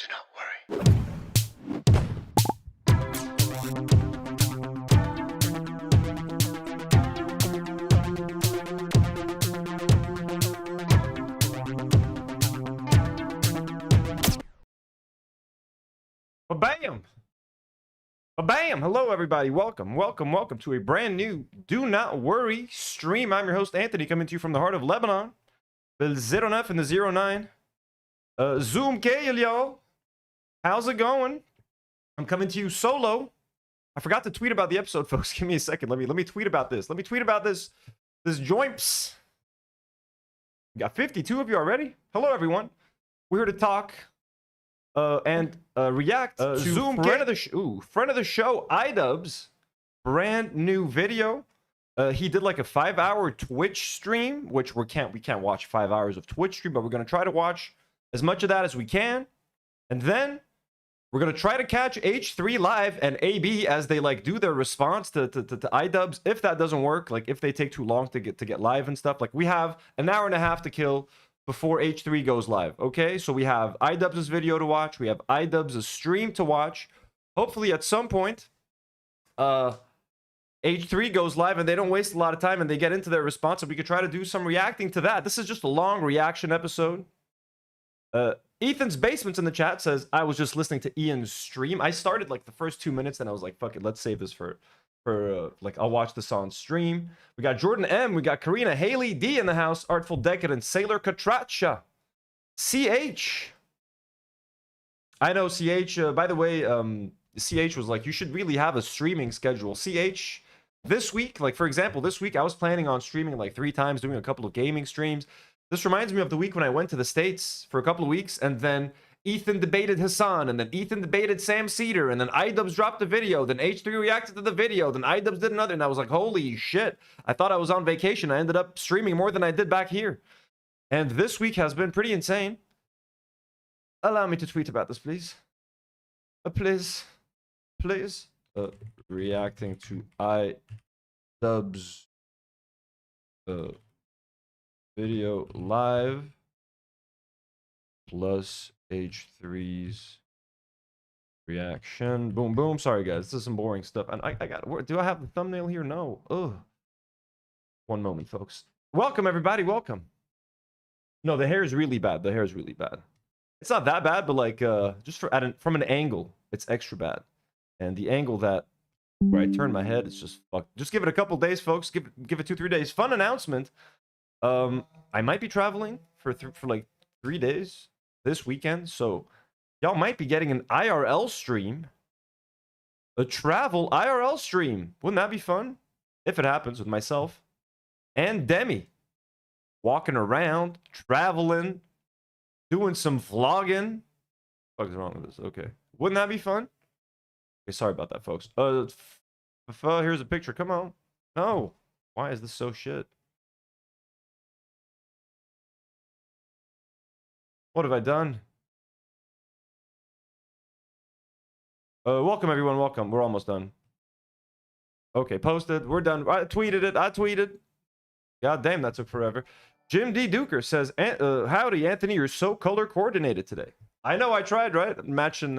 Do not worry. Bam! Bam! Hello, everybody. Welcome to a brand new Do Not Worry stream. I'm your host, Anthony, coming to you from the heart of Lebanon. The 09 and the 09. Zoom Kale, y'all. How's it going? I'm coming to you solo. I forgot to tweet about the episode, folks. Give me a second. Let me tweet about this. Let me tweet about this joints. We got 52 of you already. Hello, everyone. We're here to talk and react to Zoom friend of the show, Idubbbz, brand new video. He did like a 5-hour Twitch stream, which we can't watch 5 hours of Twitch stream, but we're gonna try to watch as much of that as we can, and then we're gonna try to catch H3 live and AB as they like do their response to Idubbbz. If that doesn't work, like if they take too long to get live and stuff, like we have an hour and a half to kill before H3 goes live. Okay, so we have Idubbbz's video to watch, we have Idubbbz's stream to watch. Hopefully at some point H3 goes live and they don't waste a lot of time and they get into their response, and we could try to do some reacting to that. This is just a long reaction episode. Ethan's Basements in the chat says, I was just listening to Ian's stream. I started like the first 2 minutes and I was like, fuck it, let's save this for like I'll watch this on stream. We got Jordan M, we got Karine, Haley D in the house, Artful Decadent, Sailor Katracha, CH. I know CH, by the way, CH was like, you should really have a streaming schedule. CH, this week, like for example, this week I was planning on streaming like 3 times, doing a couple of gaming streams. This reminds me of the week when I went to the States for a couple of weeks, and then Ethan debated Hasan, and then Ethan debated Sam Cedar, and then Idubbbz dropped a video, then H3 reacted to the video, then Idubbbz did another, and I was like, holy shit. I thought I was on vacation. I ended up streaming more than I did back here. And this week has been pretty insane. Allow me to tweet about this, please. Please. Reacting to Idubbbz video live plus H3's reaction. Boom, boom. Sorry, guys. This is some boring stuff. And I got... Do I have the thumbnail here? No. Ugh. One moment, folks. Welcome, everybody. Welcome. No, the hair is really bad. The hair is really bad. It's not that bad, but like, just from an angle, it's extra bad. And the angle that where I turn my head, it's just fuck. Just give it a couple days, folks. Give it 2-3 days. Fun announcement. I might be traveling for like 3 days this weekend, so y'all might be getting an IRL stream, a travel IRL stream. Wouldn't that be fun if it happens, with myself and Demi walking around, traveling, doing some vlogging? What is wrong with this? Okay, wouldn't that be fun? Okay, sorry about that, folks. Here's a picture. Come on. No, why is this so shit? What have I done? Welcome, everyone. Welcome. We're almost done. Okay, posted. We're done. I tweeted it. I tweeted. God damn, that took forever. Jim D. Duker says, howdy, Anthony. You're so color coordinated today. I know I tried, right? Matching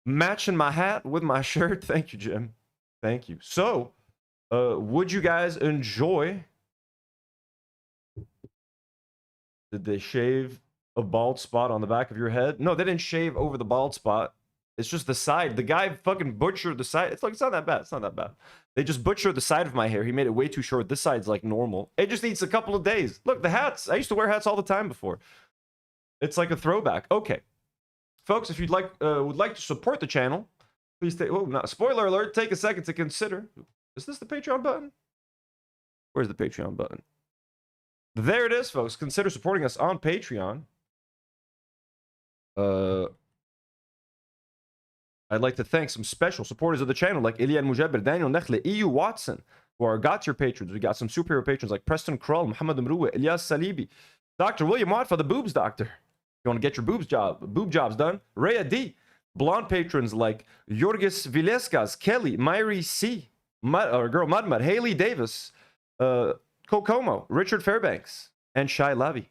my hat with my shirt. Thank you, Jim. Thank you. So, would you guys enjoy... Did they shave a bald spot on the back of your head? No, they didn't shave over the bald spot. It's just the side. The guy fucking butchered the side. It's like, it's not that bad. It's not that bad. They just butchered the side of my hair. He made it way too short. This side's like normal. It just needs a couple of days. Look, the hats. I used to wear hats all the time before. It's like a throwback. Okay, folks, if you'd like would like to support the channel, please take... Oh, no, spoiler alert. Take a second to consider. Is this the Patreon button? Where's the Patreon button? There it is, folks. Consider supporting us on Patreon. I'd like to thank some special supporters of the channel like Ilian Mujabir, Daniel Nekhle, EU Watson, who are got-tier patrons. We got some superhero patrons like Preston Krull, Muhammad Mruwa, Ilyas Salibi, Dr. William Watt for the boobs doctor. You want to get your boob jobs done? Rhea D. Blonde patrons like Yorgis Vilescas, Kelly, Myri C, Mudmud, Haley Davis, Kokomo, Richard Fairbanks, and Shai Lavi.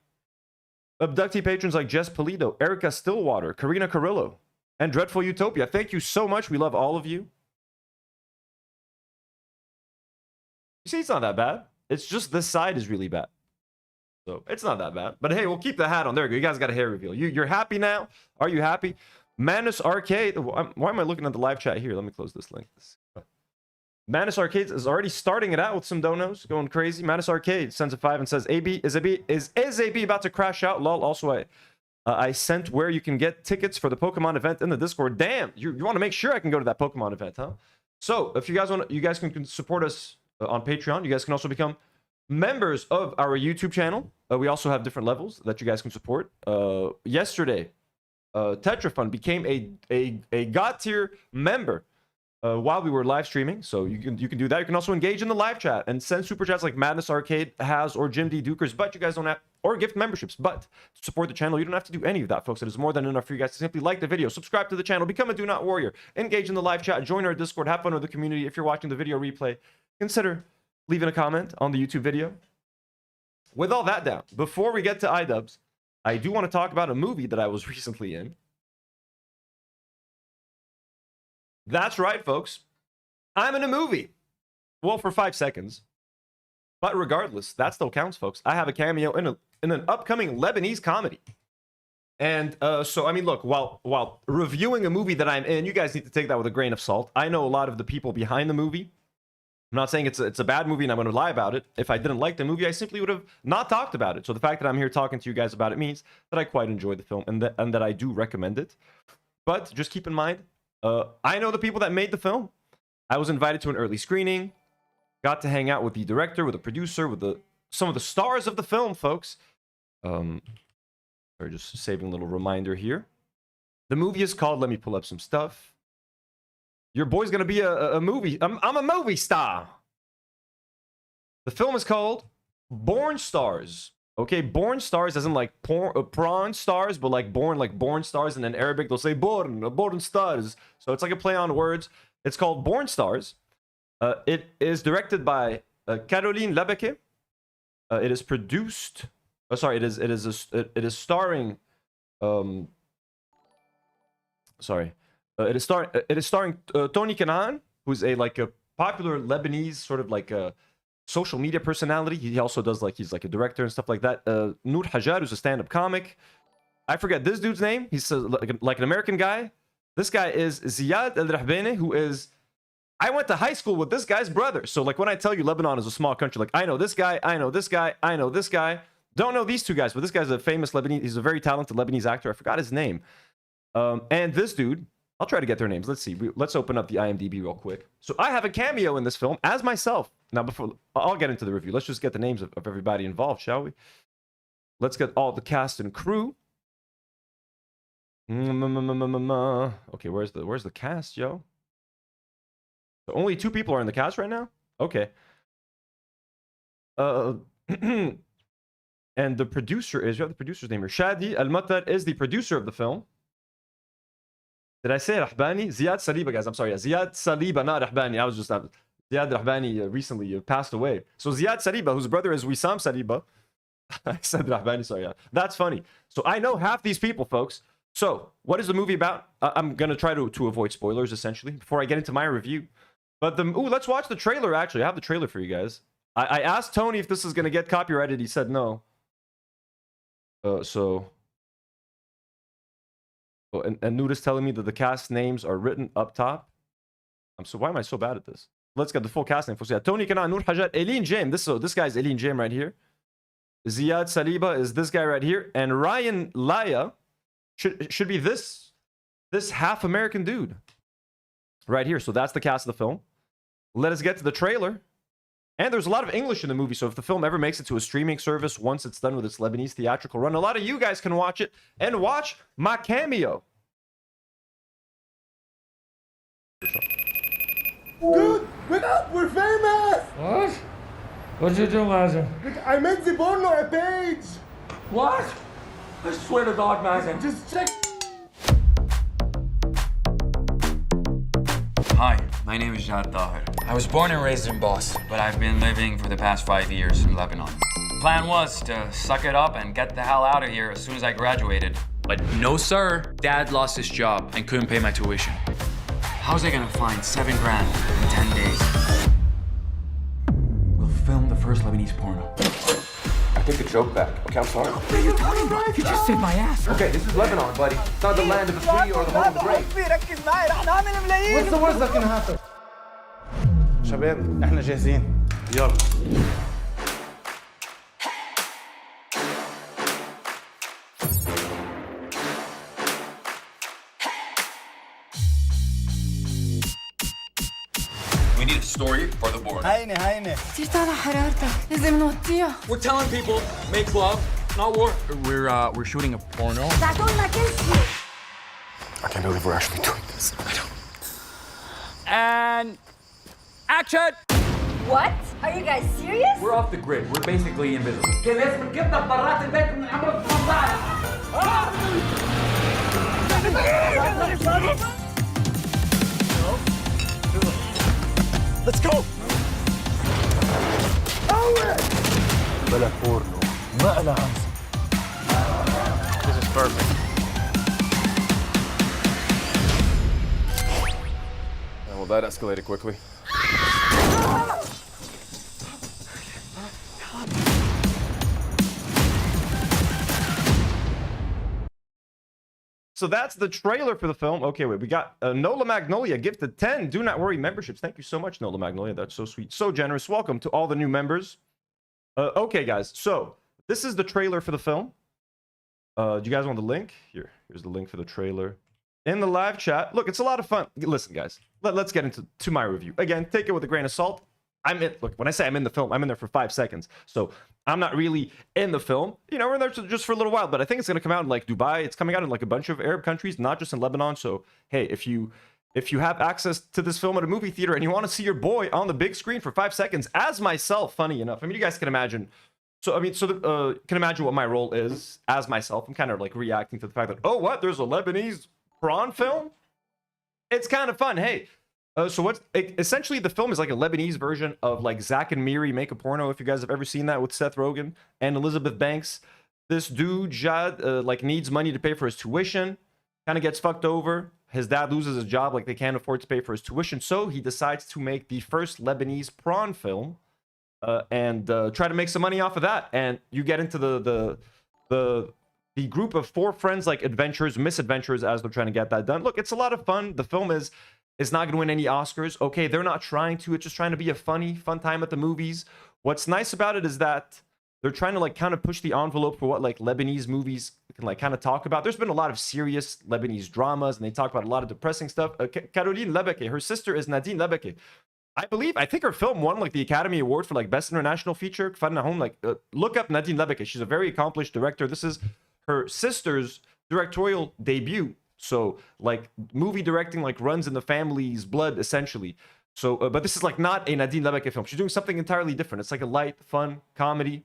Abductee patrons like Jess Polito, Erica Stillwater, Karina Carrillo, and Dreadful Utopia. Thank you so much. We love all of you. You see, it's not that bad. It's just this side is really bad. So it's not that bad. But hey, we'll keep the hat on. There we go. You guys got a hair reveal. You're happy now? Are you happy? Manus Arcade. Why am I looking at the live chat here? Let me close this link. Manus Arcade is already starting it out with some donos, going crazy. Manus Arcade sends a 5 and says, "AB is AB about to crash out? Lol." Also, I sent where you can get tickets for the Pokemon event in the Discord. Damn, you want to make sure I can go to that Pokemon event, huh? So if you guys want, you guys can support us on Patreon. You guys can also become members of our YouTube channel. We also have different levels that you guys can support. Yesterday, Tetrafun became a God tier member while we were live streaming, so you can do that. You can also engage in the live chat and send super chats like Madness Arcade has or Jim D Dukers, but you guys don't have, or gift memberships. But to support the channel, you don't have to do any of that, folks. It is more than enough for you guys to simply like the video, subscribe to the channel, become a Do Not Warrior, engage in the live chat, join our Discord, have fun with the community. If you're watching the video replay, consider leaving a comment on the YouTube video. With all that down, before we get to Idubbbz, I do want to talk about a movie that I was recently in. That's right, folks. I'm in a movie. Well, for 5 seconds. But regardless, that still counts, folks. I have a cameo in an upcoming Lebanese comedy. And so, I mean, look, while reviewing a movie that I'm in, you guys need to take that with a grain of salt. I know a lot of the people behind the movie. I'm not saying it's a bad movie and I'm going to lie about it. If I didn't like the movie, I simply would have not talked about it. So the fact that I'm here talking to you guys about it means that I quite enjoyed the film and that I do recommend it. But just keep in mind, I know the people that made the film. I was invited to an early screening. Got to hang out with the director, with the producer, with some of the stars of the film, folks. Sorry, just saving a little reminder here. The movie is called, let me pull up some stuff. Your boy's going to be a movie. I'm a movie star. The film is called Bornstars. Okay, Bornstars as in like prawn stars, but like born stars. And in Arabic, they'll say born stars. So it's like a play on words. It's called Bornstars. It is directed by Caroline Labeke. It is produced. Oh, sorry, it is starring. It is starring Tony Kanaan, who's a popular Lebanese sort of like a social media personality. He also does he's like a director and stuff like that. Nour, who's a stand-up comic. I forget this dude's name. He's like an American guy. This guy is Ziad El Rahbani, who is. I went to high school with this guy's brother. So like when I tell you Lebanon is a small country, like I know this guy, I know this guy, I know this guy. Don't know these two guys, but this guy's a famous Lebanese. He's a very talented Lebanese actor. I forgot his name. And this dude. I'll try to get their names. Let's see. Let's open up the IMDb real quick. So I have a cameo in this film as myself. Now, before I'll get into the review, let's just get the names of everybody involved, shall we? Let's get all the cast and crew. Okay, where's the cast, yo? So only 2 people are in the cast right now? Okay. And the producer is, you have the producer's name here. Shadi Al-Matar is the producer of the film. Did I say Rahbani? Ziad Saliba, guys. I'm sorry. Yeah. Ziad Saliba, not Rahbani. I was just... Ziad Rahbani recently passed away. So Ziad Saliba, whose brother is Wissam Saliba. I said Rahbani, sorry. Yeah. That's funny. So I know half these people, folks. So what is the movie about? I'm going to try to avoid spoilers, essentially, before I get into my review. But let's watch the trailer, actually. I have the trailer for you guys. I asked Tony if this is going to get copyrighted. He said no. Oh, and Nour is telling me that the cast names are written up top. Why am I so bad at this? Let's get the full cast name. Yeah, Tony Kanaan, Nour Hajat, Eileen James. This guy's Eileen James right here. Ziad Saliba is this guy right here. And Ryan Laya should be this half American dude right here. So that's the cast of the film. Let us get to the trailer. And there's a lot of English in the movie, so if the film ever makes it to a streaming service once it's done with its Lebanese theatrical run, a lot of you guys can watch it and watch my cameo. Dude, wake up! We're famous! What? What'd you do, Mazen? I made the porno a page! What? I swear to God, Mazen. Just check. Hi, my name is Jad Tahir. I was born and raised in Bos, but I've been living for the past 5 years in Lebanon. plan was to suck it up and get the hell out of here as soon as I graduated. But no sir, Dad lost his job and couldn't pay my tuition. How's I gonna find $7 grand in 10 days? We'll film the first Lebanese porno. I take the joke back. Okay, I'm sorry. What are you talking about? You just saved my ass. Okay, this is Lebanon, buddy. It's not the land of the free or the home of the great. What's the worst that can happen? شباب احنا جاهزين يلا. We need a story for the board. هينة كتير طالع حرارتك لازم نوطيها. We're telling people, make love, not war. We're shooting a porno. تعطولنا كل شيء. I can't believe we're actually doing this. And action! What? Are you guys serious? We're off the grid. We're basically invisible. كان لازم نجيبنا برات البيت من عمر Let's go. بلا بورنو ما أنا عايز. This is perfect. Well, that escalated quickly. So that's the trailer for the film. Okay, wait, we got Nola Magnolia gifted 10 Do Not Worry memberships. Thank you so much, Nola Magnolia. That's so sweet, so generous. Welcome to all the new members. Okay, guys, so this is the trailer for the film. Do you guys want the link? Here's the link for the trailer in the live chat. Look, it's a lot of fun. Listen, guys, let's get into my review. Again, take it with a grain of salt. Look, when I say I'm in the film, I'm in there for 5 seconds. So I'm not really in the film. You know, we're in there just for a little while, but I think it's going to come out in like Dubai. It's coming out in like a bunch of Arab countries, not just in Lebanon. So, hey, if you have access to this film at a movie theater and you want to see your boy on the big screen for 5 seconds, as myself, funny enough, I mean, you guys can imagine. So, I mean, can imagine what my role is as myself. I'm kind of like reacting to the fact that, oh, what? There's a Lebanese prawn film? It's kind of fun. Hey, essentially the film is like a Lebanese version of like Zack and Miri Make a Porno, if you guys have ever seen that, with Seth Rogen and Elizabeth Banks. This dude Jad like needs money to pay for his tuition, kind of gets fucked over. His dad loses his job, like they can't afford to pay for his tuition, so he decides to make the first Lebanese prawn film and try to make some money off of that. And you get into the group of 4 friends, like misadventures as they're trying to get that done. Look, it's a lot of fun. The film is not going to win any Oscars. Okay, they're not trying to. It's just trying to be a fun time at the movies. What's nice about it is that they're trying to like kind of push the envelope for what like Lebanese movies can like kind of talk about. There's been a lot of serious Lebanese dramas, and they talk about a lot of depressing stuff. Karine Lebeke, her sister is Nadim Lebeke. I think her film won like the Academy Award for like Best International Feature. Like, look up Nadim Lebeke. She's a very accomplished director. This is her sister's directorial debut. So like movie directing like runs in the family's blood essentially. So but this is like not a Nadim Lebeke film. She's doing something entirely different. It's like a light, fun comedy.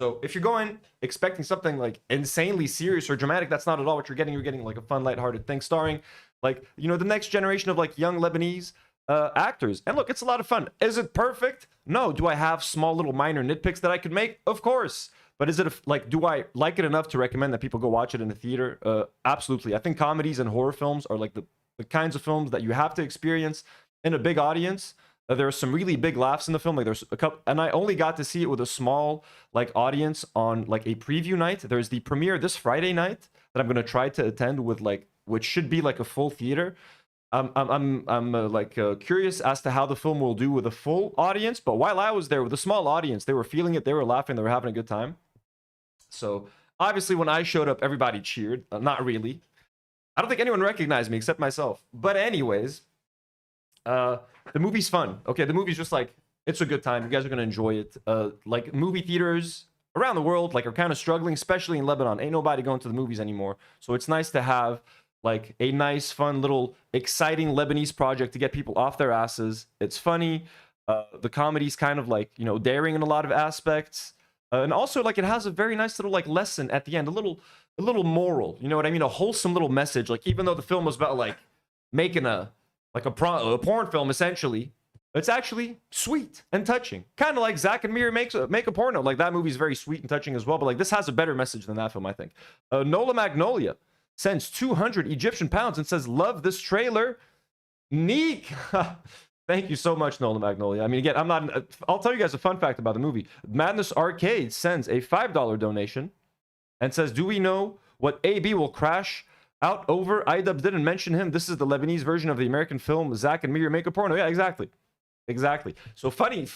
So if you're going expecting something like insanely serious or dramatic, that's not at all what you're getting. You're getting like a fun, lighthearted thing starring like, you know, the next generation of like young Lebanese actors. And look, it's a lot of fun. Is it perfect? No. Do I have small little minor nitpicks that I could make? Of course. But is it like, do I like it enough to recommend that people go watch it in the theater? Absolutely. I think comedies and horror films are like the kinds of films that you have to experience in a big audience. There are some really big laughs in the film. Like there's a couple, and I only got to see it with a small like audience on like a preview night. There's the premiere this Friday night that I'm gonna try to attend with like, which should be like a full theater. I'm curious as to how the film will do with a full audience. But while I was there with a small audience, they were feeling it, they were laughing, they were having a good time. So obviously when I showed up, everybody cheered. Not really. I don't think anyone recognized me except myself. But anyways, the movie's fun. Okay, the movie's just like, it's a good time. You guys are gonna enjoy it. Like movie theaters around the world like are kind of struggling, especially in Lebanon. Ain't nobody going to the movies anymore. So it's nice to have like a nice, fun, little exciting Lebanese project to get people off their asses. It's funny. The comedy's kind of like, you know, daring in a lot of aspects. And also like it has a very nice little like lesson at the end, a little moral, you know what I mean? A wholesome little message. Like even though the film was about like making a porn film essentially, It's actually sweet and touching. Kind of like Zack and Miri make a porno. Like, that movie's very sweet and touching as well. But, like, this has a better message than that film, I think. Nola Magnolia sends 200 Egyptian pounds and says, love this trailer. Neek. Thank you so much, Nola Magnolia. I mean, again, I'll tell you guys a fun fact about the movie. Madness Arcade sends a $5 donation and says, do we know what AB will crash out over? Idubbbz didn't mention him. This is the Lebanese version of the American film Zack and Miri Make a Porno. Yeah, exactly. Exactly. So fun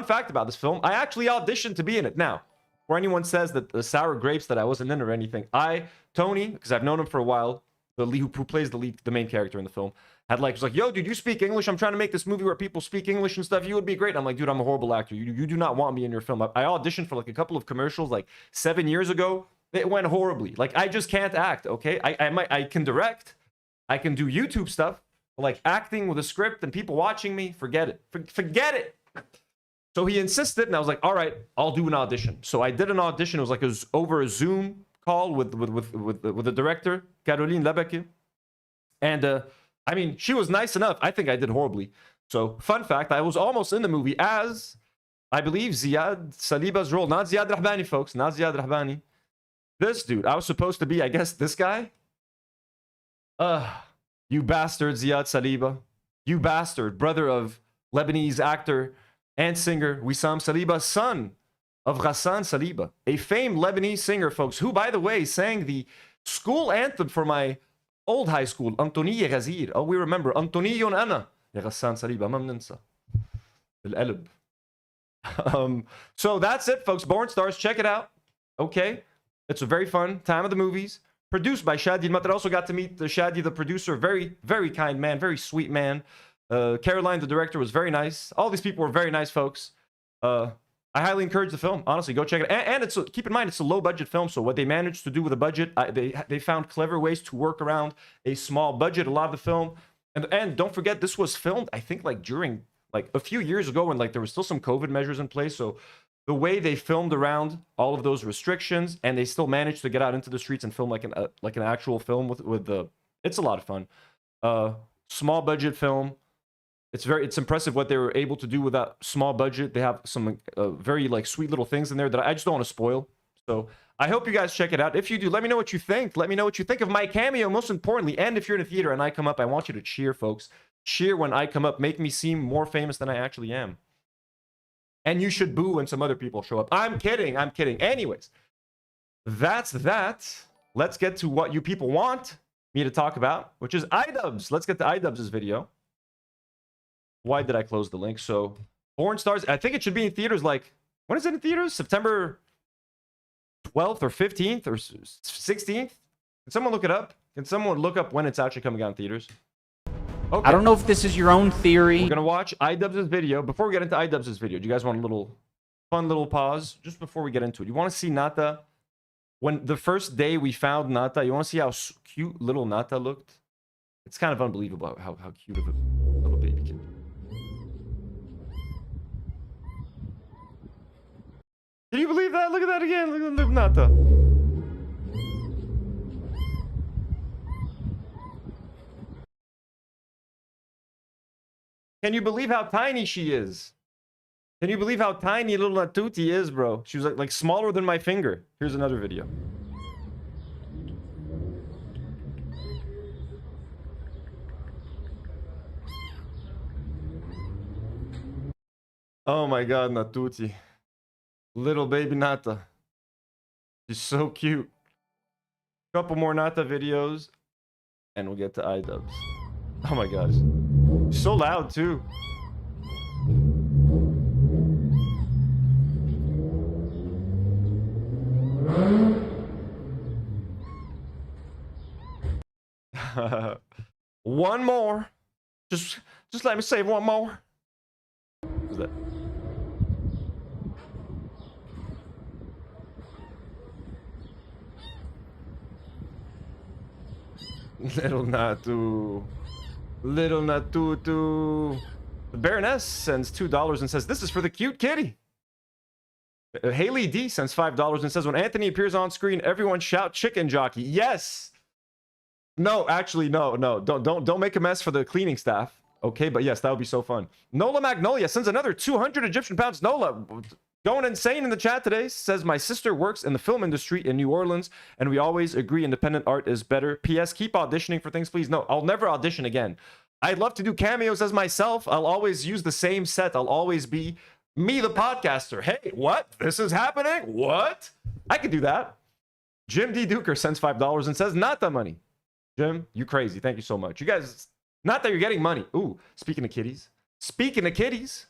fact about this film. I actually auditioned to be in it. Now, for anyone says that the sour grapes that I wasn't in or anything, Tony, because I've known him for a while, the lead who plays the main character in the film, was like, yo, dude, you speak English. I'm trying to make this movie where people speak English and stuff. You would be great. I'm like, dude, I'm a horrible actor. You do not want me in your film. I auditioned for like a couple of commercials like 7 years ago. It went horribly. Like, I just can't act, okay? I can direct. I can do YouTube stuff. But like, acting with a script and people watching me, forget it. Forget it. So he insisted, and I was like, all right, I'll do an audition. So I did an audition. It was like over a Zoom call with the director, Karine Lebeke. And I mean, she was nice enough. I think I did horribly. So, fun fact, I was almost in the movie as, I believe, Ziad Saliba's role. Not Ziad Rahbani, folks. Not Ziad Rahbani. This dude. I was supposed to be, I guess, this guy. You bastard, Ziad Saliba. You bastard. Brother of Lebanese actor and singer Wissam Saliba, son of Hasan Saliba. A famed Lebanese singer, folks, who, by the way, sang the school anthem for my old high school, Anthony Sargon. Oh, we remember. Anthony Ana. Ya Hasan Saliba, ma bnensa. Bilqalb. So that's it, folks. Bornstars, check it out. Okay. It's a very fun time of the movies. Produced by Shadi Al-Matar. Also got to meet Shadi, the producer. Very, very kind man. Very sweet man. Caroline, the director, was very nice. All these people were very nice folks. I highly encourage the film. Honestly, go check it out. And it's keep in mind, it's a low-budget film. So what they managed to do with a budget, they found clever ways to work around a small budget. A lot of the film. And don't forget, this was filmed, I think, like during, like a few years ago when like there was still some COVID measures in place. So the way they filmed around all of those restrictions, and they still managed to get out into the streets and film like an actual film with the. It's a lot of fun. Small budget film. It's impressive what they were able to do with that small budget. They have some very like sweet little things in there that I just don't want to spoil. So I hope you guys check it out. If you do, let me know what you think. Let me know what you think of my cameo, most importantly. And if you're in a theater and I come up, I want you to cheer, folks. Cheer when I come up. Make me seem more famous than I actually am. And you should boo when some other people show up. I'm kidding. I'm kidding. Anyways, that's that. Let's get to what you people want me to talk about, which is Idubbbz. Let's get to Idubbbz's video. Why did I close the link? So, Bornstars, I think it should be in theaters like, when is it in theaters? September 12th or 15th or 16th? Can someone look it up? Can someone look up when it's actually coming out in theaters? Okay. I don't know if this is your own theory. We're going to watch Idubbbz's video. Before we get into Idubbbz's video, do you guys want a little fun little pause just before we get into it? You want to see Nata? When the first day we found Nata, you want to see how cute little Nata looked? It's kind of unbelievable how cute of a little baby kid. Can you believe that? Look at that again. Look at Nata. Can you believe how tiny she is? Can you believe how tiny little Natuti is, bro? She was like smaller than my finger. Here's another video. Oh my god, Natuti. Little baby Nata. She's so cute. Couple more Nata videos, and we'll get to Idubbbz. Oh my gosh. She's so loud too. One more. Just let me say one more. What's that? Little Natu. Little Natutu. The Baroness sends $2 and says, this is for the cute kitty. Haley D sends $5 and says, when Anthony appears on screen, everyone shout chicken jockey. Yes. No, actually, no. Don't make a mess for the cleaning staff. Okay, but yes, that would be so fun. Nola Magnolia sends another 200 Egyptian pounds. Nola, going insane in the chat today, says, my sister works in the film industry in New Orleans, and we always agree independent art is better. P.S. Keep auditioning for things, please. No, I'll never audition again. I'd love to do cameos as myself. I'll always use the same set. I'll always be me, the podcaster. Hey, what? This is happening? What? I could do that. Jim D. Duker sends $5 and says, Nata money. Jim, you crazy. Thank you so much. You guys... Not that you're getting money. Ooh, speaking of kitties. Speaking of kitties.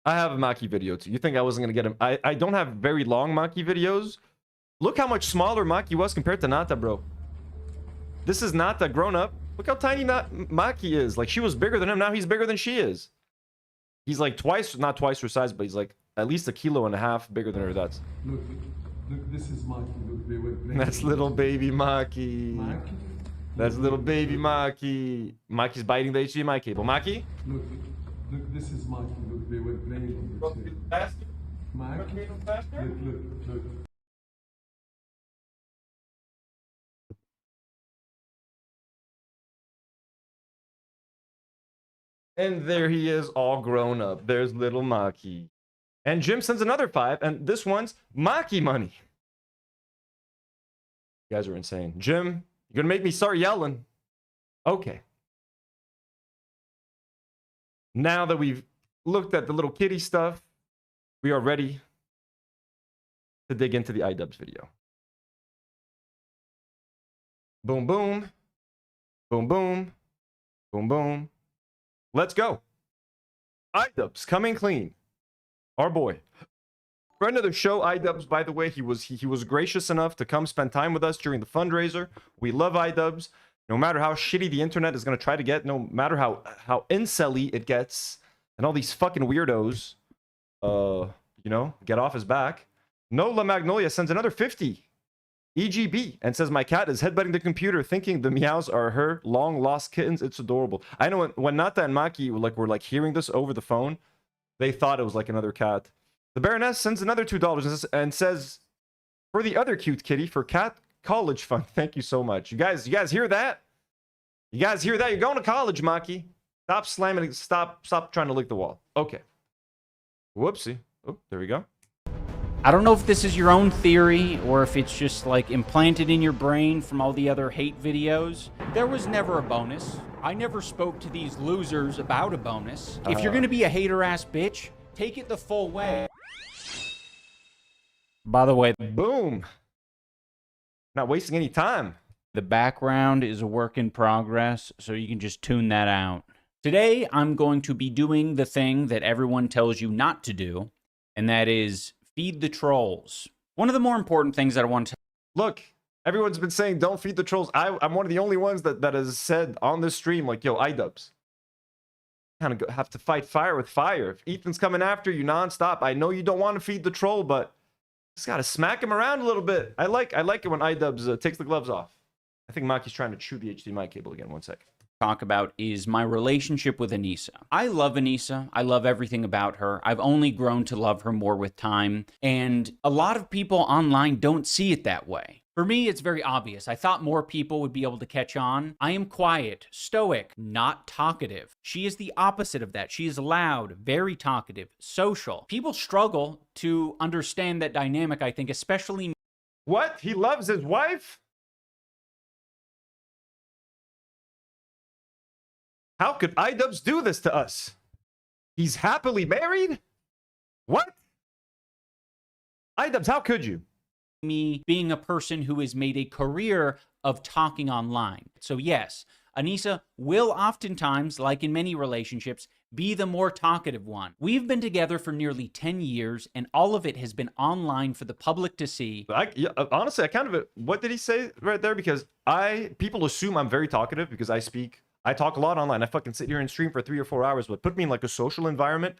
I have a Maki video too. You think I wasn't going to get him? I don't have very long Maki videos. Look how much smaller Maki was compared to Nata, bro. This is Nata grown up. Look how tiny Maki is. Like, she was bigger than him. Now he's bigger than she is. He's like twice, not twice her size, but he's like at least 1.5 kilos bigger than her. That's... Look, this is Maki. Look, they were playing. That's little baby Maki. Maki? That's little baby Maki. Maki's biting the HDMI cable. Maki? Look, this is Maki. Look, they were playing. Faster? Maki? Look. And there he is, all grown up. There's little Maki. And Jim sends another 5, and this one's Maki money. You guys are insane. Jim, you're gonna make me start yelling. Okay. Now that we've looked at the little kitty stuff, we are ready to dig into the Idubbbz video. Boom, boom. Boom, boom. Boom, boom. Let's go. Idubbbz coming clean. Our boy. Friend of the show, Idubbbz, by the way, he was gracious enough to come spend time with us during the fundraiser. We love Idubbbz. No matter how shitty the internet is going to try to get, no matter how incel-y it gets, and all these fucking weirdos, you know, get off his back. Nola Magnolia sends another 50 EGB and says, my cat is headbutting the computer thinking the meows are her long lost kittens. It's adorable. I know when Nata and Maki were like hearing this over the phone, they thought it was like another cat. The Baroness sends another $2 and says, for the other cute kitty, for cat college fund. Thank you so much. You guys hear that? You guys hear that? You're going to college, Maki. Stop slamming. Stop trying to lick the wall. Okay. Whoopsie. Oh, there we go. I don't know if this is your own theory or if it's just like implanted in your brain from all the other hate videos. There was never a bonus. I never spoke to these losers about a bonus. If you're gonna be a hater-ass bitch, take it the full way. By the way, Boom. Not wasting any time. the background is a work in progress, so you can just tune that out. Today, I'm going to be doing the thing that everyone tells you not to do, and that is feed the trolls. One of the more important things that I want to... Look, everyone's been saying don't feed the trolls. I'm one of the only ones that has said on this stream, like, yo, Idubbbz, kind of have to fight fire with fire. If Ethan's coming after you nonstop, I know you don't want to feed the troll, but just gotta smack him around a little bit. I like it when Idubbbz takes the gloves off. I think Maki's trying to chew the HDMI cable again. One sec. talk about is my relationship with Anissa. I love Anissa. I love everything about her. I've only grown to love her more with time, and a lot of people online don't see it that way. For me, it's very obvious. I thought more people would be able to catch on. I am quiet, stoic, not talkative. She is the opposite of that. She is loud, very talkative, social. People struggle to understand that dynamic, I think, especially... What? He loves his wife? How could Idubbbz do this to us? He's happily married? What? Idubbbz, how could you? Me being a person who has made a career of talking online. So yes, Anissa will oftentimes, like in many relationships, be the more talkative one. We've been together for nearly 10 years, and all of it has been online for the public to see. Honestly, I kind of... What did he say right there? Because people assume I'm very talkative because I talk a lot online. I fucking sit here and stream for 3 or 4 hours, but put me in like a social environment,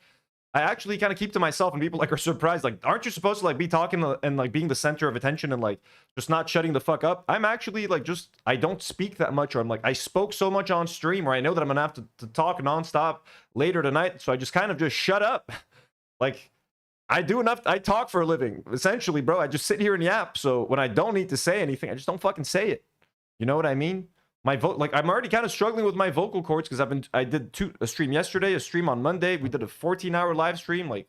I actually kind of keep to myself, and people like are surprised. Like, aren't you supposed to like be talking and like being the center of attention and like just not shutting the fuck up? I'm actually like I don't speak that much, or I'm like, I spoke so much on stream, or I know that I'm gonna have to talk nonstop later tonight, so I just kind of just shut up. Like, I do enough. I talk for a living, essentially, bro. I just sit here and yap. So when I don't need to say anything, I just don't fucking say it. You know what I mean? My vote, like I'm already kind of struggling with my vocal cords because I did a stream yesterday, a stream on Monday. We did a 14-hour live stream like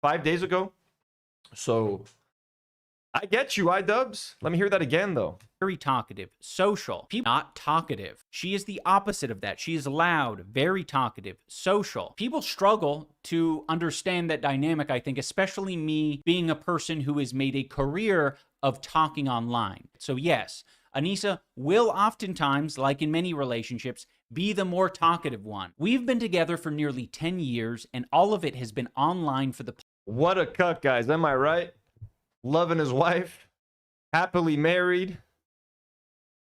5 days ago. So I get you, Idubbbz. Let me hear that again though. Very talkative, social, people not talkative. She is the opposite of that. She is loud, very talkative, social. People struggle to understand that dynamic, I think, especially me being a person who has made a career of talking online. So yes, Anissa will oftentimes, like in many relationships, be the more talkative one. We've been together for nearly 10 years, and all of it has been online for the... What a cut, guys. Am I right? Loving his wife. Happily married.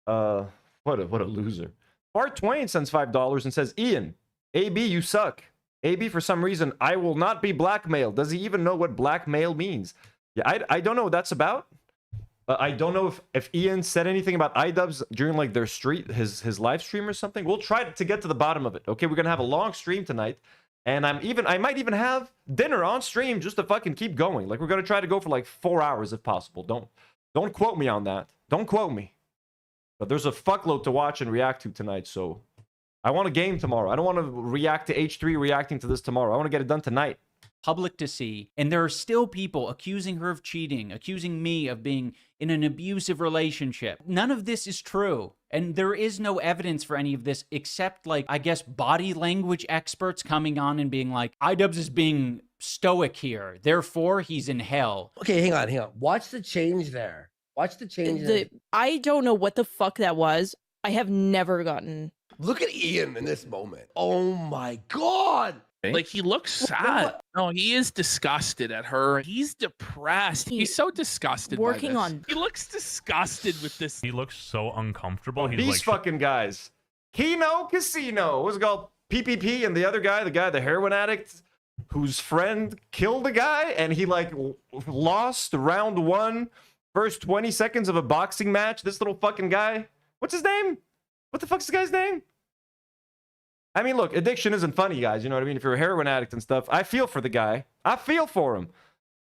What a loser. Bart Twain sends $5 and says, Ian, AB, you suck. AB, for some reason, I will not be blackmailed. Does he even know what blackmail means? Yeah, I don't know what that's about. I don't know if Ian said anything about Idubbbz during like their his live stream or something. We'll try to get to the bottom of it. Okay, we're gonna have a long stream tonight, and I might even have dinner on stream just to fucking keep going. Like we're gonna try to go for like 4 hours if possible. Don't quote me on that. Don't quote me. But there's a fuckload to watch and react to tonight, so I want a game tomorrow. I don't want to react to H3 reacting to this tomorrow. I want to get it done tonight. Public to see, and there are still people accusing her of cheating, accusing me of being in an abusive relationship. None of this is true, and there is no evidence for any of this except, like, I guess body language experts coming on and being like, Idubbbz is being stoic here, therefore he's in hell. Okay, hang on. Watch the change there. Watch the change there. I don't know what the fuck that was. I have never gotten... Look at Ian in this moment. Oh my God. Like, he looks sad. No, he is disgusted at her. He's depressed. He's so disgusted working by this. on... He looks disgusted with this. He looks so uncomfortable. He's These like, fucking guys. Keno Casino. What's it called? PPP, and the other guy, the heroin addict, whose friend killed a guy, and he like lost round 1, first 20 seconds of a boxing match. This little fucking guy. What's his name? What the fuck's the guy's name? I mean, look, addiction isn't funny, guys. You know what I mean? If you're a heroin addict and stuff, I feel for the guy. I feel for him.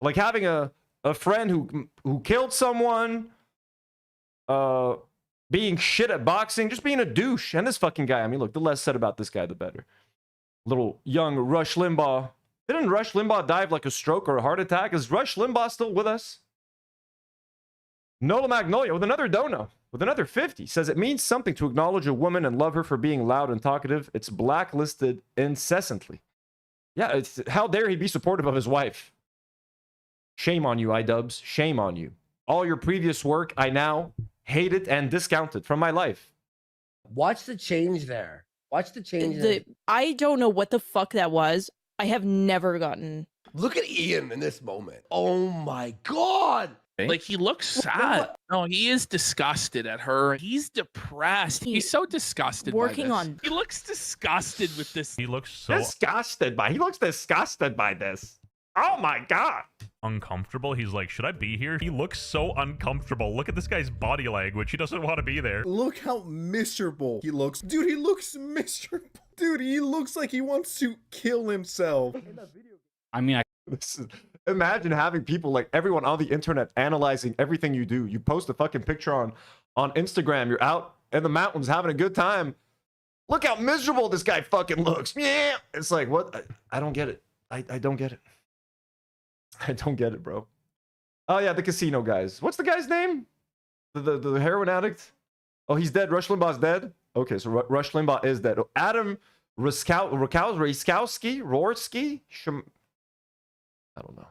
Like having a friend who killed someone, being shit at boxing, just being a douche. And this fucking guy, I mean, look, the less said about this guy, the better. Little young Rush Limbaugh. Didn't Rush Limbaugh die of like a stroke or a heart attack? Is Rush Limbaugh still with us? Nola Magnolia with another dono. With another 50, says it means something to acknowledge a woman and love her for being loud and talkative. It's blacklisted incessantly. Yeah, how dare he be supportive of his wife? Shame on you, Idubbbz. Shame on you. All your previous work, I now hate it and discount it from my life. Watch the change there. Watch the change there. I don't know what the fuck that was. I have never gotten... Look at Ian in this moment. Oh my God. Like, he looks sad. No, he is disgusted at her. He's depressed. He's so disgusted working by this. on... He looks disgusted with this. he looks so Disgusted by. He looks disgusted by this. Oh my God. uncomfortable. He's like, should I be here? He looks so uncomfortable. Look at this guy's body language. He doesn't want to be there. Look how miserable he looks. Dude, he looks miserable. Dude, he looks like he wants to kill himself. I mean, Imagine having people like everyone on the internet analyzing everything you do. You post a fucking picture on Instagram. You're out in the mountains having a good time. Look how miserable this guy fucking looks. Yeah. It's like, what? I don't get it. I don't get it. I don't get it, bro. Oh, yeah, the casino guys. What's the guy's name? The heroin addict? Oh, he's dead. Rush Limbaugh's dead? Okay, so Rush Limbaugh is dead. Adam Rorsky? I don't know.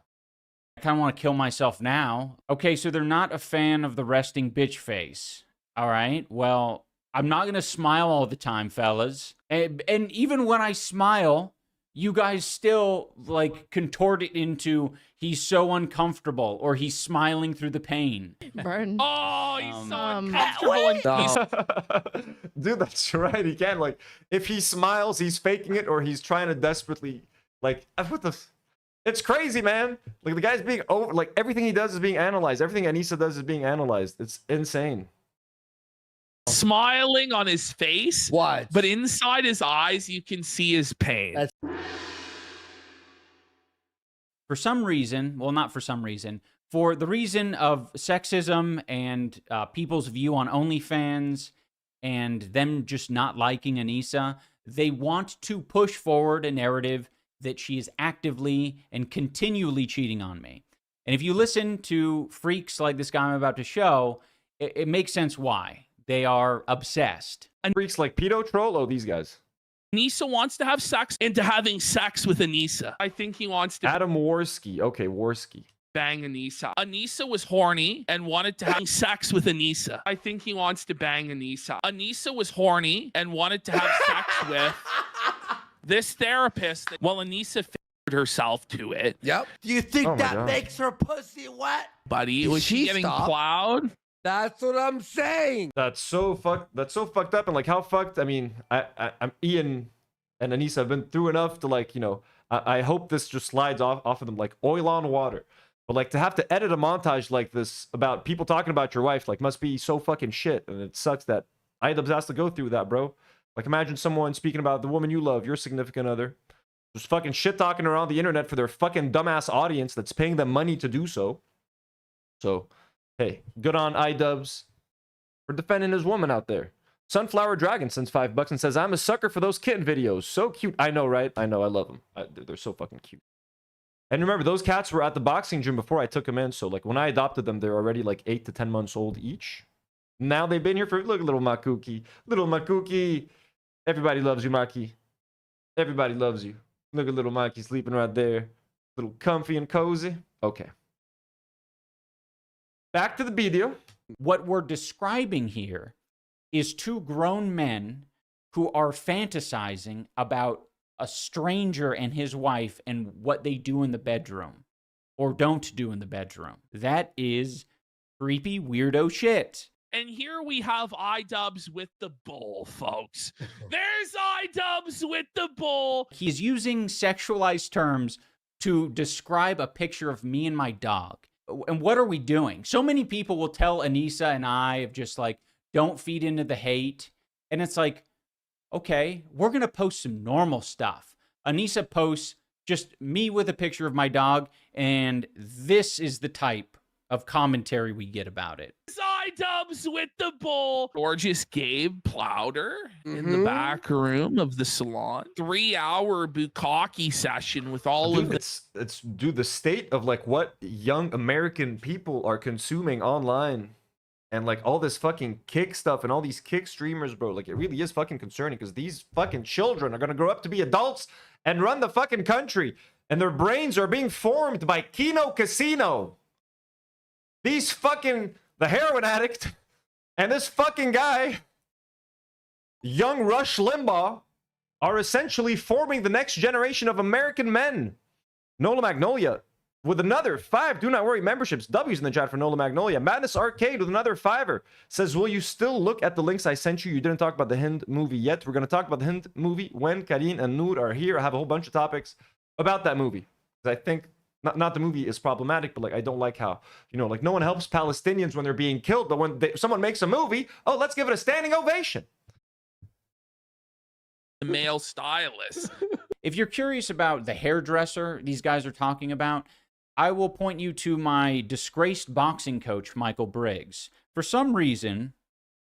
I kind of want to kill myself now. Okay, so they're not a fan of the resting bitch face. All right, well, I'm not going to smile all the time, fellas. And even when I smile, you guys still, like, contort it into he's so uncomfortable or he's smiling through the pain. Burn. Oh, he's so uncomfortable. Dude, that's right. He can't, like, if he smiles, he's faking it or he's trying to desperately, like, what the... It's crazy, man. Like, the guy's being over, like, everything he does is being analyzed. Everything Anissa does is being analyzed. It's insane. Smiling on his face. What? But inside his eyes, you can see his pain. That's... For some reason, well, not for some reason, for the reason of sexism and people's view on OnlyFans and them just not liking Anissa, they want to push forward a narrative that she is actively and continually cheating on me. And if you listen to freaks like this guy I'm about to show, it makes sense why. They are obsessed. And freaks like Pedo Troll? Oh, these guys. Anissa wants to have sex into having sex with Anissa. I think he wants to Adam Worski. Okay, Worski. bang Anissa. Anissa was horny and wanted to have sex with Anissa. I think he wants to bang Anissa. Anissa was horny and wanted to have sex with this therapist. Well, Anissa figured herself to it. Yep. Do you think Oh my that God. makes her pussy wet? Buddy, Did was she she getting stop? plowed? That's what I'm saying. That's so fucked up. And like, how fucked? I mean, I'm Ian and Anissa have been through enough to like, you know, I hope this just slides off of them like oil on water. But like to have to edit a montage like this about people talking about your wife, like must be so fucking shit. And it sucks that Idubbbz has to go through that, bro. Like imagine someone speaking about the woman you love, your significant other, just fucking shit talking around the internet for their fucking dumbass audience that's paying them money to do so. So, hey, good on Idubbbz for defending his woman out there. Sunflower Dragon sends $5 and says, I'm a sucker for those kitten videos. So cute. I know, right? I know. I love them. They're so fucking cute. And remember, those cats were at the boxing gym before I took them in. So, like, when I adopted them, they're already, like, 8 to 10 months old each. Now they've been here for... Look, little Makuki. Little Makuki. Everybody loves you, Maki. Everybody loves you. Look at little Maki sleeping right there. Little comfy and cozy. Okay. Back to the video. What we're describing here is two grown men who are fantasizing about a stranger and his wife and what they do in the bedroom or don't do in the bedroom. That is creepy, weirdo shit. And here we have Idubbbz with the bull, folks. There's Idubbbz with the bull. He's using sexualized terms to describe a picture of me and my dog. And what are we doing? So many people will tell Anissa and I of just like, don't feed into the hate. And it's like, okay, we're going to post some normal stuff. Anissa posts just me with a picture of my dog, and this is the type of commentary we get about it. Idubbbz with the bull. Gorgeous Gabe plowed her in the back room of the salon. 3-hour bukkake session with all Dude, of the... it's dude, the state of like what young American people are consuming online and like all this fucking kick stuff and all these kick streamers, bro. Like it really is fucking concerning because these fucking children are gonna grow up to be adults and run the fucking country, and their brains are being formed by Kino Casino. These fucking the heroin addict and this fucking guy, young Rush Limbaugh, are essentially forming the next generation of American men. Nola Magnolia with another 5 Do Not Worry memberships. W's in the chat for Nola Magnolia. Madness Arcade with another 5er says, will you still look at the links I sent you? You didn't talk about the Hind movie yet. We're going to talk about the Hind movie when Karine and Nour are here. I have a whole bunch of topics about that movie. I think not the movie is problematic, but like I don't like how, you know, like no one helps Palestinians when they're being killed, but when someone makes a movie, oh, let's give it a standing ovation. male stylist. If you're curious about the hairdresser these guys are talking about, I will point you to my disgraced boxing coach, Michael Briggs. For some reason,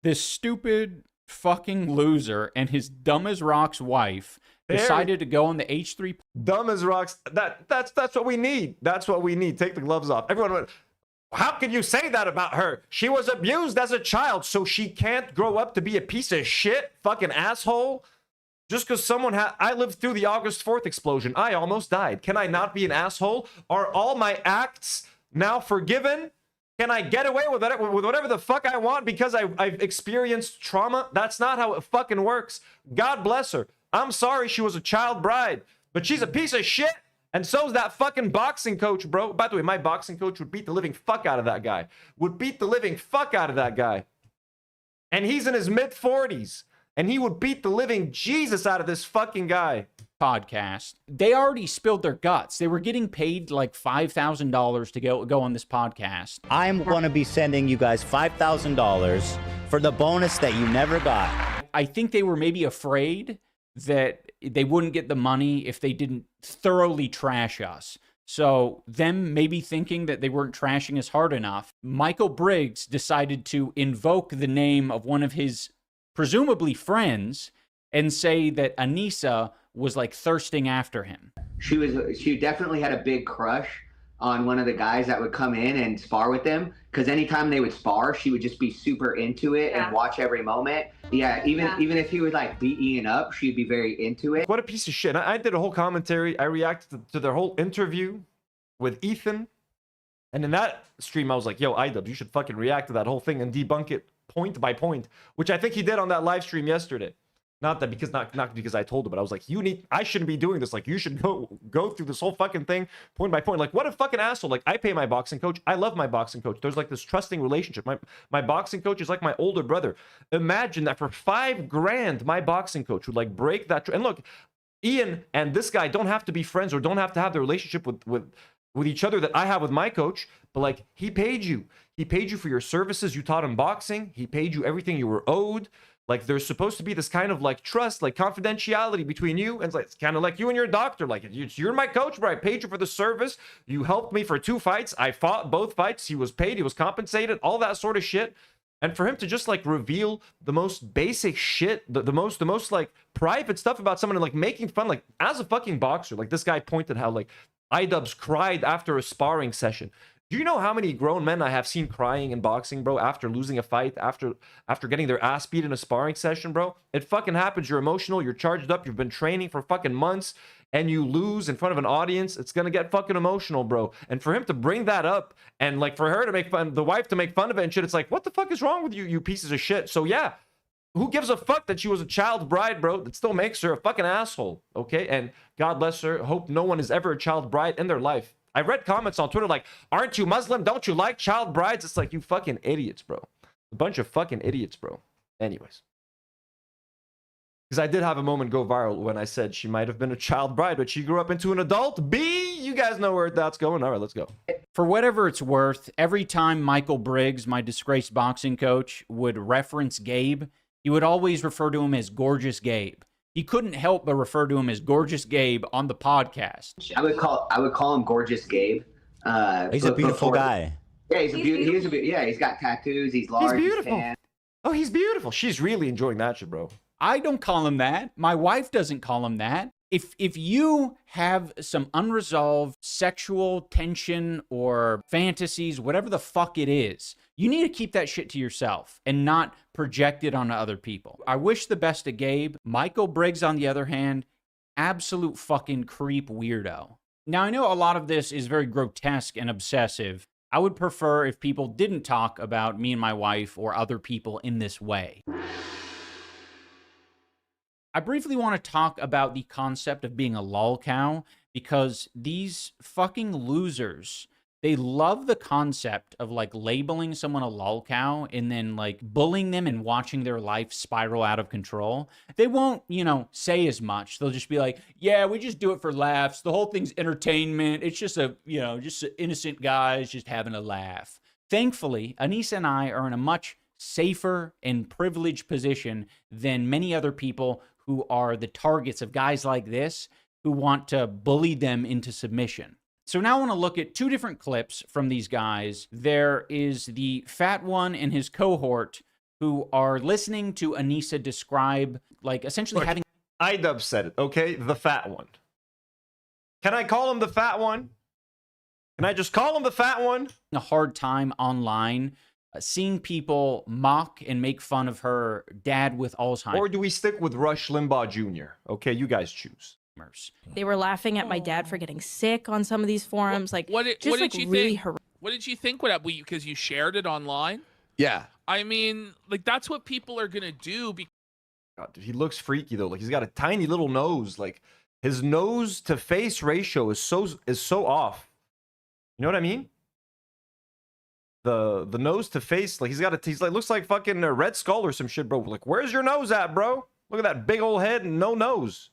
this stupid fucking loser and his dumb as rocks wife decided to go on the H3. Dumb as rocks. That's what we need. That's what we need. Take the gloves off. Everyone went, how can you say that about her? She was abused as a child, so she can't grow up to be a piece of shit, fucking asshole. Just because someone I lived through the August 4th explosion. I almost died. Can I not be an asshole? Are all my acts now forgiven? Can I get away with whatever the fuck I want because I've experienced trauma? That's not how it fucking works. God bless her. I'm sorry she was a child bride, but she's a piece of shit. And so's that fucking boxing coach, bro. By the way, my boxing coach would beat the living fuck out of that guy. Would beat the living fuck out of that guy. And he's in his mid-40s. And he would beat the living Jesus out of this fucking guy. Podcast. They already spilled their guts. They were getting paid like $5,000 to go on this podcast. I'm going to be sending you guys $5,000 for the bonus that you never got. I think they were maybe afraid that they wouldn't get the money if they didn't thoroughly trash us. So them maybe thinking that they weren't trashing us hard enough, Michael Briggs decided to invoke the name of one of his presumably friends, and say that Anissa was like thirsting after him. She definitely had a big crush on one of the guys that would come in and spar with them, because anytime they would spar, she would just be super into it and watch every moment. Even if he would like beat Ian up, she'd be very into it. What a piece of shit. I did a whole commentary. I reacted to their whole interview with Ethan. And in that stream, I was like, yo, Idubbbz, you should fucking react to that whole thing and debunk it point by point, which I think he did on that live stream yesterday. Not because I told him, but I was like, I shouldn't be doing this. Like, you should go through this whole fucking thing point by point. Like, what a fucking asshole. Like, I pay my boxing coach. I love my boxing coach. There's like this trusting relationship. My boxing coach is like my older brother. Imagine that for $5,000, my boxing coach would like break that. And look, Ian and this guy don't have to be friends or don't have to have the relationship with each other that I have with my coach, but like, he paid you. He paid you for your services. You taught him boxing. He paid you everything you were owed. Like, there's supposed to be this kind of like trust, like confidentiality between you. And it's kind of like you and your doctor. Like, you're my coach, bro. I paid you for the service. You helped me for 2 fights. I fought both fights. He was paid. He was compensated. All that sort of shit. And for him to just like reveal the most basic shit, the most like private stuff about someone and like making fun, like as a fucking boxer, like this guy pointed how like Idubbbz cried after a sparring session. Do you know how many grown men I have seen crying in boxing, bro, after losing a fight, after getting their ass beat in a sparring session, bro? It fucking happens. You're emotional. You're charged up. You've been training for fucking months and you lose in front of an audience. It's going to get fucking emotional, bro. And for him to bring that up and like for her to make fun, the wife to make fun of it and shit, it's like, what the fuck is wrong with you, you pieces of shit? So yeah, who gives a fuck that she was a child bride, bro? That still makes her a fucking asshole, okay? And God bless her. Hope no one is ever a child bride in their life. I read comments on Twitter like, aren't you Muslim? Don't you like child brides? It's like, you fucking idiots, bro. A bunch of fucking idiots, bro. Anyways. Because I did have a moment go viral when I said she might have been a child bride, but she grew up into an adult. B, you guys know where that's going. All right, let's go. For whatever it's worth, every time Michael Briggs, my disgraced boxing coach, would reference Gabe, he would always refer to him as Gorgeous Gabe. He couldn't help but refer to him as Gorgeous Gabe on the podcast. I would call him Gorgeous Gabe. He's a beautiful guy. Yeah, he's got tattoos. He's large. He's beautiful. Oh, he's beautiful. She's really enjoying that shit, bro. I don't call him that. My wife doesn't call him that. If you have some unresolved sexual tension or fantasies, whatever the fuck it is, you need to keep that shit to yourself and not project it onto other people. I wish the best to Gabe. Michael Briggs, on the other hand, absolute fucking creep weirdo. Now, I know a lot of this is very grotesque and obsessive. I would prefer if people didn't talk about me and my wife or other people in this way. I briefly want to talk about the concept of being a lol cow, because these fucking losers, they love the concept of like labeling someone a lol cow and then like bullying them and watching their life spiral out of control. They won't, say as much. They'll just be like, yeah, we just do it for laughs. The whole thing's entertainment. It's just just innocent guys just having a laugh. Thankfully, Anissa and I are in a much safer and privileged position than many other people who are the targets of guys like this who want to bully them into submission. So now I want to look at 2 different clips from these guys. There is the fat one and his cohort who are listening to Anissa describe, like, essentially having... Idubbbz said it, okay? The fat one. Can I call him the fat one? Can I just call him the fat one? A hard time online seeing people mock and make fun of her dad with Alzheimer's. Or do we stick with Rush Limbaugh Jr.? Okay, you guys choose. They were laughing at my dad for getting sick on some of these forums. What did you think? What did you think? Because you shared it online? Yeah. I mean, like, that's what people are gonna do. God, dude, he looks freaky though. Like, he's got a tiny little nose. Like, his nose to face ratio is so off. You know what I mean? The nose to face, like, he's like, looks like fucking a Red Skull or some shit, bro. Like, where's your nose at, bro? Look at that big old head and no nose.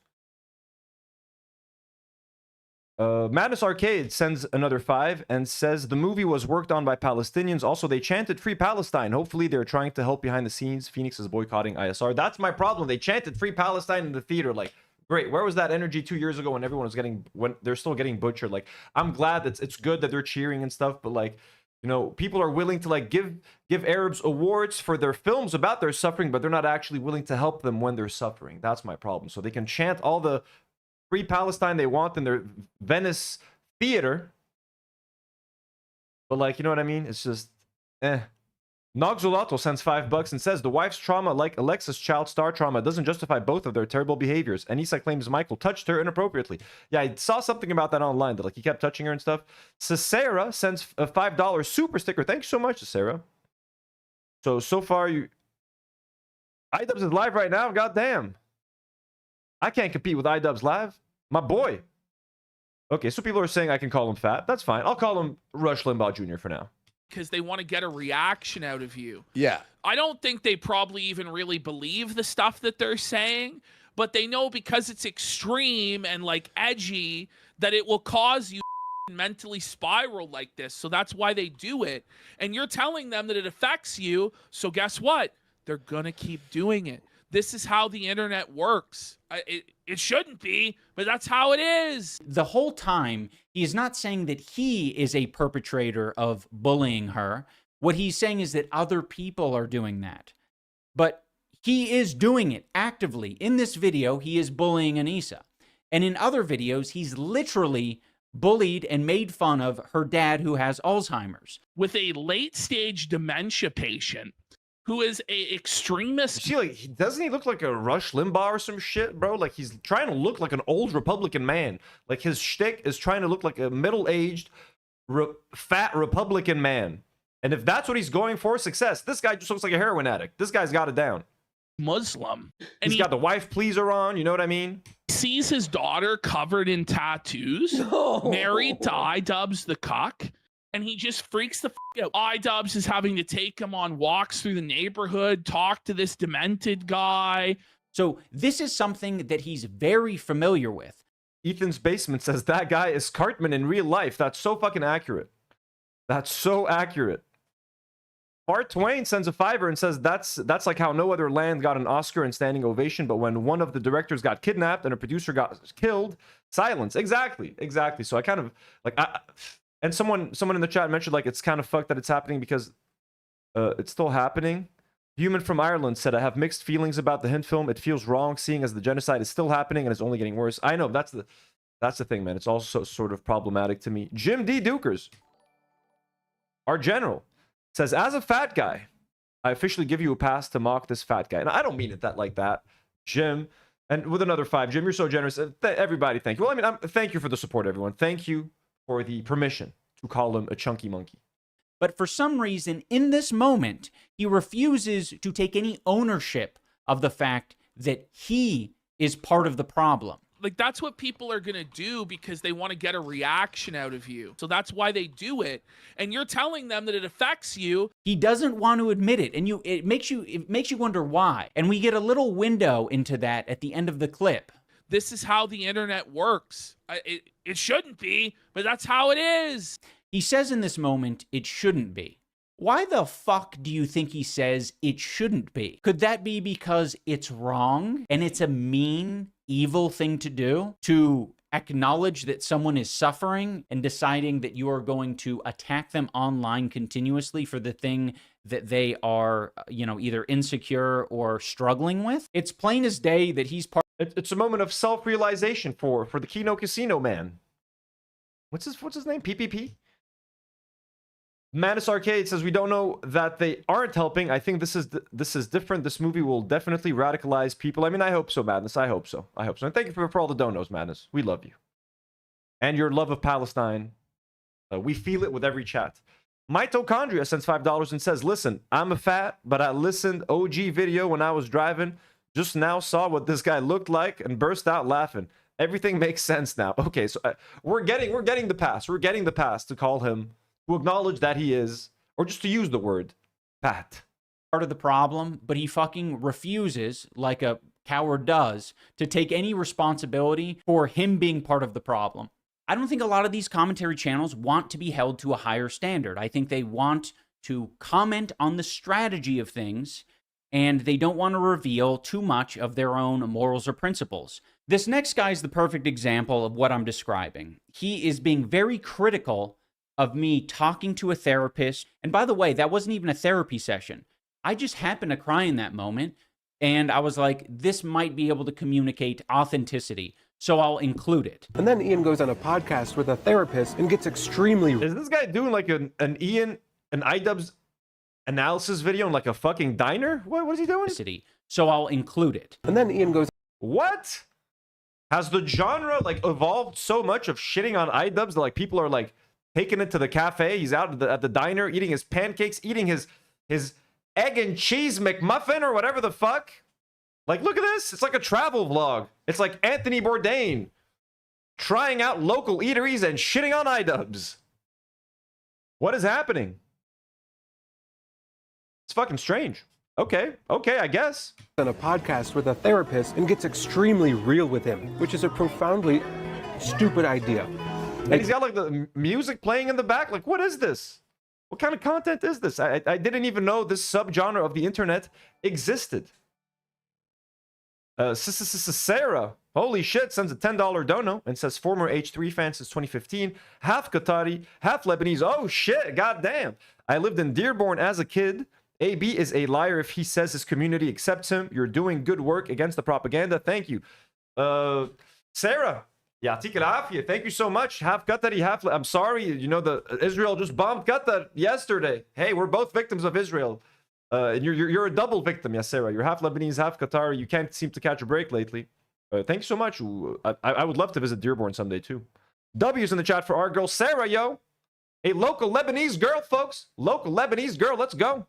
Madness Arcade sends another 5 and says the movie was worked on by Palestinians. Also, they chanted Free Palestine. Hopefully, they're trying to help behind the scenes. Phoenix is boycotting ISR. That's my problem. They chanted Free Palestine in the theater. Like, great. Where was that energy 2 years ago when everyone was when they're still getting butchered? Like, I'm glad that it's good that they're cheering and stuff, but like, You know, people are willing to like give Arabs awards for their films about their suffering, but they're not actually willing to help them when they're suffering. That's my problem. So they can chant all the free Palestine they want in their Venice theater, but like, you know what I mean? It's just, Nogzolato sends $5 and says the wife's trauma, like Alexa's child star trauma, doesn't justify both of their terrible behaviors. Anissa claims Michael touched her inappropriately. Yeah, I saw something about that online, that like he kept touching her and stuff. Cicera sends a $5 super sticker. Thank you so much, Cicera. So far, Idubbbz is live right now. Goddamn. I can't compete with Idubbbz live. My boy. Okay, so people are saying I can call him fat. That's fine. I'll call him Rush Limbaugh Jr. for now. Because they want to get a reaction out of you. Yeah. I don't think they probably even really believe the stuff that they're saying, but they know because it's extreme and like edgy that it will cause you mentally spiral like this. So that's why they do it. And you're telling them that it affects you. So guess what? They're going to keep doing it. This is how the internet works. It shouldn't be, but that's how it is. The whole time, he is not saying that he is a perpetrator of bullying her. What he's saying is that other people are doing that. But he is doing it actively. In this video, he is bullying Anissa. And in other videos, he's literally bullied and made fun of her dad who has Alzheimer's. With a late-stage dementia patient who is a extremist. See, like, doesn't he look like a Rush Limbaugh or some shit, bro? Like, he's trying to look like an old Republican man. Like, his shtick is trying to look like a middle-aged, fat Republican man. And if that's what he's going for, success. This guy just looks like a heroin addict. This guy's got it down. Muslim. And he's got the wife pleaser on, you know what I mean? Sees his daughter covered in tattoos, married to Idubbbz the cuck. And he just freaks the f out. Idubbbz is having to take him on walks through the neighborhood, talk to this demented guy. So this is something that he's very familiar with. Ethan's Basement says that guy is Cartman in real life. That's so fucking accurate. That's so accurate. Bart Twain sends a $5 and says that's like how No Other Land got an Oscar and standing ovation, but when one of the directors got kidnapped and a producer got killed, silence. Exactly. So I kind of like and someone in the chat mentioned like it's kind of fucked that it's happening because it's still happening. Human from Ireland said, I have mixed feelings about the Hind film. It feels wrong seeing as the genocide is still happening and it's only getting worse. I know, that's the thing, man. It's also sort of problematic to me. Jim D. Dukers, our general, says, as a fat guy, I officially give you a pass to mock this fat guy. And I don't mean it like that, Jim. And with another 5, Jim, you're so generous. Everybody, thank you. Well, I mean, thank you for the support, everyone. Thank you for the permission to call him a chunky monkey. But for some reason, in this moment, he refuses to take any ownership of the fact that he is part of the problem. Like, that's what people are going to do because they want to get a reaction out of you. So that's why they do it. And you're telling them that it affects you. He doesn't want to admit it. And it makes you wonder why. And we get a little window into that at the end of the clip. This is how the internet works. It shouldn't be, but that's how it is. He says in this moment, it shouldn't be. Why the fuck do you think he says it shouldn't be? Could that be because it's wrong and it's a mean, evil thing to do? To acknowledge that someone is suffering and deciding that you are going to attack them online continuously for the thing that they are, either insecure or struggling with? It's plain as day that he's part. It's a moment of self-realization for the Kino Casino man. What's his name? PPP? Manus Arcade says, we don't know that they aren't helping. I think this is different. This movie will definitely radicalize people. I mean, I hope so, Madness. I hope so. And thank you for all the donos, Madness. We love you. And your love of Palestine. We feel it with every chat. Mitochondria sends $5 and says, listen, I'm a fat, but I listened OG video when I was driving. Just now saw what this guy looked like and burst out laughing. Everything makes sense now. Okay, so we're getting the pass. We're getting the pass to call him, to acknowledge that he is, or just to use the word, fat. Part of the problem, but he fucking refuses, like a coward does, to take any responsibility for him being part of the problem. I don't think a lot of these commentary channels want to be held to a higher standard. I think they want to comment on the strategy of things, and they don't want to reveal too much of their own morals or principles. This next guy is the perfect example of what I'm describing. He is being very critical of me talking to a therapist. And by the way, that wasn't even a therapy session. I just happened to cry in that moment. And I was like, this might be able to communicate authenticity. So I'll include it. And then Ian goes on a podcast with a therapist and gets extremely... Is this guy doing like an Idubbbz analysis video in like a fucking diner? What is he doing? So I'll include it. And then Ian goes... What? Has the genre like evolved so much of shitting on Idubbbz that like people are like taking it to the cafe? He's out at the diner eating his pancakes, eating his egg and cheese McMuffin or whatever the fuck. Like, look at this. It's like a travel vlog. It's like Anthony Bourdain trying out local eateries and shitting on Idubbbz. What is happening? It's fucking strange. Okay, I guess. On a podcast with a therapist and gets extremely real with him, which is a profoundly stupid idea. And he's got like the music playing in the back. Like, what is this? What kind of content is this? I didn't even know this subgenre of the internet existed. Sarah, holy shit, sends a $10 dono and says former H3 fan since 2015, half Qatari, half Lebanese. Oh shit, goddamn. I lived in Dearborn as a kid. AB is a liar if he says his community accepts him. You're doing good work against the propaganda. Thank you. Sarah, Yatik al-Afiyah, thank you so much. Half Qatari, half... I'm sorry, you know, Israel just bombed Qatar yesterday. Hey, we're both victims of Israel. And you're a double victim, yes, Sarah. You're half Lebanese, half Qatari. You can't seem to catch a break lately. Thank you so much. I would love to visit Dearborn someday, too. W's in the chat for our girl, Sarah, yo. A local Lebanese girl, folks. Local Lebanese girl, let's go.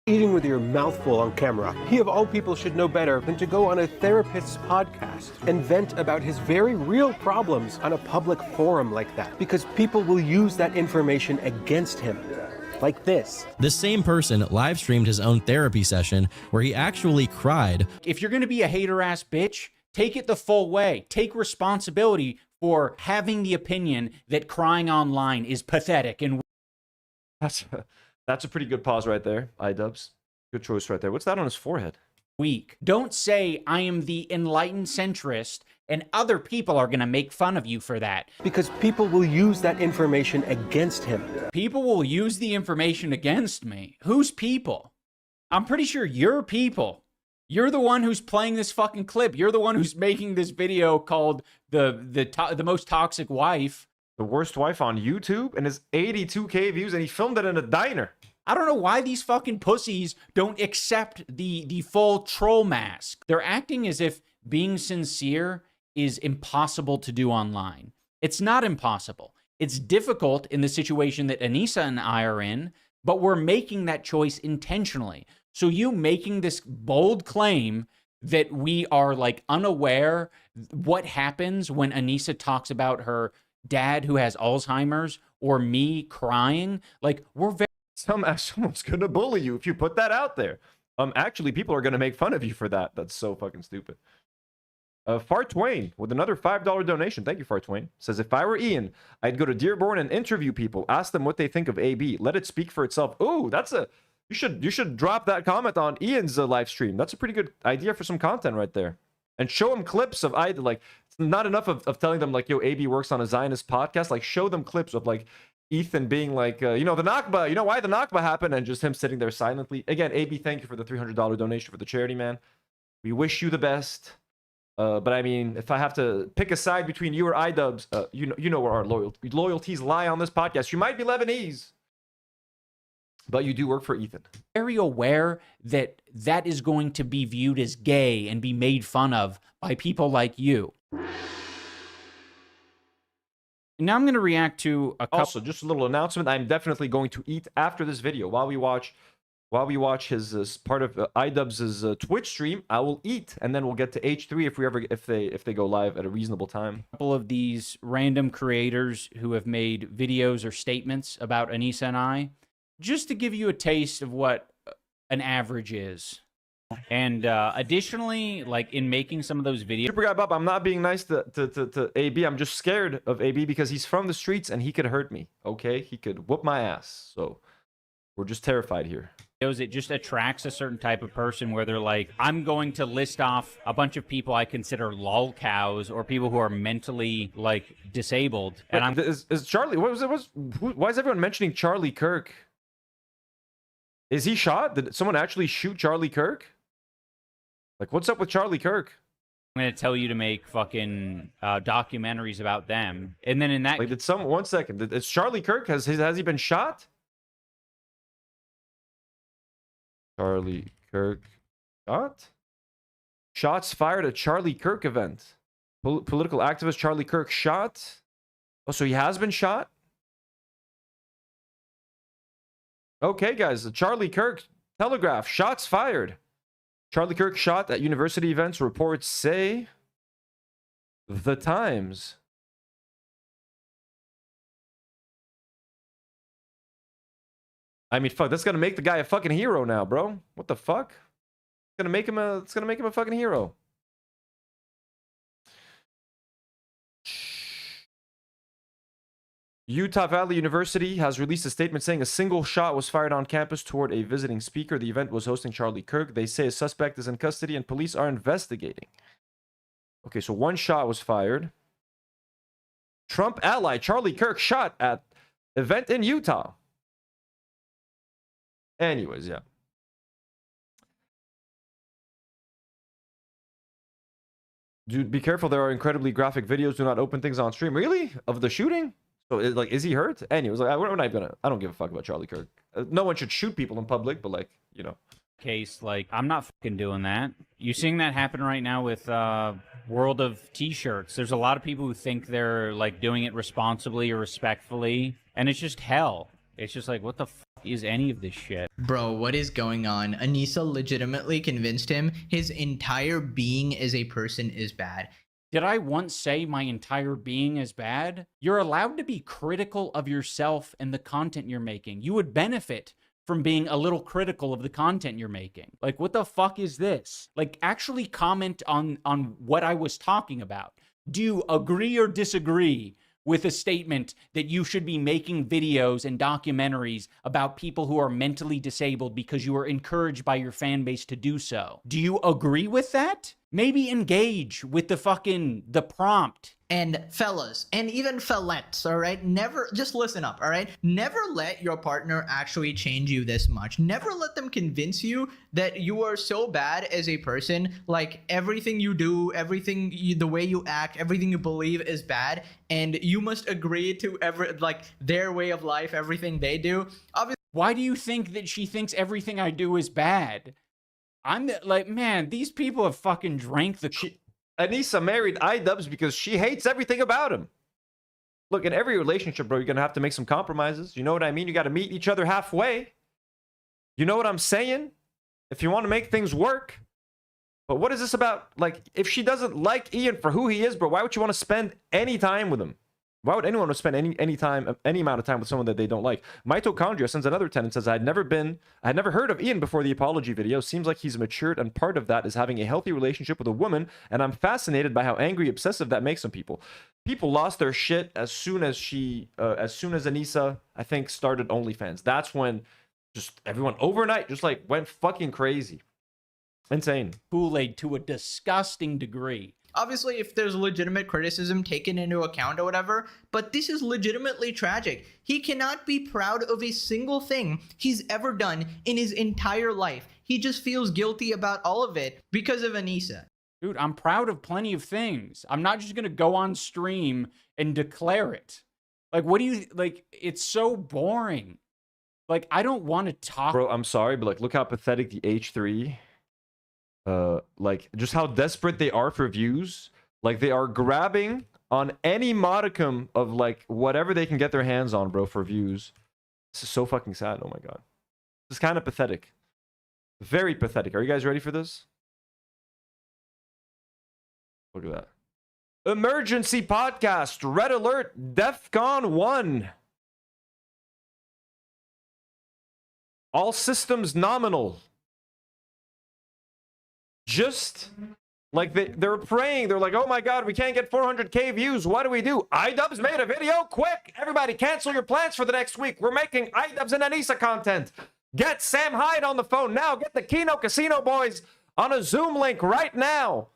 Eating with your mouth full on camera. He of all people should know better than to go on a therapist's podcast and vent about his very real problems on a public forum like that. Because people will use that information against him. Like this. This same person live streamed his own therapy session where he actually cried. If you're going to be a hater ass bitch, take it the full way. Take responsibility for having the opinion that crying online is pathetic and... That's a pretty good pause right there, Idubbbz. Good choice right there. What's that on his forehead? Weak. Don't say I am the enlightened centrist and other people are going to make fun of you for that. Because people will use that information against him. People will use the information against me. Who's people? I'm pretty sure you're people. You're the one who's playing this fucking clip. You're the one who's making this video called the most toxic wife. The worst wife on YouTube, and his 82K views, and he filmed it in a diner. I don't know why these fucking pussies don't accept the full troll mask. They're acting as if being sincere is impossible to do online. It's not impossible. It's difficult in the situation that Anissa and I are in, but we're making that choice intentionally. So you making this bold claim that we are like unaware what happens when Anissa talks about her dad who has Alzheimer's or me crying, like we're very... Someone's gonna bully you if you put that out there. Actually, people are gonna make fun of you for that. That's so fucking stupid. Far Twain with another $5 donation. Thank you, Far Twain. Says, if I were Ian, I'd go to Dearborn and interview people, ask them what they think of AB. Let it speak for itself. Ooh, that's a... You should drop that comment on Ian's live stream. That's a pretty good idea for some content right there. And show them clips of like, it's not enough of telling them like, yo, AB works on a Zionist podcast. Like, show them clips of like Ethan being like, you know, the Nakba, you know why the Nakba happened, and just him sitting there silently. Again, AB, thank you for the $300 donation for the charity, man. We wish you the best. But I mean, if I have to pick a side between you or Idubbbz, you know where our loyalties lie on this podcast. You might be Lebanese, but you do work for Ethan. Very aware that that is going to be viewed as gay and be made fun of by people like you. Now I'm going to react to a couple... Also, just a little announcement. I'm definitely going to eat after this video. While we watch his part of Idubbbz's Twitch stream, I will eat, and then we'll get to H3 if they go live at a reasonable time. A couple of these random creators who have made videos or statements about Anissa and I, just to give you a taste of what an average is. And additionally, like in making some of those videos... Super Guy Bob, I'm not being nice to AB. I'm just scared of AB because he's from the streets and he could hurt me, okay? He could whoop my ass. So We're just terrified here. It just attracts a certain type of person where they're like, I'm going to list off a bunch of people I consider lol cows or people who are mentally like disabled. Wait, And I'm is Charlie? What was it? Why is everyone mentioning Charlie Kirk? Is he shot? Did someone actually shoot Charlie Kirk? Like, what's up with Charlie Kirk? going to tell you to make fucking documentaries about them. And then in that... Like, one second. Is Charlie Kirk, has he been shot? Charlie Kirk shot? Shots fired at Charlie Kirk event. Political activist Charlie Kirk shot? Oh, so he has been shot? Okay, guys. Charlie Kirk, Telegraph, shots fired. Charlie Kirk shot at university events, reports say. The Times. I mean, fuck, that's gonna make the guy a fucking hero now, bro. What the fuck? It's gonna make him a fucking hero. Utah Valley University has released a statement saying a single shot was fired on campus toward a visiting speaker. The event was hosting Charlie Kirk. They say a suspect is in custody and police are investigating. Okay, so one shot was fired. Trump ally Charlie Kirk shot at event in Utah. Anyways, yeah. Dude, be careful. There are incredibly graphic videos. Do not open things on stream. Really? Of the shooting? So, like, is he hurt? Anyways, like, we're not gonna... I don't give a fuck about Charlie Kirk. No one should shoot people in public, but, like, you know. Case, like, I'm not fucking doing that. You seeing that happen right now with World of T-shirts. There's a lot of people who think they're, like, doing it responsibly or respectfully, and it's just hell. It's just like, what the fuck is any of this shit? Bro, what is going on? Anissa legitimately convinced him his entire being as a person is bad. Did I once say my entire being is bad? You're allowed to be critical of yourself and the content you're making. You would benefit from being a little critical of the content you're making. Like, what the fuck is this? Like, actually comment on what I was talking about. Do you agree or disagree with a statement that you should be making videos and documentaries about people who are mentally disabled because you are encouraged by your fan base to do so? Do you agree with that? Maybe engage with the prompt. And fellas, and even fellettes, all right? Never, just listen up, all right? Never let your partner actually change you this much. Never let them convince you that you are so bad as a person, like everything you do, the way you act, everything you believe is bad, and you must agree to their way of life, everything they do. Obviously. Why do you think that she thinks everything I do is bad? I'm like, man, these people have fucking drank the... Anissa married Idubbbz because she hates everything about him. Look, in every relationship, bro, you're going to have to make some compromises. You know what I mean? You got to meet each other halfway. You know what I'm saying? If you want to make things work. But what is this about? Like, if she doesn't like Ian for who he is, bro, why would you want to spend any time with him? Why would anyone want to spend any amount of time with someone that they don't like? Mitochondria sends another tenant, says, I had never heard of Ian before the apology video. Seems like he's matured, and part of that is having a healthy relationship with a woman, and I'm fascinated by how angry, obsessive that makes some people. People lost their shit as soon as Anissa, I think, started OnlyFans. That's when just everyone overnight just like went fucking crazy. Insane. Kool-Aid to a disgusting degree. Obviously, if there's legitimate criticism taken into account or whatever, but this is legitimately tragic. He cannot be proud of a single thing he's ever done in his entire life. He just feels guilty about all of it because of Anissa. Dude, I'm proud of plenty of things. I'm not just going to go on stream and declare it. Like, what do you, like, it's so boring. Like, I don't want to talk. Bro, I'm sorry, but like, look how pathetic the H3... like just how desperate they are for views. Like, they are grabbing on any modicum of like whatever they can get their hands on, bro, for views. This is so fucking sad. Oh my god, this is kind of pathetic. Very pathetic. Are you guys ready for this? Look at that. Emergency podcast. Red alert. DEFCON 1. All systems nominal. Just Like they're praying. They're like, oh my God, we can't get 400K views. What do we do? Idubbbz made a video. Quick, everybody cancel your plans for the next week. We're making Idubbbz and Anissa content. Get Sam Hyde on the phone now. Get the Kino Casino boys on a Zoom link right now.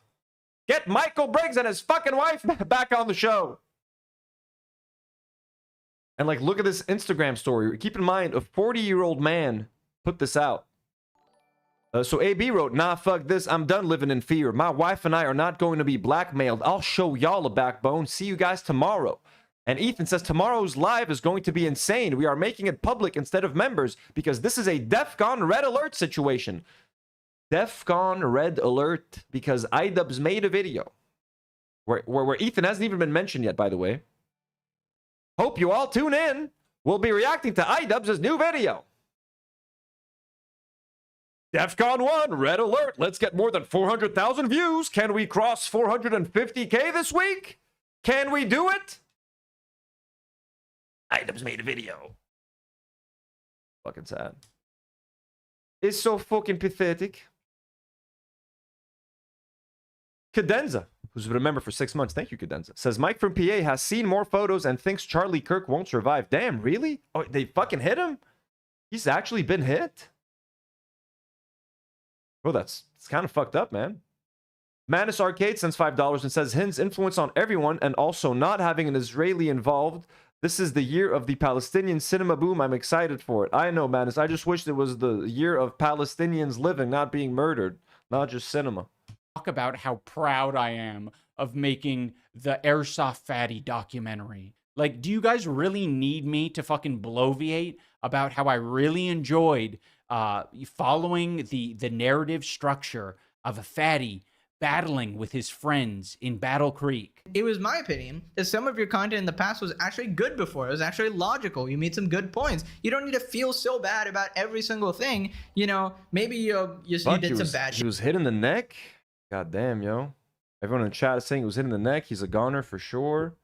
Get Michael Briggs and his fucking wife back on the show. And like, look at this Instagram story. Keep in mind, a 40-year-old man put this out. So AB wrote, nah, fuck this. I'm done living in fear. My wife and I are not going to be blackmailed. I'll show y'all a backbone. See you guys tomorrow. And Ethan says, tomorrow's live is going to be insane. We are making it public instead of members because this is a DEFCON red alert situation. DEFCON red alert because Idubbbz made a video where Ethan hasn't even been mentioned yet, by the way. Hope you all tune in. We'll be reacting to Idubbbz's new video. DEFCON 1, red alert. Let's get more than 400,000 views. Can we cross 450K this week? Can we do it? Idubbbz made a video. Fucking sad. It's so fucking pathetic. Cadenza, who's been a member for 6 months. Thank you, Cadenza. Says Mike from PA has seen more photos and thinks Charlie Kirk won't survive. Damn, really? Oh, they fucking hit him? He's actually been hit? Bro, it's kind of fucked up, man. Manus Arcade sends $5 and says Hind's influence on everyone and also not having an Israeli involved. This is the year of the Palestinian cinema boom. I'm excited for it. I know, Manus. I just wish it was the year of Palestinians living, not being murdered, not just cinema. Talk about how proud I am of making the Airsoft Fatty documentary. Like, do you guys really need me to fucking bloviate about how I really enjoyed following the narrative structure of a fatty battling with his friends in Battle Creek? It was my opinion that some of your content in the past was actually good before. It was actually logical. You made some good points. You don't need to feel so bad about every single thing. You know, maybe you did some bad shit. He was hit in the neck? God damn, yo. Everyone in the chat is saying he was hit in the neck. He's a goner for sure.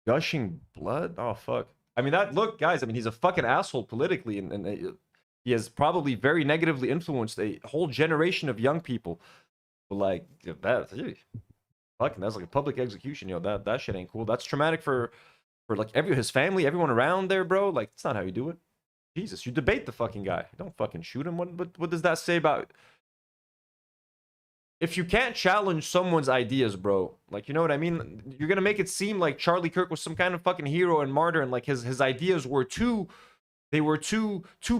Gushing blood? Oh, fuck. I mean, look, guys, I mean, he's a fucking asshole politically, and he has probably very negatively influenced a whole generation of young people. But like that, fucking, that's like a public execution, yo. That shit ain't cool. That's traumatic for like his family, everyone around there, bro. Like, that's not how you do it. Jesus, you debate the fucking guy. Don't fucking shoot him. What does that say about? If you can't challenge someone's ideas, bro, like, you know what I mean? You're gonna make it seem like Charlie Kirk was some kind of fucking hero and martyr, and like his ideas were too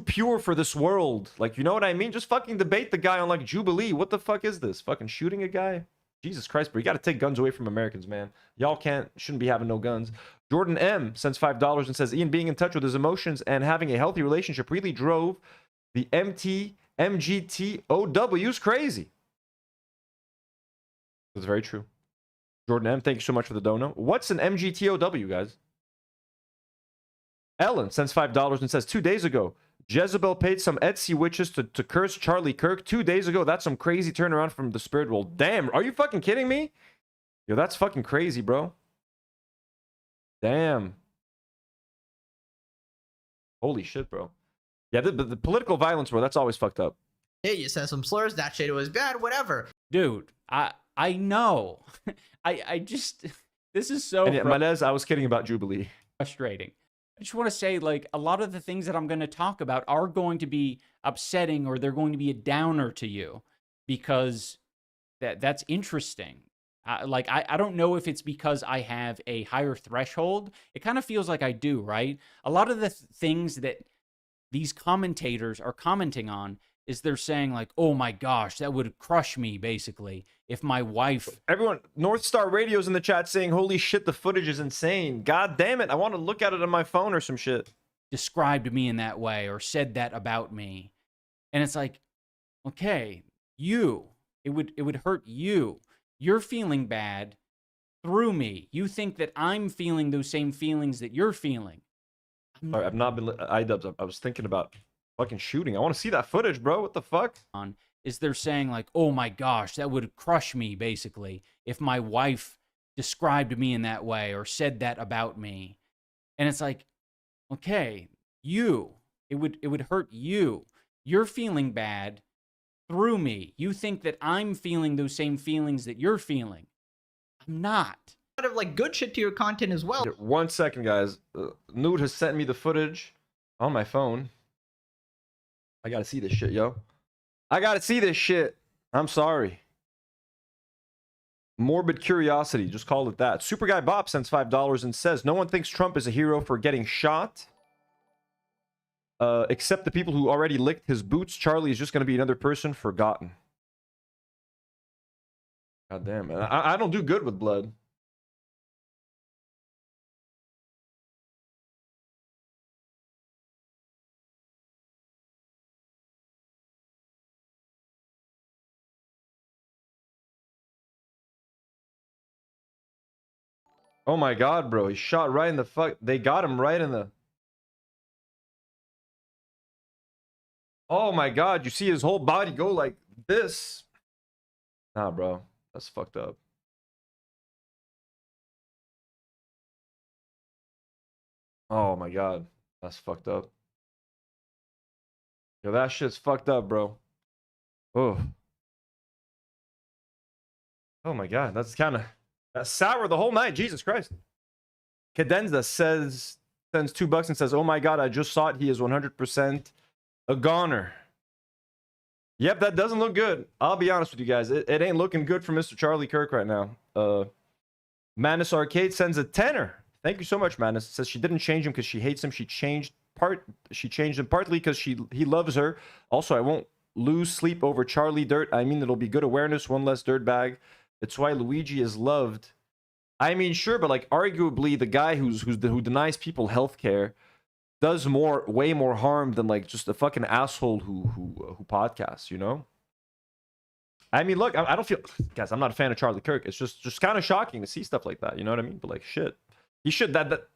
pure for this world. Like, you know what I mean? Just fucking debate the guy on like Jubilee. What the fuck is this? Fucking shooting a guy? Jesus Christ, bro. You gotta take guns away from Americans, man. Y'all shouldn't be having no guns. Jordan M sends $5 and says, Ian being in touch with his emotions and having a healthy relationship really drove the MGTOWs crazy. That's very true. Jordan M, thank you so much for the dono. What's an MGTOW, guys? Ellen sends $5 and says, 2 days ago, Jezebel paid some Etsy witches to curse Charlie Kirk. 2 days ago, that's some crazy turnaround from the spirit world. Damn, are you fucking kidding me? Yo, that's fucking crazy, bro. Damn. Holy shit, bro. Yeah, the political violence, bro, that's always fucked up. Hey, you said some slurs, that shit was bad, whatever. Dude, I know. I just, this is so Melez, I was kidding about Jubilee. Frustrating. I just want to say, like, a lot of the things that I'm going to talk about are going to be upsetting, or they're going to be a downer to you, because that's interesting. I don't know if it's because I have a higher threshold. It kind of feels like I do, right? A lot of the things that these commentators are commenting on is they're saying like, oh my gosh, that would crush me, basically, if my wife... Everyone, North Star Radio's in the chat saying, holy shit, the footage is insane. God damn it, I want to look at it on my phone or some shit. Described me in that way or said that about me. And it's like, okay, it would hurt you. You're feeling bad through me. You think that I'm feeling those same feelings that you're feeling. Sorry, I've not been... Idubbbz, I was thinking about fucking shooting. I want to see that footage, bro. What the fuck? Is they're saying like, oh my gosh, that would crush me, basically, if my wife described me in that way or said that about me. And it's like, okay, it would hurt you. You're feeling bad through me. You think that I'm feeling those same feelings that you're feeling. I'm not. A lot of like good shit to your content as well. 1 second, guys. Nour has sent me the footage on my phone. I gotta see this shit, yo. I gotta see this shit. I'm sorry. Morbid curiosity, just call it that. Super Guy Bob sends $5 and says, no one thinks Trump is a hero for getting shot. Except the people who already licked his boots. Charlie is just going to be another person forgotten. God damn, man. I don't do good with blood. Oh my god, bro. He shot right in the fuck. They got him right in the... Oh my god, you see his whole body go like this. Nah, bro. That's fucked up. Oh my god. That's fucked up. Yo, that shit's fucked up, bro. Oh. Oh my god, that's kind of... That's sour the whole night. Jesus Christ. Cadenza sends $2 and says, oh my god, I just saw it. He is 100% a goner. Yep, that doesn't look good. I'll be honest with you guys. It ain't looking good for Mr. Charlie Kirk right now. Manus Arcade sends a $10. Thank you so much, Manus. Says she didn't change him because she hates him. She changed him partly because he loves her. Also, I won't lose sleep over Charlie Dirt. I mean, it'll be good awareness, one less dirt bag. It's why Luigi is loved. I mean, sure, but like arguably the guy who denies people healthcare does way more harm than like just a fucking asshole who podcasts, you know? I mean, look, I don't feel, guys, I'm not a fan of Charlie Kirk. It's just kind of shocking to see stuff like that, you know what I mean? But like, shit, he should that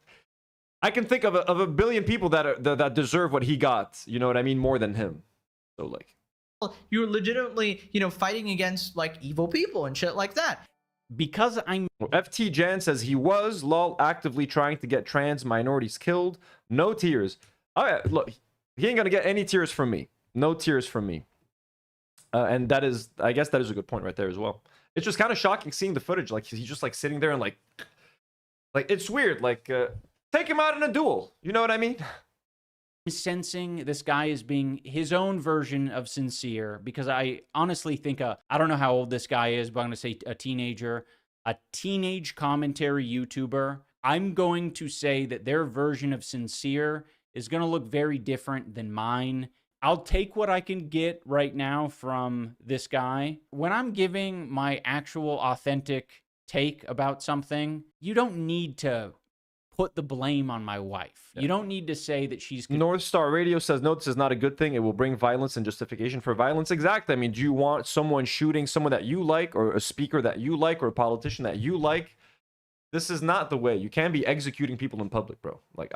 I can think of a billion people that deserve what he got, you know what I mean, more than him. So like, you're legitimately, you know, fighting against like evil people and shit like that. Because I'm... FT Jan says he was, lol, actively trying to get trans minorities killed. No tears. Oh yeah, look, he ain't gonna get any tears from me. No tears from me. And that is, I guess that is a good point right there as well. It's just kind of shocking seeing the footage. Like, he's just like sitting there and like it's weird. Like, take him out in a duel. You know what I mean? Sensing this guy as being his own version of sincere, because I honestly think I don't know how old this guy is, but I'm gonna say a teenage commentary YouTuber. I'm going to say that their version of sincere is gonna look very different than mine. I'll take what I can get right now from this guy. When I'm giving my actual authentic take about something, you don't need to put the blame on my wife. You don't need to say that she's... North Star Radio says, no, this is not a good thing. It will bring violence and justification for violence. Exactly. I mean, do you want someone shooting someone that you like, or a speaker that you like, or a politician that you like? This is not the way. You can't be executing people in public, bro. Like,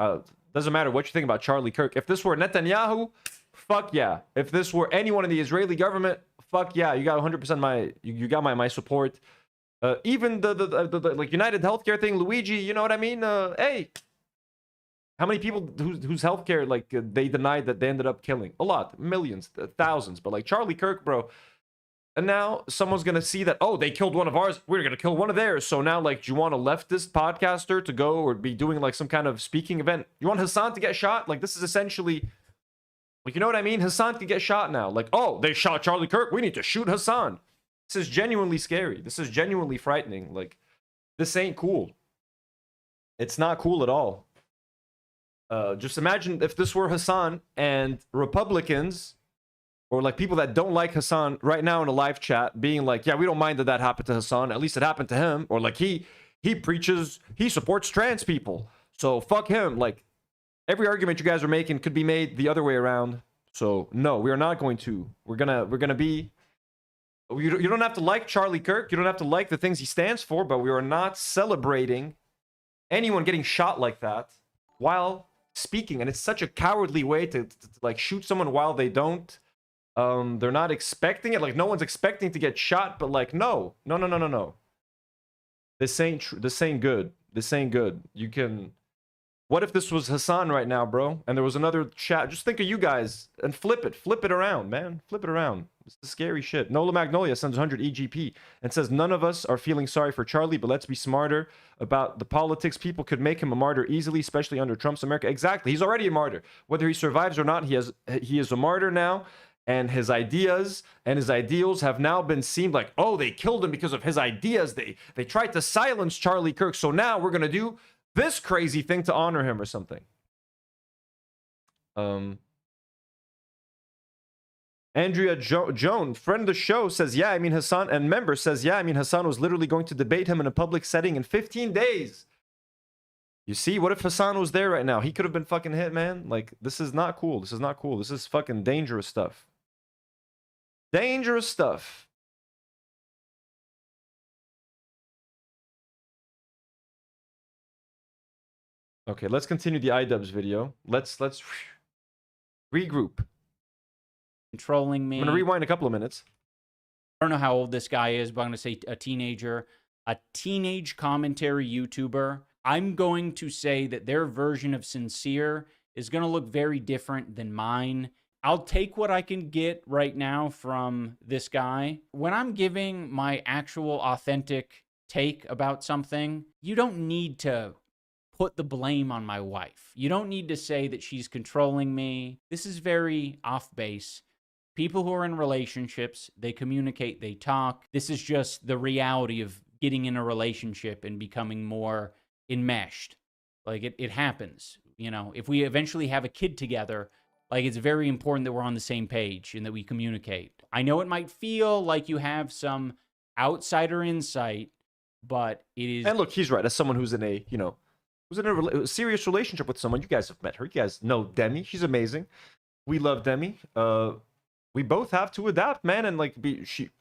doesn't matter what you think about Charlie Kirk. If this were Netanyahu, fuck yeah. If this were anyone in the Israeli government, fuck yeah. You got 100% you got my support. Even the like United Healthcare thing, Luigi, you know what I mean? Hey, how many people whose healthcare like they denied that they ended up killing? A lot, millions, thousands. But like Charlie Kirk, bro. And now someone's gonna see that, oh, they killed one of ours, we're gonna kill one of theirs. So now, like, do you want a leftist podcaster to go or be doing like some kind of speaking event? You want Hasan to get shot? Like, this is essentially, like, you know what I mean? Hasan could get shot now. Like, oh, they shot Charlie Kirk, we need to shoot Hasan. This is genuinely scary. This is genuinely frightening. Like, this ain't cool. It's not cool at all. Just imagine if this were Hasan and Republicans, or like people that don't like Hasan right now in a live chat being like, yeah, we don't mind that happened to Hasan. At least it happened to him. Or like he supports trans people. So fuck him. Like, every argument you guys are making could be made the other way around. So no, we are not going to. We're gonna be... You don't have to like Charlie Kirk. You don't have to like the things he stands for, but we are not celebrating anyone getting shot like that while speaking. And it's such a cowardly way to like shoot someone while they don't. They're not expecting it. Like, no one's expecting to get shot, but like, no. This ain't good. This ain't good. You can... What if this was Hasan right now, bro? And there was another chat. Just think of you guys and flip it around, man. Flip it around. It's the scary shit. Nola Magnolia sends 100 EGP and says, none of us are feeling sorry for Charlie, but let's be smarter about the politics. People could make him a martyr easily, especially under Trump's America. Exactly. He's already a martyr. Whether he survives or not, he is a martyr now. And his ideas and his ideals have now been seen like, oh, they killed him because of his ideas. They tried to silence Charlie Kirk. So now we're going to do this crazy thing to honor him or something. Andrea Joan, friend of the show, says, yeah, I mean, Hasan, and member says, yeah, I mean, Hasan was literally going to debate him in a public setting in 15 days. You see, what if Hasan was there right now? He could have been fucking hit, man. Like, this is not cool. This is not cool. This is fucking dangerous stuff. Dangerous stuff. Okay, let's continue the Idubbbz video. Let's regroup. Controlling me. I'm gonna rewind a couple of minutes. I don't know how old this guy is, but I'm gonna say a teenager, a teenage commentary YouTuber. I'm going to say that their version of sincere is gonna look very different than mine. I'll take what I can get right now from this guy. When I'm giving my actual authentic take about something, you don't need to put the blame on my wife. You don't need to say that she's controlling me. This is very off base. People who are in relationships, they communicate, they talk. This is just the reality of getting in a relationship and becoming more enmeshed. Like it happens. You know, if we eventually have a kid together, like it's very important that we're on the same page and that we communicate. I know it might feel like you have some outsider insight, but it is. And look, he's right. As someone who's in a, you know, who's in a serious relationship with someone, you guys have met her. You guys know Demi. She's amazing. We love Demi. We both have to adapt, man, and like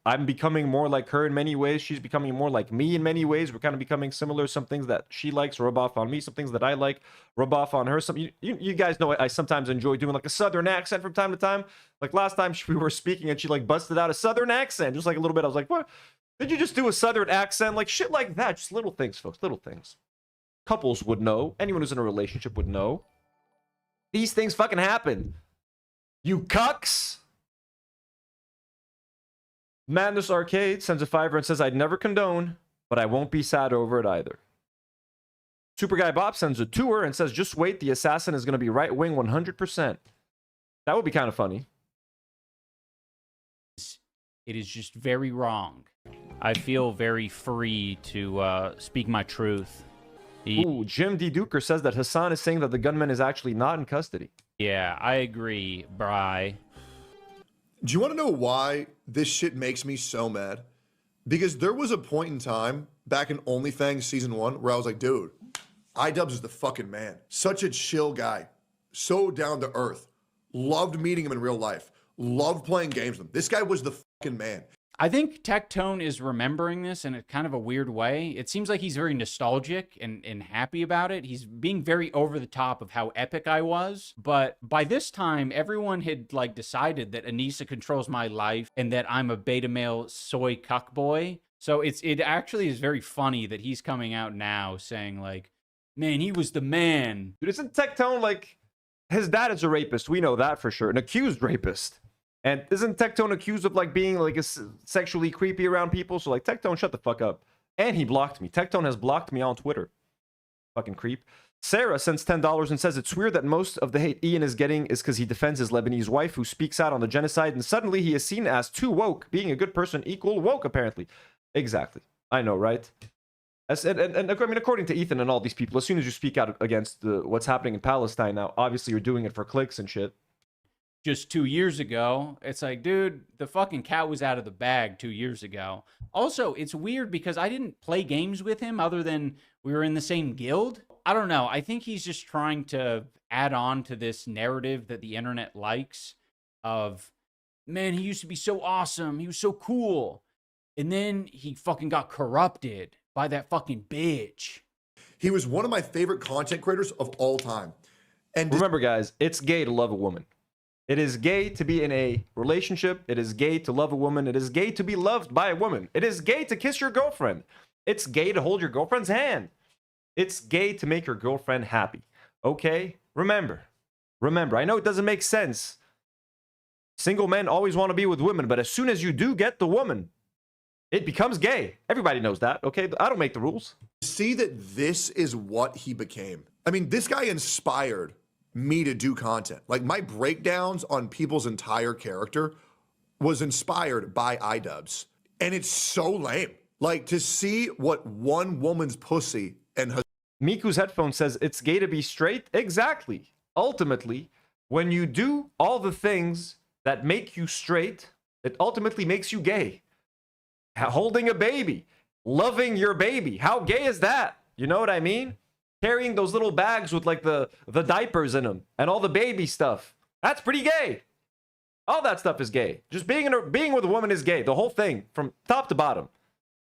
I'm becoming more like her in many ways. She's becoming more like me in many ways. We're kind of becoming similar. Some things that she likes rub off on me. Some things that I like rub off on her. Some you guys know I sometimes enjoy doing like a southern accent from time to time. Like last time we were speaking and she like busted out a southern accent, just like a little bit. I was like, what? Did you just do a southern accent? Like shit like that. Just little things, folks. Little things. Couples would know. Anyone who's in a relationship would know. These things fucking happen. You cucks. Madness Arcade sends a $5 and says, I'd never condone, but I won't be sad over it either. Super Guy Bob sends a $2 and says, just wait, the assassin is going to be right-wing 100%. That would be kind of funny. It is just very wrong. I feel very free to speak my truth. Ooh, Jim D. Duker says that Hasan is saying that the gunman is actually not in custody. Yeah, I agree, Bri. Do you want to know why this shit makes me so mad? Because there was a point in time back in OnlyFans season 1 where I was like, dude, Idubbbz is the fucking man. Such a chill guy. So down to earth. Loved meeting him in real life. Loved playing games with him. This guy was the fucking man. I think Tectone is remembering this in a kind of a weird way. It seems like he's very nostalgic and happy about it. He's being very over the top of how epic I was. But by this time, everyone had like decided that Anissa controls my life and that I'm a beta male soy cuck boy. So it actually is very funny that he's coming out now saying like, man, he was the man. Dude, isn't Tectone like, his dad is a rapist. We know that for sure. An accused rapist. And isn't Tectone accused of like being like sexually creepy around people? So like Tectone, shut the fuck up. And he blocked me. Tectone has blocked me on Twitter. Fucking creep. Sarah sends $10 and says it's weird that most of the hate Ian is getting is because he defends his Lebanese wife who speaks out on the genocide, and suddenly he is seen as too woke. Being a good person equal woke, apparently. Exactly. I know, right? And I mean, according to Ethan and all these people, as soon as you speak out against what's happening in Palestine now, obviously you're doing it for clicks and shit. Just 2 years ago, it's like, dude, the fucking cat was out of the bag 2 years ago. Also, it's weird because I didn't play games with him other than we were in the same guild. I don't know. I think he's just trying to add on to this narrative that the internet likes of, man, he used to be so awesome. He was so cool. And then he fucking got corrupted by that fucking bitch. He was one of my favorite content creators of all time. And remember, guys, it's gay to love a woman. It is gay to be in a relationship. It is gay to love a woman. It is gay to be loved by a woman. It is gay to kiss your girlfriend. It's gay to hold your girlfriend's hand. It's gay to make your girlfriend happy. Okay? Remember, I know it doesn't make sense. Single men always want to be with women, but as soon as you do get the woman, it becomes gay. Everybody knows that, okay? I don't make the rules. See that this is what he became. I mean, this guy inspired me to do content. Like, my breakdowns on people's entire character was inspired by Idubbbz. And it's so lame. Like, to see what one woman's pussy and her... Miku's headphone says it's gay to be straight. Exactly. Ultimately, when you do all the things that make you straight, it ultimately makes you gay. Holding a baby, loving your baby. How gay is that? You know what I mean? Carrying those little bags with like the diapers in them and all the baby stuff. That's pretty gay. All that stuff is gay. Just being with a woman is gay. The whole thing from top to bottom.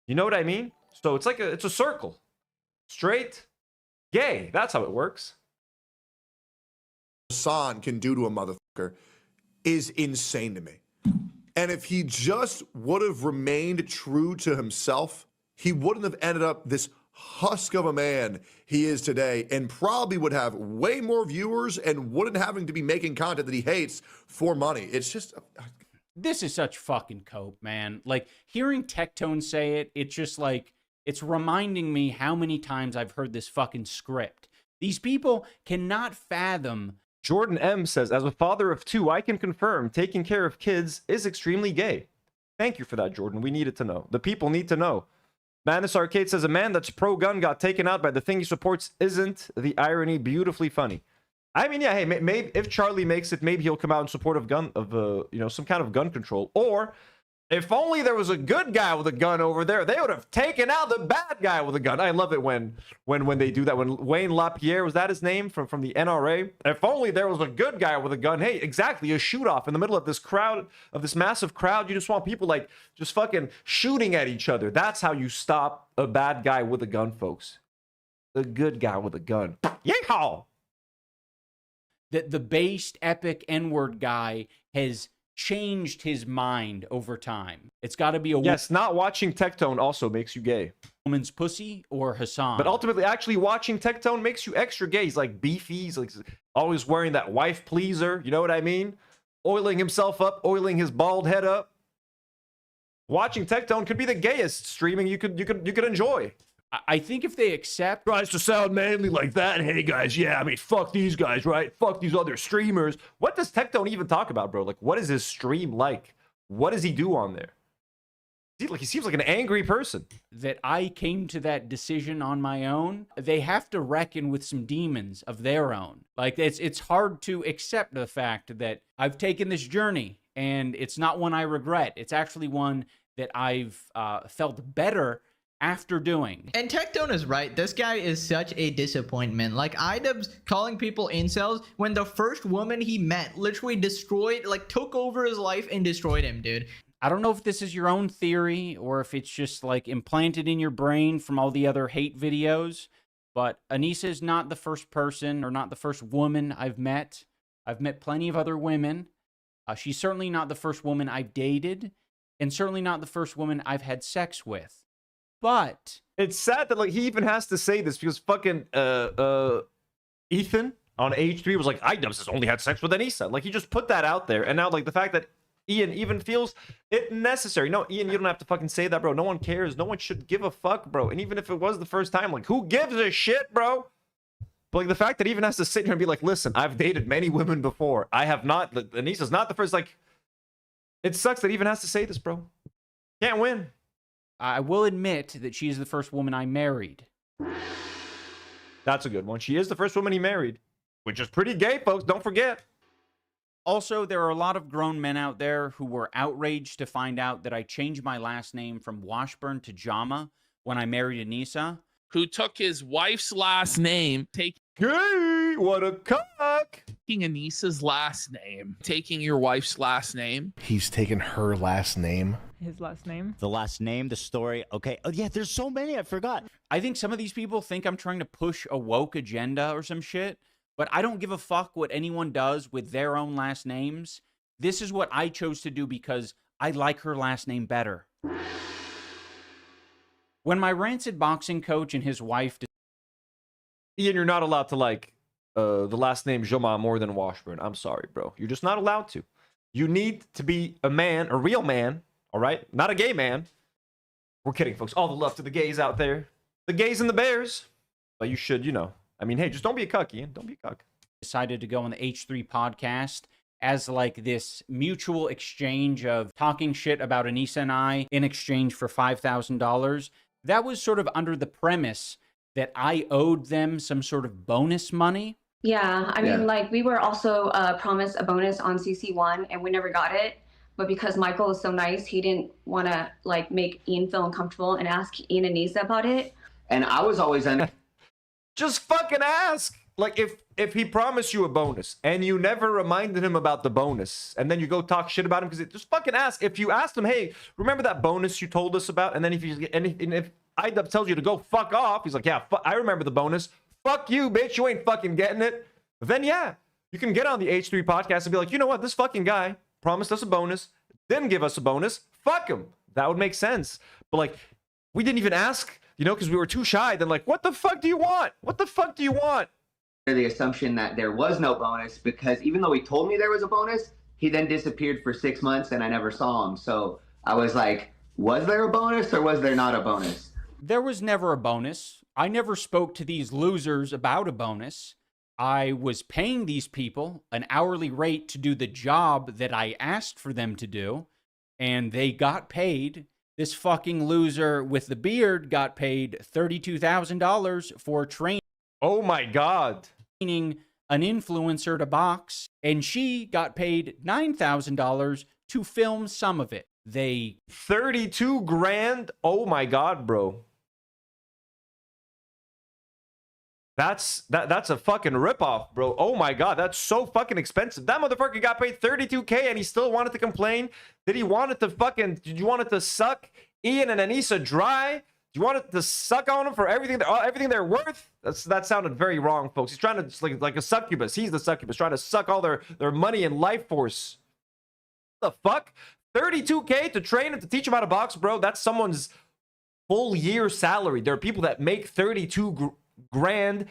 You know what I mean? So it's like it's a circle. Straight, gay. That's how it works. Hasan can do to a motherfucker is insane to me. And if he just would have remained true to himself, he wouldn't have ended up this husk of a man he is today, and probably would have way more viewers and wouldn't having to be making content that he hates for money. It's just... This is such fucking cope, man. Like, hearing Tectone say it, it's just like, it's reminding me how many times I've heard this fucking script. These people cannot fathom. Jordan M says, as a father of two, I can confirm taking care of kids is extremely gay. Thank you for that, Jordan. We needed to know. The people need to know. Madness Arcade says, a man that's pro-gun got taken out by the thing he supports. Isn't the irony beautifully funny? I mean, yeah, hey, maybe if Charlie makes it, maybe he'll come out in support of some kind of gun control. Or if only there was a good guy with a gun over there, they would have taken out the bad guy with a gun. I love it when they do that. When Wayne LaPierre, was that his name from the NRA? If only there was a good guy with a gun. Hey, exactly, a shoot off in the middle of this crowd, of this massive crowd. You just want people like just fucking shooting at each other. That's how you stop a bad guy with a gun, folks. A good guy with a gun. Yeehaw! The based epic N-word guy has changed his mind over time. It's got to be a... Yes, not watching Tectone also makes you gay. Woman's pussy or Hasan. But ultimately, actually watching Tectone makes you extra gay. He's like beefy. He's like always wearing that wife pleaser. You know what I mean? Oiling himself up, oiling his bald head up. Watching Tectone could be the gayest streaming you could enjoy. I think if they accept... Tries to sound manly like that. Hey, guys, yeah, I mean, fuck these guys, right? Fuck these other streamers. What does Tectone even talk about, bro? Like, what is his stream like? What does he do on there? He seems like an angry person. That I came to that decision on my own. They have to reckon with some demons of their own. Like, it's hard to accept the fact that I've taken this journey, and it's not one I regret. It's actually one that I've felt better after doing. And Tectone is right. This guy is such a disappointment. Like, Idubbbz calling people incels when the first woman he met literally destroyed, like, took over his life and destroyed him, dude. I don't know if this is your own theory or if it's just, like, implanted in your brain from all the other hate videos, but Anissa is not the first person or not the first woman I've met. I've met plenty of other women. She's certainly not the first woman I've dated, and certainly not the first woman I've had sex with. But it's sad that like he even has to say this because fucking Ethan on H3 was like, Idubbbz has only had sex with Anissa. Like he just put that out there, and now like the fact that Ian even feels it necessary. No, Ian, you don't have to fucking say that, bro. No one cares. No one should give a fuck, bro. And even if it was the first time, like who gives a shit, bro? But like the fact that he even has to sit here and be like, listen, I've dated many women before. I have not. Anissa's not the first. Like, it sucks that he even has to say this, bro. Can't win. I will admit that she is the first woman I married. That's a good one. She is the first woman he married, which is pretty gay, folks. Don't forget. Also, there are a lot of grown men out there who were outraged to find out that I changed my last name from Washburn to Jama when I married Anissa. Who took his wife's last name, taking what a cuck! Taking Anissa's last name, taking your wife's last name. He's taken her last name. His last name? The last name, the story. Okay. Oh, yeah, there's so many. I forgot. I think some of these people think I'm trying to push a woke agenda or some shit, but I don't give a fuck what anyone does with their own last names. This is what I chose to do because I like her last name better. When my rancid boxing coach and his wife... Ian, you're not allowed to, like, the last name Joma more than Washburn. I'm sorry, bro. You're just not allowed to. You need to be a man, a real man, all right? Not a gay man. We're kidding, folks. All the love to the gays out there. The gays and the bears. But you should, you know. I mean, hey, just don't be a cuck, Ian. Don't be a cuck. Decided to go on the H3 podcast as like this mutual exchange of talking shit about Anissa and I in exchange for $5,000. That was sort of under the premise that I owed them some sort of bonus money. Yeah, I mean, like, we were also promised a bonus on CC1, and we never got it. But because Michael was so nice, he didn't want to, like, make Ian feel uncomfortable and ask Ian and Nisa about it. And I was always under... Just fucking ask. Like, if he promised you a bonus and you never reminded him about the bonus, and then you go talk shit about him, because just fucking ask. If you asked him, hey, remember that bonus you told us about? And then if Idubbbz tells you to go fuck off, he's like, yeah, I remember the bonus. Fuck you, bitch. You ain't fucking getting it. Then, yeah, you can get on the H3 podcast and be like, you know what? This fucking guy promised us a bonus, didn't give us a bonus. Fuck him. That would make sense. But, like, we didn't even ask, you know, because we were too shy. Then, like, what the fuck do you want? What the fuck do you want? The assumption that there was no bonus, because even though he told me there was a bonus, he then disappeared for 6 months and I never saw him. So I was like, was there a bonus or was there not a bonus? There was never a bonus. I never spoke to these losers about a bonus. I was paying these people an hourly rate to do the job that I asked for them to do, and they got paid. This fucking loser with the beard got paid $32,000 for training. Oh my God. Training an influencer to box, and she got paid $9,000 to film some of it. They 32 grand. Oh my God, bro. That's a fucking ripoff, bro. Oh my God, that's so fucking expensive. That motherfucker got paid $32K and he still wanted to complain. Did you want it to suck Ian and Anissa dry? Do you want it to suck on them for everything they're worth? That sounded very wrong, folks. He's trying to like a succubus. He's the succubus trying to suck all their money and life force. What the fuck? 32K to train and to teach them how to box, bro. That's someone's full year salary. There are people that make 32 grand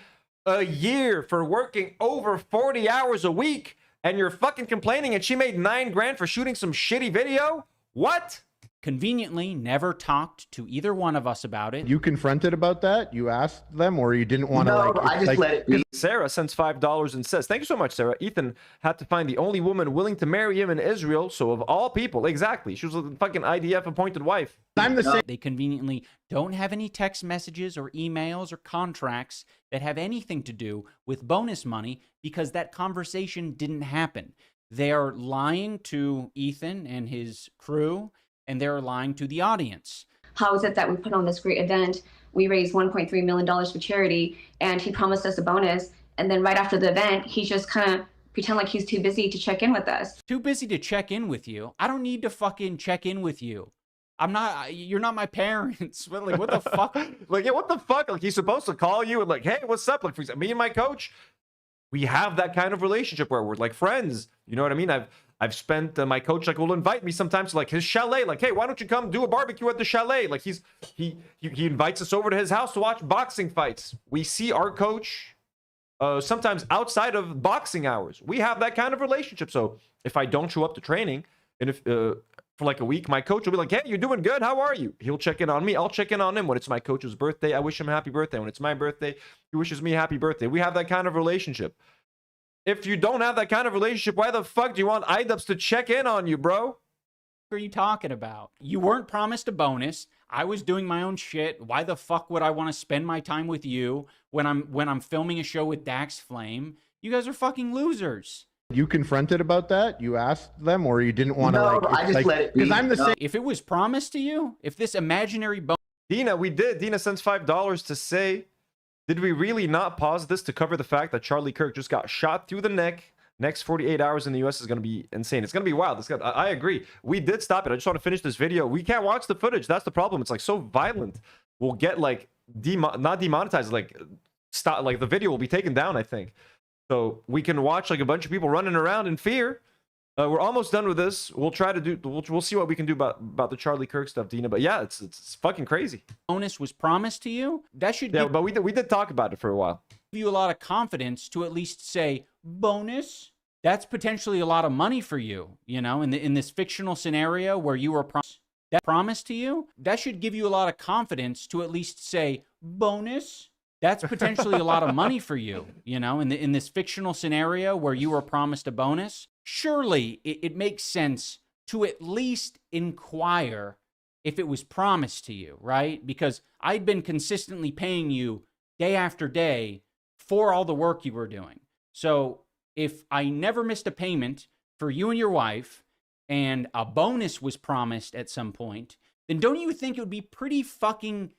a year for working over 40 hours a week, and you're fucking complaining and she made 9 grand for shooting some shitty video? What? Conveniently never talked to either one of us about it. You confronted about that? You asked them, or you didn't want to? No, I just let it be. Sarah sends $5 and says, thank you so much, Sarah. Ethan had to find the only woman willing to marry him in Israel, so of all people, exactly. She was a fucking IDF appointed wife. I'm the same. They conveniently don't have any text messages or emails or contracts that have anything to do with bonus money, because that conversation didn't happen. They are lying to Ethan and his crew, and they're lying to the audience. How is it that we put on this great event? We raised $1.3 million for charity, and he promised us a bonus. And then right after the event, he just kind of pretend like he's too busy to check in with us. Too busy to check in with you? I don't need to fucking check in with you. You're not my parents. Like, what the fuck? Like, yeah, what the fuck? Like, he's supposed to call you and like, hey, what's up? Like, for example, me and my coach, we have that kind of relationship where we're like friends. You know what I mean? I've spent my coach like will invite me sometimes to like his chalet, like, hey, why don't you come do a barbecue at the chalet? Like he invites us over to his house to watch boxing fights. We see our coach sometimes outside of boxing hours. We have that kind of relationship. So if I don't show up to training and if for like a week, my coach will be like, hey, you're doing good, how are you? He'll check in on me, I'll check in on him. When it's my coach's birthday, I wish him happy birthday. When it's my birthday, he wishes me happy birthday. We have that kind of relationship. If you don't have that kind of relationship, why the fuck do you want Idubbbz to check in on you, bro? What are you talking about? You weren't promised a bonus. I was doing my own shit. Why the fuck would I want to spend my time with you when I'm filming a show with Dax Flame? You guys are fucking losers. You confronted about that? You asked them, or you didn't want to? No, I just let it be. Because I'm the same. If it was promised to you, if this imaginary bonus... Dina, we did. Dina sends $5 to say, did we really not pause this to cover the fact that Charlie Kirk just got shot through the neck? Next 48 hours in the US is going to be insane. It's going to be wild. I agree. We did stop it. I just want to finish this video. We can't watch the footage. That's the problem. It's like so violent. We'll get like not demonetized. Like stop. Like the video will be taken down, I think. So we can watch like a bunch of people running around in fear. We're almost done with this. We'll try to do. We'll see what we can do about the Charlie Kirk stuff, Dina. But yeah, it's fucking crazy. Bonus was promised to you. That should yeah, but we did talk about it for a while. Give you a lot of confidence to at least say bonus. That's potentially a lot of money for you. You know, in this fictional scenario where you were promised to you, that should give you a lot of confidence to at least say bonus. That's potentially a lot of money for you, you know, in this fictional scenario where you were promised a bonus. Surely it makes sense to at least inquire if it was promised to you, right? Because I'd been consistently paying you day after day for all the work you were doing. So if I never missed a payment for you and your wife and a bonus was promised at some point, then don't you think it would be pretty fucking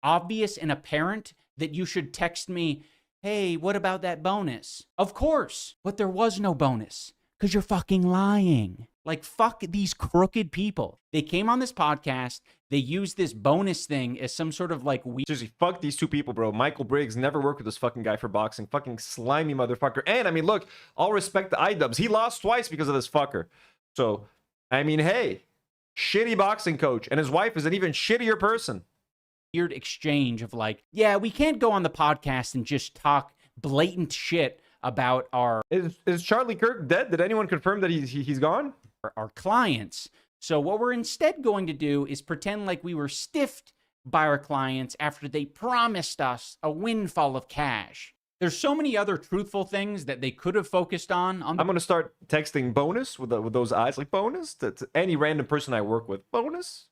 obvious and apparent that you should text me, hey, what about that bonus? Of course, but there was no bonus because you're fucking lying. Like, fuck these crooked people. They came on this podcast, they used this bonus thing as some sort of like Seriously, fuck these two people, bro. Michael Briggs never worked with this fucking guy for boxing. Fucking slimy motherfucker. And I mean, look, all respect to Idubbbz. He lost twice because of this fucker. So, I mean, hey, shitty boxing coach. And his wife is an even shittier person. Weird exchange of like, yeah, we can't go on the podcast and just talk blatant shit about our... Is Charlie Kirk dead? Did anyone confirm that he's gone? Our clients. So what we're instead going to do is pretend like we were stiffed by our clients after they promised us a windfall of cash. There's so many other truthful things that they could have focused on. I'm going to start texting bonus with those eyes, like bonus, to any random person I work with. Bonus?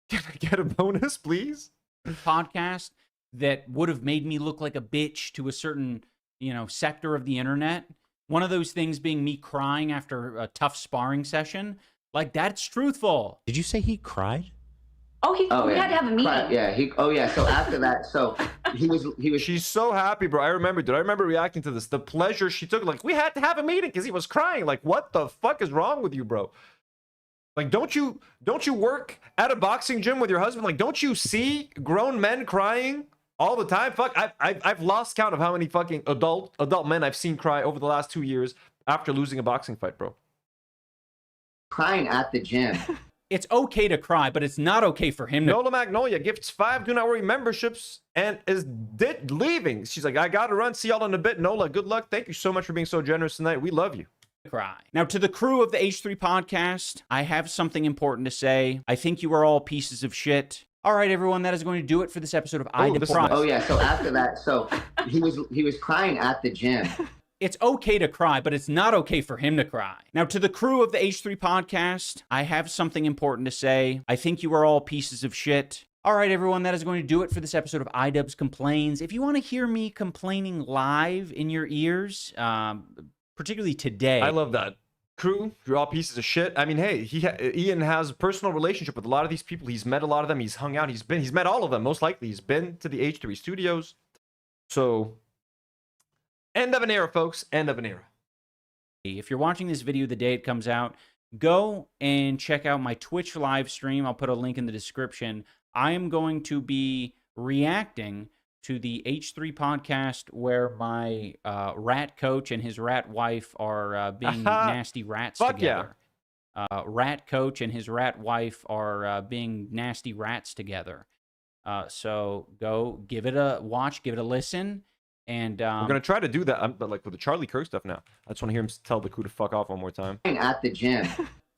Can I get a bonus, please? Podcast that would have made me look like a bitch to a certain, you know, sector of the internet. One of those things being me crying after a tough sparring session. Like, that's truthful. Did you say he cried? We had to have a meeting. Yeah, so after that, so he was. She's so happy, bro. I remember reacting to this. The pleasure she took. Like, we had to have a meeting because he was crying. Like, what the fuck is wrong with you, bro? Like, don't you work at a boxing gym with your husband? Like, don't you see grown men crying all the time? Fuck, I've lost count of how many fucking adult men I've seen cry over the last 2 years after losing a boxing fight, bro. Crying at the gym. It's okay to cry, but it's not okay for him to... Nola Magnolia gifts 5 Do Not Worry memberships and is leaving. She's like, I gotta run. See y'all in a bit. Nola, good luck. Thank you so much for being so generous tonight. We love you. Cry. Now, to the crew of the H3 podcast, I have something important to say. I think you are all pieces of shit. All right, everyone, that is going to do it for this episode of Idubbbz. So after that, so he was crying at the gym. It's okay to cry, but it's not okay for him to cry. Now, to the crew of the H3 podcast, I have something important to say. I think you are all pieces of shit. All right, everyone, that is going to do it for this episode of Idubbbz Complains. If you want to hear me complaining live in your ears, particularly today. I love that. Crew, you're all pieces of shit. I mean, hey, Ian has a personal relationship with a lot of these people. He's met a lot of them. He's hung out. He's met all of them, most likely. He's been to the H3 studios. So, end of an era, folks. End of an era. If you're watching this video the day it comes out, go and check out my Twitch live stream. I'll put a link in the description. I am going to be reacting to the H3 podcast where my rat coach and his rat wife are being nasty rats together. Yeah. Rat coach and his rat wife are being nasty rats together. So go give it a watch, give it a listen. And we're going to try to do that, but like with the Charlie Kirk stuff now. I just want to hear him tell the crew to fuck off one more time. At the gym.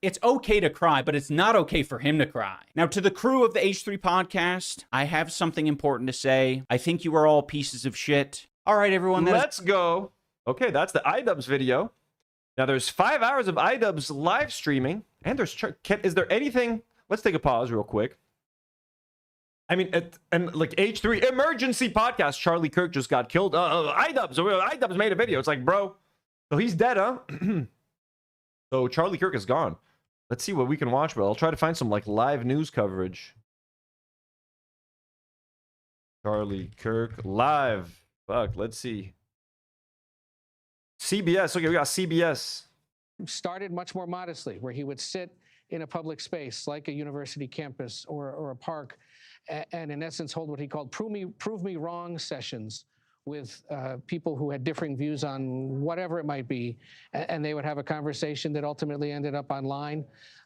It's okay to cry, but it's not okay for him to cry. Now, to the crew of the H3 podcast, I have something important to say. I think you are all pieces of shit. All right, everyone. Let's go. Okay, that's the Idubbbz video. Now, there's 5 hours of Idubbbz live streaming. And there's... Is there anything... Let's take a pause real quick. I mean, and like H3 emergency podcast. Charlie Kirk just got killed. Idubbbz made a video. It's like, bro. So he's dead, huh? So Charlie Kirk is gone. Let's see what we can watch, bro. I'll try to find some like live news coverage. Charlie Kirk live. Fuck, let's see. CBS. Okay, we got CBS. Started much more modestly, where he would sit in a public space like a university campus or a park, and in essence hold what he called prove me wrong sessions with people who had differing views on whatever it might be, and they would have a conversation that ultimately ended up online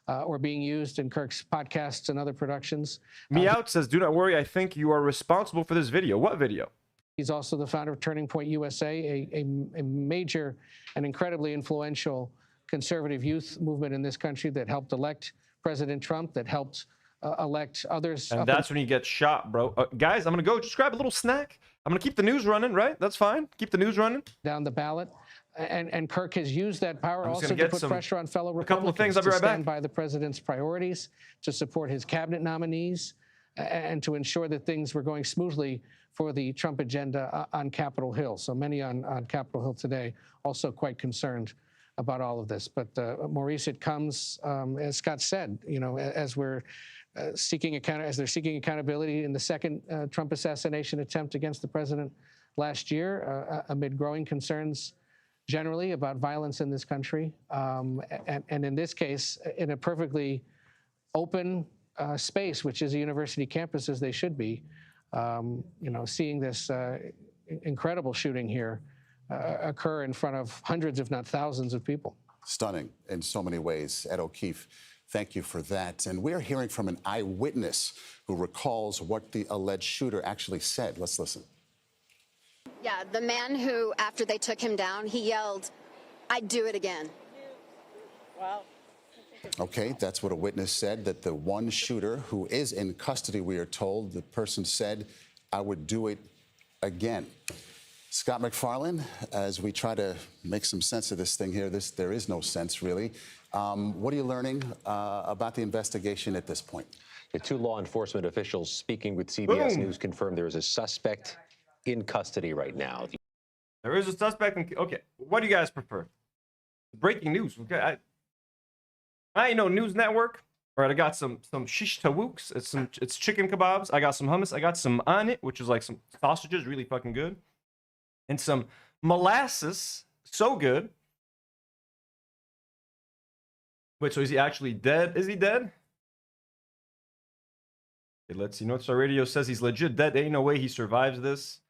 or being used in Kirk's podcasts and other productions. Meout says, do not worry, I think you are responsible for this video. What video? He's also the founder of Turning Point USA, a major and incredibly influential conservative youth movement in this country that helped elect President Trump, that helped elect others. And that's when you get shot, bro. Guys, I'm going to go just grab a little snack. I'm going to keep the news running, right? That's fine. Keep the news running. Down the ballot. And Kirk has used that power also to put pressure on fellow Republicans. A couple of things, I'll be right back. To stand by the president's priorities, to support his cabinet nominees, and to ensure that things were going smoothly for the Trump agenda on Capitol Hill. So many on Capitol Hill today also quite concerned about all of this. But Maurice, it comes, as Scott said, you know, as we're as they're seeking accountability in the second Trump assassination attempt against the president last year, amid growing concerns generally about violence in this country, and in this case, in a perfectly open space, which is a university campus, as they should be. You know, seeing this incredible shooting here occur in front of hundreds, if not thousands, of people. Stunning in so many ways. Ed O'Keefe, thank you for that. And we're hearing from an eyewitness who recalls what the alleged shooter actually said. Let's listen. Yeah, the man who, after they took him down, he yelled, "I'd do it again." Wow. Okay, that's what a witness said, that the one shooter who is in custody, we are told, the person said, "I would do it again." Scott McFarlane, as we try to make some sense of this thing here, there is no sense, really. What are you learning about the investigation at this point? The two law enforcement officials speaking with CBS News confirmed there is a suspect in custody right now. There is a suspect in... Okay, what do you guys prefer? Breaking news. Okay, I ain't no news network. All right, I got some shish tawooks. It's chicken kebabs. I got some hummus. I got some anit, which is like some sausages, really fucking good. And some molasses, so good. Wait, so is he actually dead? Is he dead? Okay, let's see. Northstar Radio says he's legit dead. Ain't no way he survives this.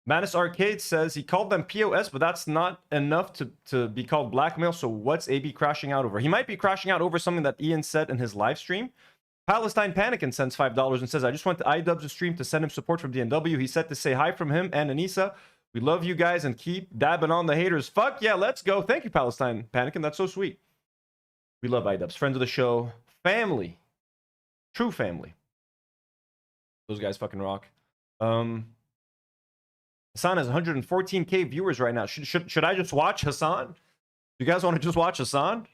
Manus Arcade says he called them POS, but that's not enough to be called blackmail. So what's AB crashing out over? He might be crashing out over something that Ian said in his live stream. Palestine Panicking sends $5 and says, I just went to Idubbbz' stream to send him support from DNW. He said to say hi from him and Anissa. We love you guys and keep dabbing on the haters. Fuck yeah, let's go. Thank you, Palestine Panicking. That's so sweet. We love Idubbbz. Friends of the show. Family. True family. Those guys fucking rock. Hasan has 114K viewers right now. Should I just watch Hasan? You guys want to just watch Hasan?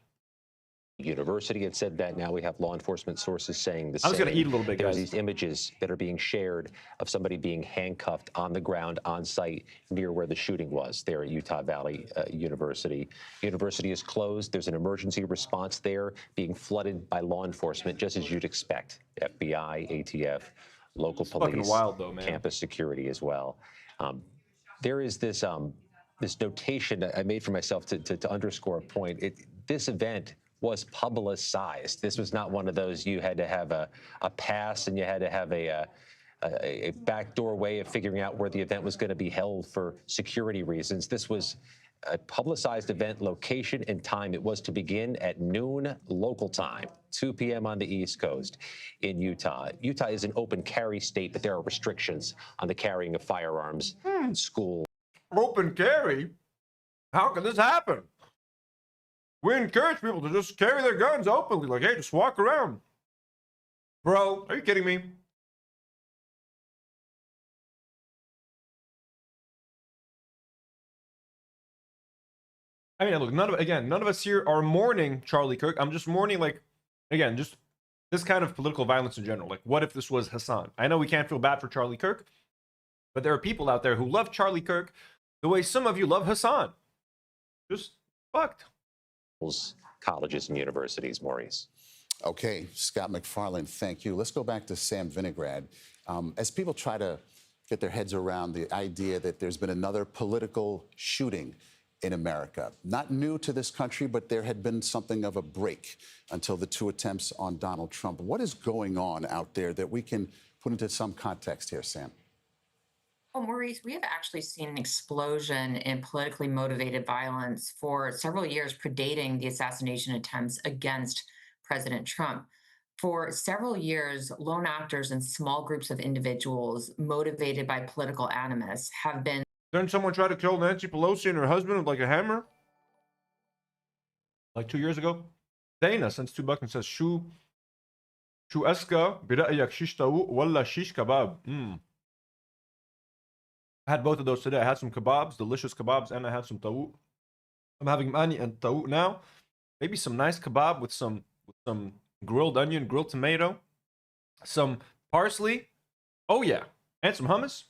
University had said that. Now we have law enforcement sources saying the same. I was going to eat a little bit, guys. There's these images that are being shared of somebody being handcuffed on the ground on site near where the shooting was there at Utah Valley University. University is closed. There's an emergency response there being flooded by law enforcement, just as you'd expect. FBI, ATF, local police, wild, though, man. Campus security as well. There is this this notation that I made for myself to underscore a point. This event was publicized. This was not one of those you had to have a pass and you had to have a backdoor way of figuring out where the event was going to be held for security reasons. This was a publicized event, location and time. It was to begin at noon local time, 2 p.m. on the East Coast in Utah. Utah is an open carry state, but there are restrictions on the carrying of firearms in school. Open carry? How can this happen? We encourage people to just carry their guns openly. Like, hey, just walk around. Bro, are you kidding me? I mean, look, none of us here are mourning Charlie Kirk. I'm just mourning, like, again, just this kind of political violence in general. Like, what if this was Hasan? I know we can't feel bad for Charlie Kirk, but there are people out there who love Charlie Kirk the way some of you love Hasan. Just fucked. Colleges and universities, Maurice. Okay, Scott McFarlane, thank you. Let's go back to Sam Vinograd. As people try to get their heads around the idea that there's been another political shooting in America, not new to this country, but there had been something of a break until the two attempts on Donald Trump. What is going on out there that we can put into some context here, Sam? Well, Maurice, we have actually seen an explosion in politically motivated violence for several years predating the assassination attempts against President Trump. For several years, lone actors and small groups of individuals motivated by political animus have been. Didn't someone try to kill Nancy Pelosi and her husband with like a hammer? Like 2 years ago? Dana sends $2 and says, شو أذكى برأيك شيش طاووق ولا شيش kebab? I had both of those today. I had some kebabs, delicious kebabs, and I had some tawouk. I'm having mani and tawouk now. Maybe some nice kebab with some grilled onion, grilled tomato, some parsley. Oh yeah, and some hummus.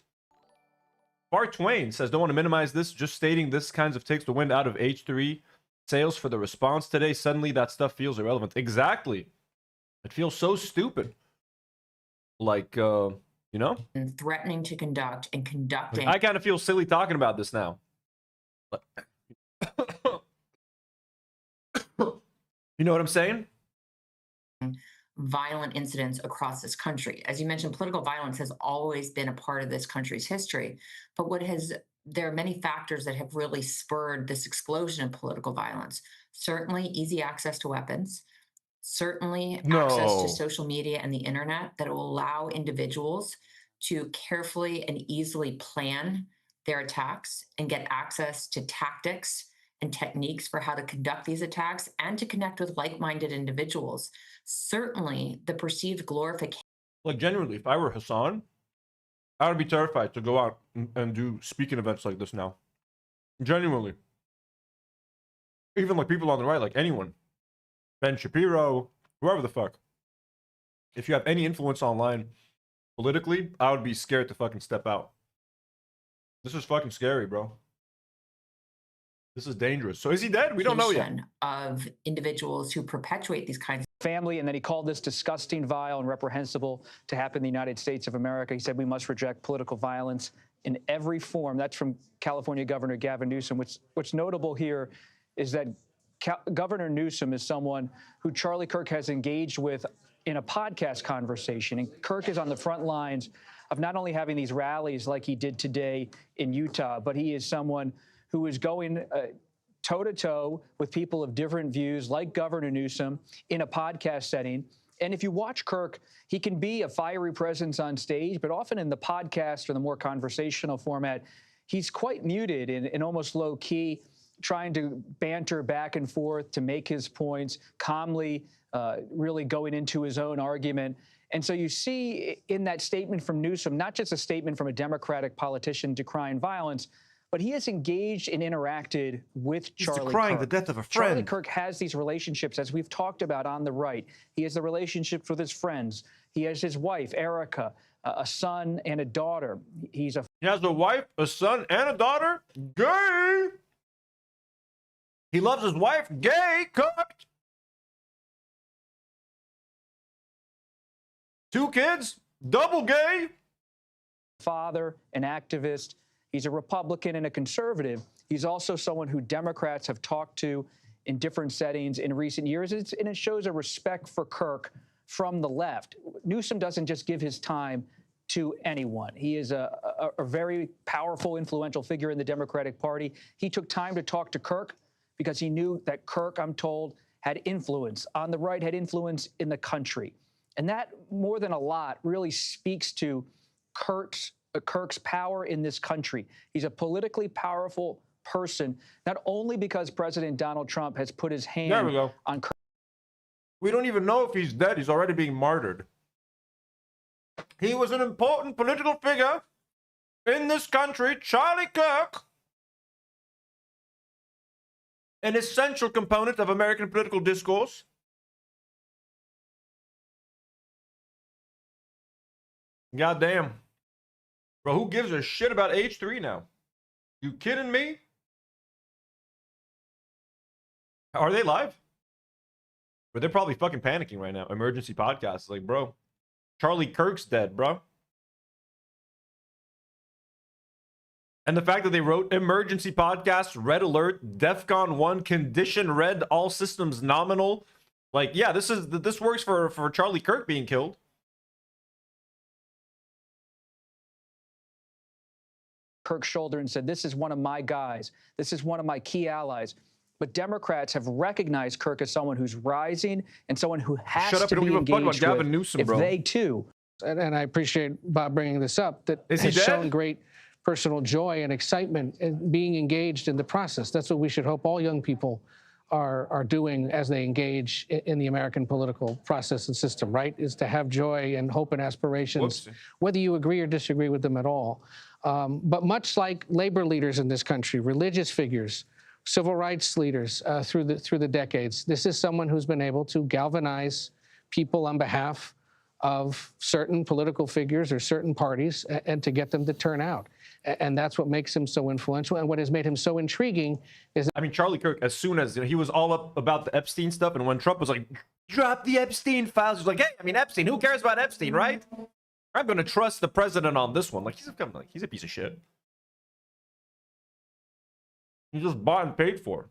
Bar Twain says, don't want to minimize this, just stating this kinds of takes the wind out of H3 sales for the response today. Suddenly that stuff feels irrelevant. Exactly. It feels so stupid. Like, you know? And threatening to conduct and conducting. I kind of feel silly talking about this now. You know what I'm saying? Violent incidents across this country. As you mentioned, political violence has always been a part of this country's history. But there are many factors that have really spurred this explosion in political violence. Certainly easy access to weapons, certainly access to social media and the internet that will allow individuals to carefully and easily plan their attacks and get access to tactics and techniques for how to conduct these attacks and to connect with like-minded individuals. Certainly the perceived glorification. Like, genuinely, if I were Hasan, I would be terrified to go out and do speaking events like this now. Genuinely. Even like people on the right, like anyone. Ben Shapiro, whoever the fuck. If you have any influence online politically, I would be scared to fucking step out. This is fucking scary, bro. This is dangerous. So is he dead? We don't know yet. Of individuals who perpetuate these kinds of family, and then he called this disgusting, vile, and reprehensible to happen in the United States of America. He said we must reject political violence in every form. That's from California Governor Gavin Newsom. What's notable here is that Governor Newsom is someone who Charlie Kirk has engaged with in a podcast conversation. And Kirk is on the front lines of not only having these rallies like he did today in Utah, but he is someone who is going toe-to-toe with people of different views, like Governor Newsom, in a podcast setting. And if you watch Kirk, he can be a fiery presence on stage, but often in the podcast or the more conversational format, he's quite muted and almost low-key, trying to banter back and forth to make his points, calmly really going into his own argument. And so you see in that statement from Newsom, not just a statement from a Democratic politician decrying violence, but he has engaged and interacted with Charlie Kirk. He's decrying the death of a friend. Charlie Kirk has these relationships, as we've talked about on the right. He has the relationships with his friends. He has his wife, Erica, a son and a daughter. He has a wife, a son, and a daughter? Gay! He loves his wife? Gay! Cooked! 2 kids? Double gay! Father, an activist. He's a Republican and a conservative. He's also someone who Democrats have talked to in different settings in recent years. And it shows a respect for Kirk from the left. Newsom doesn't just give his time to anyone. He is a very powerful, influential figure in the Democratic Party. He took time to talk to Kirk because he knew that Kirk, I'm told, had influence on the right, had influence in the country. And that, more than a lot, really speaks to Kirk's power in this country. He's a politically powerful person, not only because President Donald Trump has put his hand on Kirk. We don't even know if he's dead. He's already being martyred. He was an important political figure in this country, Charlie Kirk, an essential component of American political discourse. Goddamn. Bro, who gives a shit about H3 now? You kidding me? Are they live? But they're probably fucking panicking right now. Emergency podcasts. Like, bro, Charlie Kirk's dead, bro. And the fact that they wrote emergency podcast, red alert, DEFCON 1, condition red, all systems nominal. Like, yeah, this works for Charlie Kirk being killed. Kirk's shoulder and said, this is one of my guys. This is one of my key allies. But Democrats have recognized Kirk as someone who's rising and someone who has to be engaged Gavin with Newsom, if bro. they too. And I appreciate Bob bringing this up, that Is he has dead? shown great personal joy and excitement in being engaged in the process. That's what we should hope all young people are doing as they engage in the American political process and system, right? Is to have joy and hope and aspirations, whether you agree or disagree with them at all. But much like labor leaders in this country, religious figures, civil rights leaders through the decades, this is someone who's been able to galvanize people on behalf of certain political figures or certain parties and to get them to turn out. And that's what makes him so influential. And what has made him so intriguing is... I mean, Charlie Kirk, as soon as he was all up about the Epstein stuff, and when Trump was like, drop the Epstein files, he was like, hey, I mean, Epstein, who cares about Epstein, right? I'm going to trust the president on this one. Like, he's a piece of shit. He just bought and paid for.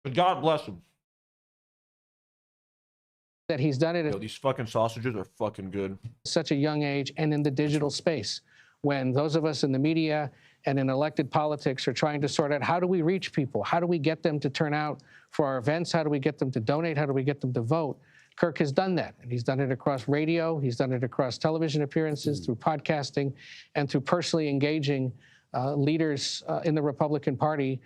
But God bless him. That he's done it Yo, these fucking sausages are fucking good. at such a young age and in the digital space, when those of us in the media and in elected politics are trying to sort out, how do we reach people? How do we get them to turn out for our events? How do we get them to donate? How do we get them to vote? Kirk has done that, and he's done it across radio. He's done it across television appearances, through podcasting, and through personally engaging leaders in the Republican Party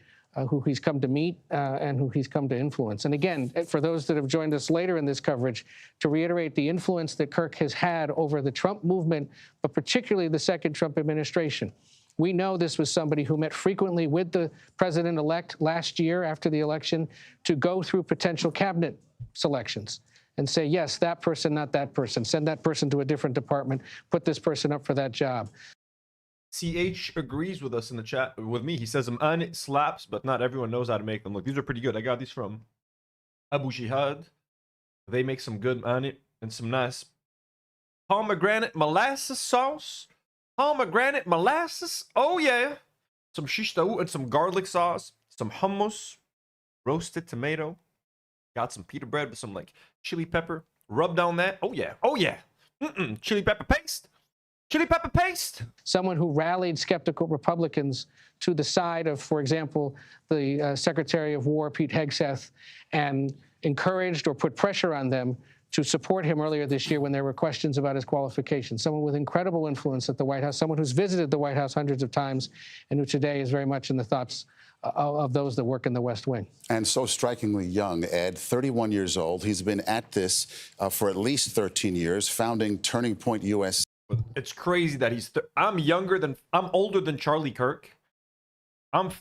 who he's come to meet and who he's come to influence. And again, for those that have joined us later in this coverage, to reiterate the influence that Kirk has had over the Trump movement, but particularly the second Trump administration. We know this was somebody who met frequently with the president-elect last year after the election to go through potential cabinet selections and say, yes, that person, not that person. Send that person to a different department. Put this person up for that job. CH agrees with us in the chat with me. He says, it slaps, but not everyone knows how to make them. Look, these are pretty good. I got these from Abu Jihad. They make some good it and some nice pomegranate molasses sauce. Pomegranate molasses. Oh, yeah. Some shish taouk and some garlic sauce. Some hummus. Roasted tomato. Got some pita bread with some, like, chili pepper. Rub down that. Oh, yeah. Oh, yeah. Chili pepper paste. Chili pepper paste. Someone who rallied skeptical Republicans to the side of, for example, the Secretary of War, Pete Hegseth, and encouraged or put pressure on them to support him earlier this year when there were questions about his qualifications. Someone with incredible influence at the White House, someone who's visited the White House hundreds of times, and who today is very much in the thoughts of those that work in the West Wing. And so strikingly young, Ed, 31 years old. He's been at this for at least 13 years, founding Turning Point USA. It's crazy that I'm older than Charlie Kirk. I'm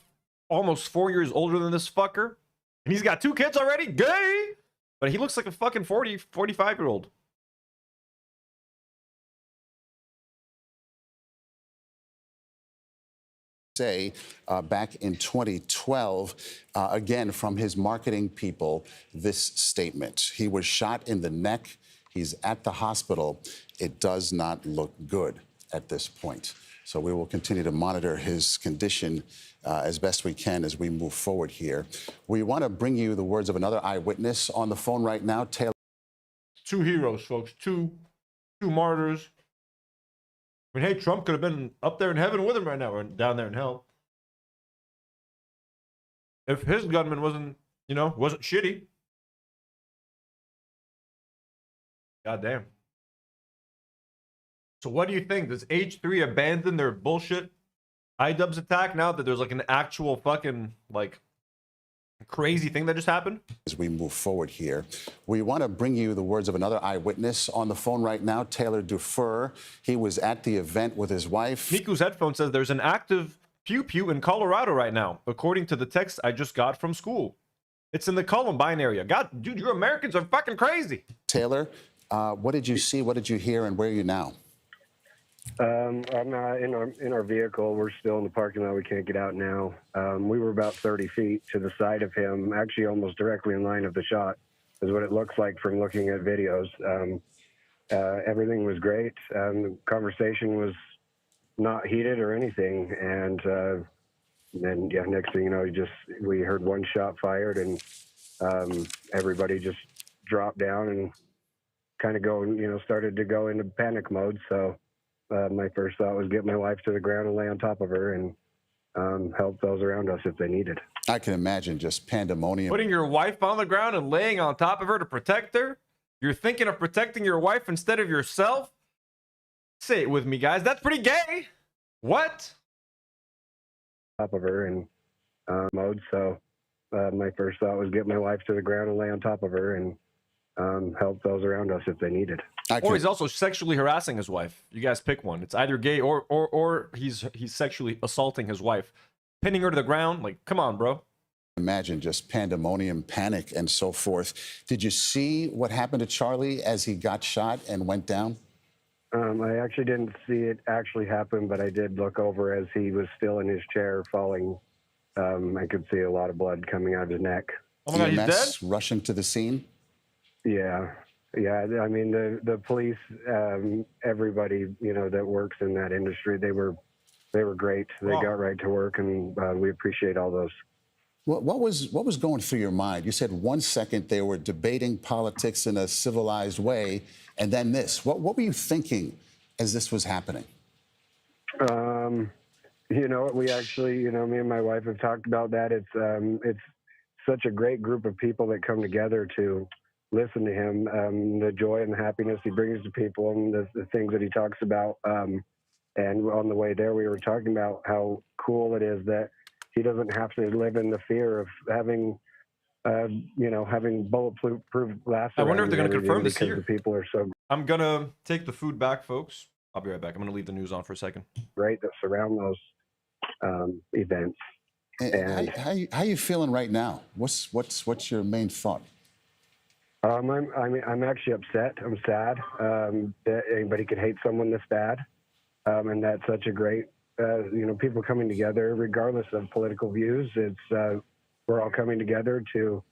almost 4 years older than this fucker. And he's got 2 kids already. Gay! But he looks like a fucking 45-year-old. Say back in 2012, again, from his marketing people, this statement. He was shot in the neck. He's at the hospital. It does not look good at this point. So we will continue to monitor his condition as best we can as we move forward here. We want to bring you the words of another eyewitness on the phone right now, Taylor. 2 heroes, folks. Two martyrs. I mean, hey, Trump could have been up there in heaven with him right now, or down there in hell. If his gunman wasn't shitty. God damn. So what do you think? Does H3 abandon their bullshit Idubbbz attack now that there's like an actual fucking like crazy thing that just happened? As we move forward here, we want to bring you the words of another eyewitness on the phone right now, Taylor Dufour. He was at the event with his wife. Miku's headphone says there's an active pew-pew in Colorado right now, according to the text I just got from school. It's in the Columbine area. God, dude, you Americans are fucking crazy. Taylor, what did you see? What did you hear? And where are you now? I'm in our vehicle. We're still in the parking lot. We can't get out now. We were about 30 feet to the side of him, actually almost directly in line of the shot, is what it looks like from looking at videos. Everything was great. The conversation was not heated or anything. And then, yeah, next thing you know, we heard one shot fired, and everybody just dropped down and kind of started to go into panic mode. So my first thought was get my wife to the ground and lay on top of her and help those around us if they needed. I can imagine just pandemonium. Putting your wife on the ground and laying on top of her to protect her? You're thinking of protecting your wife instead of yourself? Say it with me, guys. That's pretty gay. What? Top of her and mode. So my first thought was get my wife to the ground and lay on top of her and help those around us if they needed. Or he's also sexually harassing his wife. You guys pick one. It's either gay or he's sexually assaulting his wife, pinning her to the ground. Like, come on, bro. Imagine just pandemonium, panic, and so forth. Did you see what happened to Charlie as he got shot and went down? I actually didn't see it actually happen, but I did look over as he was still in his chair falling. I could see a lot of blood coming out of his neck. Oh my God, he's dead? Rushing to the scene? Yeah. I mean, the police, everybody, that works in that industry, they were great. They got right to work, and we appreciate all those. What was going through your mind? You said 1 second they were debating politics in a civilized way, and then this. What were you thinking as this was happening? We actually, me and my wife have talked about that. It's such a great group of people that come together to listen to him, the joy and the happiness he brings to people, and the things that he talks about. And on the way there, we were talking about how cool it is that he doesn't have to live in the fear of having bulletproof glass. I wonder if they're going to confirm this here. The people are so. I'm going to take the food back, folks. I'll be right back. I'm going to leave the news on for a second. Right, that surround those events. And how you feeling right now? What's your main thought? I'm actually upset. I'm sad that anybody could hate someone this bad, and that's such a great. People coming together, regardless of political views. It's we're all coming together to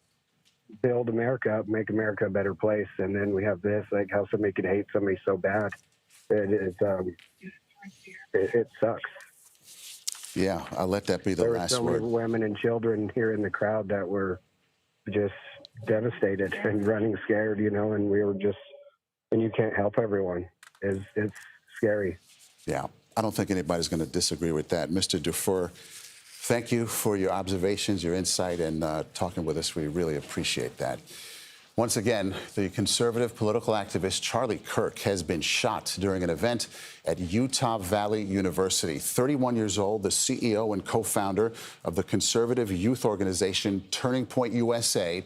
build America up, make America a better place. And then we have this, like how somebody could hate somebody so bad. It sucks. Yeah, I'll let that be the last word. There were so many women and children here in the crowd that were just devastated and running scared, and we were just, and you can't help everyone. It's scary. Yeah. I don't think anybody's going to disagree with that. Mr. Dufour, thank you for your observations, your insight, and talking with us. We really appreciate that. Once again, the conservative political activist Charlie Kirk has been shot during an event at Utah Valley University. 31 years old, the CEO and co-founder of the conservative youth organization Turning Point USA.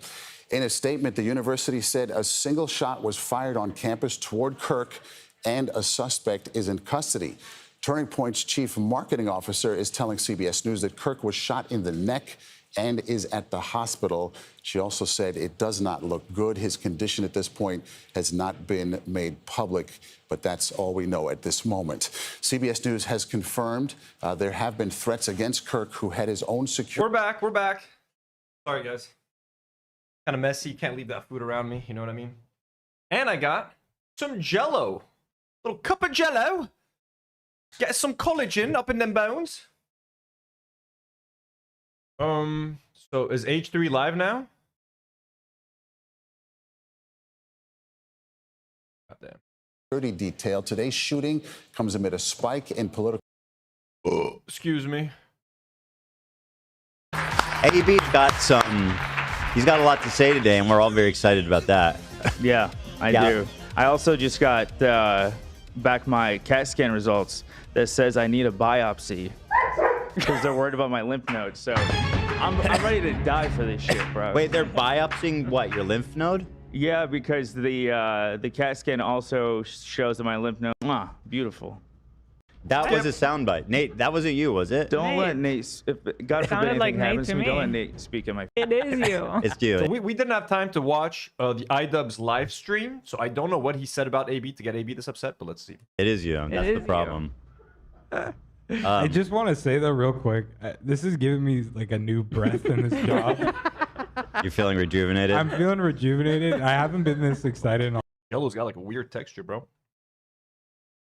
In a statement, the university said a single shot was fired on campus toward Kirk and a suspect is in custody. Turning Point's chief marketing officer is telling CBS News that Kirk was shot in the neck and is at the hospital. She also said it does not look good. His condition at this point has not been made public, but that's all we know at this moment. CBS News has confirmed there have been threats against Kirk, who had his own security. We're back. Sorry, guys. Kind of messy. Can't leave that food around me. You know what I mean? And I got some Jell-O. Little cup of Jell-O. Get some collagen up in them bones. So is H3 live now? Goddamn. Security detail. Today's shooting comes amid a spike in political. Excuse me. AB's got some. He's got a lot to say today, and we're all very excited about that. Yeah, I do. I also just got back my CAT scan results that says I need a biopsy because they're worried about my lymph nodes. So I'm ready to die for this shit, bro. Wait, they're biopsying what, your lymph node? Yeah, because the CAT scan also shows that my lymph node. Beautiful. That was a soundbite. Nate, that wasn't you, was it? Don't let Nate. God forbid anything happens to me. Don't let Nate speak in my. It is you. It's you. So we didn't have time to watch the Idubbbz live stream, so I don't know what he said about AB to get AB this upset, but let's see. It is you. That's the problem. I just want to say though, real quick, this is giving me like a new breath in this job. You're feeling rejuvenated? I'm feeling rejuvenated. I haven't been this excited in Yellow's got like a weird texture, bro.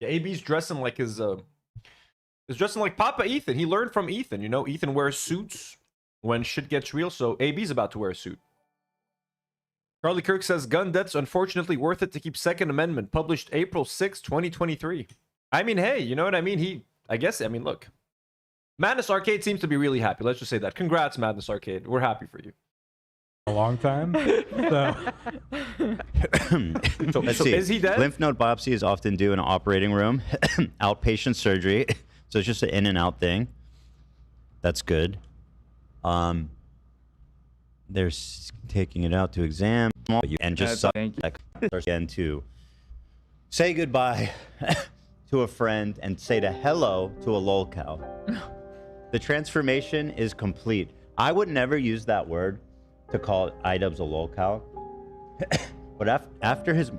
Yeah, AB's dressing like his is dressing like Papa Ethan. He learned from Ethan. You know, Ethan wears suits when shit gets real, so AB's about to wear a suit. Charlie Kirk says gun deaths unfortunately worth it to keep Second Amendment. Published April 6, 2023. I mean, hey, you know what I mean? I mean, look. Madness Arcade seems to be really happy. Let's just say that. Congrats, Madness Arcade. We're happy for you. A long time. So let's see. Is he dead? Lymph node biopsy is often due in an operating room, outpatient surgery. So it's just an in and out thing. That's good. They're taking it out to exam and just again to say goodbye to a friend and say to hello to a lolcow. The transformation is complete. I would never use that word to call Idubbbz a lolcow. But after his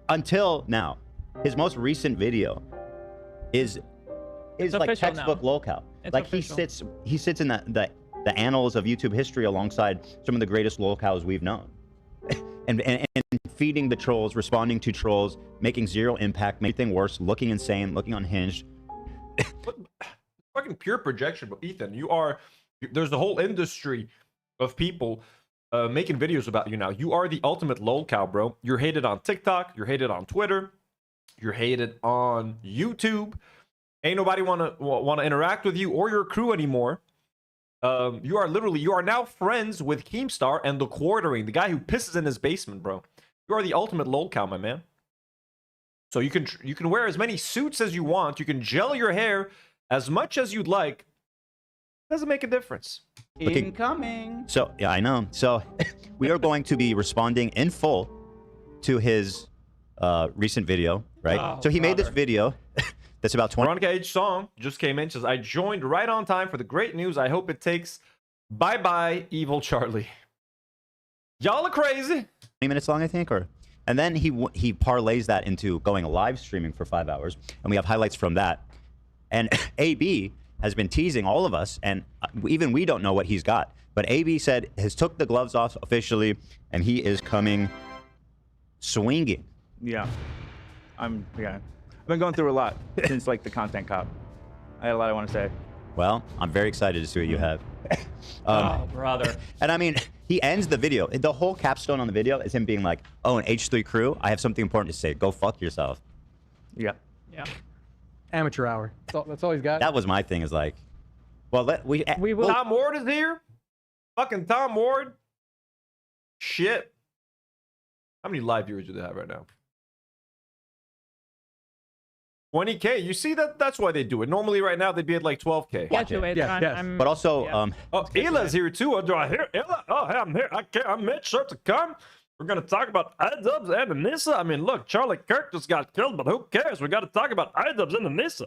until now, his most recent video is like textbook lolcow. Like official. he sits in the annals of YouTube history alongside some of the greatest lolcows we've known. and feeding the trolls, responding to trolls, making zero impact, making things worse, looking insane, looking unhinged. Fucking pure projection, but Ethan, there's a whole industry of people making videos about you now. You are the ultimate lolcow, bro. You're hated on TikTok, you're hated on Twitter, you're hated on YouTube. Ain't nobody wanna interact with you or your crew anymore. You are now friends with Keemstar and the Quartering, the guy who pisses in his basement, bro. You are the ultimate lolcow, my man. So you can wear as many suits as you want. You can gel your hair as much as you'd like. Doesn't make a difference. Incoming. So yeah, I know. So we are going to be responding in full to his recent video, right? Oh, so he made this video that's about 20. Veronica H. Song just came in. Says, I joined right on time for the great news. I hope it takes bye-bye, evil Charlie. Y'all are crazy. 20 minutes long, I think, and then he parlays that into going live streaming for 5 hours, and we have highlights from that. And AB has been teasing all of us, and even we don't know what he's got. But AB said has took the gloves off officially, and he is coming swinging. Yeah, I've been going through a lot since like the content cop. I had a lot I want to say. Well, I'm very excited to see what you have. Oh, brother. And I mean, he ends the video. The whole capstone on the video is him being like, oh, an H3 crew, I have something important to say. Go fuck yourself. Yeah. Yeah. Amateur hour. That's all he's got. That was my thing, is like, well, we will. Tom Ward is here. Fucking Tom Ward. Shit. How many live viewers do they have right now? 20K. You see that? That's why they do it. Normally, right now, they'd be at like 12K. But also, Ila's here too. Do I hear Ila? Oh, hey, I'm here. I made sure to come. We're gonna talk about Idubbbz and Anissa. I mean, look, Charlie Kirk just got killed, but who cares? We got to talk about Idubbbz and Anissa.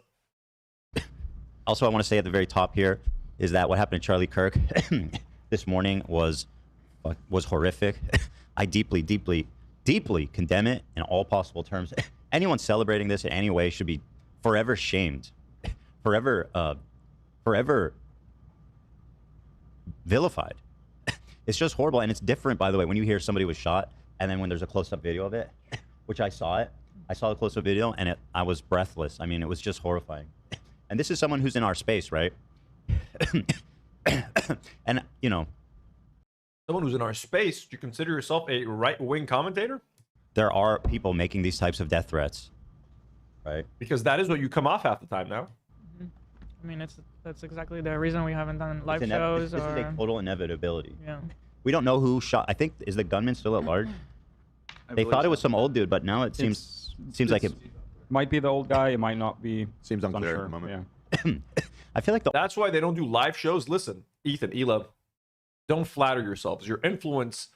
Also, I want to say at the very top here is that what happened to Charlie Kirk this morning was horrific. I deeply, deeply, deeply condemn it in all possible terms. Anyone celebrating this in any way should be forever shamed, forever vilified. It's just horrible, and it's different, by the way, when you hear somebody was shot, and then when there's a close-up video of it, which I saw it. I saw the close-up video, and I was breathless. I mean, it was just horrifying. And this is someone who's in our space, right? And, you know. Someone who's in our space, do you consider yourself a right-wing commentator? There are people making these types of death threats, right? Because that is what you come off half the time now. I mean, that's exactly the reason we haven't done live shows. This is a total inevitability. Yeah. We don't know who shot. I think, is the gunman still at large? They thought it was some old dude, but now it seems like it might be the old guy. It might not be. Seems unclear at the moment. Yeah. I feel like that's why they don't do live shows. Listen, Ethan, Ela, don't flatter yourselves. Your influence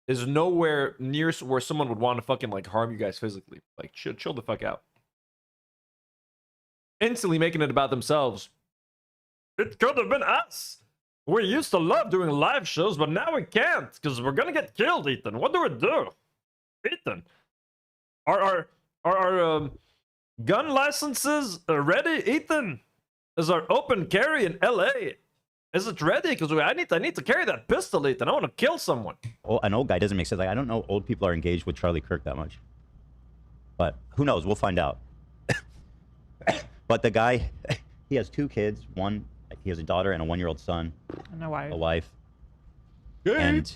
is nowhere near where someone would want to fucking like harm you guys physically. Like, chill the fuck out. Instantly making it about themselves. It could have been us. We used to love doing live shows, but now we can't because we're gonna get killed, Ethan. What do we do? Ethan, are our gun licenses ready, Ethan? Is our open carry in LA? Is it ready? Because I need to carry that pistol, Ethan. I want to kill someone. Oh, an old guy doesn't make sense. Like, I don't know old people are engaged with Charlie Kirk that much. But who knows? We'll find out. But the guy, he has 2 kids. He has a daughter and a 1-year-old son. And a wife. A wife. And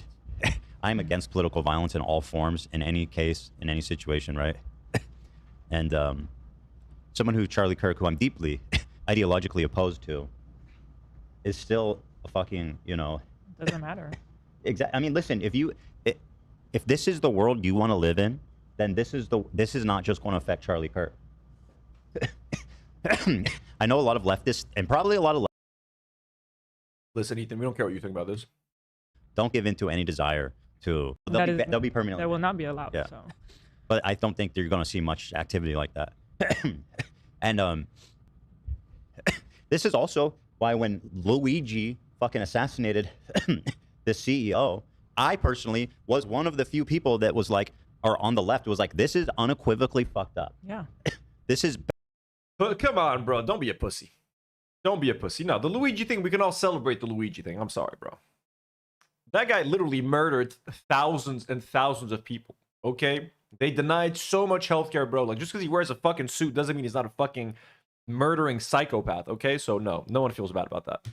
I'm against political violence in all forms, in any case, in any situation, right? And someone who Charlie Kirk, who I'm deeply ideologically opposed to, is still a fucking, you know. Doesn't matter. Exactly. I mean, listen, if this is the world you want to live in, then this is not just going to affect Charlie Kirk. I know a lot of leftists and probably a lot of. Listen, Ethan, we don't care what you think about this. Don't give into any desire to. They'll be permanently. That will not be allowed. Yeah. So. But I don't think you're going to see much activity like that. And this is also why when Luigi fucking assassinated the CEO, I personally was one of the few people that was like, or on the left was like, this is unequivocally fucked up. Yeah. This is. But come on, bro. Don't be a pussy. Don't be a pussy. No, the Luigi thing, we can all celebrate the Luigi thing. I'm sorry, bro. That guy literally murdered thousands and thousands of people, okay? They denied so much healthcare, bro. Like, just because he wears a fucking suit doesn't mean he's not a fucking murdering psychopath, okay? So, no one feels bad about that.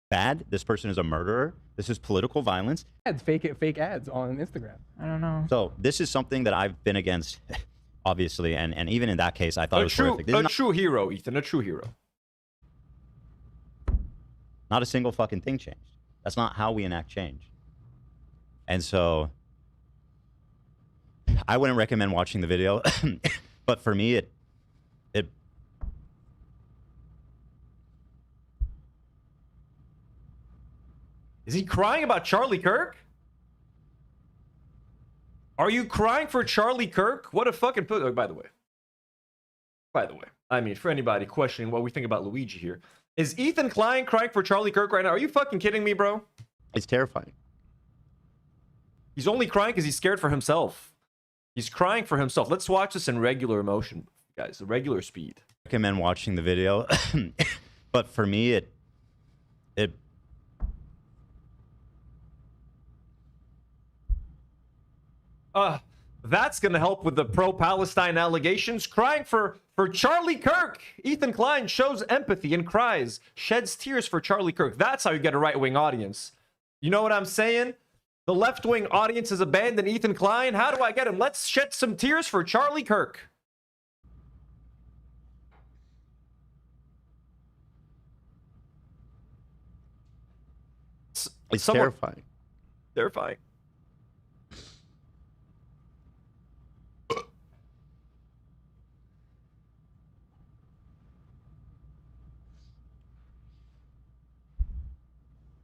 Bad. This person is a murderer. This is political violence. Ads, fake ads on Instagram. I don't know. So, this is something that I've been against, obviously, and even in that case, I thought it was horrific. A true hero, Ethan, a true hero. Not a single fucking thing changed. That's not how we enact change. And so, I wouldn't recommend watching the video, but for me, it. Is he crying about Charlie Kirk? Are you crying for Charlie Kirk? What a fucking... Oh, by the way, I mean, for anybody questioning what we think about Luigi here, is Ethan Klein crying for Charlie Kirk right now? Are you fucking kidding me, bro? It's terrifying. He's only crying because he's scared for himself. He's crying for himself. Let's watch this in regular emotion, guys. The regular speed. I recommend watching the video, but for me, it. That's gonna help with the pro-Palestine allegations. Crying for Charlie Kirk. Ethan Klein shows empathy and cries, sheds tears for Charlie Kirk. That's how you get a right-wing audience. You know what I'm saying? The left-wing audience has abandoned Ethan Klein. How do I get him? Let's shed some tears for Charlie Kirk. It's terrifying. Terrifying.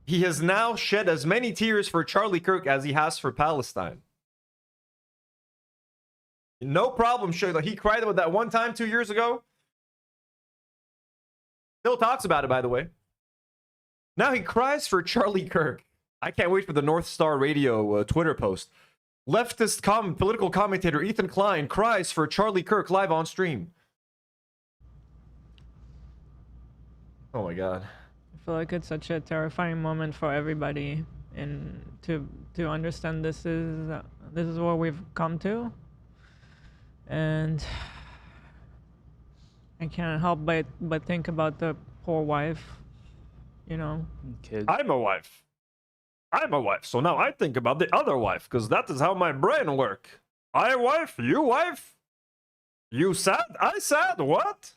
He has now shed as many tears for Charlie Kirk as he has for Palestine. No problem, sure. Like, he cried about that one time 2 years ago. Still talks about it, by the way. Now he cries for Charlie Kirk. I can't wait for the North Star Radio Twitter post. Leftist political commentator Ethan Klein cries for Charlie Kirk live on stream. Oh my god. I feel like it's such a terrifying moment for everybody, and to understand this is what we've come to, and I can't help but think about the poor wife, you know. Kids. I'm a wife, so now I think about the other wife, because that is how my brain works. I wife, you sad, I sad, what?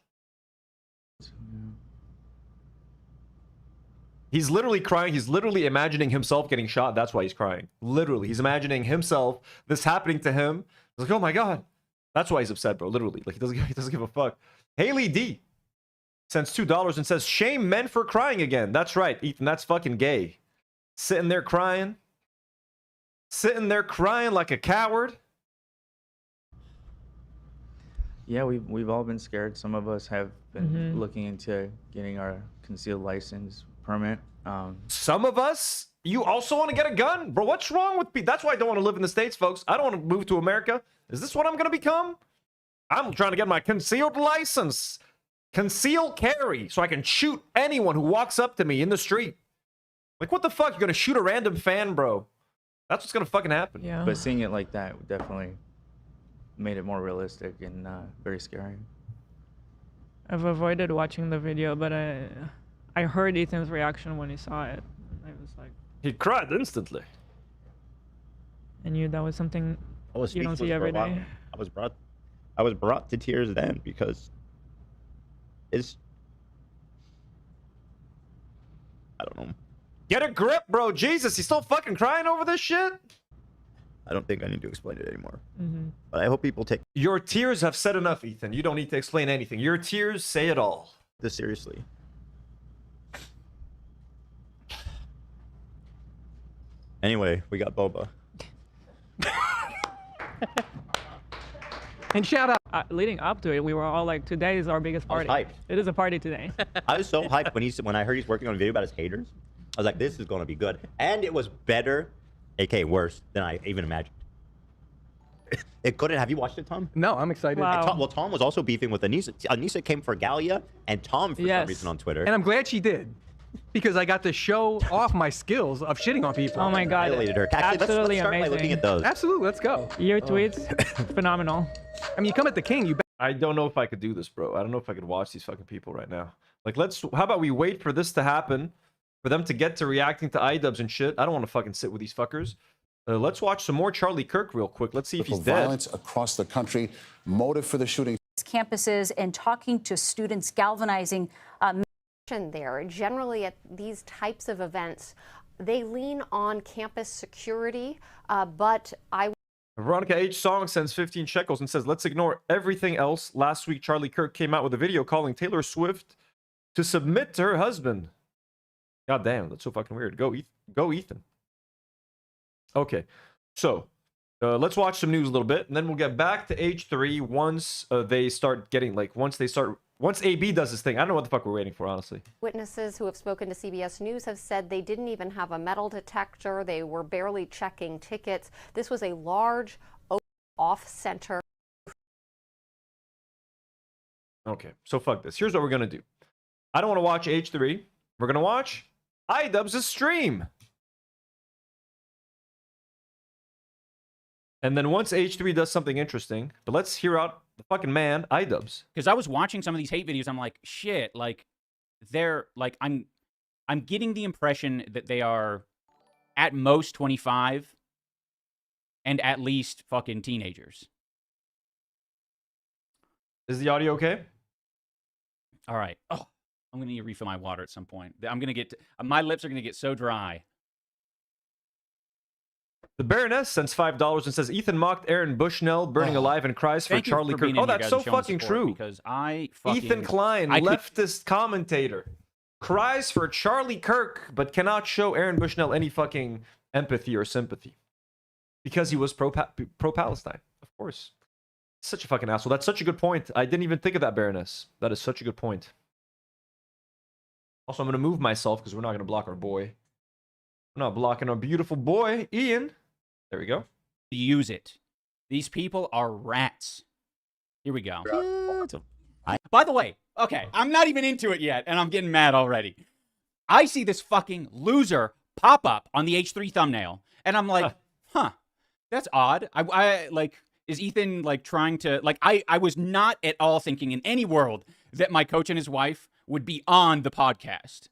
He's literally crying. He's literally imagining himself getting shot. That's why he's crying. Literally. He's imagining himself, this happening to him. He's like, oh my God. That's why he's upset, bro. Literally. Like, he doesn't give a fuck. Haley D sends $2 and says, shame men for crying again. That's right, Ethan. That's fucking gay. Sitting there crying. Sitting there crying like a coward. Yeah, we've all been scared. Some of us have been looking into getting our concealed license permit. Some of us, you also want to get a gun? Bro, what's wrong with people? That's why I don't want to live in the States, folks. I don't want to move to America. Is this what I'm going to become? I'm trying to get my concealed license. Concealed carry, so I can shoot anyone who walks up to me in the street. Like, what the fuck? You're going to shoot a random fan, bro. That's what's going to fucking happen. Yeah. But seeing it like that definitely made it more realistic and very scary. I've avoided watching the video, but I heard Ethan's reaction when he saw it. I was like, he cried instantly. I knew that was something you don't see every day. I was brought to tears then because It's, I don't know. Get a grip, bro. Jesus, he's still fucking crying over this shit? I don't think I need to explain it anymore. Mm-hmm. But I hope people take Your tears have said enough, Ethan. You don't need to explain anything. Your tears say it all. this seriously. Anyway, we got Boba. And shout out. Leading up to it, we were all like, today is our biggest party. hyped. It is a party today. I was so hyped when I heard he's working on a video about his haters. I was like, this is going to be good. And it was better, aka worse, than I even imagined. It couldn't. Have you watched it, Tom? No, I'm excited. Well, Tom was also beefing with Anissa. Anissa came for Galia and Tom for some reason on Twitter. And I'm glad she did. Because I got to show off my skills of shitting on people. Oh my god. Violated her. Actually, Absolutely let's start amazing. by looking at those. Absolutely, let's go. Your tweets, phenomenal. I mean, you come at the king, you I don't know if I could do this, bro. I don't know if I could watch these fucking people right now. Like, how about we wait for this to happen, for them to get to reacting to Idubbbz and shit. I don't want to fucking sit with these fuckers. Let's watch some more Charlie Kirk real quick. Let's see if he's dead. Violence across the country. Motive for the shooting. Campuses and talking to students, galvanizing. There, generally at these types of events, they lean on campus security, but Veronica H. Song sends 15 shekels and says, let's ignore everything else. Last week, Charlie Kirk came out with a video calling Taylor Swift to submit to her husband. God damn, that's so fucking weird. Go Ethan. Okay, so let's watch some news a little bit, and then we'll get back to H3 once they start getting, like, once AB does his thing. I don't know what the fuck we're waiting for, honestly. witnesses who have spoken to CBS News have said they didn't even have a metal detector. They were barely checking tickets. This was a large off-center. Okay, so fuck this. Here's what we're gonna do. I don't want to watch H3. We're gonna watch Idubbbz' stream. And then once H3 does something interesting, but let's hear out the fucking man, Idubbbz. Because I was watching some of these hate videos, I'm like, shit, like, they're, like, I'm getting the impression that they are at most 25 and at least fucking teenagers. Is the audio okay? All right. Oh, I'm going to need to refill my water at some point. I'm going to get, my lips are going to get so dry. The Baroness sends $5 and says Ethan mocked Aaron Bushnell burning alive and cries for Charlie Kirk. Oh, that's so fucking true. Because I fucking... Ethan Klein, leftist commentator, cries for Charlie Kirk, but cannot show Aaron Bushnell any fucking empathy or sympathy. Because he was pro-Palestine, of course. Such a fucking asshole. That's such a good point. I didn't even think of that, Baroness. That is such a good point. Also, I'm going to move myself because we're not going to block our boy. We're not blocking our beautiful boy, Ian. There we go. Use it. These people are rats. Here we go. By the way, okay, I'm not even into it yet, and I'm getting mad already. I see this fucking loser pop up on the H3 thumbnail, and I'm like, huh, that's odd. I like, is Ethan, like, trying to, like, I was not at all thinking in any world that my coach and his wife would be on the podcast.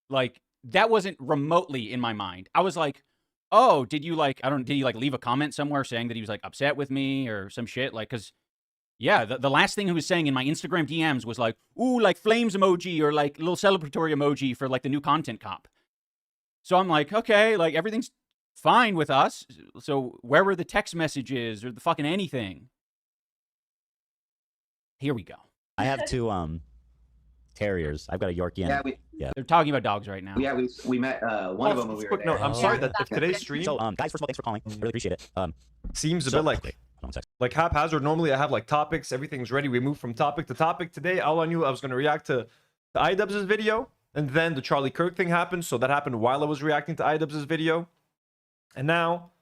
Like, that wasn't remotely in my mind. I was like, oh, did you leave a comment somewhere saying that he was, like, upset with me or some shit? Like, because, yeah, the last thing he was saying in my Instagram DMs was like, ooh, like, flames emoji or, like, a little celebratory emoji for, like, the new content cop. So I'm like, okay, like, everything's fine with us. So where were the text messages or the fucking anything? Here we go. I have two terriers. I've got a Yorkie and yeah. They're talking about dogs right now. Yeah, we met one of them when we were quick there. note, I'm sorry that if today's stream... So, guys, first of all, thanks for calling. Really appreciate it. Seems a bit like haphazard. Normally I have like topics, everything's ready. We move from topic to topic. Today, all I knew I was going to react to Idubbbz' video, and then the Charlie Kirk thing happened. So that happened while I was reacting to Idubbbz' video. And now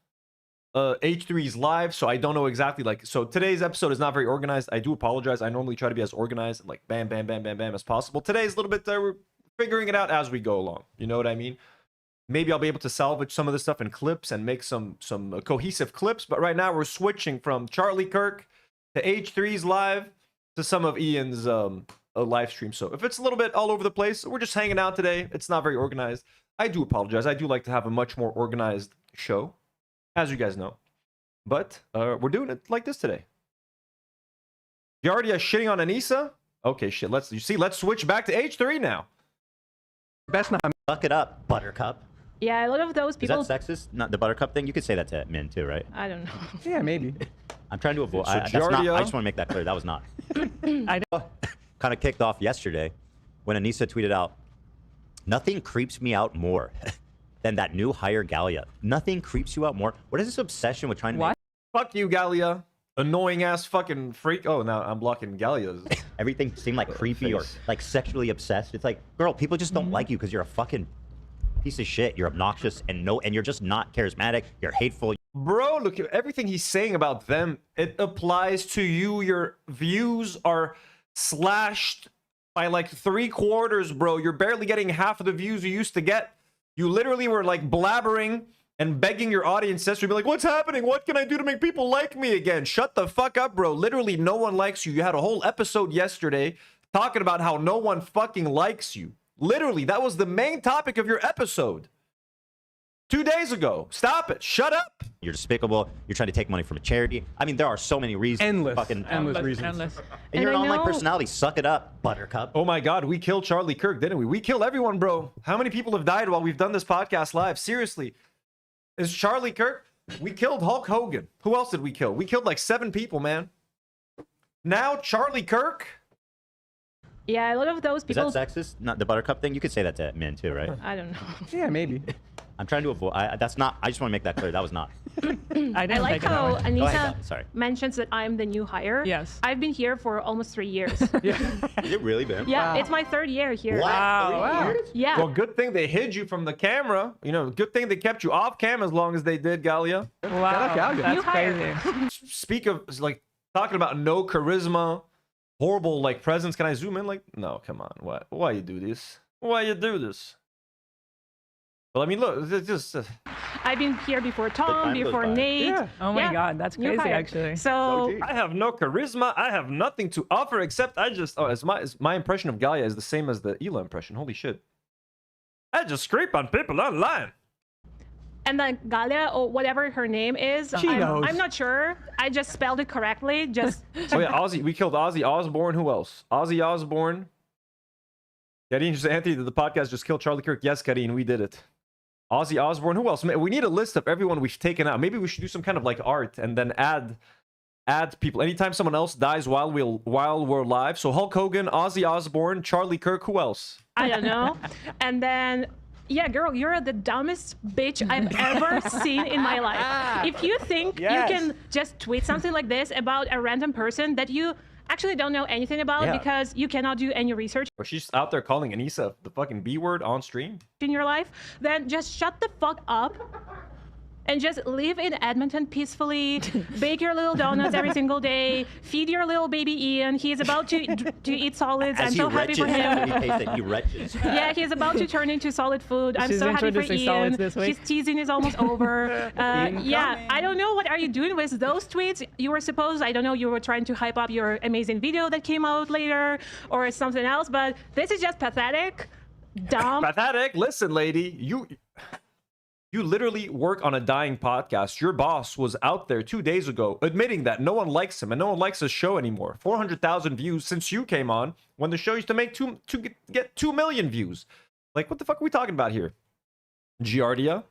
H3's live, so I don't know exactly, like, so today's episode is not very organized. I do apologize. I normally try to be as organized and like bam, bam, bam, bam, bam as possible. Today's a little bit, we're figuring it out as we go along. You know what I mean? Maybe I'll be able to salvage some of this stuff in clips and make some cohesive clips. But right now we're switching from Charlie Kirk to H3's live to some of Ian's live stream. So if it's a little bit all over the place, we're just hanging out today. It's not very organized. I do apologize. I do like to have a much more organized show, as you guys know. But we're doing it like this today. Giardia shitting on Anissa. Okay, shit. Let's switch back to H3 now. Best not. Suck it up, Buttercup. Yeah, a lot of those people. Is that sexist? Not the Buttercup thing. You could say that to men too, right? I don't know. Yeah, maybe. I'm trying to avoid. So That's not, I Giardia- just want to make that clear. That was not. I don't. Kind of kicked off yesterday when Anissa tweeted out, "Nothing creeps me out more than that new hire Galia. Nothing creeps you out more. What is this obsession with trying to What? Fuck you, Galia. Annoying ass fucking freak. Oh, now I'm blocking Galia's. Everything seemed like creepy or like sexually obsessed. It's like, girl, people just don't like you because you're a fucking piece of shit. You're obnoxious and you're just not charismatic. You're hateful." Bro, look at everything he's saying about them. It applies to you. Your views are slashed by like 3/4, bro. You're barely getting half of the views you used to get. You literally were like blabbering and begging your audience to be like, what's happening? What can I do to make people like me again? Shut the fuck up, bro. Literally, no one likes you. You had a whole episode yesterday talking about how no one fucking likes you. Literally, that was the main topic of your episode 2 days ago. Stop it. Shut up. You're despicable. You're trying to take money from a charity. I mean, there are so many reasons. Endless reasons. Endless. And you're an I online know- personality. Suck it up, Buttercup. Oh my God, we killed Charlie Kirk, didn't we? We killed everyone, bro. How many people have died while we've done this podcast live? Seriously. Is Charlie Kirk? We killed Hulk Hogan. Who else did we kill? We killed like 7 people, man. Now Charlie Kirk? Yeah, a lot of those Is people. that sexist? Not the Buttercup thing. You could say that to men too, right? I don't know. Yeah, maybe. I'm trying to avoid. That's not. I just want to make that clear. That was not. I I like how Go ahead, Anissa Galia. Sorry. mentions that I'm the new hire. Yes. I've been here for almost 3 years. Is it really been? Yeah, it's my 3rd year here. Wow. Yeah. Well, good thing they hid you from the camera. You know, good thing they kept you off cam as long as they did, Galia. Wow. That's You hired crazy. Speak of, like, talking about no charisma, horrible, like, presence. Can I zoom in? Like, no, come on. What? Why you do this? Why you do this? Well, I mean, look, it's just... I've been here before Tom, time goes before by. Nate. Yeah. Oh my Yeah, God, that's new crazy hire. actually. So I have no charisma. I have nothing to offer except I just... Oh, my impression of Gaia is the same as the Ela impression. Holy shit. I just scrape on people online. and then Galia or whatever her name is, She knows. I'm not sure. I just spelled it correctly. Just Oh yeah, Ozzy. We killed Ozzy Osbourne. Who else? Ozzy Osbourne. Karine just Anthony, did the podcast just kill Charlie Kirk? Yes, Karine, we did it. Ozzy Osbourne. Who else? We need a list of everyone we've taken out. Maybe we should do some kind of like art and then add people. Anytime someone else dies while we're live. So Hulk Hogan, Ozzy Osbourne, Charlie Kirk. Who else? I don't know. And then, yeah, girl, you're the dumbest bitch I've ever seen in my life. If you think Yes. you can just tweet something like this about a random person that you actually don't know anything about Yeah. because you cannot do any research Or she's out there calling Anissa the fucking B word on stream. in your life, then just shut the fuck up and just live in Edmonton peacefully, bake your little donuts every single day, feed your little baby Ian. He's about to eat solids. I'm As so he happy for retches, him. he tastes it, he retches. Yeah, he's about to turn into solid food. I'm She's so happy for introducing solids Ian. this week. His teasing is almost over. Yeah, I don't know what are you doing with those tweets. You were supposed, I don't know, you were trying to hype up your amazing video that came out later or something else, but this is just pathetic, dumb. Pathetic. Listen, lady, you literally work on a dying podcast. Your boss was out there 2 days ago admitting that no one likes him and no one likes his show anymore. 400,000 views since you came on when the show used to make get 2 million views. Like, what the fuck are we talking about here? Giardia?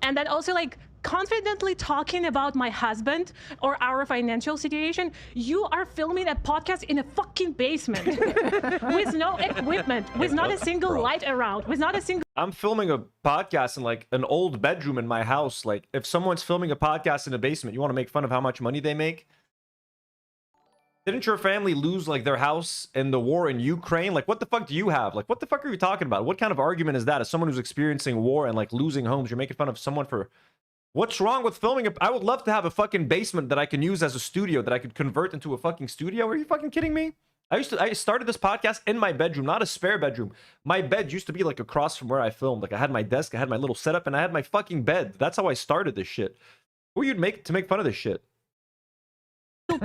And then also like confidently talking about my husband or our financial situation. You are filming a podcast in a fucking basement with no equipment, with not a single light around, with not a single. I'm filming a podcast in like an old bedroom in my house. Like, if someone's filming a podcast in a basement, you want to make fun of how much money they make? Didn't your family lose like their house in the war in Ukraine? Like, what the fuck do you have? Like, what the fuck are you talking about? What kind of argument is that? As someone who's experiencing war and like losing homes, you're making fun of someone for... What's wrong with filming I would love to have a fucking basement that I can use as a studio that I could convert into a fucking studio. Are you fucking kidding me? I started this podcast in my bedroom, not a spare bedroom. My bed used to be like across from where I filmed. Like, I had my desk, I had my little setup, and I had my fucking bed. That's how I started this shit. Who you'd make to make fun of this shit?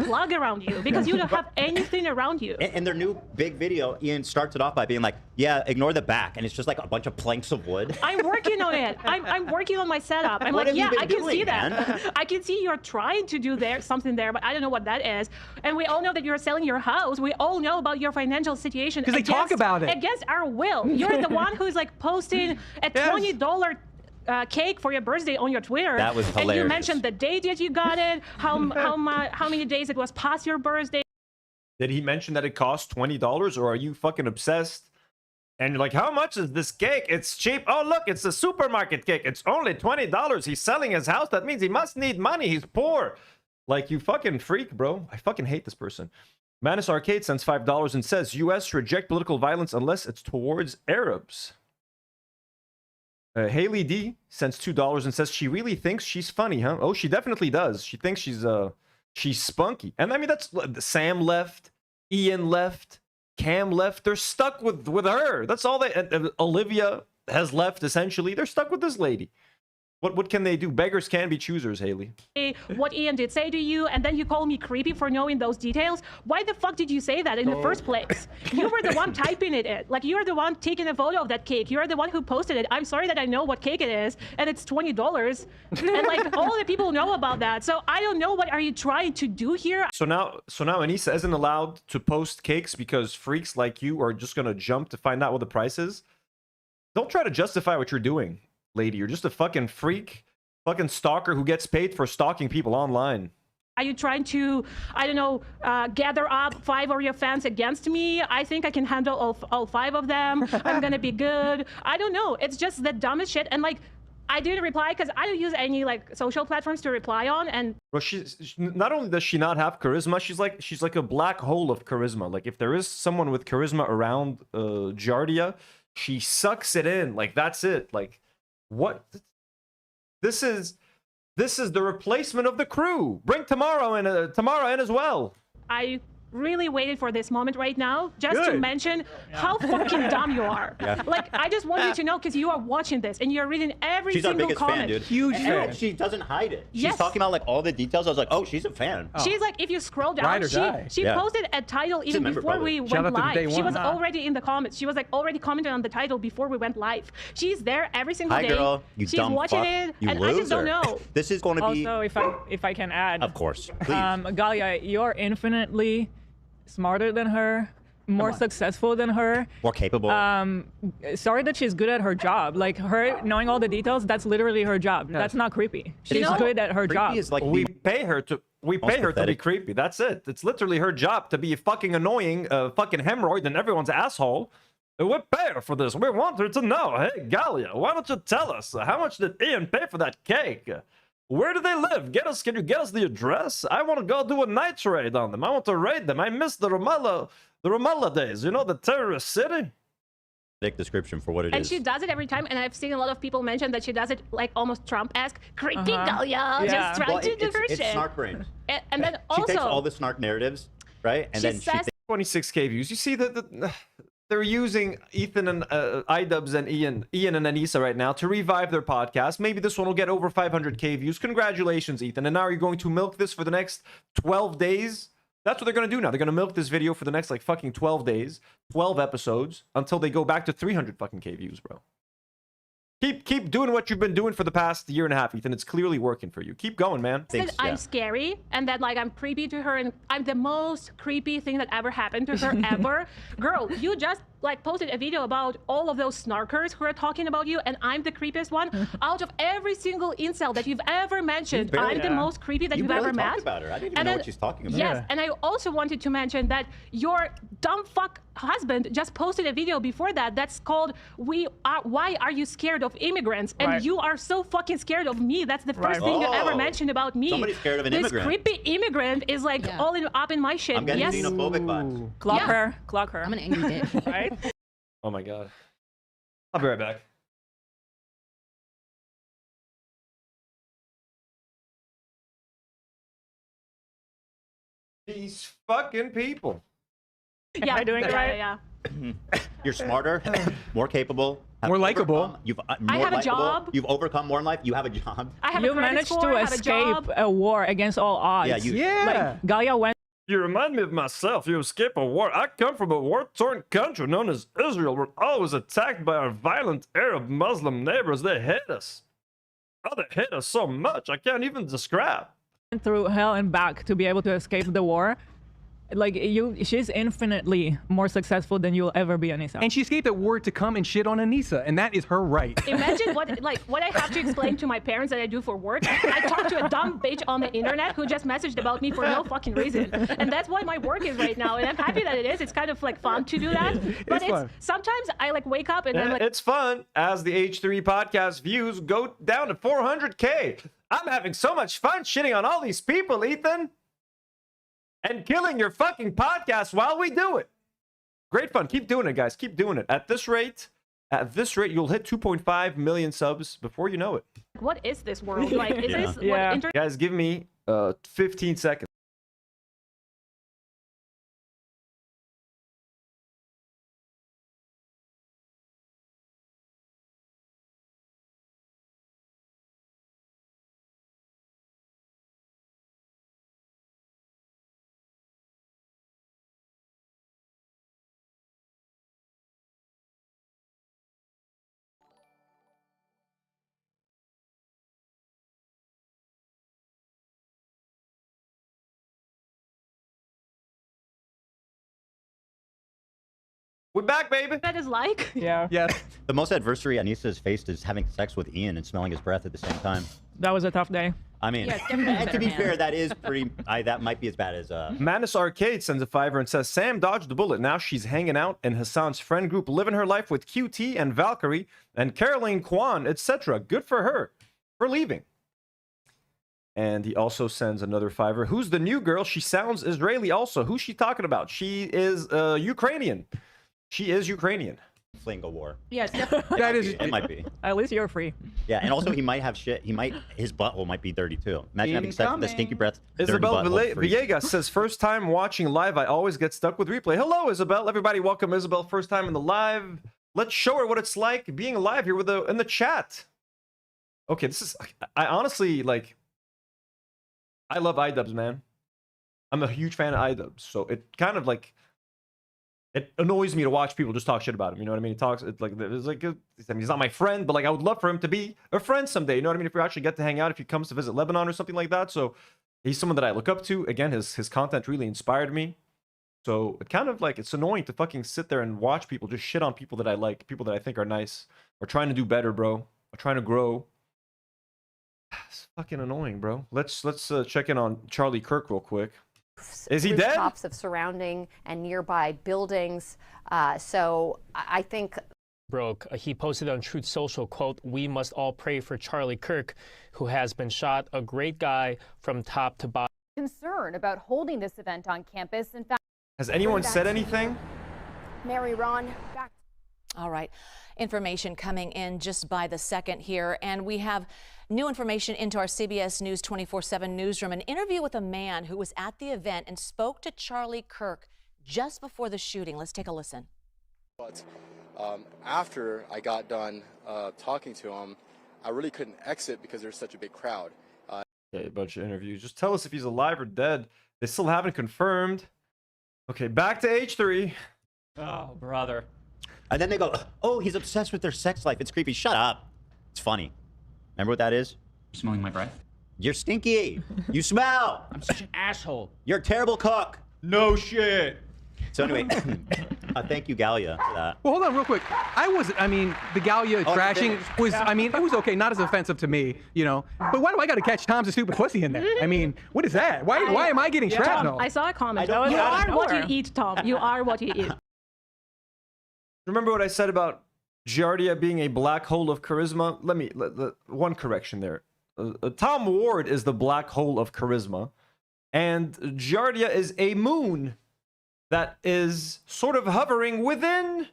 plug around you because you don't have anything around you. In their new big video, Ian starts it off by being like, yeah, ignore the back. And it's just like a bunch of planks of wood. I'm working on it. I'm working on my setup. I'm What like, have you yeah, been I can doing, see that. man? I can see you're trying to do something there, but I don't know what that is. And we all know that you're selling your house. We all know about your financial situation. Because they talk about it. Against our will. You're the one who's like posting a $20 cake for your birthday on your Twitter. That was hilarious. And you mentioned the date that you got it, how many days it was past your birthday. Did he mention that it cost $20, or are you fucking obsessed? And you're like, how much is this cake? It's cheap. Oh, look, it's a supermarket cake. It's only $20. He's selling his house. That means he must need money. He's poor. Like, you fucking freak, bro. I fucking hate this person. Manus Arcade sends $5 and says, U.S. reject political violence unless it's towards Arabs. Haley D sends $2 and says, she really thinks she's funny, huh? Oh, she definitely does. She thinks she's spunky. And I mean, that's Sam left, Ian left, Cam left. They're stuck with her. That's all they. Olivia has left, essentially. They're stuck with this lady. What can they do? Beggars can be choosers, Haley. What Ian did say to you, and then you call me creepy for knowing those details. Why the fuck did you say that in the first place? You were the one typing it. Like, you're the one taking a photo of that cake. You're the one who posted it. I'm sorry that I know what cake it is, and it's $20. And like, all the people know about that. So I don't know, what are you trying to do here? So now Anissa isn't allowed to post cakes because freaks like you are just gonna jump to find out what the price is. Don't try to justify what you're doing, lady. You're just a fucking freak, fucking stalker who gets paid for stalking people online. Are you trying to, I don't know, gather up 5 of your fans against me? I think I can handle all 5 of them. I'm gonna be good. I don't know. It's just the dumbest shit. And like, I didn't reply because I don't use any like social platforms to reply on. And bro, she's not only does she not have charisma, she's like a black hole of charisma. Like, if there is someone with charisma around Jardia, she sucks it in. Like, that's it. Like, what? This is the replacement of the crew. Bring Tamara in as well. I really waited for this moment right now just to mention how fucking dumb you are. Yeah. Like, I just want you to know, because you are watching this and you're reading every She's our single biggest comment. fan, dude. Huge fan. And she doesn't hide it. She's Yes. talking about like all the details. I was like, oh, she's a fan. She's like, if you scroll down, Ride or die. she Yeah. posted a title even member, before probably. we Shout went out to live. Day She One. was already in the comments. She was like already commenting on the title before we went live. She's there every single Hi, day. girl. You She's dumb watching fuck. it, You and loser. I just don't know. This is going to be. Also, if I can add, Of course. Please. Galia, you're infinitely smarter than her, more successful than her. More capable. Sorry that she's good at her job. Like, her knowing all the details, that's literally her job. That's not creepy. She's good at her Creepy job. is like we the pay her to be pathetic. creepy. That's it. It's literally her job to be fucking annoying, fucking hemorrhoid and everyone's asshole. We pay her for this. We want her to know. Hey, Galia, why don't you tell us, how much did Ian pay for that cake? Where do they live? Can you get us the address? I want to go do a night raid on them. I want to raid them. I miss the Ramallah days. You know, the terrorist city. description for what it And is. she does it every time, and I've seen a lot of people mention that she does it like almost Trump-esque, creepy Galia, Yeah. just trying to do her it's shit. snark brain. And then She also, takes all the snark narratives, right? And She then says- 26k views. You see that they're using Ethan and Idubbbz and Ian and Anissa right now to revive their podcast. Maybe this one will get over 500k views. Congratulations, Ethan. And now you're going to milk this for the next 12 days. That's what they're going to do now. They're going to milk this video for the next like fucking 12 days, 12 episodes, until they go back to 300 fucking k views, bro. Keep doing what you've been doing for the past year and a half, Ethan. It's clearly working for you. Keep going, man. said I'm scary and that like I'm creepy to her and I'm the most creepy thing that ever happened to her ever. Girl, you just like posted a video about all of those snarkers who are talking about you, and I'm the creepiest one. Out of every single incel that you've ever mentioned, I'm the most creepy that you've ever met. talked about her. I didn't even And know then- what she's talking about. Yes, and I also wanted to mention that your dumb fuck husband just posted a video before that that's called Why Are You Scared of Immigrants? And Right. you are so fucking scared of me. That's the first Right. thing you Oh, ever mentioned about me. somebody's scared of an this immigrant. creepy immigrant is like up in my shit. I'm getting yes. xenophobic vibes. Clock Yeah. her. Clock her. I'm an angry bitch. Right? Oh my god. I'll be right back. These fucking people. Yeah, Am I doing it right? Yeah. You're smarter, more capable, More likable. You've I more have a likable. job. You've overcome more in life. You have a job. I have You a credit managed score, to I have a escape job. a war against all odds. Yeah, you- Like Gaia went. You remind me of myself. You escape a war. I come from a war-torn country known as Israel. We're always attacked by our violent Arab Muslim neighbors. They hate us. Oh, they hate us so much. I can't even describe. through hell and back to be able to escape the war. Like she's infinitely more successful than you'll ever be, Anissa. And she escaped at war to come and shit on Anissa, and that is her right. Imagine what I have to explain to my parents that I do for work. I talk to a dumb bitch on the internet who just messaged about me for no fucking reason, and that's what my work is right now. And I'm happy that it is. It's kind of like fun to do that. But it's fun. sometimes I like wake up and I'm like, It's fun as the H3 podcast views go down to 400K. I'm having so much fun shitting on all these people, Ethan. And killing your fucking podcast while we do it. Great fun. Keep doing it, guys. Keep doing it. At this rate, you'll hit 2.5 million subs before you know it. what is this world? Like, is this what internet? Guys, give me 15 seconds. We're back, baby. That is like. Yeah. Yes. The most adversity Anissa has faced is having sex with Ian and smelling his breath at the same time. That was a tough day. I mean, Yeah, it's definitely and to better, be man. fair, that is pretty. that might be as bad as. Manus Arcade sends a $5 and says, Sam dodged the bullet. Now she's hanging out in Hasan's friend group, living her life with QT and Valkyrie and Caroline Kwan, etc. Good for her for leaving. And he also sends another $5. Who's the new girl? She sounds Israeli also. Who's she talking about? She is Ukrainian. She is Ukrainian. Fling a war. Yes. That is. It might be. At least you're free. Yeah, and also he might have shit. His butthole might be dirty too. Imagine having sex with a stinky breath. dirty Isabel butthole free. Villegas says, first time watching live, I always get stuck with replay. Hello, Isabel. Everybody, welcome Isabel. First time in the live. Let's show her what it's like being alive here with in the chat. Okay, this is. I honestly like. I love Idubbbz, man. I'm a huge fan of Idubbbz, so it kind of like. It annoys me to watch people just talk shit about him. You know what I mean? He talks. It's like I mean, he's not my friend, but like I would love for him to be a friend someday. You know what I mean? If we actually get to hang out, if he comes to visit Lebanon or something like that. So he's someone that I look up to. Again, his content really inspired me. So it kind of like it's annoying to fucking sit there and watch people just shit on people that I like, people that I think are nice, or trying to do better, bro, or trying to grow. It's fucking annoying, bro. Let's check in on Charlie Kirk real quick. Is he dead? Rooftops of surrounding and nearby buildings. So I think. Broke. He posted on Truth Social, quote, "We must all pray for Charlie Kirk, who has been shot. A great guy from top to bottom." Concern about holding this event on campus. In fact, Has anyone said anything? Mary Ron, back. All right. Information coming in just by the second here. And we have new information into our CBS News 24/7 newsroom. An interview with a man who was at the event and spoke to Charlie Kirk just before the shooting. Let's take a listen. But after I got done talking to him, I really couldn't exit because there's such a big crowd. Okay, a bunch of interviews. Just tell us if he's alive or dead. They still haven't confirmed. Okay, back to H3. Oh, brother. And then they go, "Oh, he's obsessed with their sex life. It's creepy." Shut up. It's funny. Remember what that is? You're smelling my breath? You're stinky. You smell. I'm such an asshole. You're a terrible cook. No shit. So anyway, thank you, Galia, for that. Well, hold on real quick. I mean, the Galia Oh, trashing okay. was, I mean, it was okay. Not as offensive to me, you know. But why do I got to catch Tom's a stupid pussy in there? I mean, what is that? Why am I getting Tom, shrapnel? I saw a comment. don't- You I don't are what you know. eat, Tom. You are what you eat. Remember what I said about Giardia being a black hole of charisma? One correction there. Tom Ward is the black hole of charisma, and Giardia is a moon that is sort of hovering within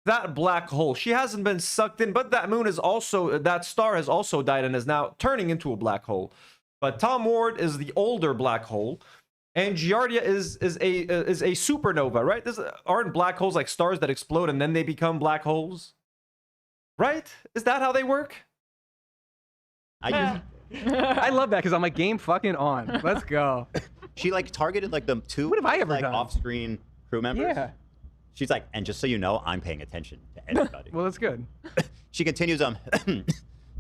that black hole. She hasn't been sucked in, but that moon is also, that star has also died and is now turning into a black hole. But Tom Ward is the older black hole, and Giardia is a supernova, right? Aren't black holes like stars that explode and then they become black holes? Right? Is that how they work? I love that because I'm like, game fucking on. Let's go. She like targeted like the two What have I ever like done? off-screen crew members. Yeah. She's like, and just so you know, I'm paying attention to everybody. Well, that's good. She continues, so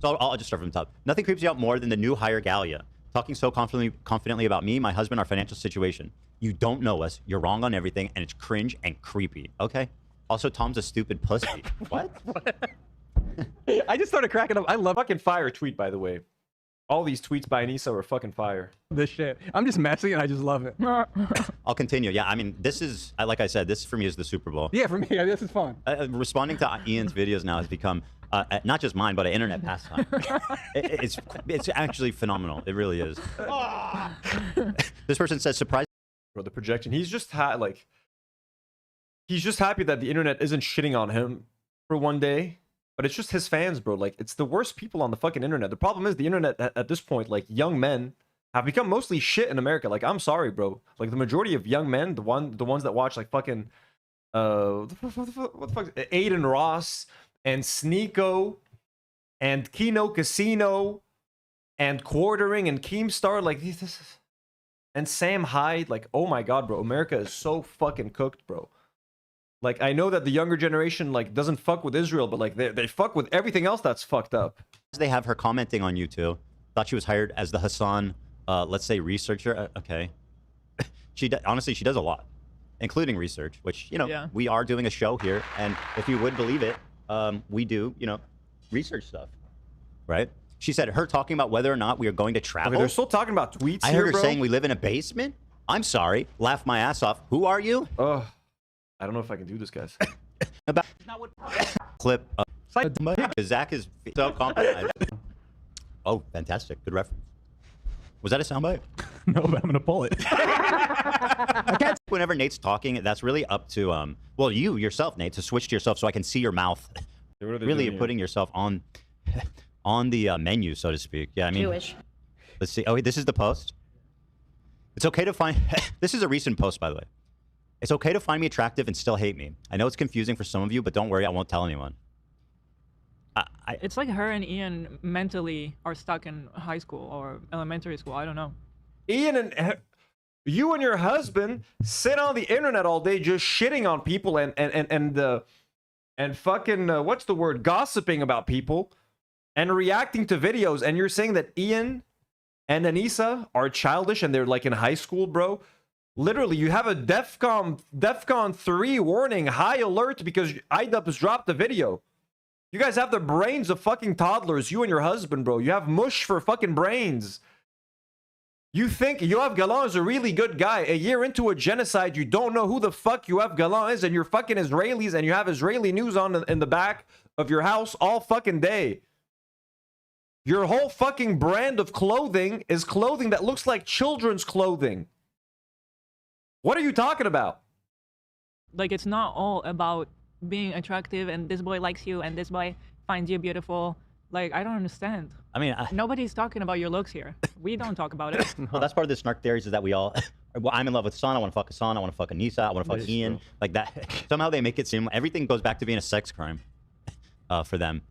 I'll just start from the top. Nothing creeps you out more than the new hire Gallia, talking so confidently about me, my husband, our financial situation. You don't know us. You're wrong on everything, and it's cringe and creepy. Okay. Also, Tom's a stupid pussy. What? I just started cracking up. I love fucking fire tweet, by the way. All these tweets by Anissa were fucking fire. this shit. I'm just messy and I just love it. I'll continue. Yeah, I mean, this is, like I said, this for me is the Super Bowl. Yeah, for me, this is fun. Responding to Ian's videos now has become not just mine, but an internet pastime. It's actually phenomenal. It really is. This person says, surprise. Bro, the projection. He's just he's just happy that the internet isn't shitting on him for one day. But it's just his fans, bro. Like, it's the worst people on the fucking internet. The problem is the internet at this point, like, young men have become mostly shit in America. Like, I'm sorry, bro. Like, the majority of young men, the ones that watch, like, fucking, what the fuck? Aiden Ross and Sneeko and Kino Casino and Quartering and Keemstar, like, and Sam Hyde. Like, oh my God, bro. America is so fucking cooked, bro. Like, I know that the younger generation, like, doesn't fuck with Israel, but, like, they fuck with everything else that's fucked up. They have her commenting on you, too. Thought she was hired as the Hasan, let's say, researcher. Okay. Honestly, she does a lot, including research, which, you know, we are doing a show here. And if you would believe it, we do, you know, research stuff, right? She said her talking about whether or not we are going to travel. Okay, they're still talking about tweets I here, heard her bro. saying we live in a basement. I'm sorry. Laugh my ass off. Who are you? Ugh. I don't know if I can do this, guys. About clip. Zach is so confident. Oh, fantastic. Good reference. Was that a soundbite? No, but I'm going to pull it. Whenever Nate's talking, that's really up to, well, you yourself, Nate, to switch to yourself so I can see your mouth. Really, you're putting yourself on the menu, so to speak. Yeah, I mean. Jewish. Let's see. Oh, wait, this is the post. It's okay to find. This is a recent post, by the way. It's okay to find me attractive and still hate me. I know it's confusing for some of you, but don't worry, I won't tell anyone. It's like her and Ian mentally are stuck in high school or elementary school. I don't know. Ian and you and your husband sit on the internet all day just shitting on people and fucking what's the word, gossiping about people and reacting to videos, and you're saying that Ian and Anissa are childish and they're like in high school, bro. Literally, you have a DEFCON 3 warning, high alert, because Idubbbz dropped the video. You guys have the brains of fucking toddlers, you and your husband, bro. You have mush for fucking brains. You think Yoav Galan is a really good guy. A year into a genocide, you don't know who the fuck Yoav Galan is, and you're fucking Israelis, and you have Israeli news on in the back of your house all fucking day. Your whole fucking brand of clothing is clothing that looks like children's clothing. What are you talking about? Like, it's not all about being attractive and this boy likes you and this boy finds you beautiful. Like, I don't understand. I mean, nobody's talking about your looks here. We don't talk about it. Well, that's part of the snark theories is that we all, well, I'm in love with Hasan, I want to fuck Hasan, I want to fuck Anissa, I want to fuck Ian, like that. Somehow they make it seem everything goes back to being a sex crime for them.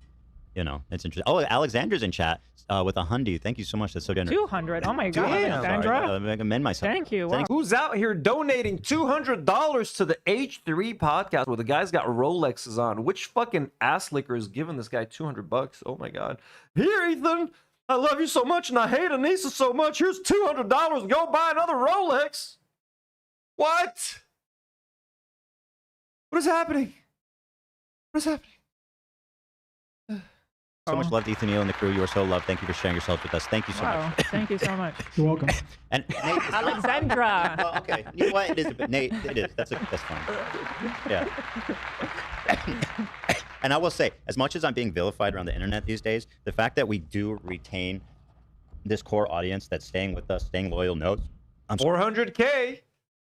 You know, it's interesting. Oh, Alexandra's in chat with a Hundi. Thank you so much. That's so generous. 200. Oh my God, Damn. Alexandra. I commend myself. Thank you. Wow. Who's out here donating $200 to the H3 podcast where the guy's got Rolexes on? Which fucking ass licker is giving this guy $200? Oh my God. Here, Ethan. I love you so much and I hate Anissa so much. Here's $200. Go buy another Rolex. What? What is happening? What is happening? So much love to Ethan Neal and the crew. You are so loved. Thank you for sharing yourself with us. Thank you so much. Thank you so much. You're welcome. And Nate, Alexandra. Well, okay. You know what? It is a bit, Nate. It is. That's fine. Yeah. And I will say, as much as I'm being vilified around the internet these days, the fact that we do retain this core audience that's staying with us, staying loyal, knows. 400K.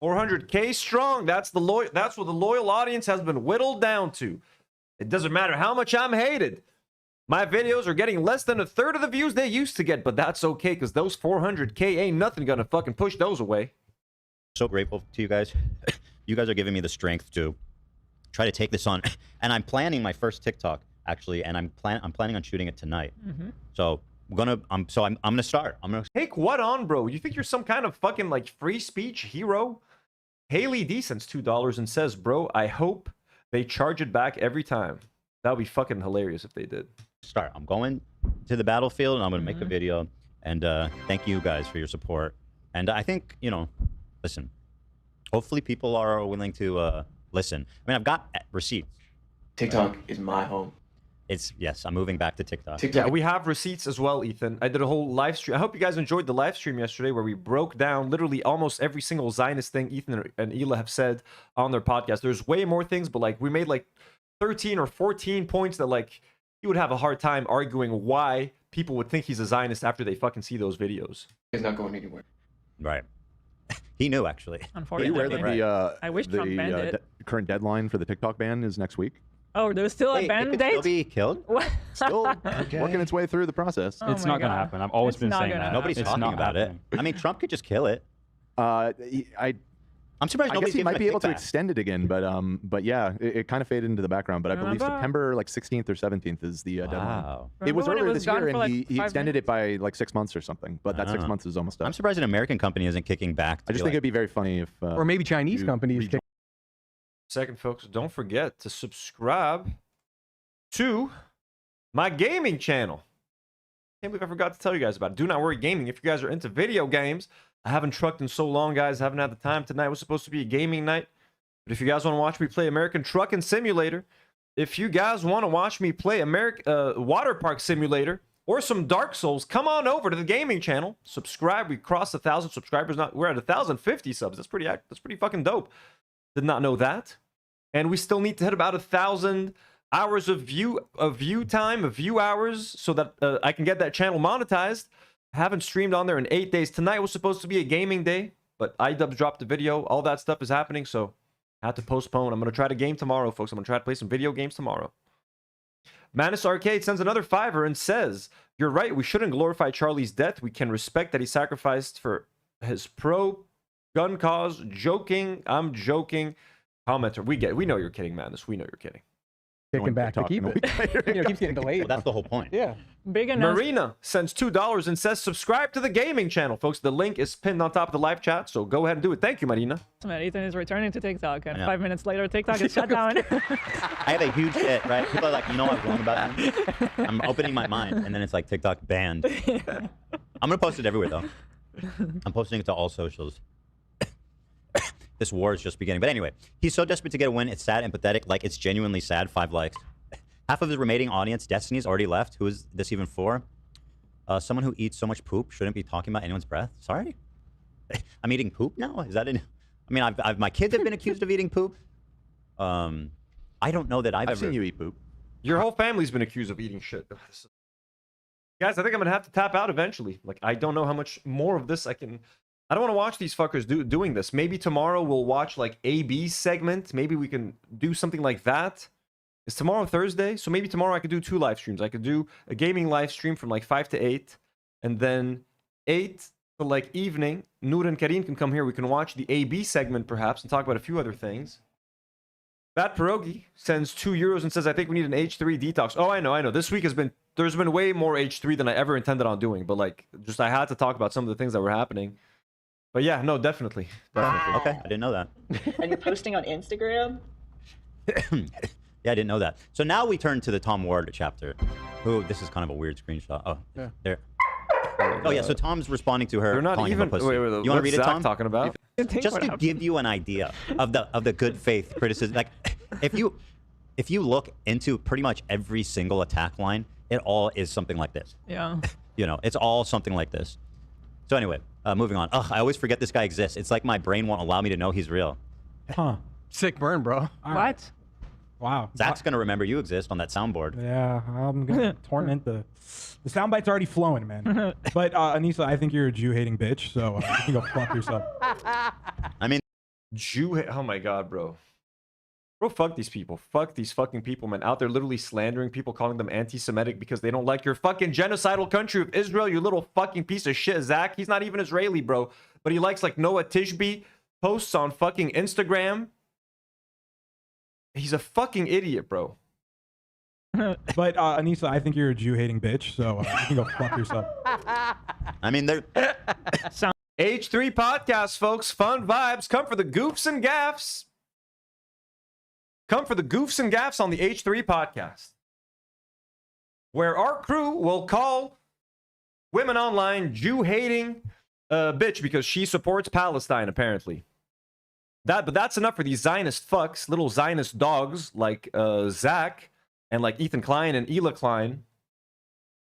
400K strong. That's what the loyal audience has been whittled down to. It doesn't matter how much I'm hated. My videos are getting less than a third of the views they used to get, but that's okay, because those 400K ain't nothing gonna fucking push those away. So grateful to you guys. You guys are giving me the strength to try to take this on. And I'm planning my first TikTok actually, and I'm planning on shooting it tonight. Mhm. So I'm gonna start. I'm gonna Take what on, bro? You think you're some kind of fucking like free speech hero? Haley D sends $2 and says, "Bro, I hope they charge it back every time." That would be fucking hilarious if they did. start. I'm going to the battlefield and I'm gonna make a video. And thank you guys for your support. And I think, you know, listen, hopefully people are willing to listen. I mean, I've got receipts. TikTok is my home. Yes, I'm moving back to TikTok. Yeah, we have receipts as well, Ethan. I did a whole live stream. I hope you guys enjoyed the live stream yesterday where we broke down literally almost every single Zionist thing Ethan and Hila have said on their podcast. There's way more things, but like we made like 13 or 14 points that like you would have a hard time arguing why people would think he's a Zionist after they fucking see those videos. He's not going anywhere. Right. He knew, actually. Are you aware that I wish Trump banned it. Current deadline for the TikTok ban is next week? Oh, there's still a ban date? Still be killed? What? Still working its way through the process. Oh It's my not going to God. happen. I've always It's been not saying gonna that. Nobody's It's talking not about happening. it. I mean, Trump could just kill it. I'm surprised I nobody's guess he giving might a be able to kickback. extend it again, but yeah, it kind of faded into the background. But I believe Remember? September like 16th or 17th is the deadline. Wow. It was Remember when it earlier was this year, gone and for, like, he 5 extended it by like 6 months or something. But that 6 Ah. months is almost up. I'm surprised an American company isn't kicking back. I just think it'd be very funny if, or maybe Chinese companies. Second, folks, don't forget to subscribe to my gaming channel. Can't believe I forgot to tell you guys about it. Do Not Worry Gaming. If you guys are into video games, I haven't trucked in so long, guys. I haven't had the time. Tonight was supposed to be a gaming night. But if you guys want to watch me play American Trucking Simulator, if you guys want to watch me play Water Park Simulator, or some Dark Souls, come on over to the gaming channel. Subscribe. We crossed 1,000 subscribers. We're at 1,050 subs. That's pretty fucking dope. Did not know that. And we still need to hit about 1,000 hours of view hours, so that I can get that channel monetized. I haven't streamed on there in 8 days. Tonight was supposed to be a gaming day, but Idubbbz dropped the video. All that stuff is happening, so I had to postpone. I'm going to try to game tomorrow, folks. I'm going to try to play some video games tomorrow. Manus Arcade sends another $5 and says, "You're right. We shouldn't glorify Charlie's death. We can respect that he sacrificed for his pro-gun cause. Joking. I'm joking." Commenter, we know you're kidding, Manus. We know you're kidding. Kicking back to keep it. It keeps getting delayed. Well, that's the whole point. Yeah. Big announcement. Marina sends $2 and says, "Subscribe to the gaming channel, folks. The link is pinned on top of the live chat, so go ahead and do it." Thank you, Marina. Ethan is returning to TikTok, and I know. 5 minutes later, TikTok is shut down. I have a huge hit, right? People are like, you know what's wrong about him? I'm opening my mind, and then it's like TikTok banned. I'm gonna post it everywhere, though. I'm posting it to all socials. This war is just beginning. But anyway, he's so desperate to get a win. It's sad and pathetic. Like, it's genuinely sad. 5 likes. Half of his remaining audience, Destiny's already left. Who is this even for? Someone who eats so much poop shouldn't be talking about anyone's breath. Sorry? I'm eating poop now? Is that in... I mean, my kids have been accused of eating poop. I don't know that I've seen you eat poop. Your whole family's been accused of eating shit. Guys, I think I'm going to have to tap out eventually. Like, I don't know how much more of this I can... I don't want to watch these fuckers doing this. Maybe tomorrow we'll watch, like, AB's segment. Maybe we can do something like that. Is tomorrow Thursday? So maybe tomorrow I could do 2 live streams. I could do a gaming live stream from, like, 5 to 8. And then 8 to, like, evening, Nour and Karine can come here. We can watch the AB segment, perhaps, and talk about a few other things. Bad Pierogi sends €2 and says, "I think we need an H3 detox." Oh, I know. This week there's been way more H3 than I ever intended on doing. But, like, just I had to talk about some of the things that were happening. But yeah, no, definitely. Okay, I didn't know that. And you're posting on Instagram? Yeah, I didn't know that. So now we turn to the Tom Ward chapter. Ooh, this is kind of a weird screenshot. Oh, yeah. There. Oh, yeah, so Tom's responding to her. They're not calling him even... a pussy. Wait, you want to what's read it, Zach Tom? talking about? Just to give you an idea of the good faith criticism. Like, if you look into pretty much every single attack line, it all is something like this. Yeah. You know, it's all something like this. So anyway, moving on. Ugh, I always forget this guy exists. It's like my brain won't allow me to know he's real. Huh. Sick burn, bro. What? Wow. Zach's gonna remember you exist on that soundboard. Yeah, I'm gonna torment the soundbite's already flowing, man. But Anissa, I think you're a Jew-hating bitch, so you can go fuck yourself. I mean, Oh my god, bro. Bro, fuck these people. Fuck these fucking people, man. Out there literally slandering people, calling them anti-Semitic because they don't like your fucking genocidal country of Israel, you little fucking piece of shit, Zach. He's not even Israeli, bro. But he likes, like, Noah Tishby posts on fucking Instagram. He's a fucking idiot, bro. But Anissa, I think you're a Jew-hating bitch, so you can go fuck yourself. I mean, they're H3 podcast, folks. Fun vibes. Come for the goofs and gaffs. Come for the goofs and gaffs on the H3 podcast, where our crew will call women online Jew-hating bitch because she supports Palestine, apparently. But that's enough for these Zionist fucks, little Zionist dogs like Zach and like Ethan Klein and Ela Klein.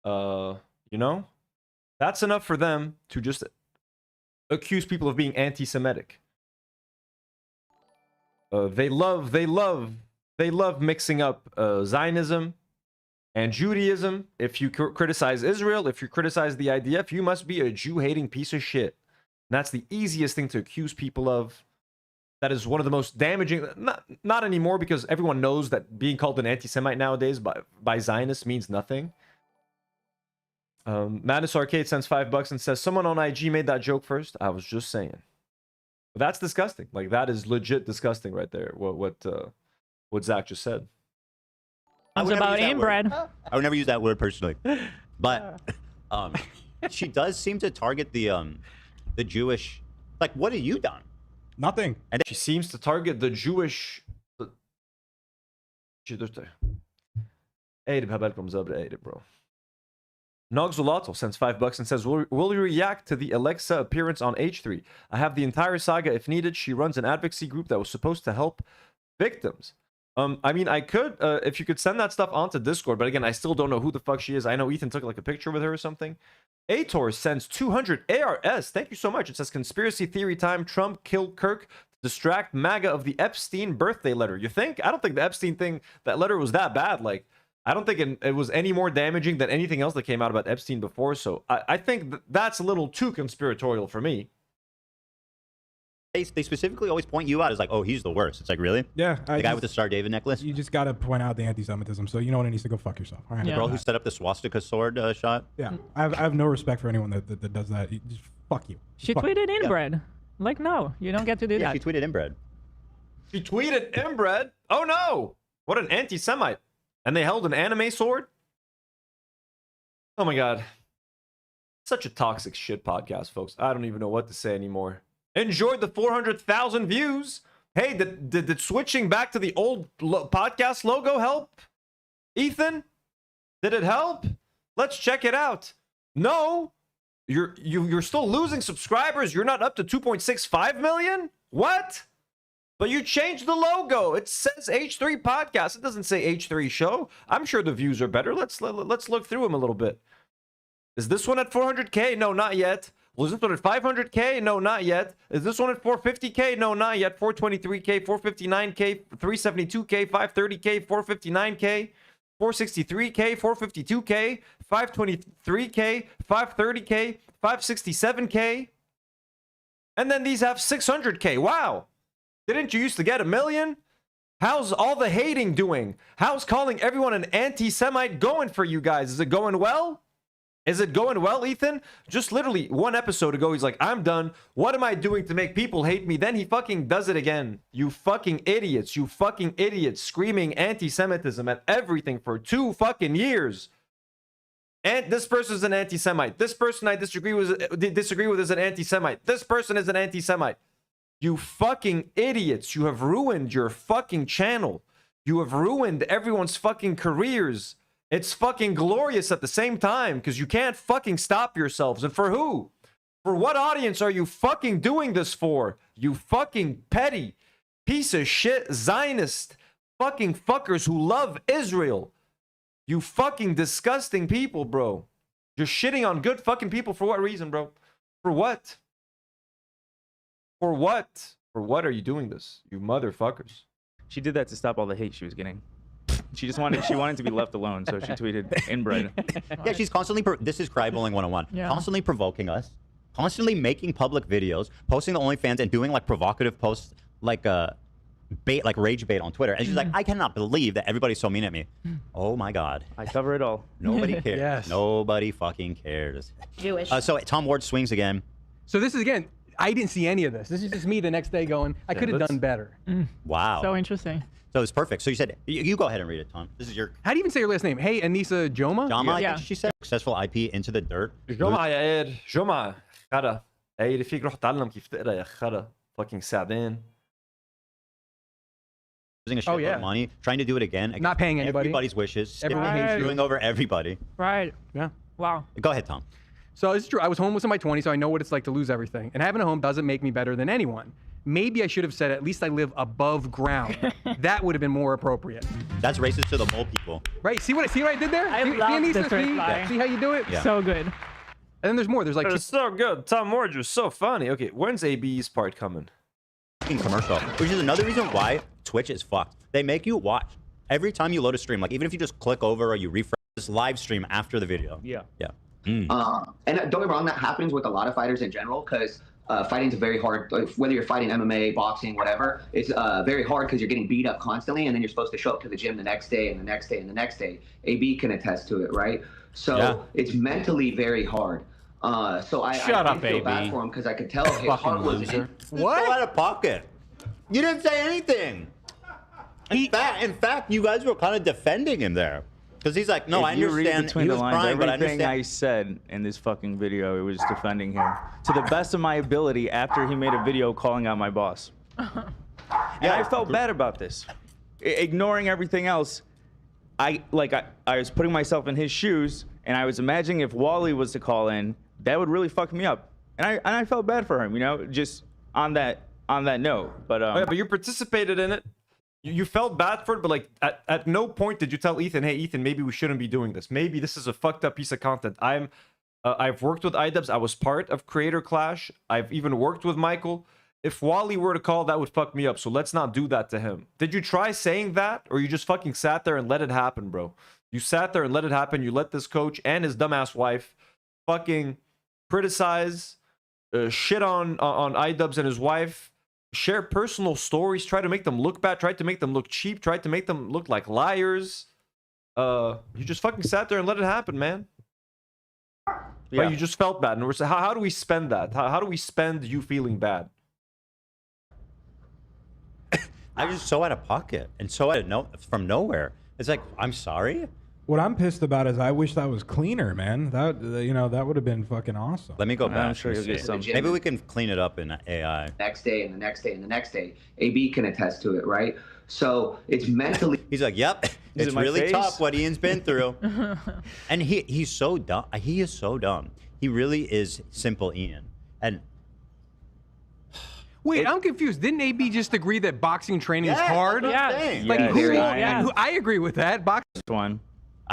You know? That's enough for them to just accuse people of being anti-Semitic. They love mixing up Zionism and Judaism. If you criticize Israel, if you criticize the IDF, you must be a Jew-hating piece of shit. And that's the easiest thing to accuse people of. That is one of the most damaging, not anymore, because everyone knows that being called an anti-Semite nowadays by Zionists means nothing. Madness Arcade sends $5 and says, someone on IG made that joke first. I was just saying. That's disgusting. Like, that is legit disgusting right there, what Zach just said. I It's about inbred. I would never use that word personally. But she does seem to target the Jewish. Like, what have you done? Nothing. And she seems to target the Jewish. Idubbbz comes up to bro. Nogzulato sends $5 and says, will you react to the Alexa appearance on H3? I have the entire saga if needed. She runs an advocacy group that was supposed to help victims. I mean, I could, if you could send that stuff onto Discord, but again, I still don't know who the fuck she is. I know Ethan took like a picture with her or something. Ator sends 200 ARS. Thank you so much. It says, conspiracy theory time. Trump killed Kirk to distract MAGA of the Epstein birthday letter. You think? I don't think the Epstein thing, that letter was that bad. Like, I don't think it was any more damaging than anything else that came out about Epstein before. So I think that's a little too conspiratorial for me. They specifically always point you out as like, oh, he's the worst. It's like, really? Yeah. The guy with the Star David necklace? You just got to point out the anti-Semitism, so you know what, it needs to go fuck yourself. All right. The girl who set up the swastika sword shot? Yeah. I have no respect for anyone that does that. Just fuck you. She tweeted inbred. Like, no, you don't get to do that. She tweeted inbred. She tweeted inbred? Oh, no. What an anti-Semite. And they held an anime sword? Oh, my God. Such a toxic shit podcast, folks. I don't even know what to say anymore. Enjoyed the 400,000 views. Hey, did switching back to the old podcast logo help? Ethan? Did it help? Let's check it out. No. You're still losing subscribers. You're not up to 2.65 million? What? But you changed the logo. It says H3 podcast. It doesn't say H3 show. I'm sure the views are better. Let's look through them a little bit. Is this one at 400K? No, not yet. Was this one at 500K? No, not yet. Is this one at 450K? No, not yet. 423K, 459K, 372K, 530K, 459K, 463K, 452K, 523K, 530K, 567K. And then these have 600K. Wow. Didn't you used to get 1 million? How's all the hating doing? How's calling everyone an anti-Semite going for you guys? Is it going well? Is it going well, Ethan? Just literally one episode ago, he's like, I'm done. What am I doing to make people hate me? Then he fucking does it again. You fucking idiots. You fucking idiots. Screaming anti-Semitism at everything for 2 fucking years. And this person is an anti-Semite. This person I disagree with is an anti-Semite. This person is an anti-Semite. You fucking idiots. You have ruined your fucking channel. You have ruined everyone's fucking careers. It's fucking glorious at the same time because you can't fucking stop yourselves. And for who? For what audience are you fucking doing this for? You fucking petty piece of shit Zionist fucking fuckers who love Israel. You fucking disgusting people, bro. You're shitting on good fucking people for what reason, bro? For what? For what? For what are you doing this? You motherfuckers. She did that to stop all the hate she was getting. She wanted to be left alone, so she tweeted inbred. Yeah, she's constantly, this is Crybullying 101. Yeah. Constantly provoking us, constantly making public videos, posting the OnlyFans and doing like provocative posts like bait, like rage bait on Twitter. And she's like, I cannot believe that everybody's so mean at me. Oh my God. I cover it all. Nobody cares. Yes. Nobody fucking cares. Jewish. So Tom Ward swings again. So this is, again, I didn't see any of this. This is just me the next day going, I could have done better. Wow. So interesting. So it's perfect. So you said, you go ahead and read it, Tom. This is your... How do you even say your last name? Hey, Anissa Joma? Joma, I think she said. Successful IP into the dirt. جمعة يا قاد جمعة خرا اي اللي فيك روح تعلم كيف تقرا يا خرا fucking سعدان. Losing a shitload of money, trying to do it again. Not paying anybody. Everybody's wishes. Everyone hates you. Screwing over everybody. Right. Yeah. Wow. Go ahead, Tom. So it's true. I was homeless in my 20s, so I know what it's like to lose everything. And having a home doesn't make me better than anyone. Maybe I should have said, at least I live above ground. That would have been more appropriate. That's racist to the mole people. Right? See what I did there? I see, love Anissa, this reply. see how you do it? Yeah. So good. And then there's more. There's like... It's so good. Tom Morge was so funny. Okay, when's AB's part coming? Commercial, which is another reason why Twitch is fucked. They make you watch every time you load a stream. Like even if you just click over or you refresh this live stream after the video. Yeah. Yeah. And don't get me wrong, that happens with a lot of fighters in general because fighting's very hard. Whether you're fighting MMA, boxing, whatever, it's very hard because you're getting beat up constantly, and then you're supposed to show up to the gym the next day and the next day and the next day. AB can attest to it, right? So it's mentally very hard. So I feel bad for him because I could tell his heart was in. What? Out of pocket. You didn't say anything. In fact, you guys were kind of defending him there. Because he's like, no, I understand. Between He the was lines, crying, but I everything understand. I said in this fucking video, it was defending him to the best of my ability after he made a video calling out my boss. Yeah, I felt bad about this. Ignoring everything else, I was putting myself in his shoes, and I was imagining if Wally was to call in, that would really fuck me up. And I felt bad for him, you know, just on that note. But yeah, but you participated in it. You felt bad for it, but like at no point did you tell Ethan, hey Ethan, maybe we shouldn't be doing this. Maybe this is a fucked up piece of content. I've worked with Idubbbz. I was part of Creator Clash. I've even worked with Michael. If Wally were to call, that would fuck me up. So let's not do that to him. Did you try saying that, or you just fucking sat there and let it happen, bro? You sat there and let it happen. You let this coach and his dumbass wife fucking criticize, shit on Idubbbz and his wife. Share personal stories, try to make them look bad, tried to make them look cheap, tried to make them look like liars. You just fucking sat there and let it happen, man. Yeah. But you just felt bad. And we're saying, how do we spend that? How do we spend you feeling bad? I was just so out of pocket and so from nowhere. It's like, I'm sorry. What I'm pissed about is I wish that was cleaner, man. That that would have been fucking awesome. Let me go back. I'm sure you'll get some. Maybe we can clean it up in AI. Next day and the next day and the next day. AB can attest to it, right? So it's mentally. He's like, yep, it's really tough what Ian's been through. And he's so dumb. He is so dumb. He really is simple Ian. And wait, I'm confused. Didn't AB just agree that boxing training is hard? Yeah. Like, I agree with that. Boxing one.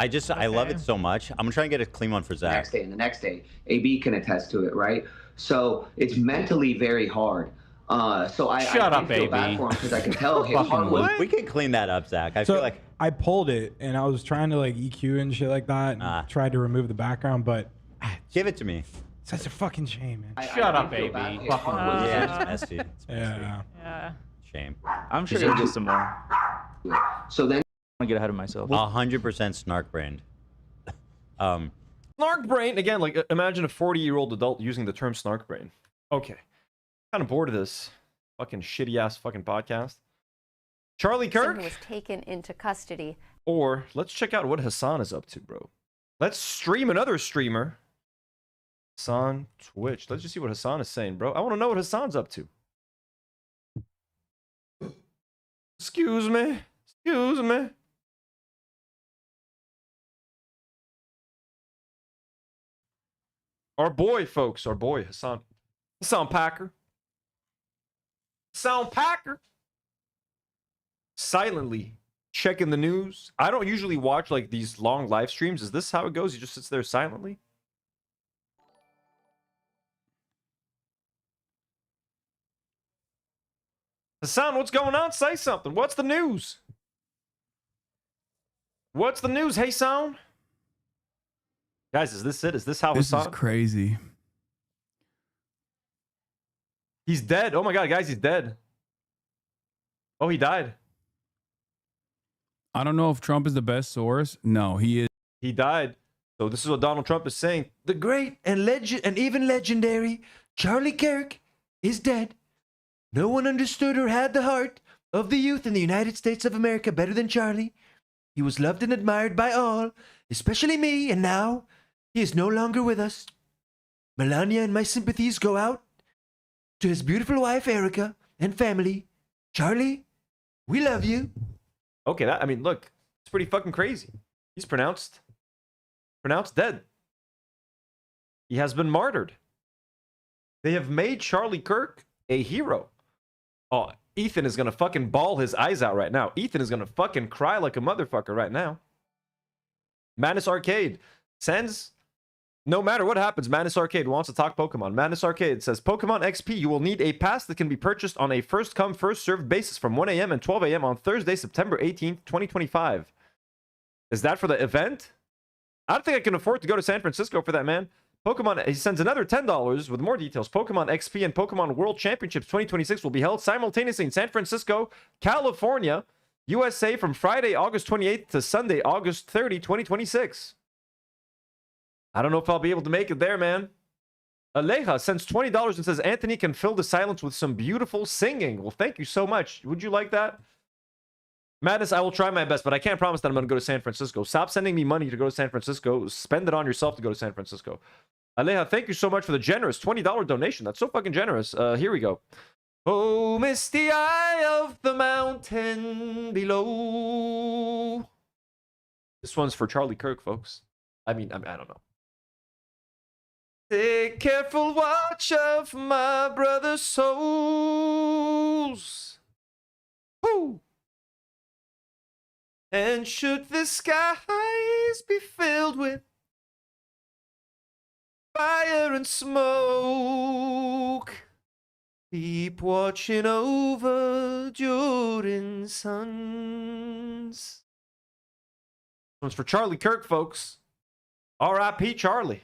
I love it so much. I'm gonna try and get a clean one for Zach. Next day and the next day. AB can attest to it, right? So it's mentally very hard. So I feel bad for him because I can tell his heart was. We can clean that up, Zach. I So feel like I pulled it and I was trying to like EQ and shit like that, and tried to remove the background, but give it to me. Such a fucking shame, man. Shut up, baby. Yeah, it's messy. It's messy. Yeah. Shame. I'm sure you'll get some more. So then. I want to get ahead of myself. 100% snark brained. Snark brain again. Like imagine a 40-year-old adult using the term snark brain. Okay, kind of bored of this fucking shitty ass fucking podcast. Charlie Kirk Who was taken into custody. Or let's check out what Hasan is up to, bro. Let's stream another streamer. Hasan Twitch. Let's just see what Hasan is saying, bro. I want to know what Hasan's up to. Excuse me. Excuse me. Our boy, folks. Our boy, Hasan. Hasan Packer. Hasan Packer. Silently checking the news. I don't usually watch like these long live streams. Is this how it goes? He just sits there silently? Hasan, what's going on? Say something. What's the news? What's the news? Hey, sound. Guys, is this it? Is this how Hasan? This is crazy. He's dead. Oh my god, guys, he's dead. Oh, he died. I don't know if Trump is the best source. No, he is. He died. So this is what Donald Trump is saying. The great and even legendary Charlie Kirk is dead. No one understood or had the heart of the youth in the United States of America better than Charlie. He was loved and admired by all, especially me, and now he is no longer with us. Melania and my sympathies go out to his beautiful wife, Erica, and family. Charlie, we love you. Okay, I mean, look, it's pretty fucking crazy. He's pronounced dead. He has been martyred. They have made Charlie Kirk a hero. Oh, Ethan is gonna fucking bawl his eyes out right now. Ethan is gonna fucking cry like a motherfucker right now. Madness Arcade sends, no matter what happens, Madness Arcade wants to talk Pokemon. Madness Arcade says, Pokemon XP, you will need a pass that can be purchased on a first-come, first-served basis from 1 a.m. and 12 a.m. on Thursday, September 18th, 2025. Is that for the event? I don't think I can afford to go to San Francisco for that, man. Pokemon, he sends another $10 with more details. Pokemon XP and Pokemon World Championships 2026 will be held simultaneously in San Francisco, California, USA from Friday, August 28th to Sunday, August 30, 2026. I don't know if I'll be able to make it there, man. Aleja sends $20 and says, Anthony can fill the silence with some beautiful singing. Well, thank you so much. Would you like that? Madness, I will try my best, but I can't promise that I'm going to go to San Francisco. Stop sending me money to go to San Francisco. Spend it on yourself to go to San Francisco. Aleja, thank you so much for the generous $20 donation. That's so fucking generous. Here we go. Oh, misty eye of the mountain below. This one's for Charlie Kirk, folks. I mean, I don't know. Take careful watch of my brother's souls. Woo! And should the skies be filled with fire and smoke, keep watching over during suns. This one's for Charlie Kirk, folks. R.I.P. Charlie.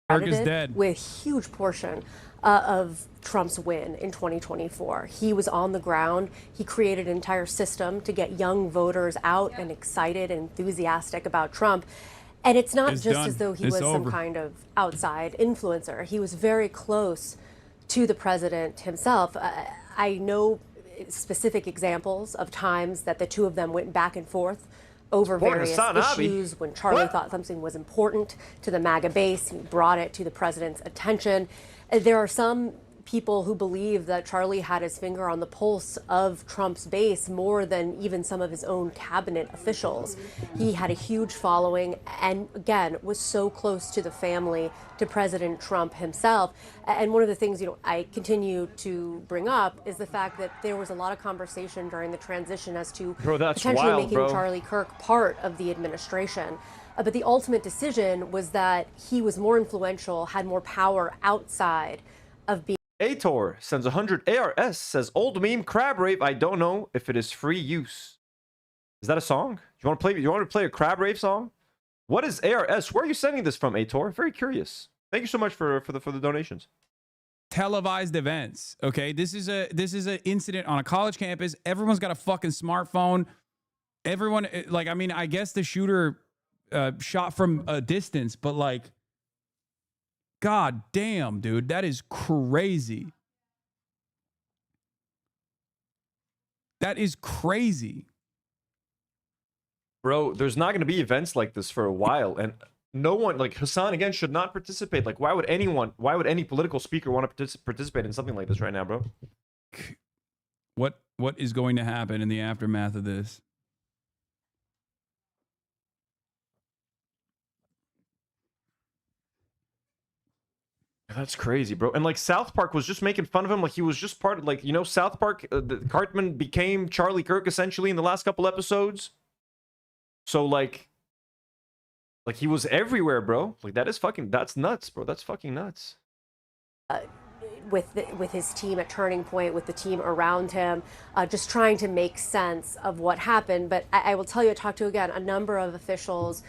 Kirk is dead. With huge portion of Trump's win in 2024. He was on the ground. He created an entire system to get young voters out and excited and enthusiastic about Trump. And it's not just as though he was some kind of outside influencer. He was very close to the president himself. I know specific examples of times that the two of them went back and forth over various issues. When Charlie thought something was important to the MAGA base, he brought it to the president's attention. There are some people who believe that Charlie had his finger on the pulse of Trump's base more than even some of his own cabinet officials. He had a huge following and, again, was so close to the family, to President Trump himself. And one of the things, I continue to bring up is the fact that there was a lot of conversation during the transition as to potentially making Charlie Kirk part of the administration. But the ultimate decision was that he was more influential, had more power outside of being. Ator sends 100. ARS says, old meme crab rave. I don't know if it is free use. Is that a song? Do you want to play a crab rave song? What is ARS? Where are you sending this from, Ator? Very curious. Thank you so much for the donations. Televised events. Okay, this is an incident on a college campus. Everyone's got a fucking smartphone. Everyone, like, I mean, I guess the shooter shot from a distance, but like, God damn, dude, that is crazy. That is crazy. Bro, there's not going to be events like this for a while, and no one, like Hasan again, should not participate. Like, why would any political speaker want to participate in something like this right now, bro? What is going to happen in the aftermath of this? That's crazy, bro. And like South Park was just making fun of him, like he was just part of, like, South Park. Cartman became Charlie Kirk essentially in the last couple episodes. So like he was everywhere, bro. Like that's nuts, bro. That's fucking nuts. With his team at Turning Point, with the team around him, just trying to make sense of what happened. But I will tell you, I talked to, again, a number of officials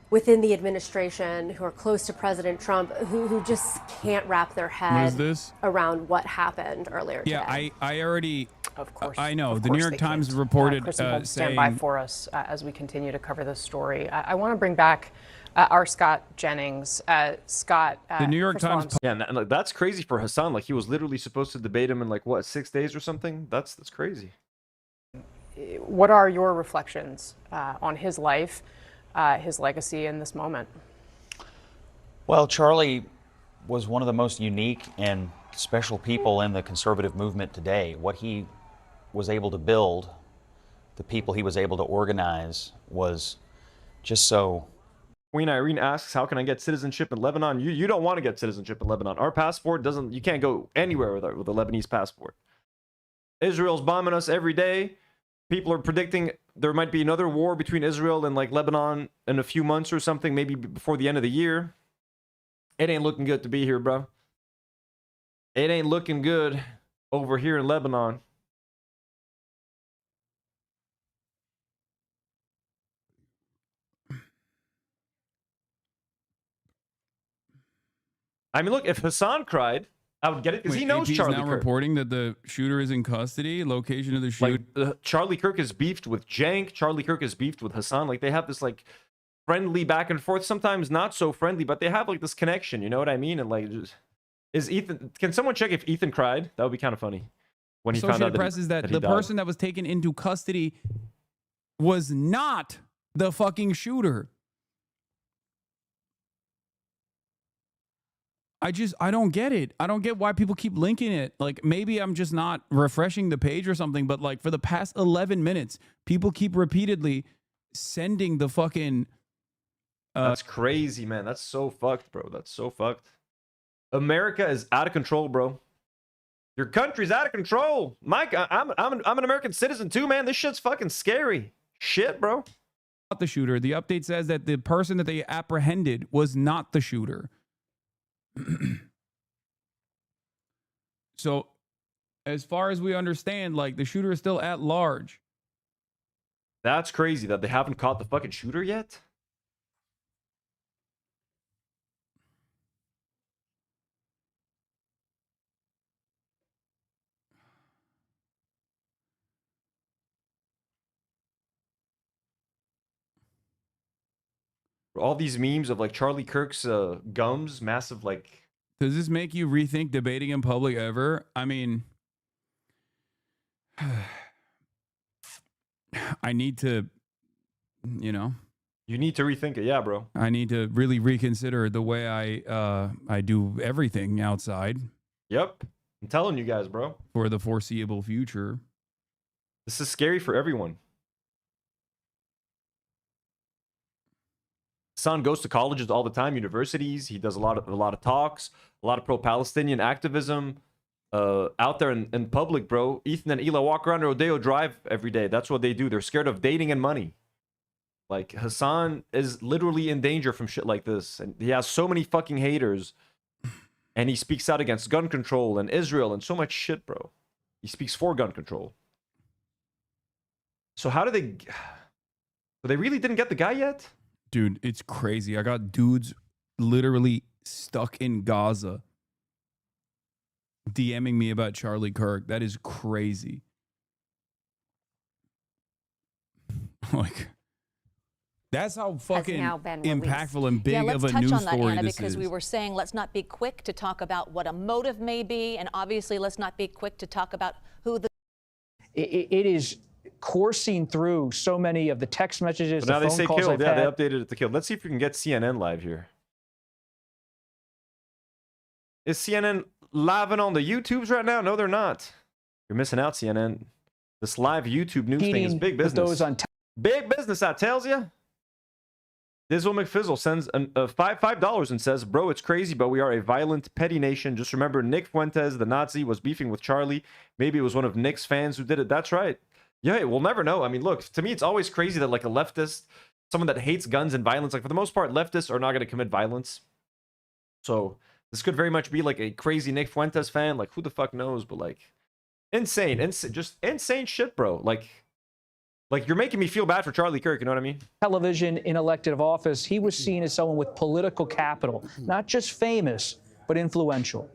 within the administration who are close to President Trump who just can't wrap their head around what happened earlier today. Yeah, I already, of course, I know. Of The New York Times reported Kristen, saying, stand by for us as we continue to cover this story. I want to bring back R. Scott Jennings. Scott. The New York first of all, Times. Yeah, and like, that's crazy for Hasan. Like he was literally supposed to debate him in like what 6 days or something. That's crazy. What are your reflections on his life, his legacy in this moment? Well, Charlie was one of the most unique and special people in the conservative movement today. What he was able to build, the people he was able to organize, was just so. Queen Irene asks, how can I get citizenship in Lebanon? You don't want to get citizenship in Lebanon. Our passport doesn't, you can't go anywhere with a Lebanese passport. Israel's bombing us every day. People are predicting there might be another war between Israel and like Lebanon in a few months or something, maybe before the end of the year. It ain't looking good to be here, bro. It ain't looking good over here in Lebanon. I mean, look, if Hasan cried, I would get it because he knows AP's Charlie now Kirk. reporting that the shooter is in custody. Location of the shooter. Like, Charlie Kirk is beefed with Cenk. Charlie Kirk is beefed with Hasan. Like, they have this, like, friendly back and forth. Sometimes not so friendly, but they have, like, this connection. You know what I mean? And, like, just, is Ethan... Can someone check if Ethan cried? That would be kind of funny. When he found out Associated Press is that he the died. person that was taken into custody was not the fucking shooter. I don't get it. I don't get why people keep linking it. Like, maybe I'm just not refreshing the page or something, but like for the past 11 minutes, people keep repeatedly sending the fucking... That's crazy, man. That's so fucked, bro. That's so fucked. America is out of control, bro. Your country's out of control. Mike, I'm an American citizen too, man. This shit's fucking scary. Shit, bro. The shooter. The update says that the person that they apprehended was not the shooter. So, as far as we understand, like, the shooter is still at large. That's crazy that they haven't caught the fucking shooter yet. All these memes of like Charlie Kirk's gums, massive like. Does this make you rethink debating in public ever? I mean, I need to, you know. You need to rethink it, yeah, bro. I need to really reconsider the way I do everything outside. Yep, I'm telling you guys, bro. For the foreseeable future. This is scary for everyone. Son goes to colleges all the time, universities. He does a lot of talks, a lot of pro-Palestinian activism out there in public, bro. Ethan and Ela walk around Rodeo Drive every day. That's what they do. They're scared of dating and money. Like, Hasan is literally in danger from shit like this. And he has so many fucking haters. And he speaks out against gun control and Israel and so much shit, bro. He speaks for gun control. So how do they... So they really didn't get the guy yet? Dude, it's crazy. I got dudes literally stuck in Gaza DMing me about Charlie Kirk. That is crazy. Like, that's how fucking impactful and big of a news story this is. Let's touch on that, Anna, because we were saying let's not be quick to talk about what a motive may be, and obviously let's not be quick to talk about who the... It is coursing through so many of the text messages, But now the they phone say calls killed. I've Yeah, had. they updated it to killed. Let's see if we can get CNN live here. Is CNN live on the YouTubes right now? No, they're not. You're missing out, CNN. This live YouTube news thing is big with business. those on Big business, I tells you. Dizzle McFizzle sends $5 and says, bro, it's crazy, but we are a violent, petty nation. Just remember, Nick Fuentes, the Nazi, was beefing with Charlie. Maybe it was one of Nick's fans who did it. That's right. Yeah, we'll never know. I mean, look, to me, it's always crazy that like a leftist, someone that hates guns and violence, like for the most part, leftists are not going to commit violence. So this could very much be like a crazy Nick Fuentes fan. Like, who the fuck knows? But like, insane, just insane shit, bro. Like you're making me feel bad for Charlie Kirk. You know what I mean? Television in elective office, he was seen as someone with political capital, not just famous, but influential.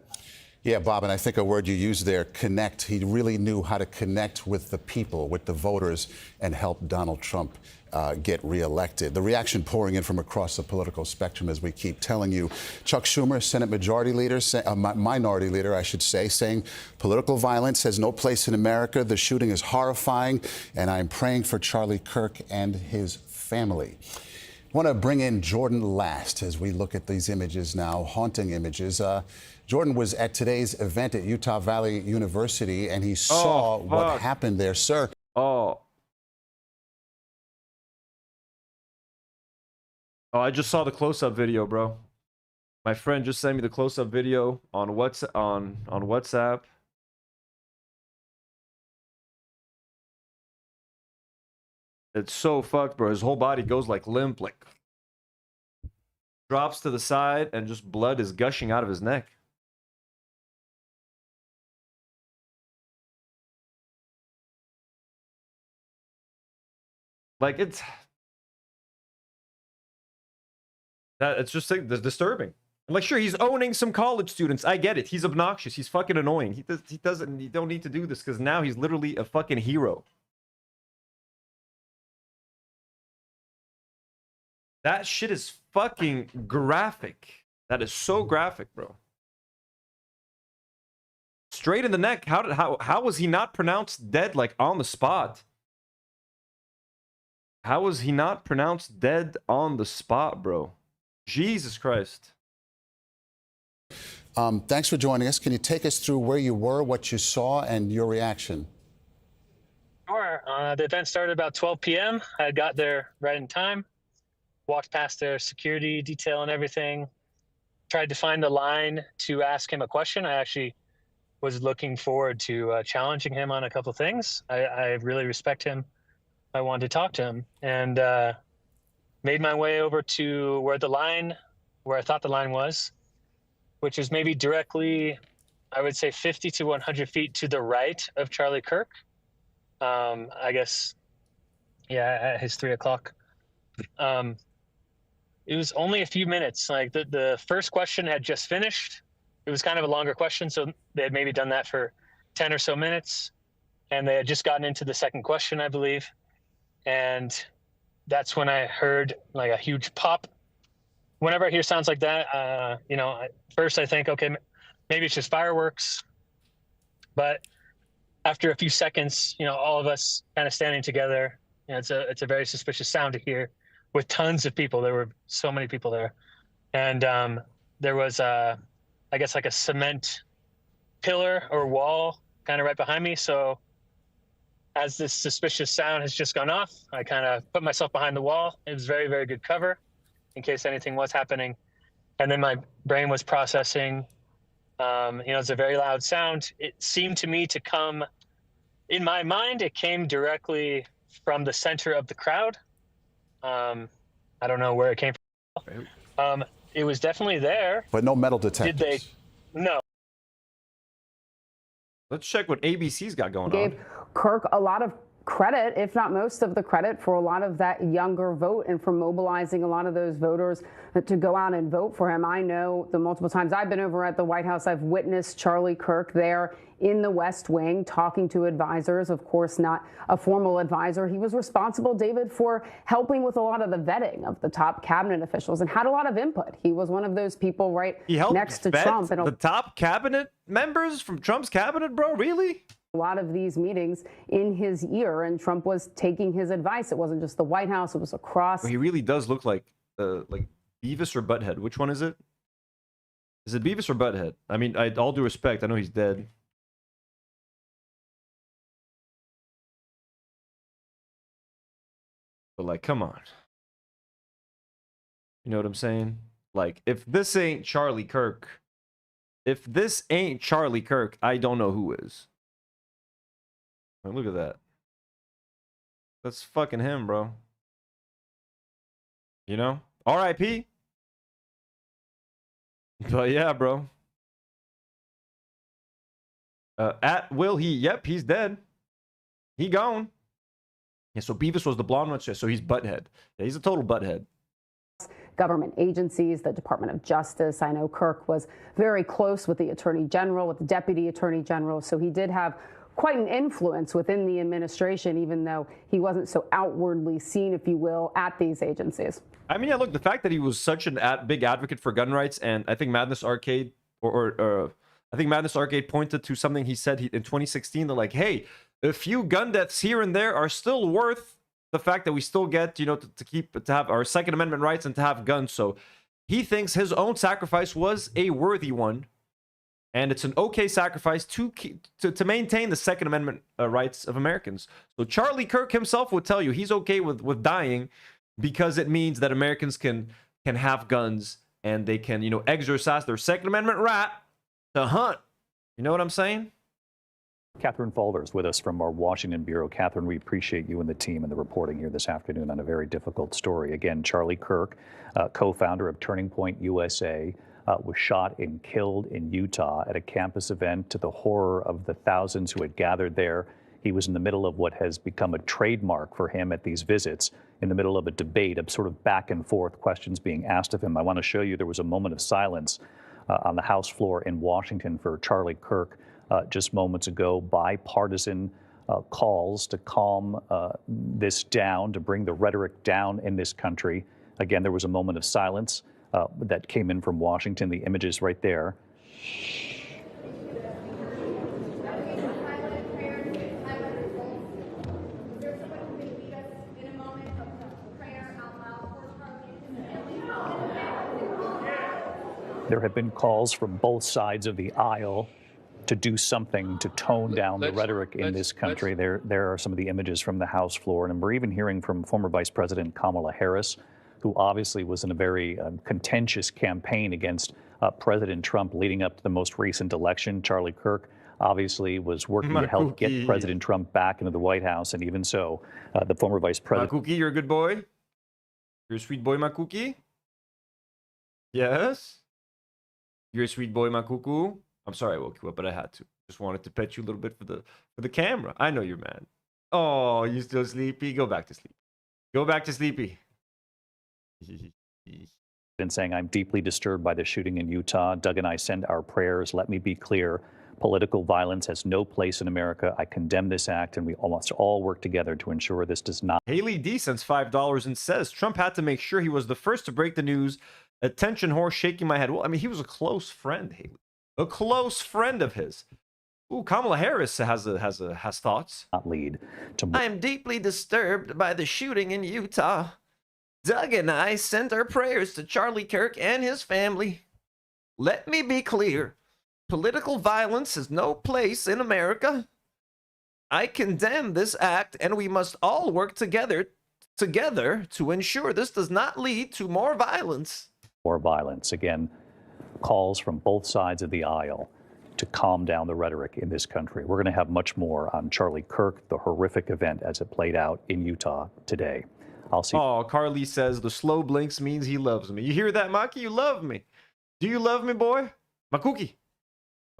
Yeah, Bob, and I think a word you used there, connect. He really knew how to connect with the people, with the voters, and help Donald Trump get reelected. The reaction pouring in from across the political spectrum, as we keep telling you. Chuck Schumer, Senate Majority Leader, Minority Leader, I should say, saying political violence has no place in America. The shooting is horrifying, and I'm praying for Charlie Kirk and his family. I want to bring in Jordan last as we look at these images now, haunting images. Jordan was at today's event at Utah Valley University, and he saw what happened there. Sir. Oh, I just saw the close-up video, bro. My friend just sent me the close-up video on WhatsApp. It's so fucked, bro. His whole body goes like limp, like drops to the side, and just blood is gushing out of his neck. Like it's just like, disturbing. Like, sure, he's owning some college students. I get it. He's obnoxious. He's fucking annoying. He don't need to do this because now he's literally a fucking hero. That shit is fucking graphic. That is so graphic, bro. Straight in the neck. How was he not pronounced dead like on the spot? How was he not pronounced dead on the spot, bro? Jesus Christ. Thanks for joining us. Can you take us through where you were, what you saw, and your reaction? Sure. The event started about 12 p.m. I got there right in time. Walked past their security detail and everything. Tried to find the line to ask him a question. I actually was looking forward to challenging him on a couple things. I really respect him. I wanted to talk to him, and made my way over to where I thought the line was, which is maybe directly, I would say 50 to 100 feet to the right of Charlie Kirk. I guess, yeah, at his 3 o'clock. It was only a few minutes. Like the first question had just finished. It was kind of a longer question, so they had maybe done that for 10 or so minutes, and they had just gotten into the second question, I believe. And that's when I heard like a huge pop. Whenever I hear sounds like that, first I think, okay, maybe it's just fireworks. But after a few seconds, all of us kind of standing together, it's a very suspicious sound to hear with tons of people. There were so many people there. And there was, I guess, like a cement pillar or wall kind of right behind me. So as this suspicious sound has just gone off, I kind of put myself behind the wall. It was very, very good cover in case anything was happening. And then my brain was processing. It's a very loud sound. It seemed to me to come, in my mind, it came directly from the center of the crowd. I don't know where it came from. It was definitely there. But no metal detectors. Did they? No. Let's check what ABC's got going on. Gave Kirk a lot of credit, if not most of the credit, for a lot of that younger vote and for mobilizing a lot of those voters to go out and vote for him. I know the multiple times I've been over at the White House, I've witnessed Charlie Kirk there in the West Wing talking to advisors, of course, not a formal advisor. He was responsible, David, for helping with a lot of the vetting of the top cabinet officials and had a lot of input. He was one of those people next to Trump. The top cabinet members from Trump's cabinet, bro? Really? A lot of these meetings in his ear, and Trump was taking his advice. It wasn't just the White House, it was across. He really does look like Beavis or Butthead. Which one is it? Is it Beavis or Butthead? I mean, all due respect, I know he's dead. But like, come on. You know what I'm saying? Like, if this ain't Charlie Kirk, I don't know who is. Look at that. That's fucking him, bro. R.I.P. But yeah, bro. He's dead. He gone. Yeah, so Beavis was the blonde one, so he's Butthead. Yeah, he's a total Butthead. government agencies, the Department of Justice. I know Kirk was very close with the Attorney General, with the Deputy Attorney General, so he did have quite an influence within the administration, even though he wasn't so outwardly seen, if you will, at these agencies. I mean, yeah, look, the fact that he was such an big advocate for gun rights, and I think Madness Arcade, I think Madness Arcade pointed to something he said in 2016. They're like, hey, a few gun deaths here and there are still worth the fact that we still get, you know, to have our Second Amendment rights and to have guns. So he thinks his own sacrifice was a worthy one. And it's an okay sacrifice to maintain the Second Amendment rights of Americans. So Charlie Kirk himself would tell you he's okay with dying because it means that Americans can have guns and they can, you know, exercise their Second Amendment right to hunt. You know what I'm saying? Catherine Falder is with us from our Washington bureau. Catherine, we appreciate you and the team and the reporting here this afternoon on a very difficult story. Again, Charlie Kirk, co-founder of Turning Point USA, was shot and killed in Utah at a campus event, to the horror of the thousands who had gathered there. He was in the middle of what has become a trademark for him at these visits, in the middle of a debate, of sort of back and forth, questions being asked of him. I want to show you there was a moment of silence on the House floor in Washington for Charlie Kirk just moments ago. Bipartisan calls to calm this down, to bring the rhetoric down in this country. Again, there was a moment of silence that came in from Washington. The images right there. There have been calls from both sides of the aisle to do something to tone down the rhetoric in this country. There are some of the images from the House floor, and we're even hearing from former Vice President Kamala Harris, who obviously was in a very contentious campaign against President Trump leading up to the most recent election. Charlie Kirk obviously was working to help get President Trump back into the White House, and even so, the former Vice President... Makuki, you're a good boy? You're a sweet boy, Makuki? Yes? You're a sweet boy, Makuku? I'm sorry I woke you up, but I had to. Just wanted to pet you a little bit for the camera. I know you're mad. Oh, you still sleepy? Go back to sleep. Go back to sleepy. And saying, I'm deeply disturbed by the shooting in Utah. Doug and I send our prayers. Let me be clear. Political violence has no place in America. I condemn this act, and we must all work together to ensure this does not. Haley D sends $5 and says, Trump had to make sure he was the first to break the news. Attention whore, shaking my head. Well, I mean, he was a close friend, Haley. A close friend of his. Ooh, Kamala Harris has thoughts. Not lead to... I am deeply disturbed by the shooting in Utah. Doug and I sent our prayers to Charlie Kirk and his family. Let me be clear. Political violence has no place in America. I condemn this act, and we must all work together to ensure this does not lead to more violence. More violence. Again, calls from both sides of the aisle to calm down the rhetoric in this country. We're going to have much more on Charlie Kirk, the horrific event as it played out in Utah today. I'll see. Oh, Carly says the slow blinks means he loves me. You hear that, Maki? You love me. Do you love me, boy? Makuki.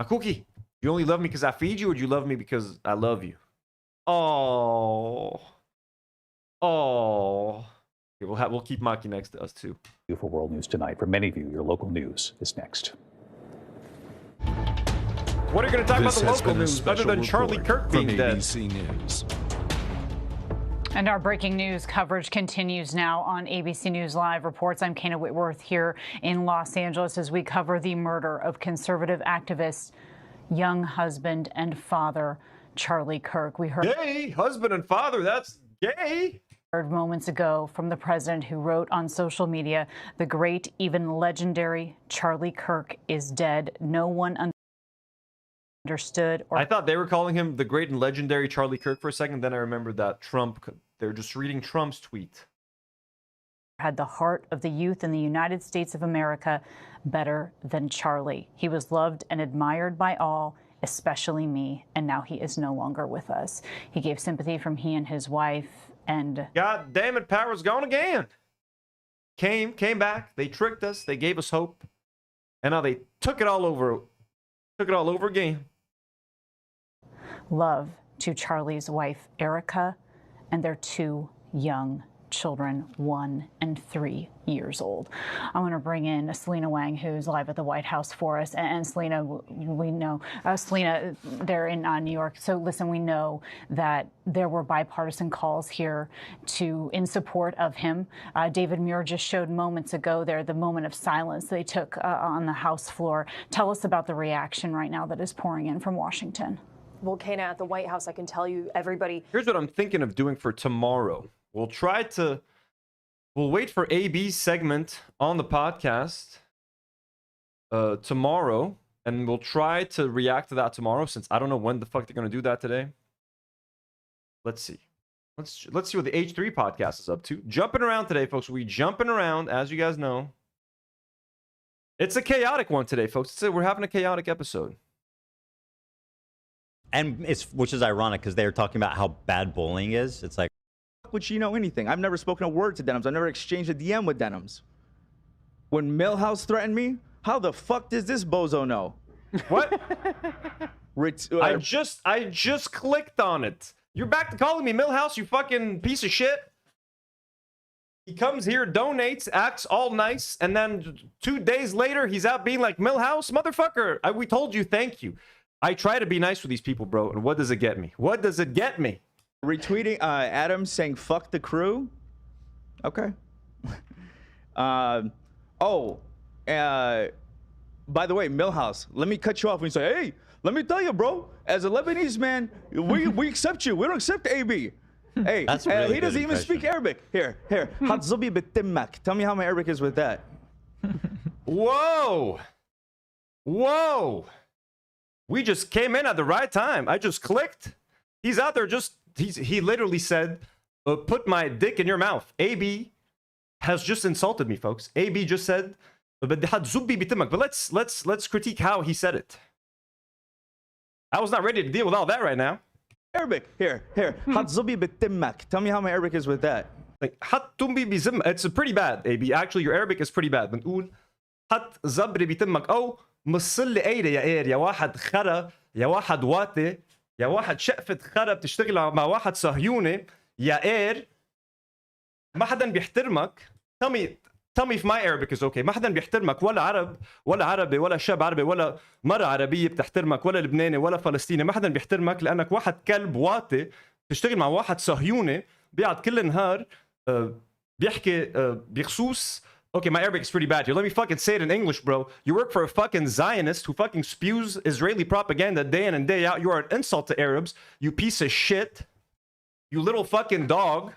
Makuki. You only love me because I feed you, or do you love me because I love you? Oh. Oh. Okay, we'll keep Maki next to us, too. For World News Tonight. For many of you, your local news is next. What are you going to talk about the local news other than Charlie Kirk being dead? ABC News. And our breaking news coverage continues now on ABC News Live Reports. I'm Kana Whitworth here in Los Angeles as we cover the murder of conservative activist, young husband and father, Charlie Kirk. We heard gay husband and father. That's gay. Heard moments ago from the president, who wrote on social media, "The great, even legendary Charlie Kirk is dead. No one understood." I thought they were calling him the great and legendary Charlie Kirk for a second. Then I remembered that Trump. They're just reading Trump's tweet. Had the heart of the youth in the United States of America better than Charlie. He was loved and admired by all, especially me, and now he is no longer with us. He gave sympathy from he and his wife, and God damn it, power's gone again. Came back. They tricked us. They gave us hope, and now they took it all over. Took it all over again. Love to Charlie's wife, Erica, and their 2 young children 1 and 3 years old. I want to bring in Selena Wang, who's live at the White House for us. And Selena, we know, Selena, they're in New York. So listen, we know that there were bipartisan calls here in support of him. David Muir just showed moments ago there the moment of silence they took on the House floor. Tell us about the reaction right now that is pouring in from Washington. Well, Kana, at the White House, I can tell you everybody. Here's what I'm thinking of doing for tomorrow. We'll wait for AB's segment on the podcast tomorrow, and we'll try to react to that tomorrow, since I don't know when the fuck they're going to do that today. Let's see. Let's see what the H3 podcast is up to. Jumping around today, folks. We jumping around, as you guys know. It's a chaotic one today, folks. We're having a chaotic episode. And which is ironic because they were talking about how bad bullying is. It's like, would she know anything? I've never spoken a word to Denims. I've never exchanged a DM with Denims. When Milhouse threatened me, how the fuck does this bozo know? What? I just clicked on it. You're back to calling me Milhouse, you fucking piece of shit. He comes here, donates, acts all nice, and then 2 days later, he's out being like, Milhouse, motherfucker, we told you thank you. I try to be nice with these people, bro, and what does it get me? What does it get me? Retweeting Adam saying, fuck the crew? Okay. By the way, Milhouse, let me cut you off when you say, hey, let me tell you, bro, as a Lebanese man, we accept you. We don't accept AB. Hey, That's a really he doesn't good even speak Arabic. Here. Hatzubi bitimmak. Tell me how my Arabic is with that. Whoa. We just came in at the right time. I just clicked. He's out there he literally said, put my dick in your mouth. AB has just insulted me, folks. AB just said, but let's critique how he said it. I was not ready to deal with all that right now. Arabic. Here. Hatzubi bitimmak. Tell me how my Arabic is with that. Like, it's pretty bad, AB. Actually, your Arabic is pretty bad. بنقول حط زبري بتمك أو مصل لي قايله يا قير يا واحد خرا يا واحد واطي يا واحد شقفة خرا بتشتغل مع واحد صهيوني يا قير ما حدا بيحترمك. Tell me if my Arabic is okay. ما حدا بيحترمك ولا عربي ولا شاب عربي ولا مرة عربية بتحترمك ولا لبناني ولا فلسطيني. ما حدا بيحترمك لأنك واحد كلب واطي بتشتغل مع واحد صهيوني بيقعد كل النهار بيحكي بخصوص. Okay, my Arabic is pretty bad here. Let me fucking say it in English, bro. You work for a fucking Zionist who fucking spews Israeli propaganda day in and day out. You are an insult to Arabs, you piece of shit. You little fucking dog.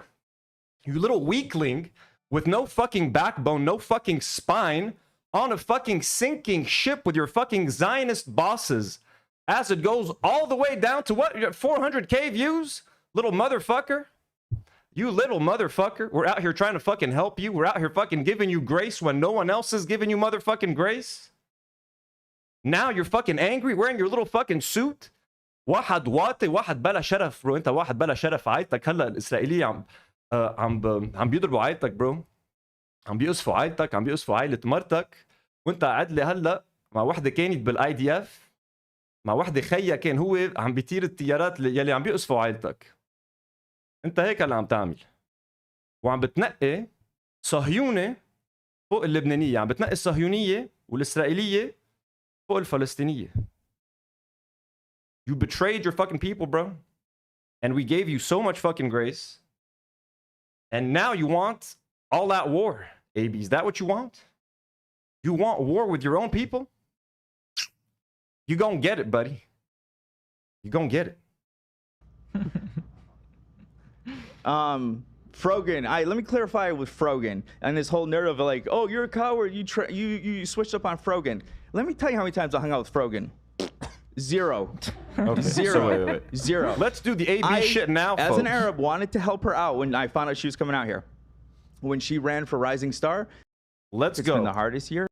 You little weakling with no fucking backbone, no fucking spine, on a fucking sinking ship with your fucking Zionist bosses. As it goes all the way down to what? 400K views? Little motherfucker. You little motherfucker. We're out here trying to fucking help you. We're out here fucking giving you grace when no one else is giving you motherfucking grace. Now you're fucking angry wearing your little fucking suit. واحد واطي واحد بلا شرف برو. انت واحد بلا شرف. عيطتك هلا الاسرائيليه عم بيضربوا عيطتك برو. عم بيقصفوا عيطتك، عم بيقصفوا عائله مرتك، وانت قاعد لي هلا مع وحده كانت بالاي دي اف، مع وحده خيا كان هو عم بيطير الطيارات يلي عم بيقصفوا عائلتك. انت هيك اللي عم تعمل، وعم بتنقي صهيونه فوق اللبنانيه، عم بتنقي الصهيونيه والاسرائيليه فوق الفلسطينيه. You betrayed your fucking people, bro, and we gave you so much fucking grace, and now you want all that war. AB, is that what you want? You want war with your own people? You gonna get it, buddy. You gonna get it. Frogan, let me clarify with Frogan and this whole narrative of like, oh, you're a coward, you switched up on Frogan. Let me tell you how many times I hung out with Frogan. Zero. Okay. Zero. So wait. Zero. Let's do the AB shit now, as folks. an Arab, wanted to help her out when I found out she was coming out here. When she ran for Rising Star. Let's it's go. Been the hardest year.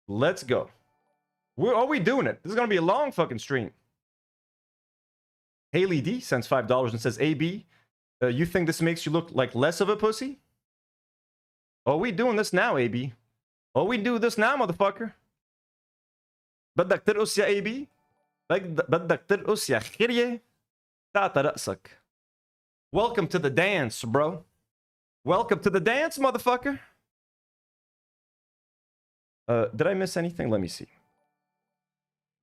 Let's go. Are we doing it? This is going to be a long fucking stream. Haley D sends $5 and says, AB, you think this makes you look like less of a pussy? Are we doing this now, AB? Are we do this now, motherfucker? بدك ترقص يا AB? بدك ترقص يا خيرية؟ تعطى رأسك. Welcome to the dance, bro. Welcome to the dance, motherfucker. Did I miss anything? Let me see.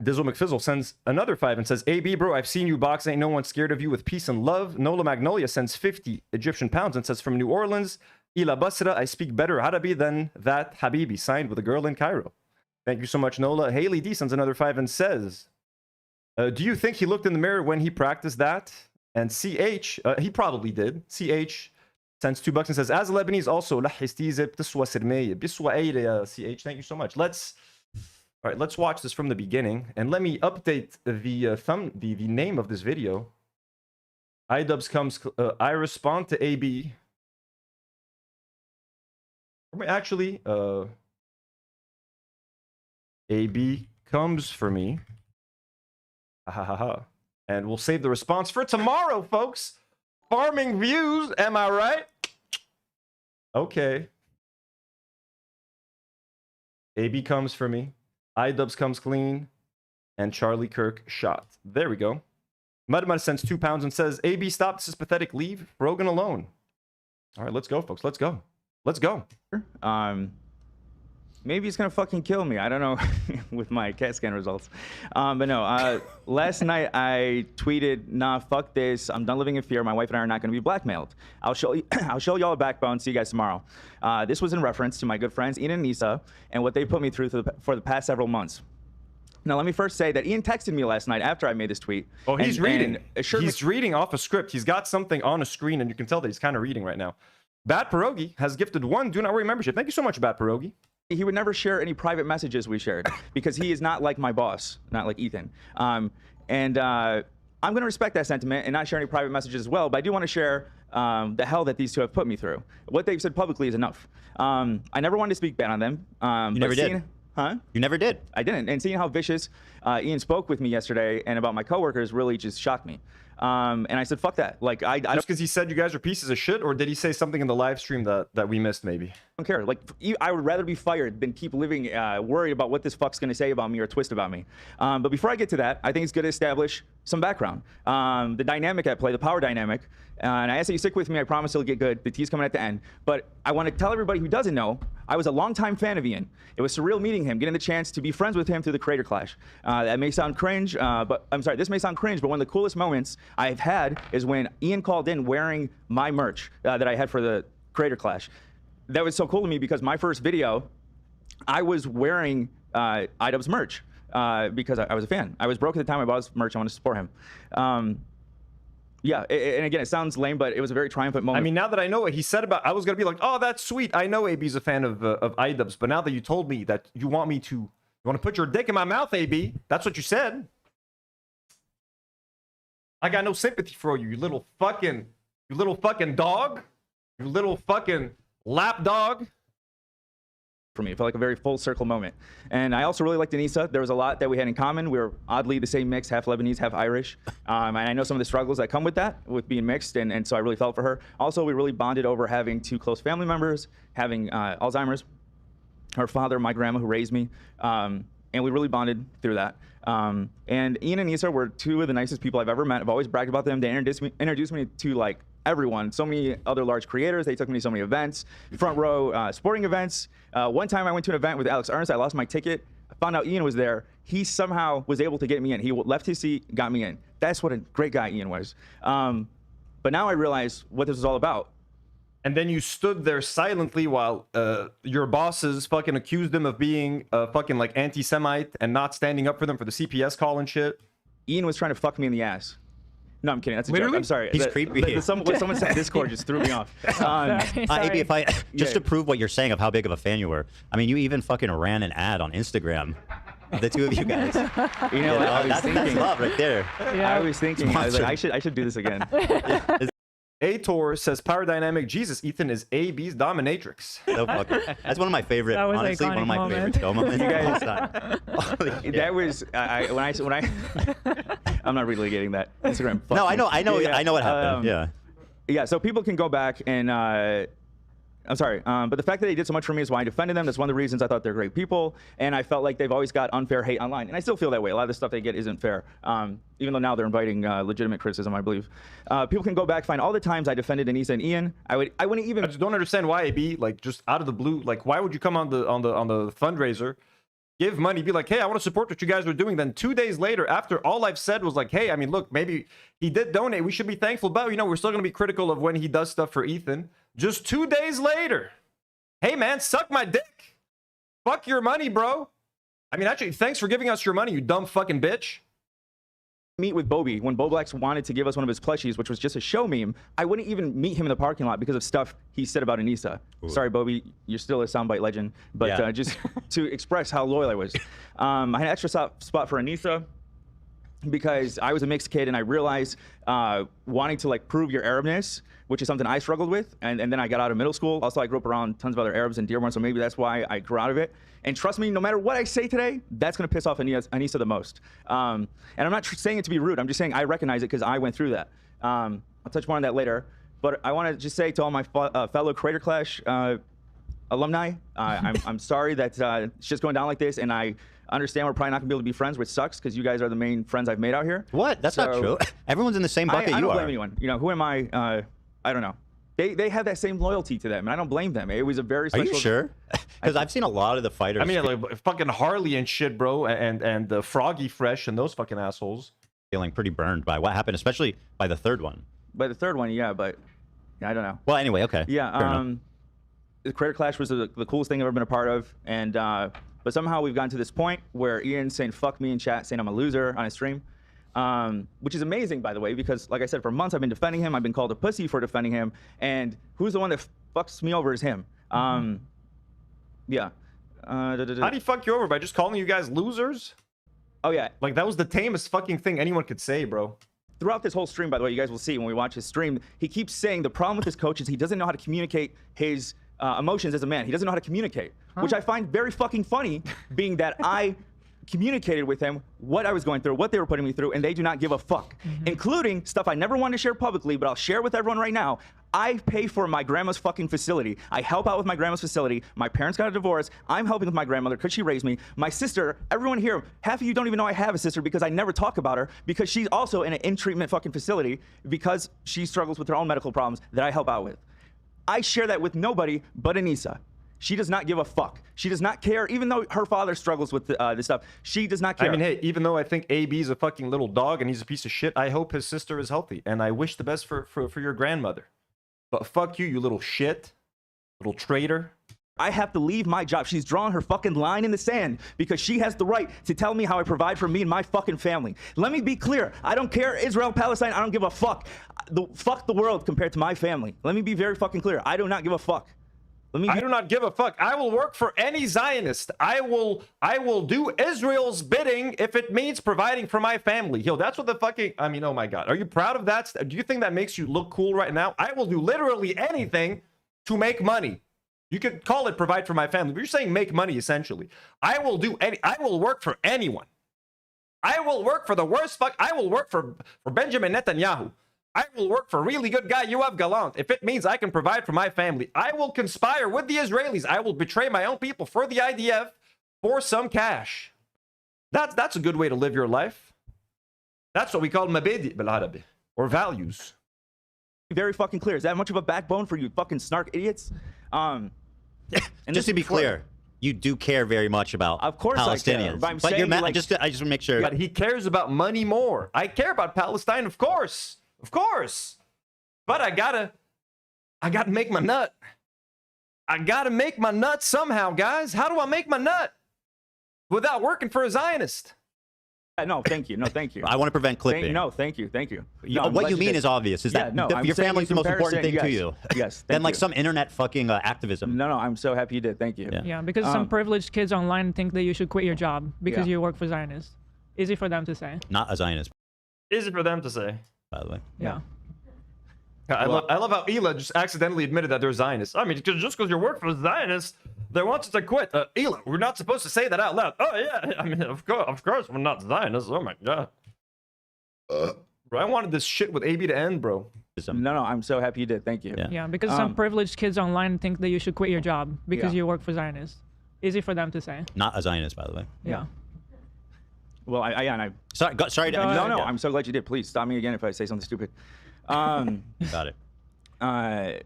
Dizzle McFizzle sends another 5 and says, AB, bro, I've seen you box. Ain't no one scared of you with peace and love. Nola Magnolia sends 50 Egyptian pounds and says, from New Orleans, Ila Basra, I speak better Arabi than that Habibi, signed with a girl in Cairo. Thank you so much, Nola. Haley D sends another 5 and says, do you think he looked in the mirror when he practiced that? And CH, he probably did. CH sends $2 and says, as a Lebanese also, CH, thank you so much. All right, let's watch this from the beginning, and let me update the name of this video. Idubbbz comes. I respond to AB. Actually, AB comes for me. Ha ha ha. And we'll save the response for tomorrow, folks. Farming views, am I right? Okay. AB comes for me. Idubbbz comes clean, and Charlie Kirk shot. There we go. Mudmud sends 2 pounds and says, AB, stop. This is pathetic. Leave Rogan alone. All right, let's go, folks. Let's go. Let's go. Maybe he's going to fucking kill me. I don't know with my CAT scan results. But no, last night I tweeted, nah, fuck this. I'm done living in fear. My wife and I are not going to be blackmailed. I'll show y'all a backbone. See you guys tomorrow. This was in reference to my good friends, Ian and Nisa, and what they put me through for the past several months. Now, let me first say that Ian texted me last night after I made this tweet. Oh, he's reading. He's reading off a script. He's got something on a screen, and you can tell that he's kind of reading right now. Bad Pierogi has gifted 1 Do Not Worry membership. Thank you so much, Bad Pierogi. He would never share any private messages we shared because he is not like my boss, not like Ethan. I'm going to respect that sentiment and not share any private messages as well, but I do want to share the hell that these two have put me through. What they've said publicly is enough. I never wanted to speak bad on them. You never did. Huh? You never did. I didn't. And seeing how vicious Ian spoke with me yesterday and about my coworkers really just shocked me. And I said, fuck that. Like, I just because he said you guys are pieces of shit, or did he say something in the live stream that we missed maybe? I don't care. Like, I would rather be fired than keep living worried about what this fuck's going to say about me or twist about me. But before I get to that, I think it's good to establish some background. The dynamic at play, the power dynamic. And I ask that you stick with me. I promise it'll get good. The tea's coming at the end. But I want to tell everybody who doesn't know, I was a longtime fan of Ian. It was surreal meeting him, getting the chance to be friends with him through the Creator Clash. That may sound cringe, but I'm sorry, this may sound cringe, but one of the coolest moments I've had is when Ian called in wearing my merch that I had for the Creator Clash. That was so cool to me because my first video, I was wearing Idubbbz merch because I was a fan. I was broke at the time. I bought his merch. I wanted to support him. Yeah, and again, it sounds lame, but it was a very triumphant moment. I mean, now that I know what he said about, I was gonna be like, oh, that's sweet. I know AB's a fan of Idubbbz, but now that you told me that you want to put your dick in my mouth, AB, that's what you said. I got no sympathy for you, you little fucking dog, you little fucking lap dog. For me, it felt like a very full circle moment. And I also really liked Anissa. There was a lot that we had in common. We were oddly the same mix, half Lebanese, half Irish. And I know some of the struggles that come with that, with being mixed, and so I really felt for her. Also, we really bonded over having 2 close family members, having Alzheimer's, her father, my grandma who raised me, and we really bonded through that. And Ian and Anissa were 2 of the nicest people I've ever met. I've always bragged about them. They introduced me to like everyone, so many other large creators. They took me to so many events, front row sporting events. One time I went to an event with Alex Ernst. I lost my ticket. I found out Ian was there. He somehow was able to get me in. He left his seat, got me in. That's what a great guy Ian was. But now I realize what this was all about. And then you stood there silently while your bosses fucking accused him of being fucking like anti-Semite and not standing up for them for the CPS call and shit. Ian was trying to fuck me in the ass. No, I'm kidding. That's a joke. I'm sorry. He's creepy. What someone said in Discord just threw me off. AB, if I to prove what you're saying of how big of a fan you were, I mean, you even fucking ran an ad on Instagram. The 2 of you guys. You know, that's love right there. Yeah. I was thinking, I was like, I should do this again. Ator says, Power Dynamic Jesus, Ethan is AB's dominatrix. So fucking, that's one of my favorite, honestly, one of my favorite show moments. You guys, that was, when I I'm not really getting that. Instagram. No, I know what happened. Yeah. Yeah, so people can go back and I'm sorry. But the fact that they did so much for me is why I defended them. That's one of the reasons I thought they're great people. And I felt like they've always got unfair hate online. And I still feel that way. A lot of the stuff they get isn't fair. Even though now they're inviting legitimate criticism, I believe. People can go back, find all the times I defended Anissa and Ian. I wouldn't even. I just don't understand why, AB, like, just out of the blue, like, why would you come on the fundraiser, give money, be like, hey, I want to support what you guys are doing. Then 2 days later, after all I've said was like, hey, I mean, look, maybe he did donate. We should be thankful, but, you know, we're still going to be critical of when he does stuff for Ethan. Just 2 days later, hey, man, suck my dick. Fuck your money, bro. I mean, actually, thanks for giving us your money, you dumb fucking bitch. Meet with Bobby when Boblax wanted to give us one of his plushies, which was just a show meme. I wouldn't even meet him in the parking lot because of stuff he said about Anissa. Ooh. Sorry, Bobby, you're still a soundbite legend, but yeah. Just to express how loyal I was. I had an extra spot for Anissa because I was a mixed kid and I realized wanting to like prove your Arabness, which is something I struggled with, and then I got out of middle school. Also, I grew up around tons of other Arabs in Dearborn, so maybe that's why I grew out of it. And trust me, no matter what I say today, that's gonna piss off Anissa the most. And I'm not saying it to be rude, I'm just saying I recognize it because I went through that. I'll touch more on that later. But I wanna just say to all my fellow Creator Clash alumni, I'm sorry that it's just going down like this, and I understand we're probably not gonna be able to be friends, which sucks because you guys are the main friends I've made out here. What? That's not true. Everyone's in the same bucket I you don't are. blame anyone. You know, who am I? I don't know. They have that same loyalty to them, and I don't blame them. It was a very special... Are you sure? Because I've seen a lot of the fighters... I mean, like, fucking Harley and shit, bro, and the Froggy Fresh and those fucking assholes. Feeling pretty burned by what happened, especially by the third one. By the third one, yeah, but I don't know. Well, anyway, okay. Yeah, the Creator Clash was the coolest thing I've ever been a part of, and but somehow we've gotten to this point where Ian's saying fuck me in chat, saying I'm a loser on his stream. Which is amazing, by the way, because like I said, for months I've been defending him. I've been called a pussy for defending him, and who's the one that fucks me over is him. Yeah. How do you fuck you over? By just calling you guys losers? Oh yeah. Like, that was the tamest fucking thing anyone could say, bro. Throughout this whole stream, by the way, you guys will see when we watch his stream, he keeps saying the problem with his coach is he doesn't know how to communicate his emotions as a man. He doesn't know how to communicate, which I find very fucking funny, being that I communicated with him what I was going through, what they were putting me through, and they do not give a fuck, including stuff I never wanted to share publicly, but I'll share with everyone right now. I pay for my grandma's fucking facility. I help out with my grandma's facility. My parents got a divorce. I'm helping with my grandmother because she raised me. My sister, everyone here, half of you don't even know I have a sister because I never talk about her because she's also in an in-treatment fucking facility because she struggles with her own medical problems that I help out with. I share that with nobody but Anissa. She does not give a fuck. She does not care, even though her father struggles with this stuff. She does not care. I mean, hey, even though I think AB is a fucking little dog and he's a piece of shit, I hope his sister is healthy, and I wish the best for your grandmother. But fuck you, you little shit, little traitor. I have to leave my job. She's drawn her fucking line in the sand because she has the right to tell me how I provide for me and my fucking family. Let me be clear. I don't care Israel, Palestine. I don't give a fuck. Fuck the world compared to my family. Let me be very fucking clear. I do not give a fuck. I do not give a fuck. I will work for any Zionist. I will do Israel's bidding if it means providing for my family. Yo, that's what the fucking... I mean, oh my God. Are you proud of that? Do you think that makes you look cool right now? I will do literally anything to make money. You could call it provide for my family, but you're saying make money, essentially. I will do any... I will work for anyone. I will work for the worst fuck... I will work for Benjamin Netanyahu. I will work for a really good guy, Yoav Gallant, if it means I can provide for my family. I will conspire with the Israelis. I will betray my own people for the IDF for some cash. That's a good way to live your life. That's what we call mabedi bil-Arabi, or values. Very fucking clear. Is that much of a backbone for you fucking snark idiots? And just to be clear, you do care very much about Palestinians. But I'm saying, I just want to make sure. But he cares about money more. I care about Palestine, of course. Of course. But I gotta make my nut. I gotta make my nut somehow, guys. How do I make my nut? Without working for a Zionist. No, thank you. No, thank you. I want to prevent clipping. No, thank you. Thank you. No, what you mean is obvious. Is that your family's the most important thing to you? Yes. Than like some internet fucking activism. No, I'm so happy you did. Thank you. Yeah, because some privileged kids online think that you should quit your job because you work for Zionists. Easy for them to say. Not a Zionist. Easy for them to say. By the way. Yeah. I love how Ela just accidentally admitted that they're Zionists. I mean, just because you work for Zionists, they want you to quit. Ela, we're not supposed to say that out loud. Oh, yeah. I mean, of course, we're not Zionists. Oh, my God. Bro, I wanted this shit with AB to end, bro. No, I'm so happy you did. Thank you. Yeah, because some privileged kids online think that you should quit your job because Yeah. you work for Zionists. Easy for them to say. Not a Zionist, by the way. Yeah. Well, I sorry. Sorry. Go ahead. No, I'm so glad you did. Please stop me again if I say something stupid. Got it.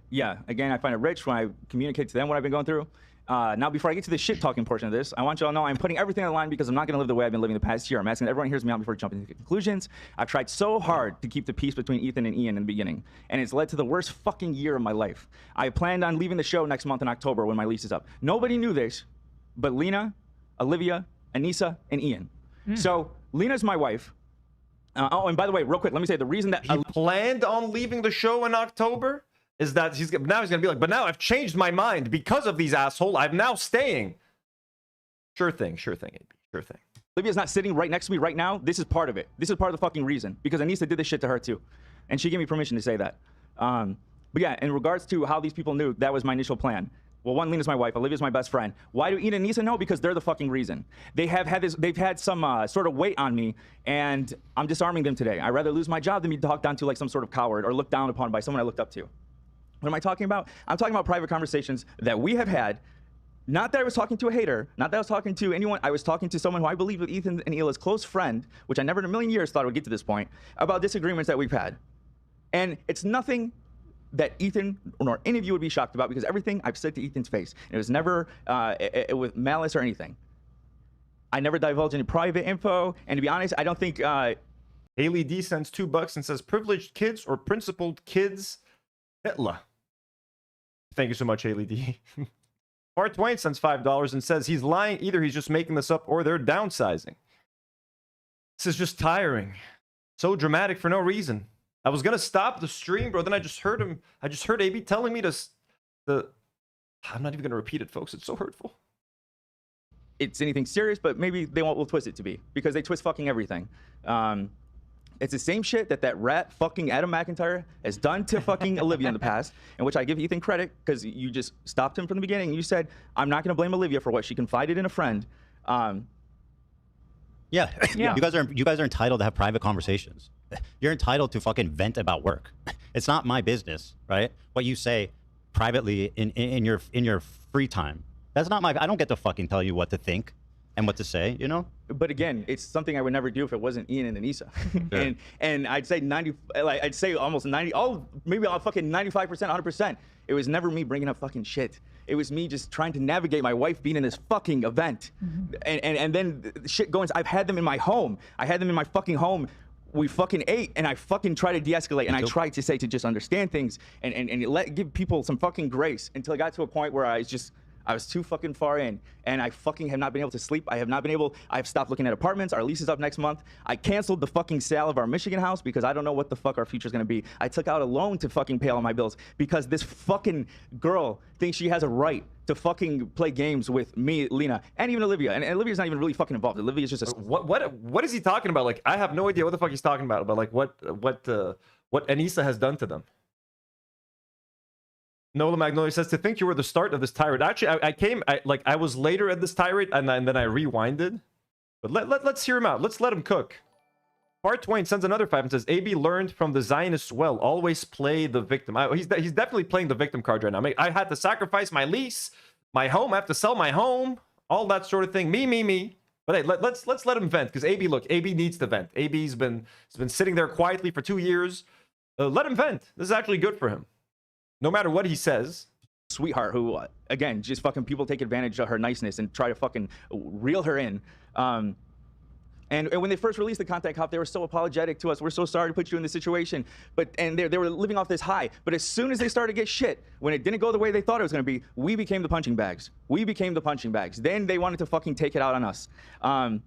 Yeah. Again, I find it rich when I communicate to them what I've been going through. Now, before I get to the shit talking portion of this, I want you all to know I'm putting everything on the line because I'm not going to live the way I've been living the past year. I'm asking that everyone hears me out before jumping to conclusions. I've tried so hard to keep the peace between Ethan and Ian in the beginning, and it's led to the worst fucking year of my life. I planned on leaving the show next month in October when my lease is up. Nobody knew this, but Lena, Olivia, Anissa, and Ian. So Lena's my wife. Oh, and by the way, real quick, let me say the reason that he planned on leaving the show in October is that he's gonna be like, but now I've changed my mind because of these assholes. I'm now staying. Sure thing, AB, sure thing. Olivia's not sitting right next to me right now. This is part of it. This is part of the fucking reason because Anissa did this shit to her too, and she gave me permission to say that. But yeah, in regards to how these people knew, that was my initial plan. Well, one, Lena's my wife. Olivia's my best friend. Why do Ian and Anissa know? Because they're the fucking reason. They've had some sort of weight on me, and I'm disarming them today. I'd rather lose my job than be talked down to like some sort of coward or looked down upon by someone I looked up to. What am I talking about? I'm talking about private conversations that we have had. Not that I was talking to a hater, not that I was talking to anyone. I was talking to someone who I believe was Ethan and Hila's close friend, which I never in a million years thought I would get to this point, about disagreements that we've had. And it's nothing that Ethan nor any of you would be shocked about because everything I've said to Ethan's face. It was never with malice or anything. I never divulged any private info, and to be honest, I don't think... Haley D sends $2 and says, privileged kids or principled kids, Hitler. Thank you so much, Haley D. Art Twain sends $5 and says he's lying. Either he's just making this up or they're downsizing. This is just tiring. So dramatic for no reason. I was gonna stop the stream, bro. Then I just heard him. I just heard AB telling me to. I'm not even gonna repeat it, folks. It's so hurtful. It's anything serious, but maybe they will twist it to be because they twist fucking everything. It's the same shit that rat fucking Adam McIntyre has done to fucking Olivia in the past, in which I give Ethan credit because you just stopped him from the beginning. You said, I'm not going to blame Olivia for what she confided in a friend. Yeah. You guys are entitled to have private conversations. You're entitled to fucking vent about work. It's not my business, right? What you say privately in your free time. That's not my. I don't get to fucking tell you what to think and what to say, you know? But again, it's something I would never do if it wasn't Ian and Anissa. Sure. and I'd say 90, like I'd say almost 90, maybe fucking 95%, 100%. It was never me bringing up fucking shit. It was me just trying to navigate my wife being in this fucking event. And then shit going, I've had them in my home. I had them in my fucking home. We fucking ate, and I fucking try to de-escalate, and I tried to say to just understand things and give people some fucking grace until I got to a point where I was too fucking far in, and I fucking have not been able to sleep. I've stopped looking at apartments. Our lease is up next month. I canceled the fucking sale of our Michigan house because I don't know what the fuck our future's gonna be. I took out a loan to fucking pay all my bills because this fucking girl thinks she has a right to fucking play games with me, Lena, and even Olivia. And Olivia's not even really fucking involved. Olivia's just a... What is he talking about? Like, I have no idea what the fuck he's talking about like what Anissa has done to them. Nola Magnolia says, to think you were the start of this tirade. Actually, I was later at this tirade, and then I rewinded. But let's hear him out. Let's let him cook. Part Twain sends another 5 and says, AB learned from the Zionists well. Always play the victim. He's definitely playing the victim card right now. I had to sacrifice my lease, my home. I have to sell my home. All that sort of thing. Me. But hey, let's let him vent, because AB needs to vent. AB's been sitting there quietly for 2 years. Let him vent. This is actually good for him. No matter what he says. Sweetheart who, again, just fucking people take advantage of her niceness and try to fucking reel her in. And when they first released the Contact Cop, they were so apologetic to us. We're so sorry to put you in this situation. And they were living off this high. But as soon as they started to get shit, when it didn't go the way they thought it was going to be, we became the punching bags. Then they wanted to fucking take it out on us. And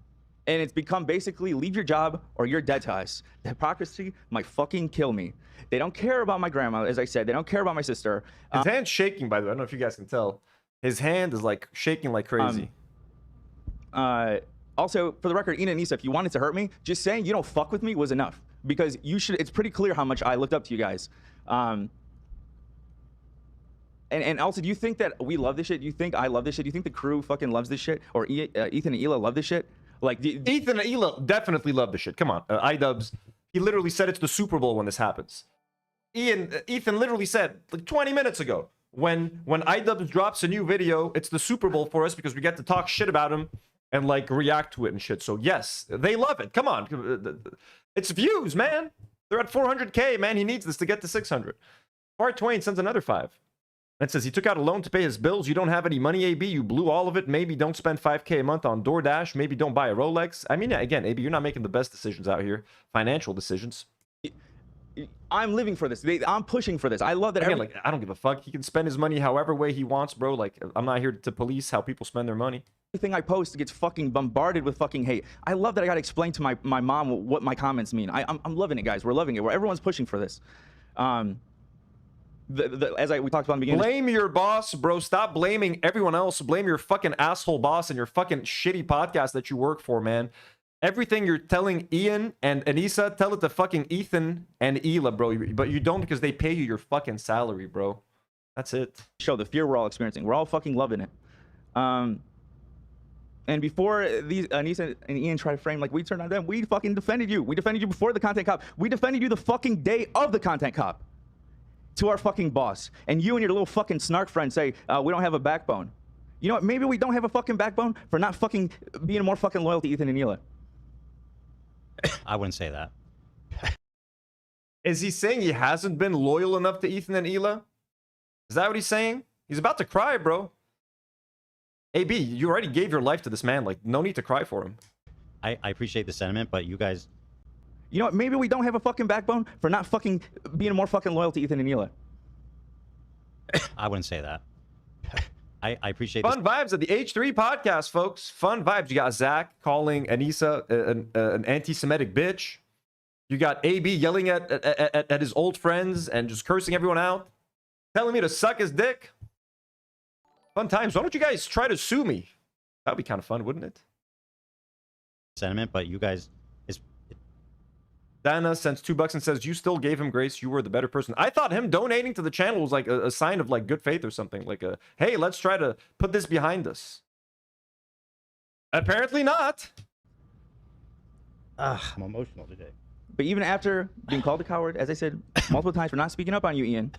it's become basically leave your job or you're dead to us. The hypocrisy might fucking kill me. They don't care about my grandma, as I said. They don't care about my sister. His hand's shaking, by the way. I don't know if you guys can tell. His hand is like shaking like crazy. Also, for the record, Ina and Nisa, if you wanted to hurt me, just saying you don't fuck with me was enough. Because it's pretty clear how much I looked up to you guys. And also, do you think that we love this shit? Do you think I love this shit? Do you think the crew fucking loves this shit? Or Ethan and Hila love this shit? Like Ethan and Hila definitely love this shit. Come on, Idubbbz. He literally said it's the Super Bowl when this happens. Ethan literally said like 20 minutes ago, when Idubbbz drops a new video, it's the Super Bowl for us because we get to talk shit about him and like react to it and shit. So yes, they love it. Come on, it's views, man. They're at 400K, man. He needs this to get to 600. Bart Twain sends another 5. It says he took out a loan to pay his bills. You don't have any money, AB. You blew all of it. Maybe don't spend 5K a month on DoorDash. Maybe don't buy a Rolex. I mean, again, AB, you're not making the best decisions out here. Financial decisions. I'm living for this. I'm pushing for this. I love that. Again, like, I don't give a fuck. He can spend his money however way he wants, bro. Like, I'm not here to police how people spend their money. Everything I post gets fucking bombarded with fucking hate. I love that I got to explain to my mom what my comments mean. I'm loving it, guys. We're loving it. Everyone's pushing for this. We talked about in the beginning. Blame your boss, bro. Stop blaming everyone else. Blame your fucking asshole boss and your fucking shitty podcast that you work for, man. Everything you're telling Ian and Anissa, tell it to fucking Ethan and Hila, bro. But you don't because they pay you your fucking salary, bro. That's it. Show the fear we're all experiencing. We're all fucking loving it. And before these Anissa and Ian try to frame like we turned on them, we fucking defended you. We defended you before the content cop. We defended you the fucking day of the content cop. To our fucking boss. And you and your little fucking snark friend say, we don't have a backbone. You know what? Maybe we don't have a fucking backbone for not fucking being more fucking loyal to Ethan and Hila. I wouldn't say that. Is he saying he hasn't been loyal enough to Ethan and Hila? Is that what he's saying? He's about to cry, bro. AB, you already gave your life to this man. Like, no need to cry for him. I appreciate the sentiment, but you guys... You know what? Maybe we don't have a fucking backbone for not fucking being more fucking loyal to Ethan and Hila. I wouldn't say that. I appreciate Fun vibes at the H3 podcast, folks. Fun vibes. You got Zach calling Anissa an anti-Semitic bitch. You got AB yelling at his old friends and just cursing everyone out. Telling me to suck his dick. Fun times. Why don't you guys try to sue me? That'd be kind of fun, wouldn't it? Sentiment, but you guys... Dana sends $2 and says, you still gave him grace. You were the better person. I thought him donating to the channel was like a sign of like good faith or something. Like a, hey, let's try to put this behind us. Apparently not. I'm emotional today. But even after being called a coward, as I said multiple times for not speaking up on you, Ian,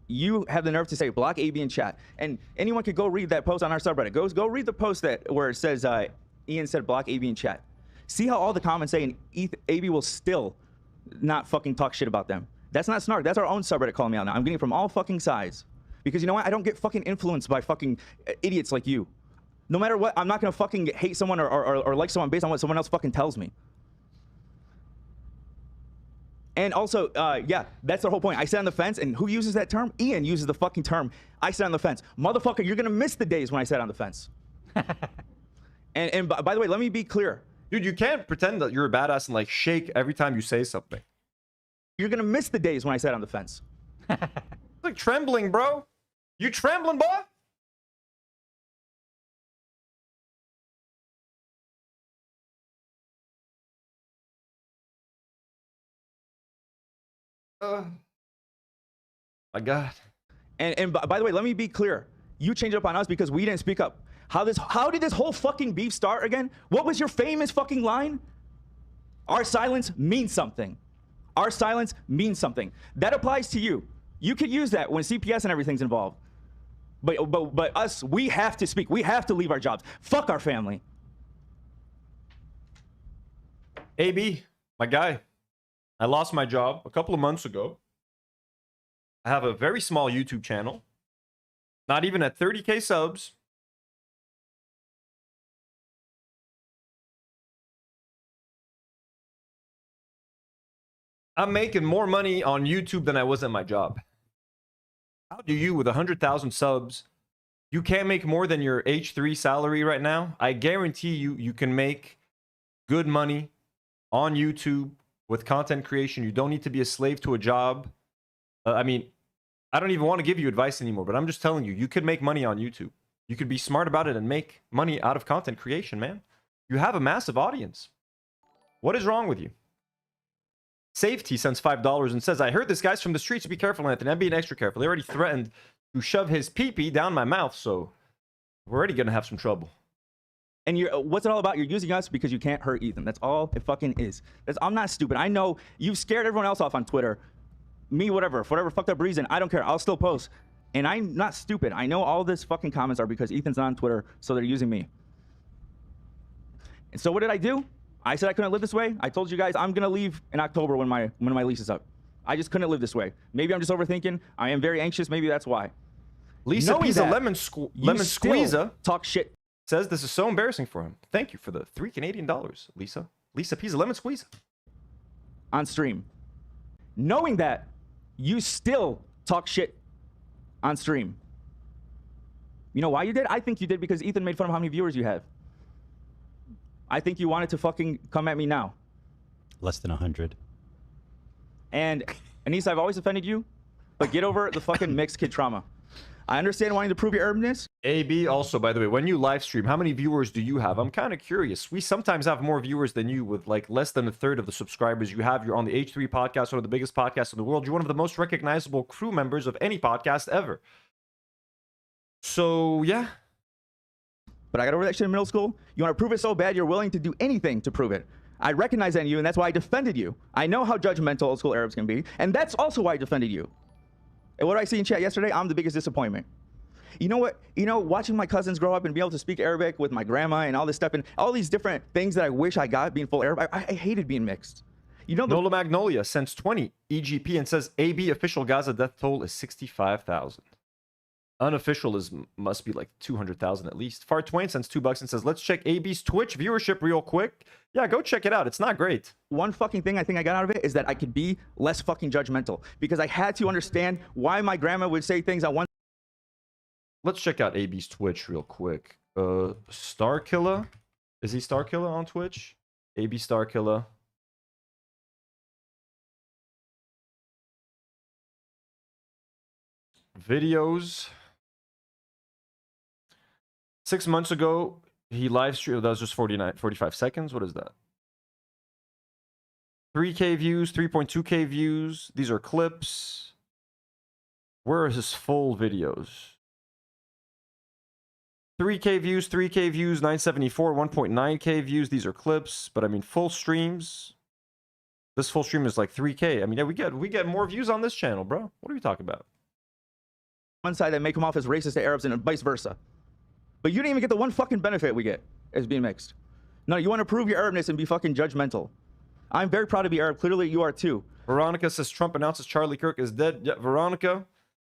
you have the nerve to say block AB in chat. And anyone could go read that post on our subreddit. Go read the post where it says Ian said block AB in chat. See how all the comments say, and AB will still not fucking talk shit about them. That's not snark. That's our own subreddit calling me out now. I'm getting it from all fucking sides. Because you know what? I don't get fucking influenced by fucking idiots like you. No matter what, I'm not going to fucking hate someone or like someone based on what someone else fucking tells me. And also, yeah, that's the whole point. I sit on the fence, and who uses that term? Ian uses the fucking term, I sit on the fence. Motherfucker, you're going to miss the days when I sat on the fence. and by the way, let me be clear. Dude, you can't pretend that you're a badass and like shake every time you say something. You're gonna miss the days when I sat on the fence. Like trembling, bro. You trembling, boy? My God. And by the way, let me be clear. You changed up on us because we didn't speak up. How did this whole fucking beef start again? What was your famous fucking line? Our silence means something. Our silence means something. That applies to you. You could use that when CPS and everything's involved. But us, we have to speak. We have to leave our jobs. Fuck our family. AB, my guy, I lost my job a couple of months ago. I have a very small YouTube channel. Not even at 30K subs. I'm making more money on YouTube than I was at my job. How do you, with 100,000 subs, you can't make more than your H3 salary right now? I guarantee you can make good money on YouTube with content creation. You don't need to be a slave to a job. I mean, I don't even want to give you advice anymore, but I'm just telling you, you could make money on YouTube. You could be smart about it and make money out of content creation, man. You have a massive audience. What is wrong with you? Safety sends $5 and says, I heard this guy's from the streets. Be careful, Anthony. I'm being extra careful. They already threatened to shove his pee-pee down my mouth, so we're already going to have some trouble. And what's it all about? You're using us because you can't hurt Ethan. That's all it fucking is. I'm not stupid. I know you've scared everyone else off on Twitter. me, whatever, for whatever fucked up reason, I don't care. I'll still post. And I'm not stupid. I know all this fucking comments are because Ethan's not on Twitter, so they're using me. And so what did I do? I said I couldn't live this way. I told you guys I'm gonna leave in October when my lease is up. I just couldn't live this way. Maybe I'm just overthinking. I am very anxious. Maybe that's why. Lisa Pisa Lemon Squeezer talk shit. Says this is so embarrassing for him. Thank you for the $3 Canadian, Lisa. Lisa Pisa Lemon Squeezer. On stream. Knowing that, you still talk shit on stream. You know why you did? I think you did because Ethan made fun of how many viewers you have. I think you wanted to fucking come at me now. Less than 100. And Anissa, I've always offended you, but get over the fucking mixed kid trauma. I understand wanting to prove your urban-ness. AB, also, by the way, when you live stream, how many viewers do you have? I'm kind of curious. We sometimes have more viewers than you with like less than a third of the subscribers you have. You're on the H3 podcast, one of the biggest podcasts in the world. You're one of the most recognizable crew members of any podcast ever. So, yeah. But I got over that shit in middle school. You want to prove it so bad, you're willing to do anything to prove it. I recognize that in you, and that's why I defended you. I know how judgmental old school Arabs can be, and that's also why I defended you. And what did I see in chat yesterday? I'm the biggest disappointment. You know what? You know, watching my cousins grow up and be able to speak Arabic with my grandma and all this stuff and all these different things that I wish I got being full Arab, I hated being mixed. You know, Nola Magnolia sends 20 EGP and says AB official Gaza death toll is 65,000. Unofficial must be like 200,000 at least. Far Twain sends $2 and says, let's check AB's Twitch viewership real quick. Yeah, go check it out. It's not great. One fucking thing I think I got out of it is that I could be less fucking judgmental because I had to understand why my grandma would say things I want. Let's check out AB's Twitch real quick. Starkiller? Is he Starkiller on Twitch? AB Starkiller. Videos. 6 months ago, he live streamed. That was just 45 seconds. What is that? 3K views, 3.2K views. These are clips. Where are his full videos? 3K views, 974, 1.9K views. These are clips, but I mean full streams. This full stream is like 3K. I mean, yeah, we get more views on this channel, bro. What are we talking about? One side that make them off as racist to Arabs and vice versa. But you didn't even get the one fucking benefit we get as being mixed. No, you want to prove your Arabness and be fucking judgmental. I'm very proud to be Arab. Clearly, you are too. Veronica says Trump announces Charlie Kirk is dead. Yeah, Veronica,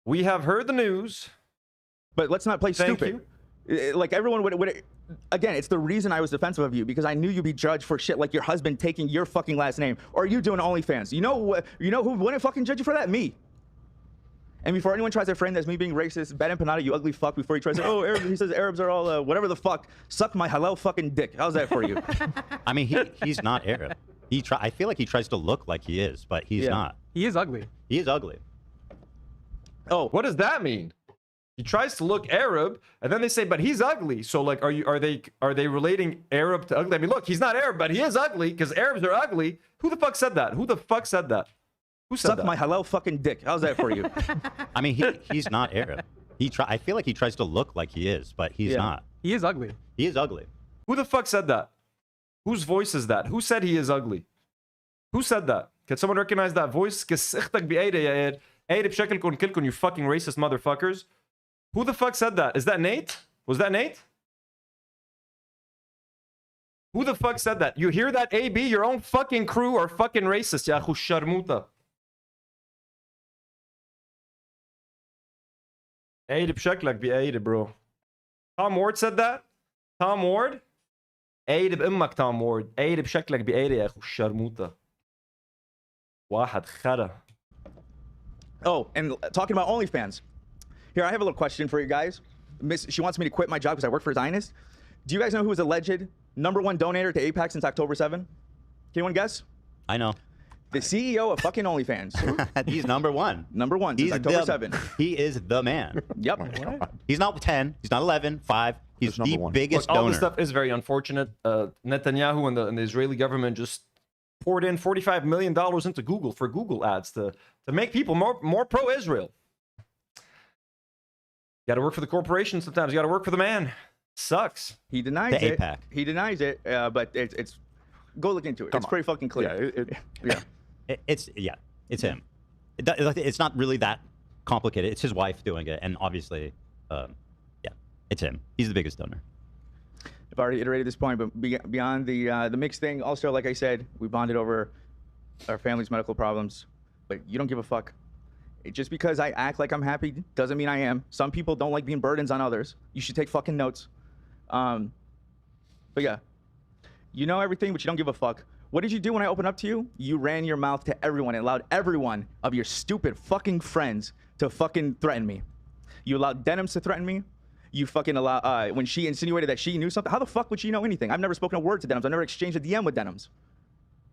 we have heard the news. But let's not play stupid. Like everyone would. Again, it's the reason I was defensive of you because I knew you'd be judged for shit like your husband taking your fucking last name or you doing OnlyFans. You know what? You know who wouldn't fucking judge you for that? Me. And before anyone tries to frame that as me being racist, bad empanada, you ugly fuck, before he tries to say, oh, Arabs, he says Arabs are all whatever the fuck, suck my halal fucking dick. How's that for you? I mean, he's not Arab. I feel like he tries to look like he is, but he's not. He is ugly. He is ugly. Oh, what does that mean? He tries to look Arab, and then they say, but he's ugly. So, like, are they relating Arab to ugly? I mean, look, he's not Arab, but he is ugly because Arabs are ugly. Who the fuck said that? Who the fuck said that? Who said Suck that? my halal fucking dick. How's that for you? I mean, he's not Arab. I feel like he tries to look like he is, but he's not. He is ugly. He is ugly. Who the fuck said that? Whose voice is that? Who said he is ugly? Who said that? Can someone recognize that voice? You fucking racist motherfuckers. Who the fuck said that? Is that Nate? Was that Nate? Who the fuck said that? You hear that, AB? Your own fucking crew are fucking racist, ya akhu sharmuta. عيد بشكلك بأيد, bro. Tom Ward said that? Tom Ward? عيد بأمك Tom Ward. عيد بشكلك بأيد يا أخو الشرموطة. واحد خرا. Oh, and talking about OnlyFans. Here, I have a little question for you guys. She wants me to quit my job because I work for Zionist. Do you guys know who was alleged #1 donator to AIPAC since October 7? Can anyone guess? I know. The CEO of fucking OnlyFans. He's #1. #1 since October 7. He is the man. Yep. He's not 10. He's not 11. 5. He's the biggest Look, donor. all this stuff is very unfortunate. Netanyahu and the Israeli government just poured in $45 million into Google for Google ads to make people more pro-Israel. You got to work for the corporation sometimes. You got to work for the man. Sucks. He denies the it. AIPAC. He denies it, but it's go look into it. It's pretty fucking clear. It's him. It's not really that complicated. It's his wife doing it, and obviously, yeah, it's him. He's the biggest donor. I've already iterated this point, but beyond the mixed thing, also, like I said, we bonded over our family's medical problems, but you don't give a fuck. Just because I act like I'm happy doesn't mean I am. Some people don't like being burdens on others. You should take fucking notes. But yeah, you know everything, but you don't give a fuck. What did you do when I opened up to you? You ran your mouth to everyone and allowed everyone of your stupid fucking friends to fucking threaten me. You allowed Denims to threaten me. You fucking allowed, when she insinuated that she knew something, how the fuck would she know anything? I've never spoken a word to Denims. I've never exchanged a DM with Denims.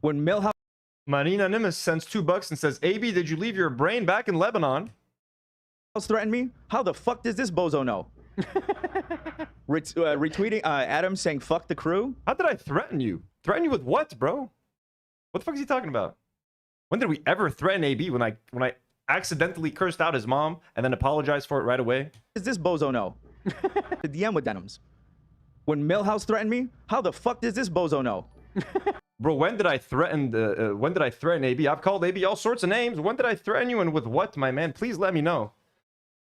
When Millhouse Marina Nimis sends $2 and says, AB, did you leave your brain back in Lebanon? Threatened me? How the fuck does this bozo know? Retweeting Adam saying fuck the crew? How did I threaten you? Threaten you with what, bro? What the fuck is he talking about? When did we ever threaten AB? When I accidentally cursed out his mom and then apologized for it right away? Does this bozo know? The DM with Denims. When Millhouse threatened me? How the fuck does this bozo know? Bro, when did I threaten AB? I've called AB all sorts of names. When did I threaten you and with what, my man? Please let me know.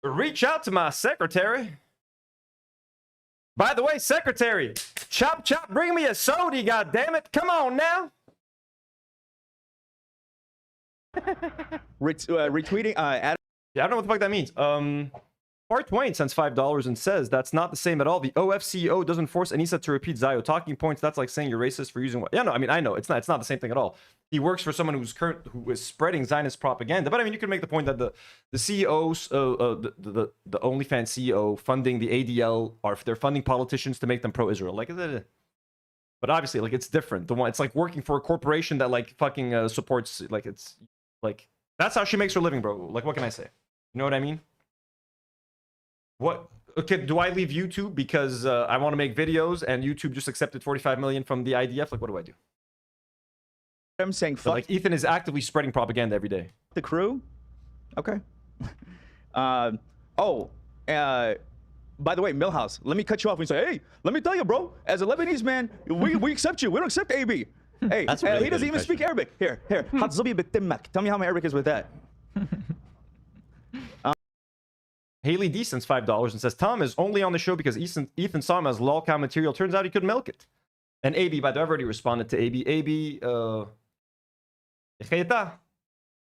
Reach out to my secretary. By the way, secretary, chop chop, bring me a soda, goddammit. Come on now. Retweeting Adam. Yeah, I don't know what the fuck that means. Part Twain sends $5 and says that's not the same at all. The OFCEO doesn't force Anissa to repeat Zayo talking points. That's like saying you're racist for using what? Yeah, no, I mean I know it's not the same thing at all. He works for someone who is spreading Zionist propaganda. But I mean you could make the point that the CEOs, the OnlyFans CEO funding the ADL they're funding politicians to make them pro-Israel. Like, but obviously like it's different. The one it's like working for a corporation that like fucking supports like it's like that's how she makes her living, bro. Like what can I say? You know what I mean? What? Okay, do I leave YouTube because I want to make videos and YouTube just accepted 45 million from the IDF? Like, what do I do? I'm saying fuck. Like, Ethan is actively spreading propaganda every day. The crew? Okay. By the way, Millhouse, let me cut you off and say, hey, let me tell you, bro, as a Lebanese man, we accept you. We don't accept AB. Hey, really he doesn't even speak Arabic. Here. Tell me how my Arabic is with that. Haley D sends $5 and says, Tom is only on the show because Ethan saw him as lolcow material. Turns out he could milk it. And AB, by the way, I've already responded to AB. AB, خيتا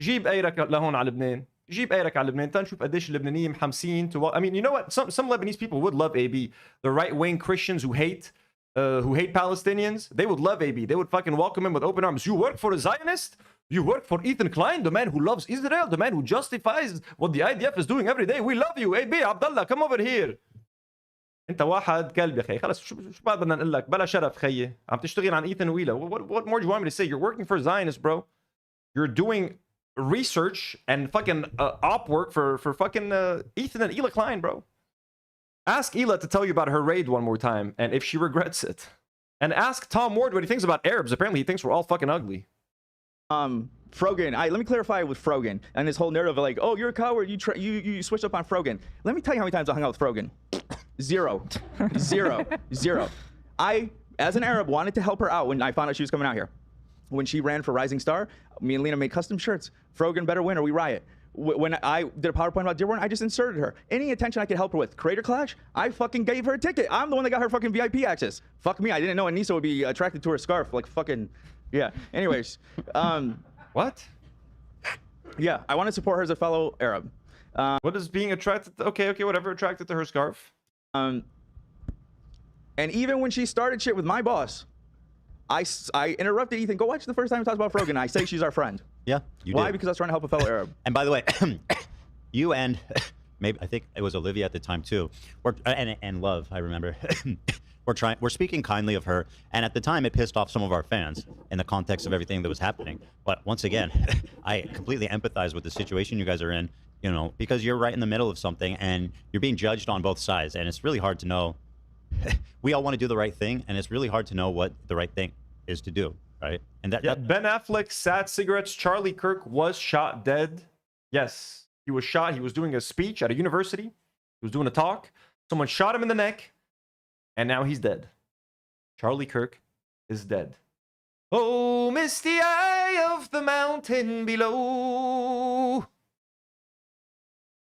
جيب أيرك لهون على لبنان. جيب أيرك على لبنان. تنشوف قديش اللبنانيين محمسين to. I mean, you know what? Some Lebanese people would love AB. The right-wing Christians who hate Palestinians, they would love AB. They would fucking welcome him with open arms. You work for a Zionist? You work for Ethan Klein, the man who loves Israel, the man who justifies what the IDF is doing every day. We love you. AB Abdullah, come over here. انت واحد كلب يا خي. خلص شو بعد بدنا نقول لك؟ بلا شرف خيي. عم تشتغل عن Ethan ويلا. What more do you want me to say? You're working for Zionists, bro. You're doing research and fucking op work for fucking Ethan and Ela Klein, bro. Ask Ela to tell you about her raid one more time and if she regrets it. And ask Tom Ward what he thinks about Arabs. Apparently he thinks we're all fucking ugly. Frogan, let me clarify with Frogan and this whole narrative of like, oh, you're a coward, you switched up on Frogan. Let me tell you how many times I hung out with Frogan. Zero. I, as an Arab, wanted to help her out when I found out she was coming out here. When she ran for Rising Star, me and Lena made custom shirts. Frogan better win or we riot. When I did a PowerPoint about Dearborn, I just inserted her. Any attention I could help her with. Creator Clash, I fucking gave her a ticket. I'm the one that got her fucking VIP access. Fuck me, I didn't know Anissa would be attracted to her scarf. Like fucking, yeah. Anyways, what? Yeah, I want to support her as a fellow Arab. What is being attracted to, okay, whatever, attracted to her scarf? And even when she started shit with my boss, I interrupted Ethan. Go watch the first time we talked about Frogan. I say she's our friend. Yeah, you Why? did. Because I was trying to help a fellow Arab. And by the way, you and maybe I think it was Olivia at the time too, and Love, I remember. We're speaking kindly of her, and at the time it pissed off some of our fans in the context of everything that was happening. But once again, I completely empathize with the situation you guys are in, you know, because you're right in the middle of something and you're being judged on both sides, and it's really hard to know. We all want to do the right thing, and it's really hard to know what the right thing is to do, right? And that Ben Affleck, sad cigarettes. Charlie Kirk was shot dead. Yes, he was shot. He was doing a speech at a university. He was doing a talk. Someone shot him in the neck. And now he's dead. Charlie Kirk is dead. Oh, misty eye of the mountain below.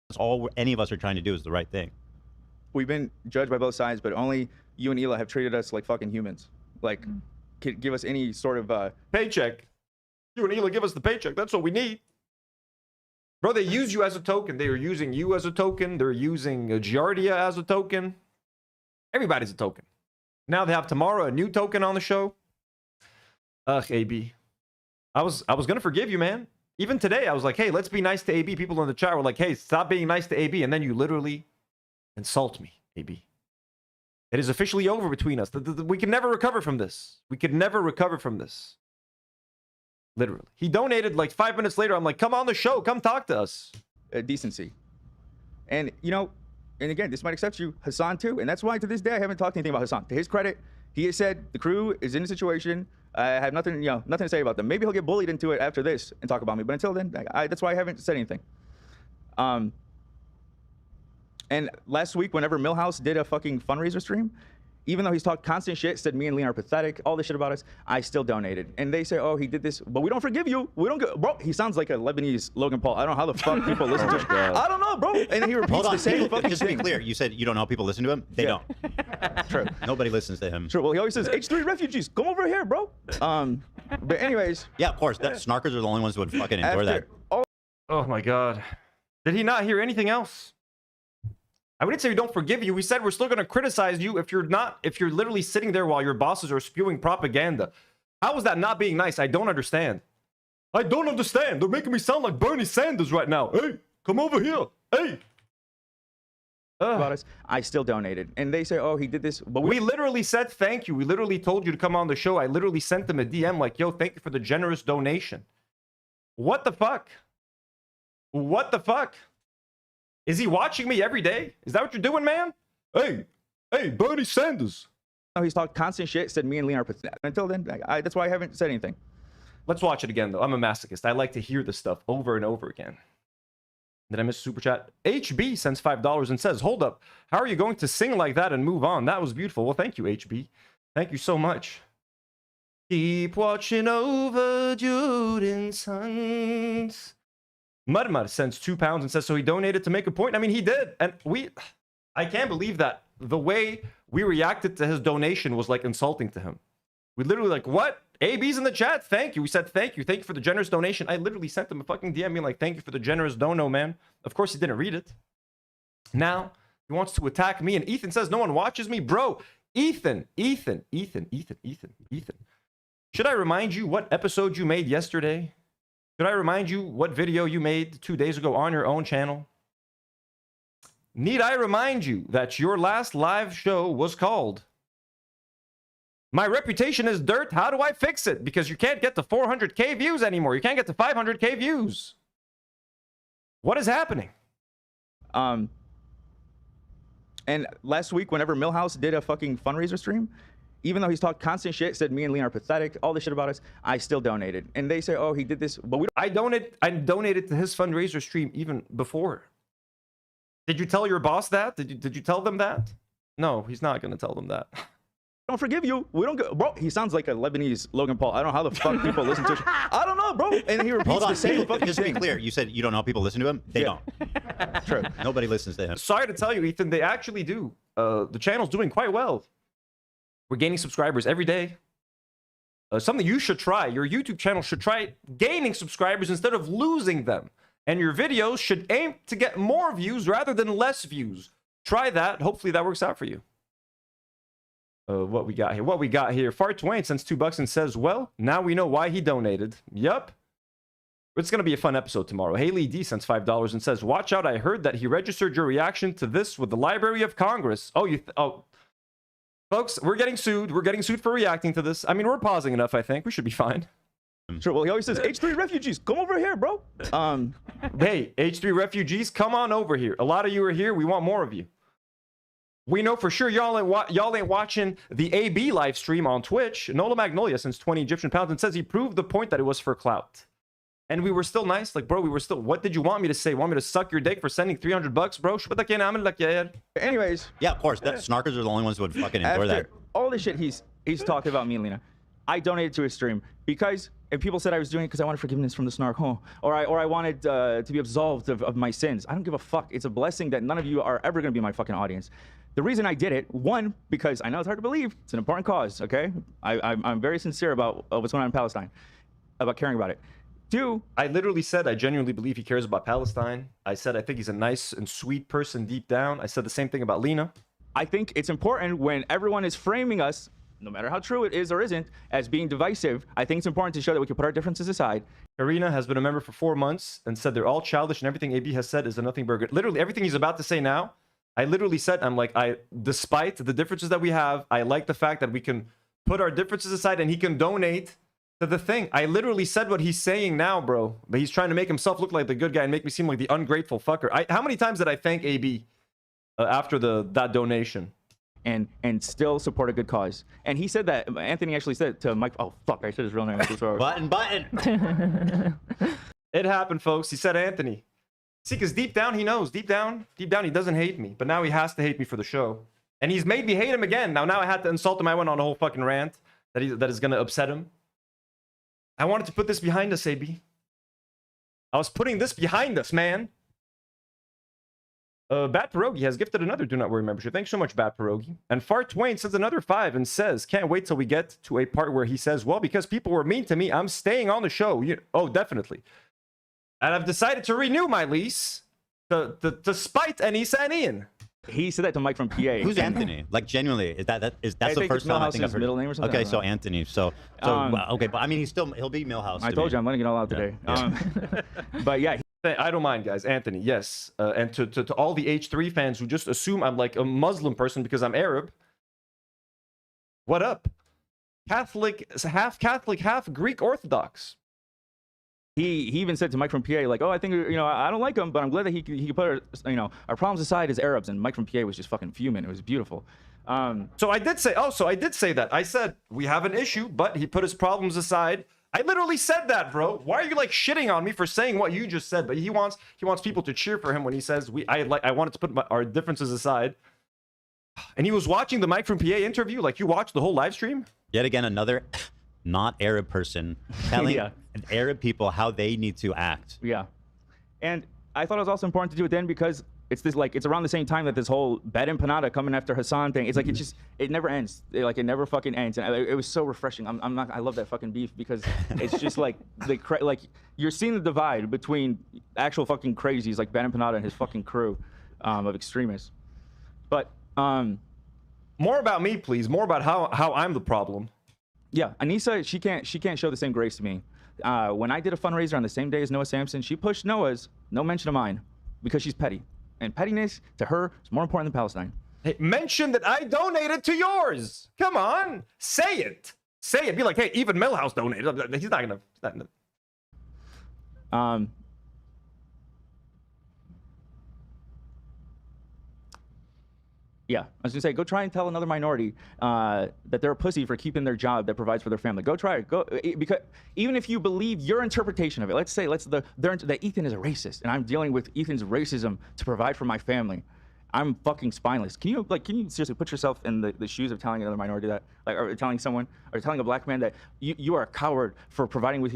That's all any of us are trying to do is the right thing. We've been judged by both sides, but only you and Hila have treated us like fucking humans. Like, give us any sort of paycheck. You and Hila give us the paycheck. That's what we need. Bro, they use you as a token. They are using you as a token. They're using Giardia as a token. Everybody's a token. Now they have tomorrow a new token on the show. Ugh, AB. I was gonna forgive you, man. Even today, I was like, hey, let's be nice to AB. People in the chat were like, hey, stop being nice to AB. And then you literally insult me, AB. It is officially over between us. We can never recover from this. We could never recover from this. Literally. He donated like 5 minutes later. I'm like, come on the show. Come talk to us. Decency. And, you know, and again, this might accept you, Hasan too. And that's why to this day, I haven't talked anything about Hasan. To his credit, he has said the crew is in a situation. I have nothing, nothing to say about them. Maybe he'll get bullied into it after this and talk about me. But until then, that's why I haven't said anything. And last week, whenever Millhouse did a fucking fundraiser stream, even though he's talked constant shit, said me and Leon are pathetic, all this shit about us, I still donated. And they say, oh, he did this, but we don't forgive you. We don't go, bro. He sounds like a Lebanese Logan Paul. I don't know how the fuck people listen to him. I don't know, bro. And he repeats the same fucking Just to be thing. clear, you said you don't know how people listen to him. They don't. True. Nobody listens to him. True. Well, he always says H3 refugees, come over here, bro. But anyways. Yeah, of course. Snarkers are the only ones who would fucking endure that. Oh my God. Did he not hear anything else? I wouldn't say we don't forgive you. We said we're still going to criticize you if you're literally sitting there while your bosses are spewing propaganda. How is that not being nice? I don't understand. I don't understand. They're making me sound like Bernie Sanders right now. Hey, come over here. Hey. About us, I still donated. And they say, oh, he did this. But we literally said thank you. We literally told you to come on the show. I literally sent them a DM like, yo, thank you for the generous donation. What the fuck? What the fuck? Is he watching me every day? Is that what you're doing, man? Hey, Bernie Sanders. No, he's talked constant shit, said me and Leon are pathetic. Until then, that's why I haven't said anything. Let's watch it again, though. I'm a masochist. I like to hear this stuff over and over again. Did I miss a super chat? HB sends $5 and says, hold up. How are you going to sing like that and move on? That was beautiful. Well, thank you, HB. Thank you so much. Keep watching over Jordan's sons. Mudmud sends £2 and says, so he donated to make a point. I mean, he did. And I can't believe that the way we reacted to his donation was like insulting to him. We literally like, what? AB's in the chat. Thank you. We said, thank you. Thank you for the generous donation. I literally sent him a fucking DM being like, thank you for the generous dono, man. Of course, he didn't read it. Now he wants to attack me. And Ethan says, no one watches me. Bro, Ethan. Should I remind you what episode you made yesterday? Should I remind you what video you made 2 days ago on your own channel? Need I remind you that your last live show was called My Reputation is Dirt, How Do I Fix It? Because you can't get to 400k views anymore. You can't get to 500k views. What is happening? And last week, whenever Millhouse did a fucking fundraiser stream, even though he's talked constant shit, said me and Leon are pathetic, all this shit about us, I still donated. And they say, oh, he did this, but we don't. I donated to his fundraiser stream even before. Did you tell your boss that? Did you tell them that? No, he's not going to tell them that. Don't forgive you. We don't go, bro. He sounds like a Lebanese Logan Paul. I don't know how the fuck people listen to him. I don't know, bro. And he repeats the same fucking Just to be thing. clear, you said you don't know how people listen to him. They don't. True. Nobody listens to him. Sorry to tell you, Ethan, they actually do. The channel's doing quite well. We're gaining subscribers every day. Something you should try. Your YouTube channel should try gaining subscribers instead of losing them. And your videos should aim to get more views rather than less views. Try that. Hopefully that works out for you. What we got here? Fart Twain sends $2 and says, well, now we know why he donated. Yup. It's going to be a fun episode tomorrow. Haley D sends $5 and says, watch out. I heard that he registered your reaction to this with the Library of Congress. Oh, folks, we're getting sued. We're getting sued for reacting to this. I mean, we're pausing enough, I think. We should be fine. Sure. Well, he always says, H3 refugees, come over here, bro. Hey, H3 refugees, come on over here. A lot of you are here. We want more of you. We know for sure y'all ain't watching the AB live stream on Twitch. Nola Magnolia sends 20 Egyptian pounds and says he proved the point that it was for clout. And we were still nice. Like, bro, we were still... What did you want me to say? Want me to suck your dick for sending $300, bro? Anyways. Yeah, of course. Snarkers are the only ones who would fucking endure that. All the shit he's talking about me and Lena, I donated to his stream because and people said I was doing it because I wanted forgiveness from the snark, or I wanted to be absolved of my sins. I don't give a fuck. It's a blessing that none of you are ever going to be my fucking audience. The reason I did it, one, because I know it's hard to believe. It's an important cause, okay? I'm very sincere about what's going on in Palestine, about caring about it. Two, I literally said I genuinely believe he cares about Palestine. I said I think he's a nice and sweet person deep down. I said the same thing about Lena. I think it's important when everyone is framing us, no matter how true it is or isn't, as being divisive. I think it's important to show that we can put our differences aside. Karine has been a member for 4 months and said they're all childish and everything AB has said is a nothing burger. Literally everything he's about to say now, I literally said, I'm like, despite the differences that we have, I like the fact that we can put our differences aside and he can donate to the thing. I literally said what he's saying now, bro. But he's trying to make himself look like the good guy and make me seem like the ungrateful fucker. How many times did I thank AB after that donation? And still support a good cause. And he said that, Anthony actually said to Mike, oh fuck, I said his real name. Button. It happened, folks. He said Anthony. See, because deep down he knows. Deep down he doesn't hate me. But now he has to hate me for the show. And he's made me hate him again. Now I had to insult him. I went on a whole fucking rant that is going to upset him. I wanted to put this behind us, AB. I was putting this behind us, man. Bat Pierogi has gifted another Do Not Worry membership. Thanks so much, Bat Pierogi. And Fart Twain sends another 5 and says, can't wait till we get to a part where he says, well, because people were mean to me, I'm staying on the show. Oh, definitely. And I've decided to renew my lease to spite Anissa and Ian. He said that to Mike from PA. Who's Anthony? Like, genuinely, that's the first time I think I've heard middle name or something. Okay, so Anthony. So okay, but I mean, he'll be Millhouse. I told you I'm letting it all out today. Yeah. But yeah. I don't mind, guys. Anthony, yes. And to all the H3 fans who just assume I'm like a Muslim person because I'm Arab. What up? Catholic, half Greek Orthodox. He even said to Mike from PA, like, oh, I think, I don't like him, but I'm glad that he can put our problems aside as Arabs. And Mike from PA was just fucking fuming. It was beautiful. So I did say that. I said, we have an issue, but he put his problems aside. I literally said that, bro. Why are you like shitting on me for saying what you just said? But he wants people to cheer for him when he says I wanted to put our differences aside. And he was watching the Mike from PA interview. Like, you watched the whole live stream? Yet again, another not Arab person telling Arab people how they need to act. Yeah. And I thought it was also important to do it then because it's around the same time that this whole bed and panada coming after Hasan thing. It's like it never ends. It never fucking ends. And it was so refreshing. I love that fucking beef because it's just like you're seeing the divide between actual fucking crazies like Ben and Panada and his fucking crew of extremists. But more about me, please. More about how I'm the problem. Yeah, Anissa, she can't show the same grace to me. When I did a fundraiser on the same day as Noah Samson, she pushed Noah's, no mention of mine, because she's petty. And pettiness to her is more important than Palestine. Hey, mention that I donated to yours. Come on, say it. Say it. Be like, hey, even Millhouse donated. He's not gonna. Yeah, I was gonna say, go try and tell another minority that they're a pussy for keeping their job that provides for their family. Go try it. Because even if you believe your interpretation of it, let's say that Ethan is a racist, and I'm dealing with Ethan's racism to provide for my family. I'm fucking spineless. Can you seriously put yourself in the shoes of telling another minority that, or telling someone, or telling a black man that you are a coward for providing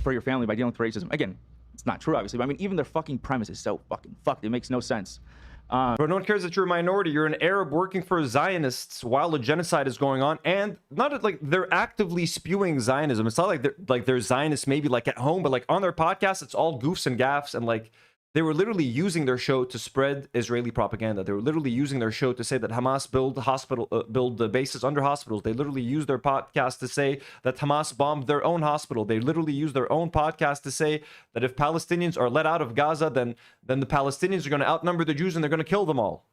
for your family by dealing with racism? Again, it's not true, obviously, but I mean, even their fucking premise is so fucking fucked. It makes no sense. But no one cares that you're a minority. You're an Arab working for Zionists while a genocide is going on, and not like they're actively spewing Zionism. It's not like they're Zionists maybe like at home, but like on their podcast, it's all goofs and gaffs, and like they were literally using their show to spread Israeli propaganda. They were literally using their show to say that Hamas build the bases under hospitals. They literally used their podcast to say that Hamas bombed their own hospital. They literally used their own podcast to say that if Palestinians are let out of Gaza, then the Palestinians are going to outnumber the Jews and they're going to kill them all.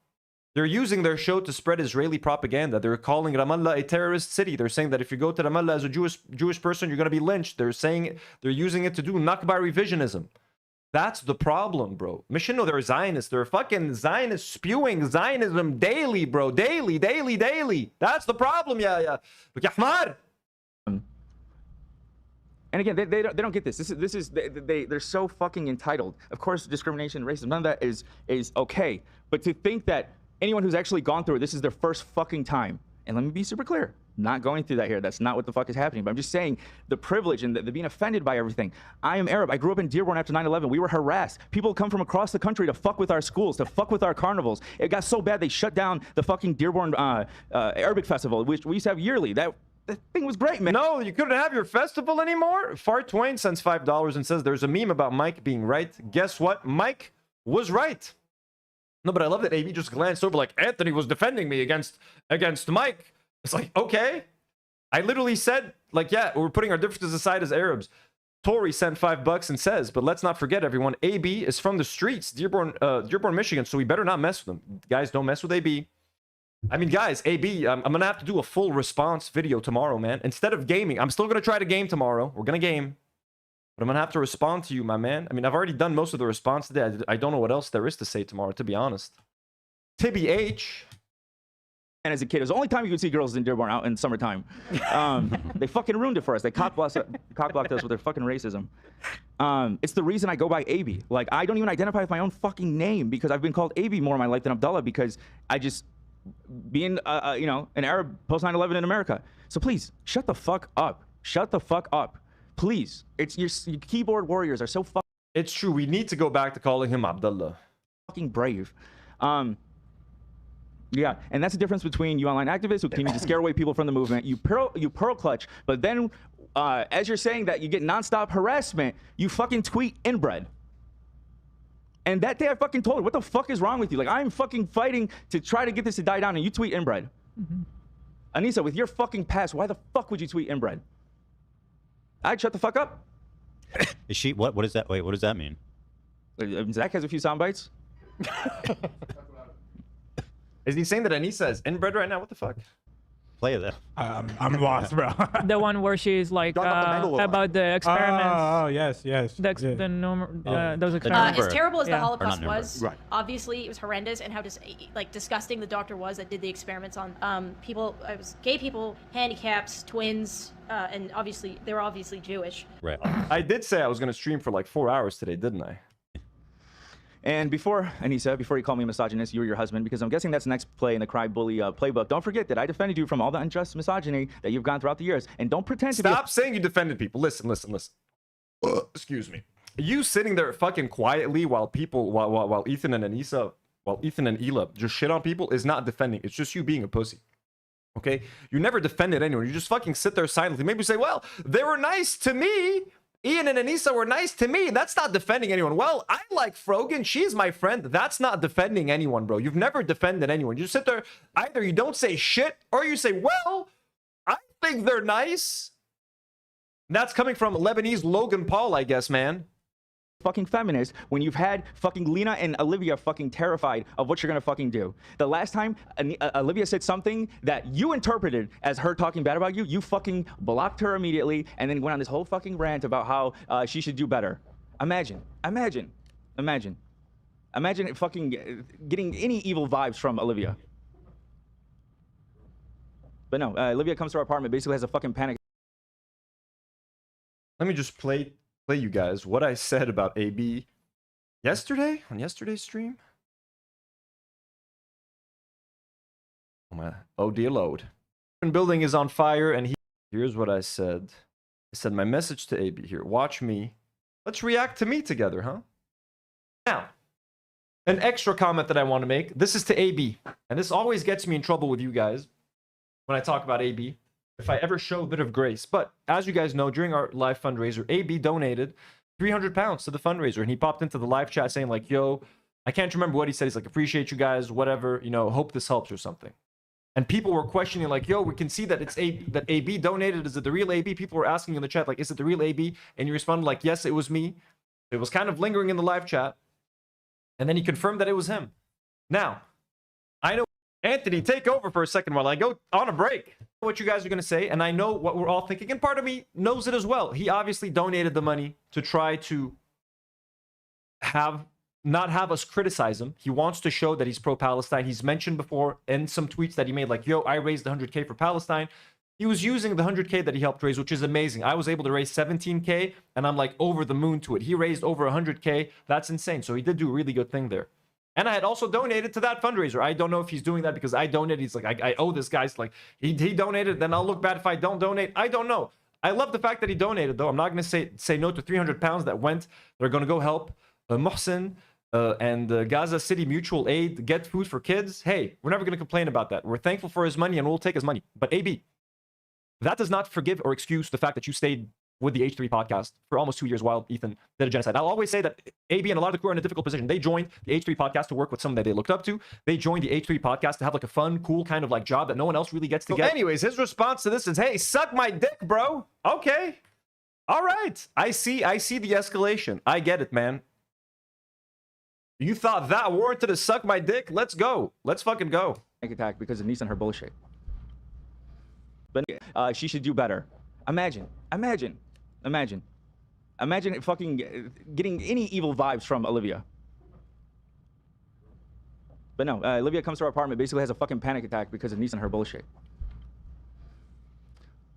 They're using their show to spread Israeli propaganda. They're calling Ramallah a terrorist city. They're saying that if you go to Ramallah as a Jewish person, you're going to be lynched. They're using it to do Nakba revisionism. That's the problem, bro. Mishino, they're Zionists. They're fucking Zionists spewing Zionism daily, bro. Daily. That's the problem, yeah. And again, they don't get this. They're so fucking entitled. Of course, discrimination, racism, none of that is okay. But to think that anyone who's actually gone through it, this is their first fucking time. And let me be super clear. Not going through that here. That's not what the fuck is happening. But I'm just saying the privilege and the being offended by everything. I am Arab. I grew up in Dearborn after 9/11. We were harassed. People come from across the country to fuck with our schools, to fuck with our carnivals. It got so bad they shut down the fucking Dearborn Arabic Festival, which we used to have yearly. That thing was great, man. No, you couldn't have your festival anymore? Fart Twain sends $5 and says there's a meme about Mike being right. Guess what? Mike was right. No, but I love that AB just glanced over like, Anthony was defending me against Mike. It's like, okay. I literally said, like, yeah, we're putting our differences aside as Arabs. Tori sent $5 and says, but let's not forget, everyone, AB is from the streets, Dearborn, Michigan, so we better not mess with him. Guys, don't mess with AB. I mean, guys, AB, I'm going to have to do a full response video tomorrow, man. Instead of gaming, I'm still going to try to game tomorrow. We're going to game. But I'm going to have to respond to you, my man. I mean, I've already done most of the response today. I don't know what else there is to say tomorrow, to be honest. Tibby H. And as a kid, it was the only time you could see girls in Dearborn out in summertime. They fucking ruined it for us. They cockblocked us with their fucking racism. It's the reason I go by AB. Like, I don't even identify with my own fucking name because I've been called AB more in my life than Abdullah because I just, being, you know, an Arab post 9/11 in America. So please, shut the fuck up. Shut the fuck up. Please. It's your keyboard warriors are so fucking. It's true. We need to go back to calling him Abdullah. Fucking brave. Yeah, and that's the difference between you online activists who continue to scare away people from the movement. You pearl clutch, but then as you're saying that you get nonstop harassment, you fucking tweet inbred. And that day I fucking told her, what the fuck is wrong with you? Like, I'm fucking fighting to try to get this to die down and you tweet inbred. Anissa, with your fucking past, why the fuck would you tweet inbred? I'd shut the fuck up. Is she, what is that? Wait, what does that mean? Zach has a few sound bites. Is he saying that Anissa is inbred right now? What the fuck? Play that. I'm lost, bro. The one where she's like about the experiments. Oh, yes. Those experiments. As terrible as the Yeah. Holocaust was, Right. obviously it was horrendous, and how disgusting the doctor was that did the experiments on people. It was gay people, handicaps, twins, and obviously they were obviously Jewish. Right. I did say I was going to stream for like 4 hours today, didn't I? And before, Anissa, before you call me a misogynist, you or your husband, because I'm guessing that's the next play in the Cry Bully playbook, don't forget that I defended you from all the unjust misogyny that you've gone throughout the years. And don't pretend to be. Stop saying you defended people. Listen. Excuse me. You sitting there fucking quietly while people, while Ethan and Anissa, while Ethan and Ela just shit on people is not defending. It's just you being a pussy. Okay? You never defended anyone. You just fucking sit there silently. Maybe you say, well, they were nice to me. Ian and Anissa were nice to me. That's not defending anyone. Well, I like Frogan. She's my friend. That's not defending anyone, bro. You've never defended anyone. You sit there. Either you don't say shit or you say, well, I think they're nice. That's coming from Lebanese Logan Paul, I guess, man. Fucking feminist when you've had fucking Lena and Olivia fucking terrified of what you're gonna fucking do. The last time Olivia said something that you interpreted as her talking bad about you, you fucking blocked her immediately and then went on this whole fucking rant about how she should do better. Imagine fucking getting any evil vibes from Olivia. But no, Olivia comes to our apartment, basically has a fucking panic. Let me just play you guys what I said about AB yesterday on yesterday's stream. Oh dear Lord. Building is on fire and here's what I said. I said my message to AB here. Watch me. Let's react to me together, huh? Now, an extra comment that I want to make. This is to AB. And this always gets me in trouble with you guys when I talk about AB. If I ever show a bit of grace. But as you guys know, during our live fundraiser, AB donated 300 pounds to the fundraiser. And he popped into the live chat saying like, yo, I can't remember what he said. He's like, appreciate you guys, whatever, you know, hope this helps or something. And people were questioning like, yo, we can see that it's that AB donated. Is it the real AB? People were asking in the chat, like, is it the real AB? And he responded like, yes, it was me. It was kind of lingering in the live chat. And then he confirmed that it was him. Now, I know, Anthony, take over for a second while I go on a break. What you guys are going to say, and I know what we're all thinking, and part of me knows it as well. He obviously donated the money to try to not have us criticize him. He wants to show that he's pro-Palestine. He's mentioned before in some tweets that he made, like, yo, I raised 100K for Palestine. He was using the 100K that he helped raise, which is amazing. I was able to raise 17K, and I'm like over the moon to it. He raised over 100K. That's insane. So he did do a really good thing there. And I had also donated to that fundraiser. I don't know if he's doing that because I donated. He's like, I owe this guy. Like, he donated, then I'll look bad if I don't donate. I don't know. I love the fact that he donated, though. I'm not going to say no to 300 pounds that went. They're going to go help Mohsen and Gaza City Mutual Aid get food for kids. Hey, we're never going to complain about that. We're thankful for his money and we'll take his money. But AB, that does not forgive or excuse the fact that you stayed with the H3 podcast for almost 2 years while Ethan did a genocide. I'll always say that AB and a lot of the crew are in a difficult position. They joined the H3 podcast to work with someone that they looked up to. They joined the H3 podcast to have like a fun, cool kind of like job that no one else really gets to get. Anyways, his response to this is, hey, suck my dick, bro. Okay. All right. I see the escalation. I get it, man. You thought that warranted to suck my dick? Let's go. Let's fucking go. Attack because of Nissan, her bullshit. But she should do better. Imagine fucking getting any evil vibes from Olivia. But no, Olivia comes to our apartment, basically has a fucking panic attack because of Nissan, her bullshit.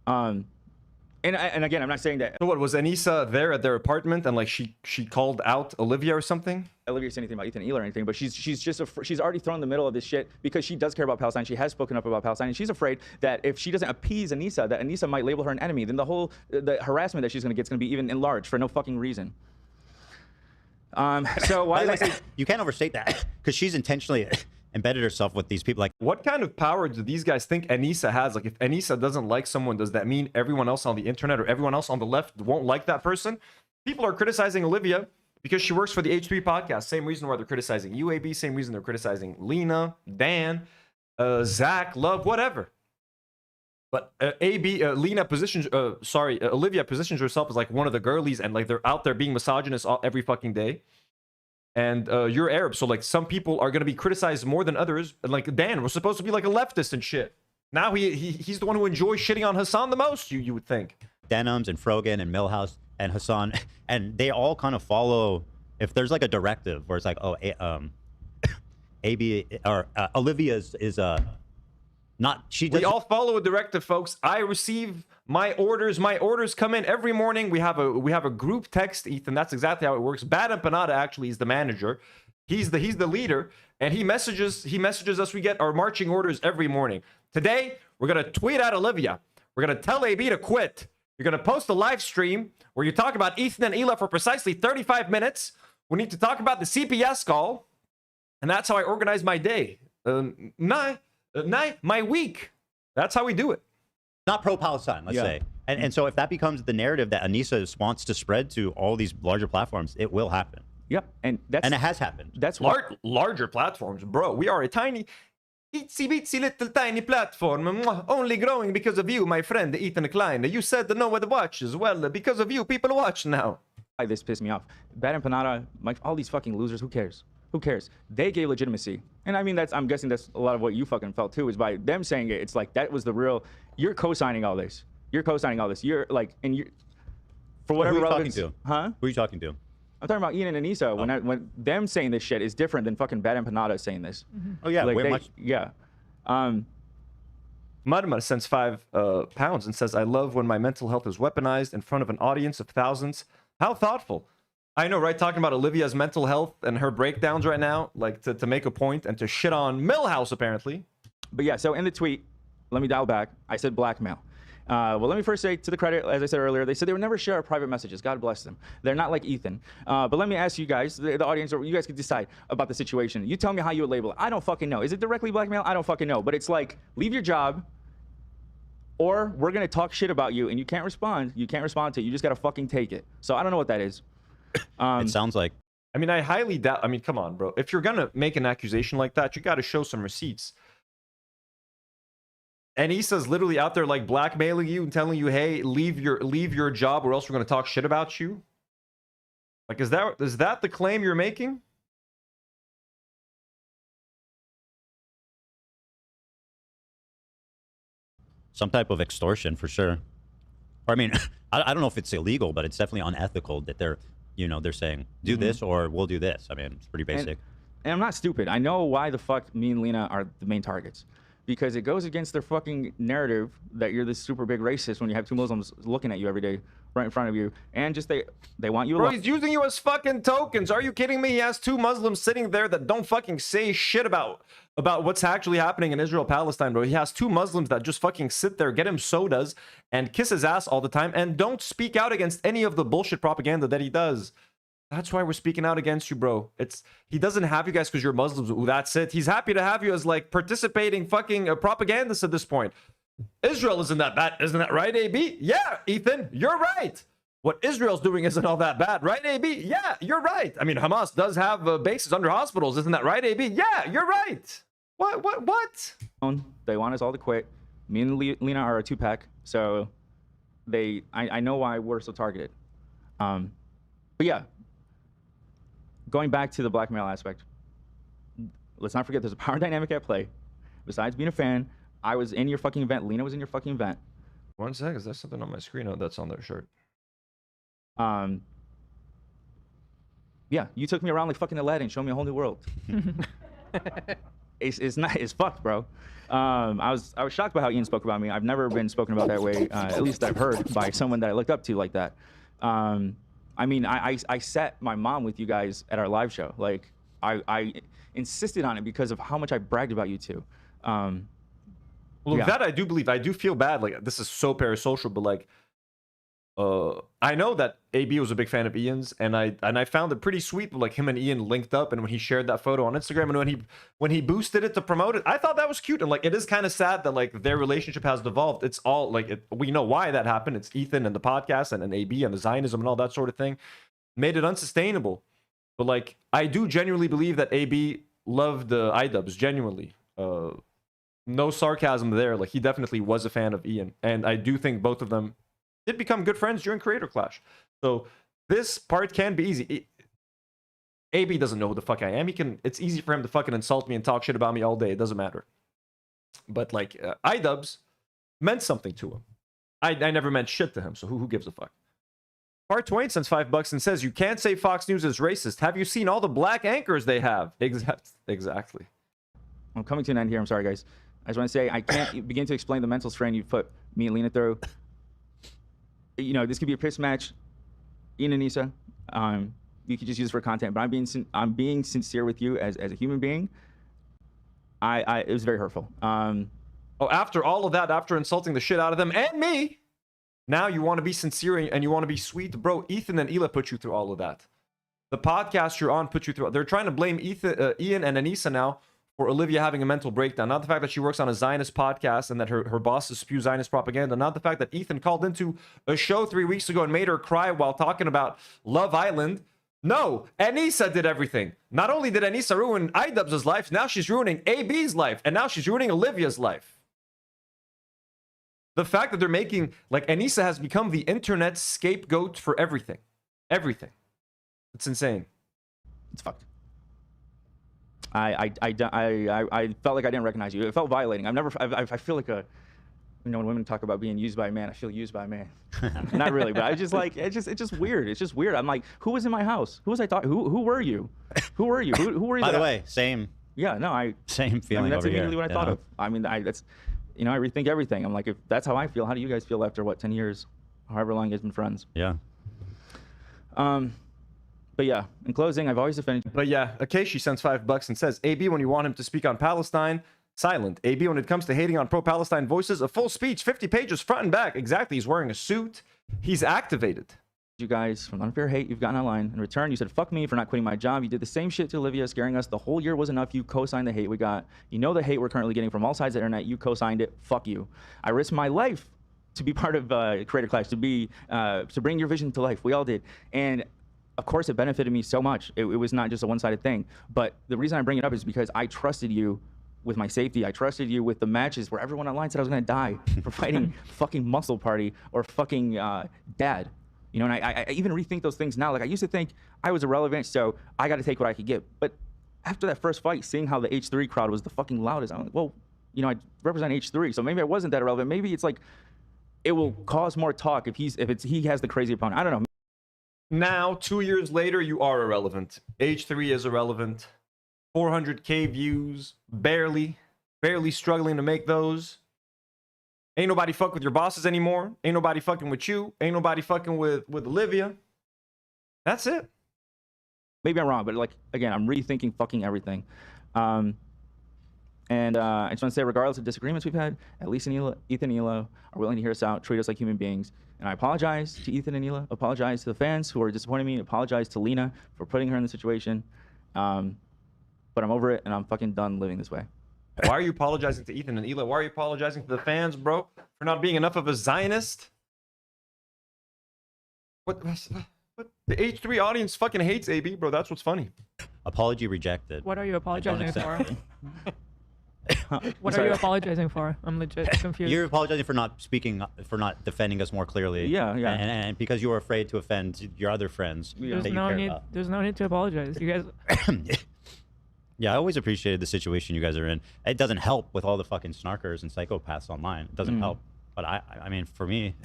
And again, I'm not saying that. So what, was Anissa there at their apartment and like she called out Olivia or something? Olivia said anything about Ethan Eel or anything, but she's already thrown in the middle of this shit because she does care about Palestine. She has spoken up about Palestine, and she's afraid that if she doesn't appease Anissa, that Anissa might label her an enemy. Then the harassment that she's gonna get is gonna be even enlarged for no fucking reason. So why did I say you can't overstate that because she's intentionally embedded herself with these people. Like, what kind of power do these guys think Anissa has? Like, if Anissa doesn't like someone, does that mean everyone else on the internet or everyone else on the left won't like that person? People are criticizing Olivia because she works for the H3 podcast. Same reason why they're criticizing UAB. Same reason they're criticizing Lena, Dan, Zach, Love, whatever. But Olivia positions herself as like one of the girlies, and like they're out there being misogynist every fucking day. And you're Arab, so like some people are gonna be criticized more than others. And like Dan was supposed to be like a leftist and shit. Now he's the one who enjoys shitting on Hasan the most. You would think. Denhams and Frogan and Millhouse and Hasan, and they all kind of follow. If there's like a directive where it's like, oh, AB or Olivia is not. We all follow a directive, folks. I receive my orders. My orders come in every morning. We have a group text, Ethan. That's exactly how it works. Bad and Panada actually is the manager. He's the leader, and he messages us. We get our marching orders every morning. Today we're gonna tweet at Olivia. We're gonna tell AB to quit. You're gonna post a live stream where you talk about Ethan and Ela for precisely 35 minutes. We need to talk about the CPS call, and that's how I organize my day. My week. That's how we do it. Not pro-Palestine, let's say. And so if that becomes the narrative that Anissa wants to spread to all these larger platforms, it will happen. Yep. And it has happened. That's larger platforms, bro. We are a tiny, itsy little tiny platform, only growing because of you, my friend Ethan Klein. You said no one watches. Well, because of you, people watch now. This pissed me off. Bad and Panada, all these fucking losers, who cares? Who cares? They gave legitimacy. And I mean, I'm guessing that's a lot of what you fucking felt too, is by them saying it. It's like, that was the real, you're co-signing all this. You're co-signing all this. You're like, and you're, for whatever Who are you relevance. talking to? Huh? Who are you talking to? I'm talking about Ian and Anissa. When them saying this shit is different than fucking Bad and Panada saying this. Oh yeah, like yeah. Madma sends 5 pounds and says, I love when my mental health is weaponized in front of an audience of thousands. How thoughtful. I know, right? Talking about Olivia's mental health and her breakdowns right now, like to make a point and to shit on Millhouse, apparently. But yeah, so in the tweet, let me dial back. I said blackmail. Well, let me first say, to the credit, as I said earlier, they said they would never share our private messages. God bless them. They're not like Ethan. But let me ask you guys, the audience, or you guys can decide about the situation. You tell me how you would label it. I don't fucking know. Is it directly blackmail? I don't fucking know. But it's like, leave your job, or we're going to talk shit about you, and you can't respond. You can't respond to it. You just got to fucking take it. So I don't know what that is. It sounds like. I mean, I highly doubt. I mean, come on, bro. If you're gonna make an accusation like that, you got to show some receipts. And Issa's literally out there like blackmailing you and telling you, "Hey, leave your job, or else we're gonna talk shit about you." Like, is that the claim you're making? Some type of extortion for sure. Or I mean, I don't know if it's illegal, but it's definitely unethical that they're saying, do this or we'll do this. I mean, it's pretty basic. And I'm not stupid. I know why the fuck me and Lena are the main targets. Because it goes against their fucking narrative that you're this super big racist when you have 2 Muslims looking at you every day right in front of you, and just they want you Bro, alone. he's using you as fucking tokens. Are you kidding me? He has 2 Muslims sitting there that don't fucking say shit about what's actually happening in Israel, Palestine, bro. He has 2 Muslims that just fucking sit there, get him sodas, and kiss his ass all the time, and don't speak out against any of the bullshit propaganda that he does. That's why we're speaking out against you, bro. He doesn't have you guys because you're Muslims. Ooh, that's it. He's happy to have you as like participating fucking propagandists at this point. Israel isn't that bad, isn't that right, AB? Yeah, Ethan, you're right. What Israel's doing isn't all that bad, right, AB? Yeah, you're right. I mean, Hamas does have bases under hospitals, isn't that right, AB? Yeah, you're right. What? They want us all to quit. Me and Lena are a 2-pack, so I know why we're so targeted. But yeah, going back to the blackmail aspect, let's not forget there's a power dynamic at play. Besides being a fan, I was in your fucking event. Lena was in your fucking event. 1 sec, is there something on my screen? Oh, that's on their shirt. Yeah, you took me around like fucking Aladdin, showed me a whole new world. It's fucked, bro. I was shocked by how Ian spoke about me. I've never been spoken about that way, at least I've heard by someone that I looked up to like that. I mean, I sat my mom with you guys at our live show. Like, I insisted on it because of how much I bragged about you two. Well, that I do believe. I do feel bad. Like, this is so parasocial, but like, I know that AB was a big fan of Ian's, and I found it pretty sweet. Like, him and Ian linked up, and when he shared that photo on Instagram, and when he boosted it to promote it, I thought that was cute. And like, it is kind of sad that like their relationship has devolved. It's all like we know why that happened. It's Ethan and the podcast and AB and the Zionism and all that sort of thing made it unsustainable. But like, I do genuinely believe that AB loved Idubbbz genuinely. No sarcasm there. Like, he definitely was a fan of Ian, and I do think both of them did become good friends during Creator Clash. So this part can be easy. AB doesn't know who the fuck I am. It's easy for him to fucking insult me and talk shit about me all day. It doesn't matter. But like, Idubbbz meant something to him. I never meant shit to him, so who gives a fuck? Part Twain sends $5 and says, "You can't say Fox News is racist. Have you seen all the black anchors they have?" Exactly. I'm coming to an end here. I'm sorry, guys. I just want to say I can't begin to explain the mental strain you've put me and Lena through. You know, this could be a piss match. Ian and Nisa, you could just use it for content, but I'm being sincere with you as a human being. It was very hurtful. After all of that, after insulting the shit out of them and me, now you want to be sincere and you want to be sweet, bro. Ethan and Ela put you through all of that. The podcast you're on put you through. They're trying to blame Ian and Anissa now for Olivia having a mental breakdown. Not the fact that she works on a Zionist podcast and that her bosses spew Zionist propaganda. Not the fact that Ethan called into a show 3 weeks ago and made her cry while talking about Love Island. No, Anissa did everything. Not only did Anissa ruin Idubbbz's life, now she's ruining AB's life, and now she's ruining Olivia's life. The fact that they're making, like, Anissa has become the internet scapegoat for everything. Everything. It's insane. It's fucked. I felt like I didn't recognize you. It felt violating. I feel like you know, when women talk about being used by a man, I feel used by a man. Not really, but it's just weird. It's just weird. I'm like, who was in my house? Who was I talking? Who were you? Who were you? Who were you? By the way, same. Yeah, no, same feeling. That's over here, immediately what I thought of. I mean, that's, you know, I rethink everything. I'm like, if that's how I feel, how do you guys feel after what, 10 years, however long you guys been friends? Yeah. But yeah, in closing, I've always defended. But yeah, Akeshi sends $5 and says, AB, when you want him to speak on Palestine, silent. AB, when it comes to hating on pro-Palestine voices, a full speech, 50 pages, front and back. Exactly. He's wearing a suit. He's activated. You guys from unfair hate you've gotten online. In return, you said, fuck me for not quitting my job. You did the same shit to Olivia, scaring us. The whole year was enough. You co-signed the hate we got. You know the hate we're currently getting from all sides of the internet. You co-signed it. Fuck you. I risked my life to be part of Creator Clash, to bring your vision to life. We all did. And of course, it benefited me so much. It was not just a one-sided thing. But the reason I bring it up is because I trusted you with my safety. I trusted you with the matches where everyone online said I was gonna die for fighting fucking Muscle Party or fucking Dad. You know, and I even rethink those things now. Like, I used to think I was irrelevant, so I got to take what I could get. But after that first fight, seeing how the H3 crowd was the fucking loudest, I'm like, well, you know, I represent H3, so maybe I wasn't that irrelevant. Maybe it's like, it will cause more talk if he has the crazy opponent. I don't know. Now, 2 years later, you are irrelevant. H3 is irrelevant. 400K views, barely struggling to make those. Ain't nobody fuck with your bosses anymore. Ain't nobody fucking with you. Ain't nobody fucking with Olivia. That's it. Maybe I'm wrong, but like again, I'm rethinking fucking everything. And I just want to say, regardless of disagreements we've had, at least Ethan and Hila are willing to hear us out, treat us like human beings. And I apologize to Ethan and Hila, apologize to the fans who are disappointing me, apologize to Lena for putting her in the situation. But I'm over it, and I'm fucking done living this way. Why are you apologizing to Ethan and Hila? Why are you apologizing to the fans, bro? For not being enough of a Zionist? What the H3 audience fucking hates AB, bro. That's what's funny. Apology rejected. What are you apologizing for? What Sorry. are you apologizing for? I'm legit confused. You're apologizing for not speaking, for not defending us more clearly. Yeah. And because you were afraid to offend your other friends There's that you no care need. about. There's no need to apologize. You guys. Yeah, I always appreciated the situation you guys are in. It doesn't help with all the fucking snarkers and psychopaths online. It doesn't help. But I mean, for me,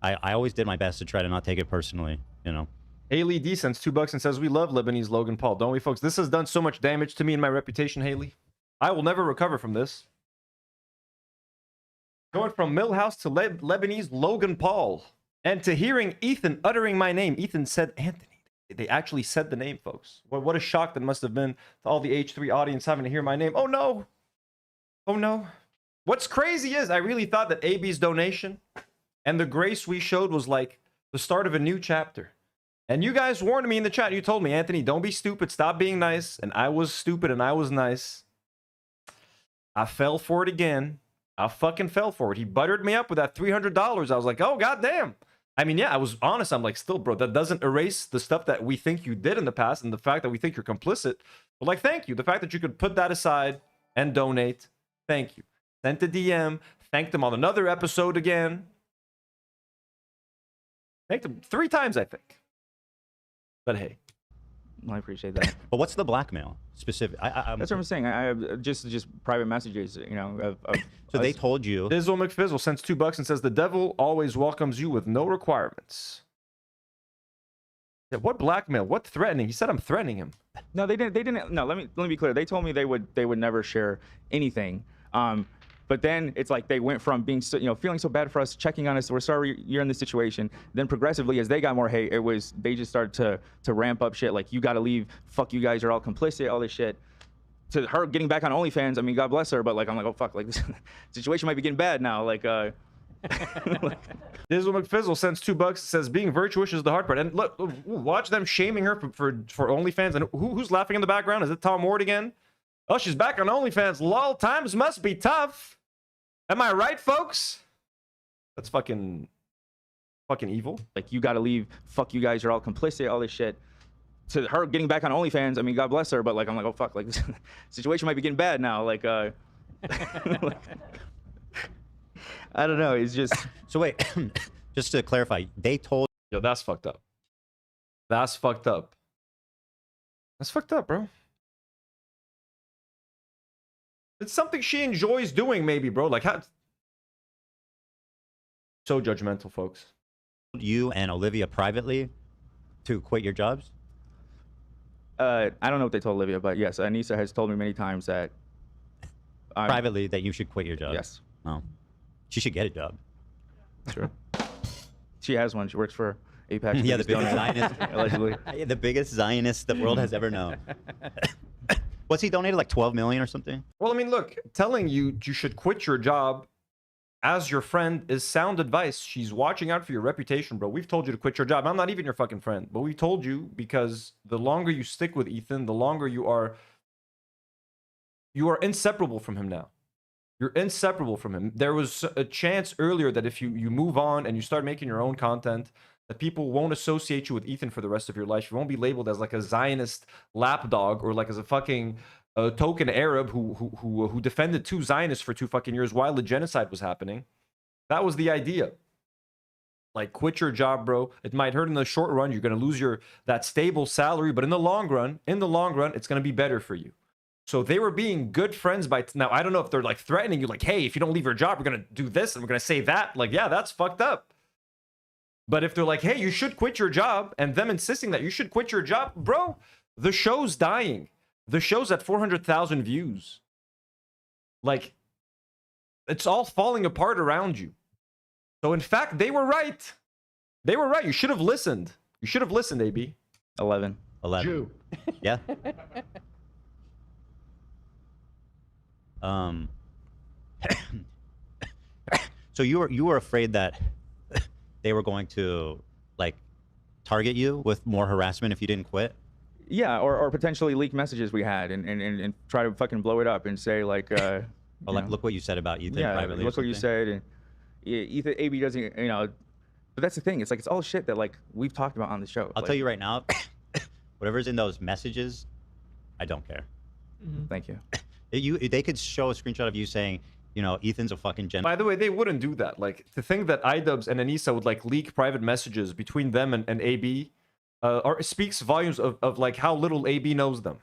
I always did my best to try to not take it personally, you know. Haley D sends $2 and says, we love Lebanese Logan Paul, don't we, folks? This has done so much damage to me and my reputation, Haley. I will never recover from this. Going from Millhouse to Lebanese Logan Paul. And to hearing Ethan uttering my name. Ethan said Anthony. They actually said the name, folks. What a shock that must have been to all the H3 audience having to hear my name. Oh, no. Oh, no. What's crazy is I really thought that AB's donation and the grace we showed was like the start of a new chapter. And you guys warned me in the chat. You told me, Anthony, don't be stupid. Stop being nice. And I was stupid and I was nice. I fell for it again. I fucking fell for it. He buttered me up with that $300. I was like, oh, goddamn. I mean, yeah, I was honest. I'm like, still, bro, that doesn't erase the stuff that we think you did in the past and the fact that we think you're complicit. But like, thank you. The fact that you could put that aside and donate. Thank you. Sent a DM. Thanked them on another episode again. Thanked them 3 times, I think. But hey. I appreciate that. But what's the blackmail specific? That's what I'm saying. I just private messages, you know. So they told you. Dizzle McFizzle sends $2 and says the devil always welcomes you with no requirements. Yeah, what blackmail? What threatening? He said I'm threatening him. No, they didn't. No, let me be clear. They told me they would never share anything. But then it's like they went from being so, feeling so bad for us, checking on us. We're sorry you're in this situation. Then progressively, as they got more hate, they just started to ramp up shit like, you got to leave. Fuck you guys are all complicit. All this shit. To her getting back on OnlyFans. I mean, God bless her. But like, I'm like, oh fuck, like this situation might be getting bad now. Like. Dizzle McFizzle sends $2. Says being virtuous is the hard part. And look, watch them shaming her for OnlyFans. And who's laughing in the background? Is it Tom Ward again? Oh, she's back on OnlyFans. Lol, times must be tough. Am I right, folks? That's fucking evil. Like, you got to leave. Fuck you guys are all complicit. All this shit. To her getting back on OnlyFans. I mean, God bless her. But like, I'm like, oh fuck, like this situation might be getting bad now. Like, I don't know. It's just. So wait, just to clarify, they told. Yo, that's fucked up. That's fucked up. That's fucked up, bro. It's something she enjoys doing, maybe, bro. Like, how? So judgmental, folks. You and Olivia privately to quit your jobs? I don't know what they told Olivia, but yes, Anissa has told me many times that. Privately, that you should quit your job? Yes. Oh. She should get a job. Sure. She has one. She works for APAC. Yeah, the biggest Zionist, allegedly. The biggest Zionist the world has ever known. What's he donated, like 12 million or something? Well, I mean, look, telling you should quit your job as your friend is sound advice. She's watching out for your reputation, bro. We've told you to quit your job. I'm not even your fucking friend, but we told you because the longer you stick with Ethan, the longer you are inseparable from him now. You're inseparable from him. There was a chance earlier that if you move on and you start making your own content, that people won't associate you with Ethan for the rest of your life. You won't be labeled as like a Zionist lapdog or like as a fucking token Arab who defended 2 Zionists for 2 fucking years while the genocide was happening. That was the idea. Like, quit your job, bro. It might hurt in the short run. You're gonna lose that stable salary, but in the long run, it's gonna be better for you. So they were being good friends now. I don't know if they're like threatening you, like, hey, if you don't leave your job, we're gonna do this and we're gonna say that. Like, yeah, that's fucked up. But if they're like, hey, you should quit your job, and them insisting that you should quit your job, bro, the show's dying. The show's at 400,000 views. Like, It's all falling apart around you. So in fact, they were right. They were right. You should have listened. You should have listened, AB. 11. Jew. Yeah. So you were afraid that they were going to like target you with more harassment if you didn't quit? Yeah, or potentially leak messages we had and try to fucking blow it up and say like, look what you said about Ethan yeah, privately. look what you said, and Ethan AB doesn't, but that's the thing. It's like it's all shit that like we've talked about on the show. I'll tell you right now, whatever's in those messages, I don't care. Thank you. They could show a screenshot of you saying, Ethan's a fucking gen. By the way, they wouldn't do that. Like, to think that Idubbbz and Anissa would like leak private messages between them and AB or speaks volumes of like how little AB knows them.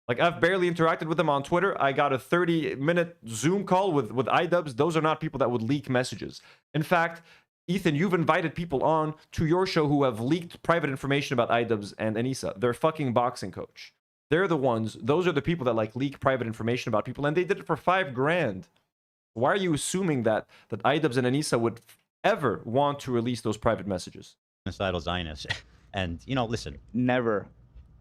Like, I've barely interacted with them on Twitter. I got a 30-minute Zoom call with Idubbbz. Those are not people that would leak messages. In fact, Ethan, you've invited people on to your show who have leaked private information about Idubbbz and Anissa. Their fucking boxing coach. They're the ones. Those are the people that like leak private information about people, and they did it for $5,000. Why are you assuming that Idubbbz and Anissa would ever want to release those private messages? Genocidal Zionists. And, listen. Never,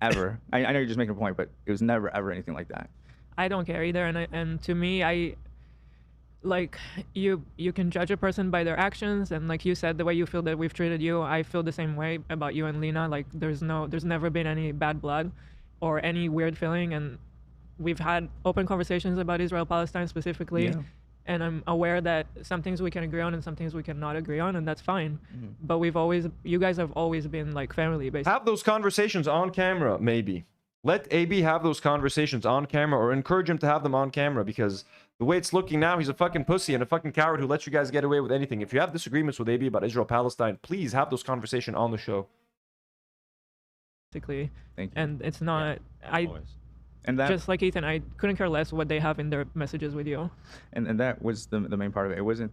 ever. I know you're just making a point, but it was never, ever anything like that. I don't care either. And to me, you can judge a person by their actions. And like you said, the way you feel that we've treated you, I feel the same way about you and Lena. Like there's never been any bad blood or any weird feeling. And we've had open conversations about Israel-Palestine specifically. Yeah. And I'm aware that some things we can agree on and some things we cannot agree on, and that's fine. But you guys have always been like family, basically. Have those conversations on camera, maybe. Let AB have those conversations on camera, or encourage him to have them on camera, because the way it's looking now, he's a fucking pussy and a fucking coward who lets you guys get away with anything. If you have disagreements with AB about Israel-Palestine, please have those conversations on the show. Basically. Thank you. And it's not... And that, just like Ethan, I couldn't care less what they have in their messages with you. And that was the main part of it. It wasn't,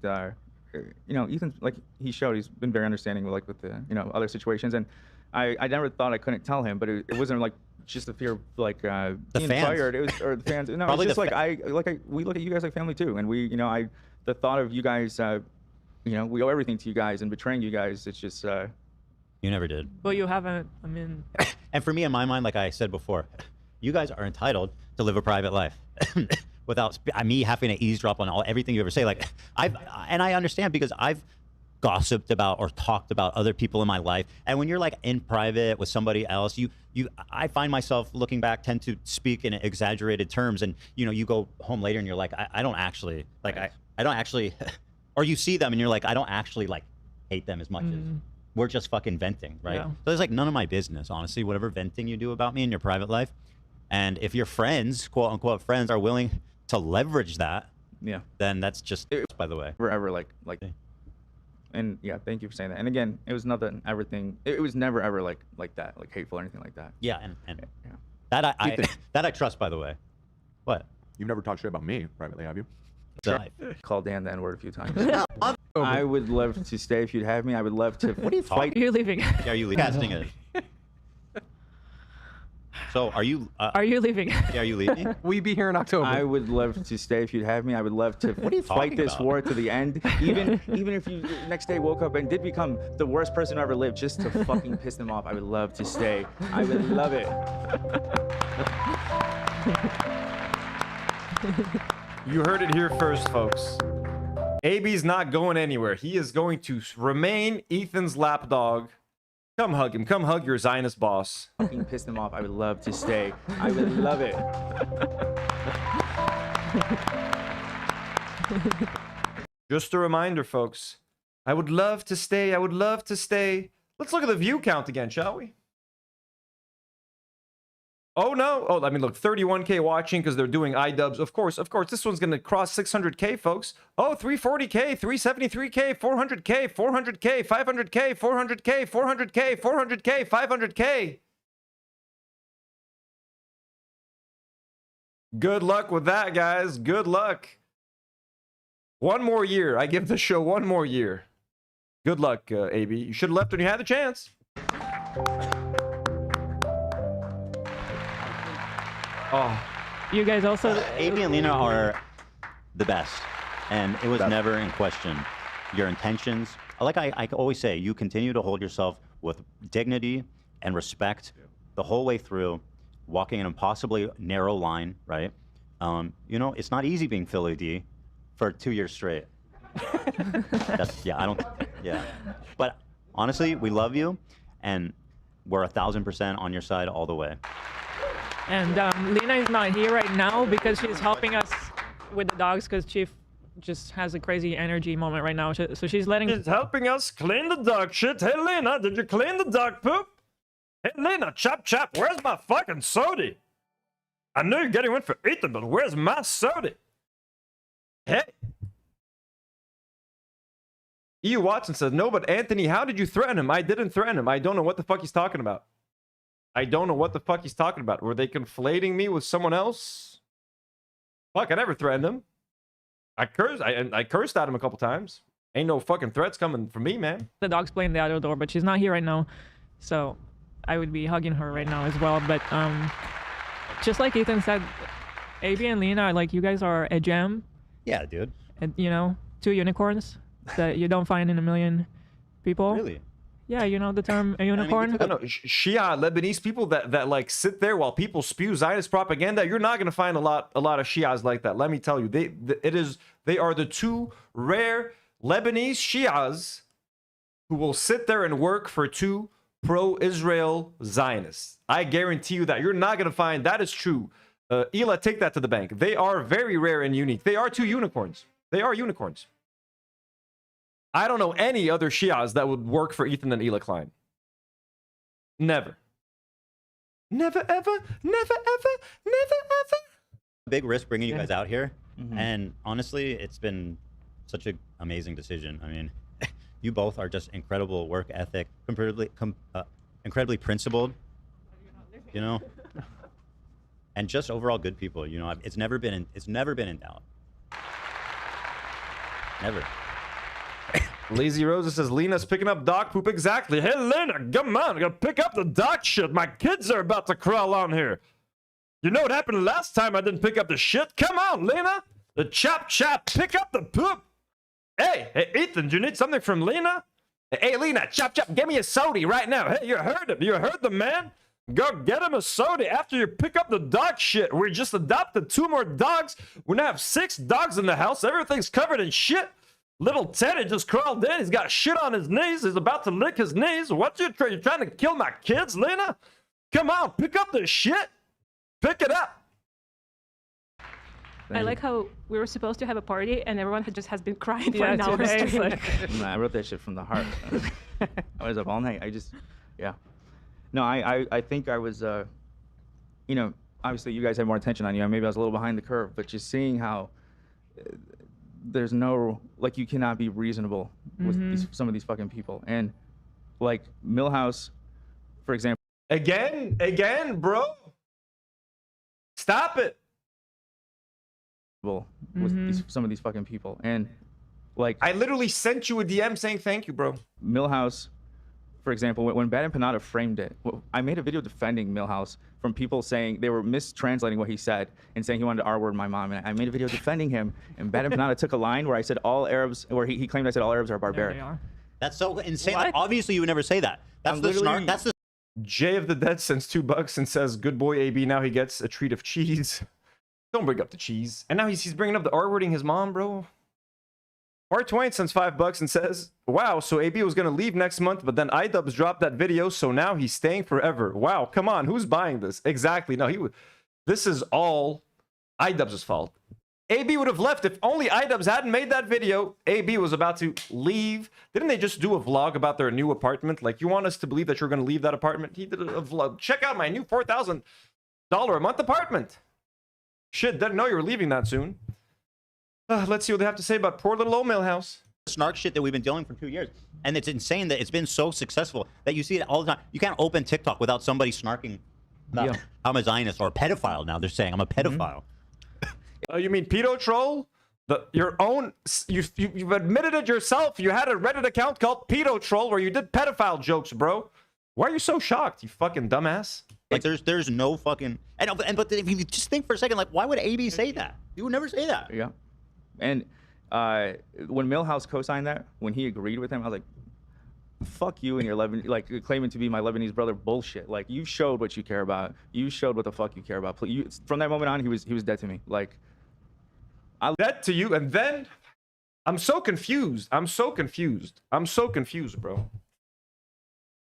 Ethan, like he showed, he's been very understanding with the, other situations. And I never thought I couldn't tell him, but it wasn't like just the fear of like being fans. fired. It was, or the fans. No, Probably it's just we look at you guys like family too. And we, the thought of you guys, we owe everything to you guys, and betraying you guys, it's just. You never did. Well, you haven't, I mean. And for me, in my mind, like I said before, you guys are entitled to live a private life without me having to eavesdrop on everything you ever say. Like and I understand, because I've gossiped about or talked about other people in my life. And when you're like in private with somebody else, I find myself looking back, tend to speak in exaggerated terms. And, you go home later and you're like, I don't actually, like, I don't actually, or you see them and you're like, I don't actually like hate them as much as we're just fucking venting, right? Yeah. So it's like none of my business, honestly, whatever venting you do about me in your private life. And if your friends, quote unquote friends, are willing to leverage that, then that's just, by the way. Forever like, and yeah, thank you for saying that. And again, it was nothing, everything. It was never ever like that, like hateful or anything like that. Yeah, and that I trust, by the way. What? You've never talked shit about me privately, have you? Called Dan the N-word a few times. I would love to stay if you'd have me. I would love to. What are you fight? Are you leaving? Yeah, are you leaving? Casting it. So are you? Are you leaving? Yeah, are you leaving? We be here in October. I would love to stay if you'd have me. I would love to fight this about? war to the end. Even if you next day woke up and did become the worst person who ever lived, just to fucking piss them off. I would love to stay. I would love it. You heard it here first, folks. AB's not going anywhere. He is going to remain Ethan's lapdog. Come hug him. Come hug your Zionist boss. Fucking piss them off. I would love to stay. I would love it. Just a reminder, folks. I would love to stay. I would love to stay. Let's look at the view count again, shall we? Oh, no. Oh, I mean, look, 31K watching because they're doing Idubbbz. Of course. This one's going to cross 600K, folks. Oh, 340K, 373K, 400K, 400K, 500K, 400K, 400K, 400K, 500K. Good luck with that, guys. Good luck. One more year. I give the show one more year. Good luck, AB. You should have left when you had the chance. Oh. You guys also... AB and Lena are the best. And it was never in question. Your intentions, like I always say, you continue to hold yourself with dignity and respect the whole way through, walking an impossibly narrow line, right? You know, it's not easy being Philly D for 2 years straight. Yeah. But honestly, we love you, and we're 1,000% on your side all the way. And Lena is not here right now because she's helping us with the dogs because Chief just has a crazy energy moment right now. So she's letting... She's helping us clean the dog shit. Hey, Lena, did you clean the dog poop? Hey, Lena, chop, where's my fucking soda? I know you're getting one for Ethan, but where's my soda? Hey. E. Watson says, no, but Anthony, how did you threaten him? I didn't threaten him. I don't know what the fuck he's talking about. I don't know what the fuck he's talking about. Were they conflating me with someone else? Fuck, I never threatened him. I cursed at him a couple times. Ain't no fucking threats coming from me, man. The dog's playing the other door, but she's not here right now. So I would be hugging her right now as well. But just like Ethan said, AB and Lena, like, you guys are a gem. Yeah, dude. And, you know, 2 unicorns that you don't find in a million people. Really? Yeah, you know the term a unicorn? I know, Shia Lebanese people that like sit there while people spew Zionist propaganda. You're not gonna find a lot of Shias like that. Let me tell you, they are the 2 rare Lebanese Shias who will sit there and work for 2 pro-Israel Zionists. I guarantee you that. You're not gonna find that is true. Ela, take that to the bank. They are very rare and unique. They are 2 unicorns. They are unicorns. I don't know any other Shias that would work for Ethan and Ela Klein. Never. Never, ever, never, ever, never, ever. Big risk bringing you guys out here. And honestly, it's been such an amazing decision. I mean, you both are just incredible work ethic, incredibly principled, you know, and just overall good people. You know, it's never been in doubt. Never. Lazy Rosa says, Lena's picking up dog poop. Exactly. Hey, Lena, come on. I gotta pick up the dog shit. My kids are about to crawl on here. You know what happened last time I didn't pick up the shit? Come on, Lena. The chop, pick up the poop. Hey, Ethan, do you need something from Lena? Hey, Lena, chop, give me a soda right now. Hey, you heard him. You heard the man? Go get him a soda after you pick up the dog shit. We just adopted 2 more dogs. We now have 6 dogs in the house. Everything's covered in shit. Little Teddy just crawled in. He's got shit on his knees. He's about to lick his knees. What you trying to kill my kids, Lena? Come on, pick up the shit. Pick it up. I like how we were supposed to have a party and everyone has been crying for an hour today, straight. Nah, I wrote that shit from the heart. I was up all night. No, I think I was, you know, obviously you guys had more attention on you. Maybe I was a little behind the curve, but just seeing how there's no, like, you cannot be reasonable with some of these fucking people. And like Milhouse, for example. Again, bro. Stop it. With some of these fucking people. And like, I literally sent you a DM saying thank you, bro. Milhouse, for example, when Bad and Panada framed it, I made a video defending Milhouse from people saying they were mistranslating what he said and saying he wanted to R-word my mom. And I made a video defending him. And Bad and Panada took a line where I said all Arabs, where he claimed I said all Arabs are barbaric. That's so insane. Like, obviously, you would never say that. That's the snark. That's the. Jay of the Dead sends $2 and says, "Good boy, AB. Now he gets a treat of cheese." Don't bring up the cheese. And now he's bringing up the R-wording his mom, bro. Art Twain sends $5 and says, wow, so AB was going to leave next month, but then Idubbbz dropped that video, so now he's staying forever. Wow, come on, who's buying this? Exactly. No, this is all Idubbbz's fault. AB would have left if only Idubbbz hadn't made that video. AB was about to leave. Didn't they just do a vlog about their new apartment? Like, you want us to believe that you're going to leave that apartment? He did a vlog. Check out my new $4,000 a month apartment. Shit, didn't know you were leaving that soon. Let's see what they have to say about poor little old Milhouse. Snark shit that we've been dealing for 2 years. And it's insane that it's been so successful that you see it all the time. You can't open TikTok without somebody snarking about I'm a Zionist or a pedophile now. They're saying I'm a pedophile. You mean pedo troll? Your own, you've admitted it yourself. You had a Reddit account called Pedo Troll where you did pedophile jokes, bro. Why are you so shocked, you fucking dumbass? Like, there's no fucking... But if you just think for a second, like, why would AB say that? He would never say that. Yeah. And When Milhouse co-signed that, when he agreed with him, I was like, fuck you and your claiming to be my Lebanese brother bullshit. Like, you showed what you care about. You showed what the fuck you care about. From that moment on, he was dead to me. Like, dead to you, and then I'm so confused. I'm so confused, bro.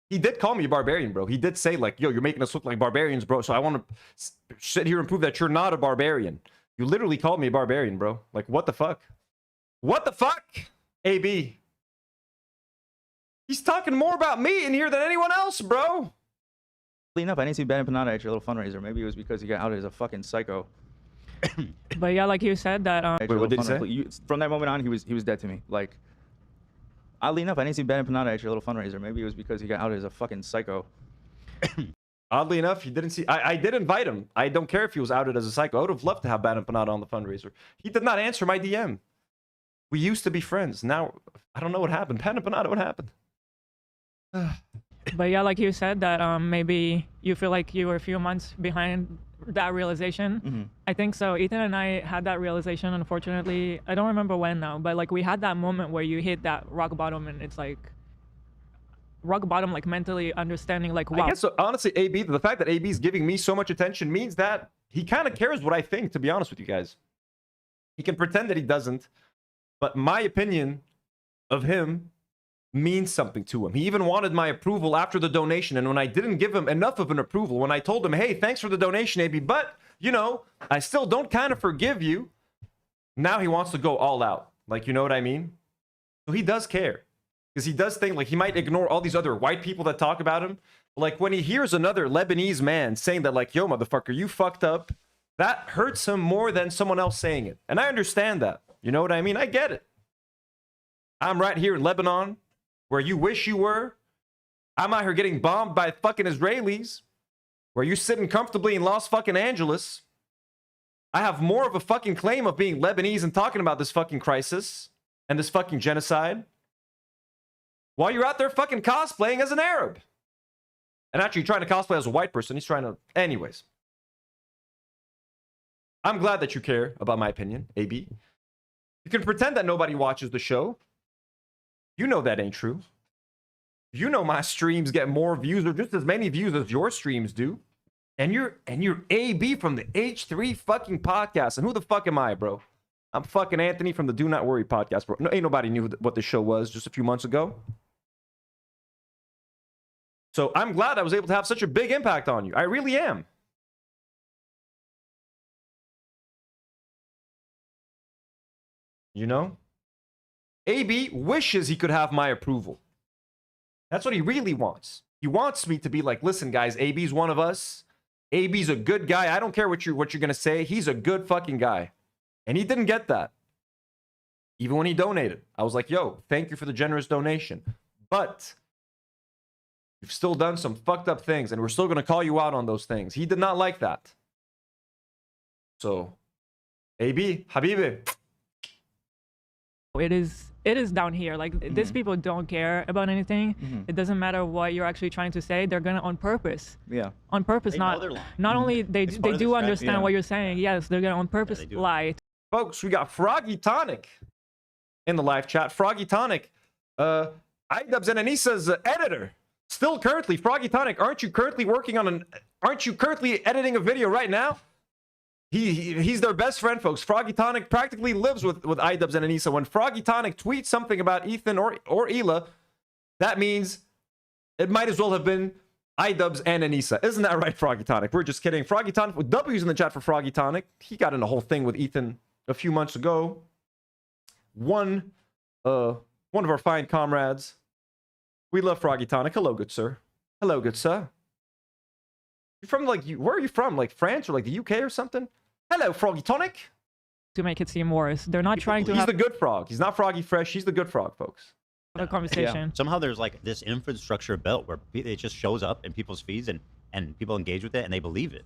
He did call me a barbarian, bro. He did say, like, yo, you're making us look like barbarians, bro. So I want to sit here and prove that you're not a barbarian. You literally called me a barbarian, bro. Like, what the fuck? What the fuck, AB? He's talking more about me in here than anyone else, bro. Enough, I didn't see Ben Panada at your little fundraiser. Maybe it was because he got outed as a fucking psycho. But yeah, like you said that. Wait, what did he say? From that moment on, he was dead to me. Like, oddly enough, I didn't see Ben Panada at your little fundraiser. Maybe it was because he got outed as a fucking psycho. Oddly enough, he didn't see. I did invite him. I don't care if he was outed as a psycho. I would have loved to have Ben Panada on the fundraiser. He did not answer my DM. We used to be friends. Now, I don't know what happened. Ben Panada, what happened? But yeah, like you said that maybe you feel like you were a few months behind that realization. Mm-hmm. I think so. Ethan and I had that realization, unfortunately. I don't remember when now, but like we had that moment where you hit that rock bottom, and it's like rock bottom, like mentally understanding, like, wow. I guess, so, honestly, AB, the fact that AB is giving me so much attention means that he kind of cares what I think, to be honest with you guys. He can pretend that he doesn't, but my opinion of him means something to him. He even wanted my approval after the donation, and when I didn't give him enough of an approval, when I told him, hey, thanks for the donation, AB, but, you know, I still don't kind of forgive you, now he wants to go all out. Like, you know what I mean? So he does care. Because he does think, like, he might ignore all these other white people that talk about him. Like, when he hears another Lebanese man saying that, like, yo, motherfucker, you fucked up, that hurts him more than someone else saying it. And I understand that. You know what I mean? I get it. I'm right here in Lebanon, where you wish you were. I'm out here getting bombed by fucking Israelis, where you're sitting comfortably in Los fucking Angeles. I have more of a fucking claim of being Lebanese and talking about this fucking crisis and this fucking genocide, while you're out there fucking cosplaying as an Arab. And actually trying to cosplay as a white person. He's trying to... Anyways. I'm glad that you care about my opinion, AB. You can pretend that nobody watches the show. You know that ain't true. You know my streams get more views or just as many views as your streams do. And you're AB from the H3 fucking podcast. And who the fuck am I, bro? I'm fucking Anthony from the Do Not Worry podcast, bro. No, ain't nobody knew what the show was just a few months ago. So I'm glad I was able to have such a big impact on you. I really am. You know? AB wishes he could have my approval. That's what he really wants. He wants me to be like, listen, guys, AB's one of us. AB's a good guy. I don't care what you're going to say. He's a good fucking guy. And he didn't get that. Even when he donated. I was like, yo, thank you for the generous donation. But you've still done some fucked up things, and we're still going to call you out on those things. He did not like that. So, AB, Habibi. It is down here. Like, these people don't care about anything. It doesn't matter what you're actually trying to say. They're gonna on purpose. Yeah. On purpose, not only they do understand what you're saying. Yes, they're gonna on purpose lie. Folks, we got Froggy Tonic in the live chat. Froggy Tonic, Idubbbz and Anissa's editor. Still currently, Froggy Tonic, aren't you currently editing a video right now? He's their best friend, folks. Froggy Tonic practically lives with Idubbbz and Anissa. When Froggy Tonic tweets something about Ethan or Hila, that means it might as well have been Idubbbz and Anissa. Isn't that right, Froggy Tonic? We're just kidding. Froggy Tonic, with W's in the chat for Froggy Tonic. He got in a whole thing with Ethan a few months ago. One of our fine comrades. We love Froggy Tonic. Hello, good sir. Hello, good sir. You're from, like, where are you from? Like France or like the UK or something? Hello, Froggy Tonic. To make it seem worse. They're not trying to He's the good frog. He's not Froggy Fresh. He's the good frog, folks. A conversation. Yeah. Somehow there's like this infrastructure built where it just shows up in people's feeds and people engage with it and they believe it.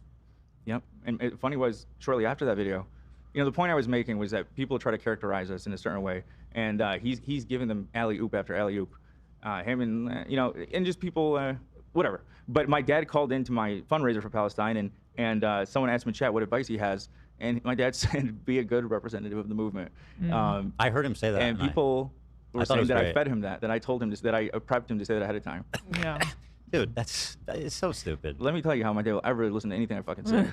Yep. And it funny was, shortly after that video, you know, the point I was making was that people try to characterize us in a certain way. And he's giving them alley-oop after alley-oop. Him and, you know, and just people, whatever. But my dad called into my fundraiser for Palestine, and someone asked him in chat what advice he has, and my dad said, "Be a good representative of the movement." I heard him say that, and and people were thought it saying was that I great. fed him that I told him this, that I prepped him to say that ahead of time. Yeah. Dude, that is so stupid. Let me tell you how my dad will ever listen to anything I fucking say.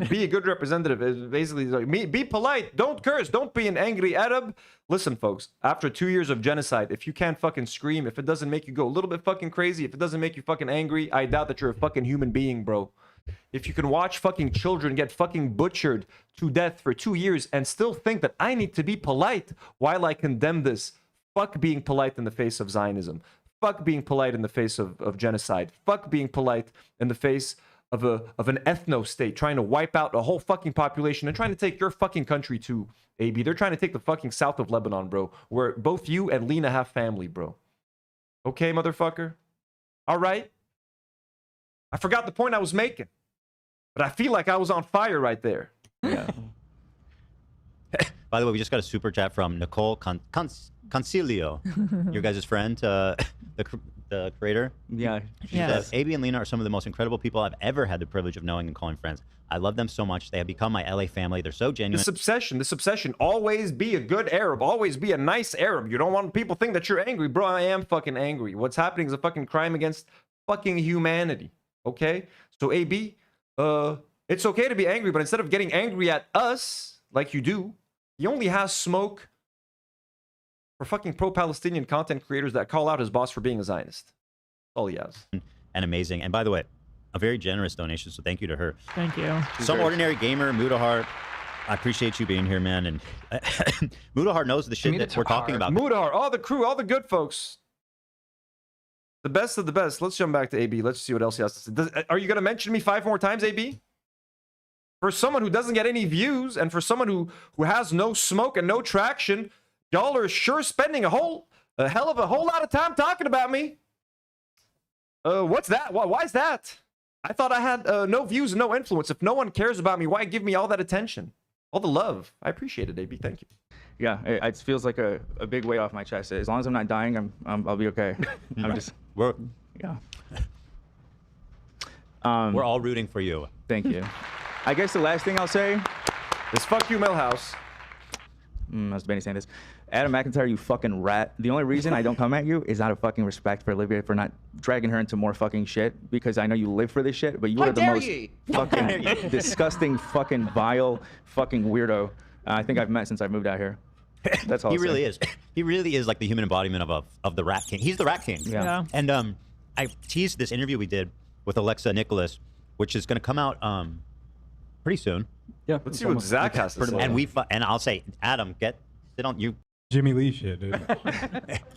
Be a good representative is basically like, be polite, don't curse, don't be an angry Arab. Listen, folks, after 2 years of genocide, if you can't fucking scream, if it doesn't make you go a little bit fucking crazy, if it doesn't make you fucking angry, I doubt that you're a fucking human being, bro. If you can watch fucking children get fucking butchered to death for 2 years and still think that I need to be polite while I condemn this, fuck being polite in the face of Zionism. Fuck being polite in the face of genocide. Fuck being polite in the face of an ethno-state trying to wipe out a whole fucking population and trying to take your fucking country too, AB. They're trying to take the fucking south of Lebanon, bro, where both you and Lena have family, bro. Okay, motherfucker? All right? I forgot the point I was making, but I feel like I was on fire right there. Yeah. By the way, we just got a super chat from Nicole Concilio, your guys' friend, the creator. Yeah. She says, AB and Lena are some of the most incredible people I've ever had the privilege of knowing and calling friends. I love them so much. They have become my LA family. They're so genuine. This obsession, always be a good Arab, always be a nice Arab. You don't want people to think that you're angry. Bro, I am fucking angry. What's happening is a fucking crime against fucking humanity. Okay? So AB, it's okay to be angry, but instead of getting angry at us, like you do, he only has smoke for fucking pro-Palestinian content creators that call out his boss for being a Zionist. That's all he has. And amazing. And by the way, a very generous donation, so thank you to her. Thank you. Some ordinary gamer, Mudahar, I appreciate you being here, man. And Mudahar knows the shit that we're talking about. Mudahar, all the crew, all the good folks. The best of the best. Let's jump back to AB. Let's see what else he has to say. Are you going to mention me 5 more times, AB? For someone who doesn't get any views and for someone who has no smoke and no traction, y'all are sure spending a hell of a whole lot of time talking about me. What's that? Why is that? I thought I had no views and no influence. If no one cares about me, why give me all that attention? All the love. I appreciate it, AB. Thank you. Yeah, it feels like a big weight off my chest. As long as I'm not dying, I'll be okay. We're all rooting for you. Thank you. I guess the last thing I'll say is fuck you, Millhouse. That's Benny saying this. Adam McIntyre, you fucking rat. The only reason I don't come at you is out of fucking respect for Olivia for not dragging her into more fucking shit, because I know you live for this shit, but you are the most fucking disgusting, fucking vile, fucking weirdo I think I've met since I moved out here. That's all. He really is. He really is like the human embodiment of the Rat King. He's the Rat King. Yeah. And I teased this interview we did with Alexa Nicholas, which is going to come out pretty soon. Yeah. Let's see what Zach has to say. And I'll say, Adam, sit on you. Jimmy Lee shit, dude.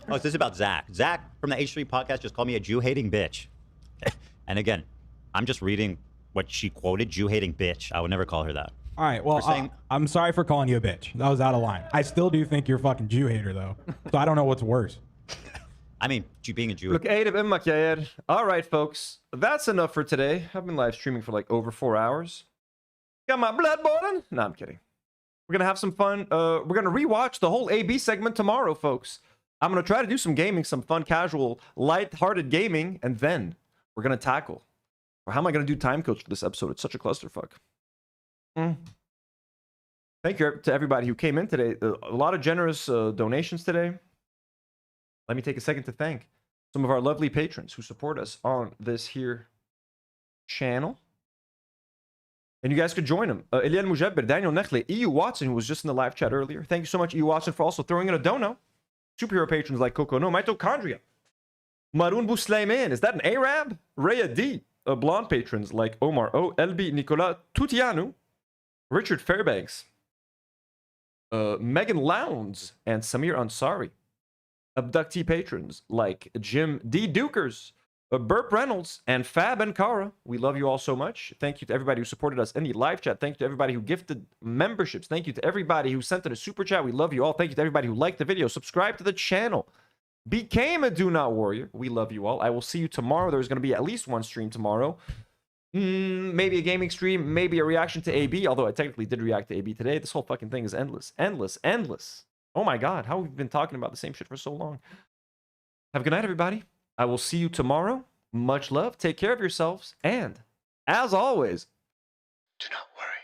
Oh, this is about Zach. Zach from the H3 podcast just called me a Jew-hating bitch. And again, I'm just reading what she quoted, Jew-hating bitch. I would never call her that. All right, well, I'm sorry for calling you a bitch. That was out of line. I still do think you're a fucking Jew hater, though. So I don't know what's worse. I mean, being a Jew. Look, all right, folks. That's enough for today. I've been live streaming for like over 4 hours. Got my blood boiling? No, I'm kidding. We're going to have some fun. We're going to rewatch the whole AB segment tomorrow, folks. I'm going to try to do some gaming, some fun, casual, light-hearted gaming, and then we're going to tackle. Or how am I going to do Timecodes for this episode? It's such a clusterfuck. Thank you to everybody who came in today. A lot of generous donations today. Let me take a second to thank some of our lovely patrons who support us on this here channel. And you guys could join them. Eliel Mujabber, Daniel Nechle, EU Watson, who was just in the live chat earlier. Thank you so much, EU Watson, for also throwing in a dono. Superhero patrons like Coco No, Mitochondria, Maroon Bouslayman, is that an Arab? Rhea D. Blonde patrons like Omar O, LB, Nicolas Tutianu, Richard Fairbanks, Megan Lowndes, and Samir Ansari. Abductee patrons like Jim D. Dukers, Burp Reynolds, and Fab and Kara. We love you all so much. Thank you to everybody who supported us in the live chat. Thank you to everybody who gifted memberships. Thank you to everybody who sent in a super chat. We love you all. Thank you to everybody who liked the video, subscribed to the channel, became a Do Not Warrior. We love you all. I will see you tomorrow. There's going to be at least one stream tomorrow. Maybe a gaming stream, maybe a reaction to AB, although I technically did react to AB today. This whole fucking thing is endless. Endless. Endless. Oh my God, how have we been talking about the same shit for so long? Have a good night, everybody. I will see you tomorrow. Much love. Take care of yourselves. And, as always, do not worry.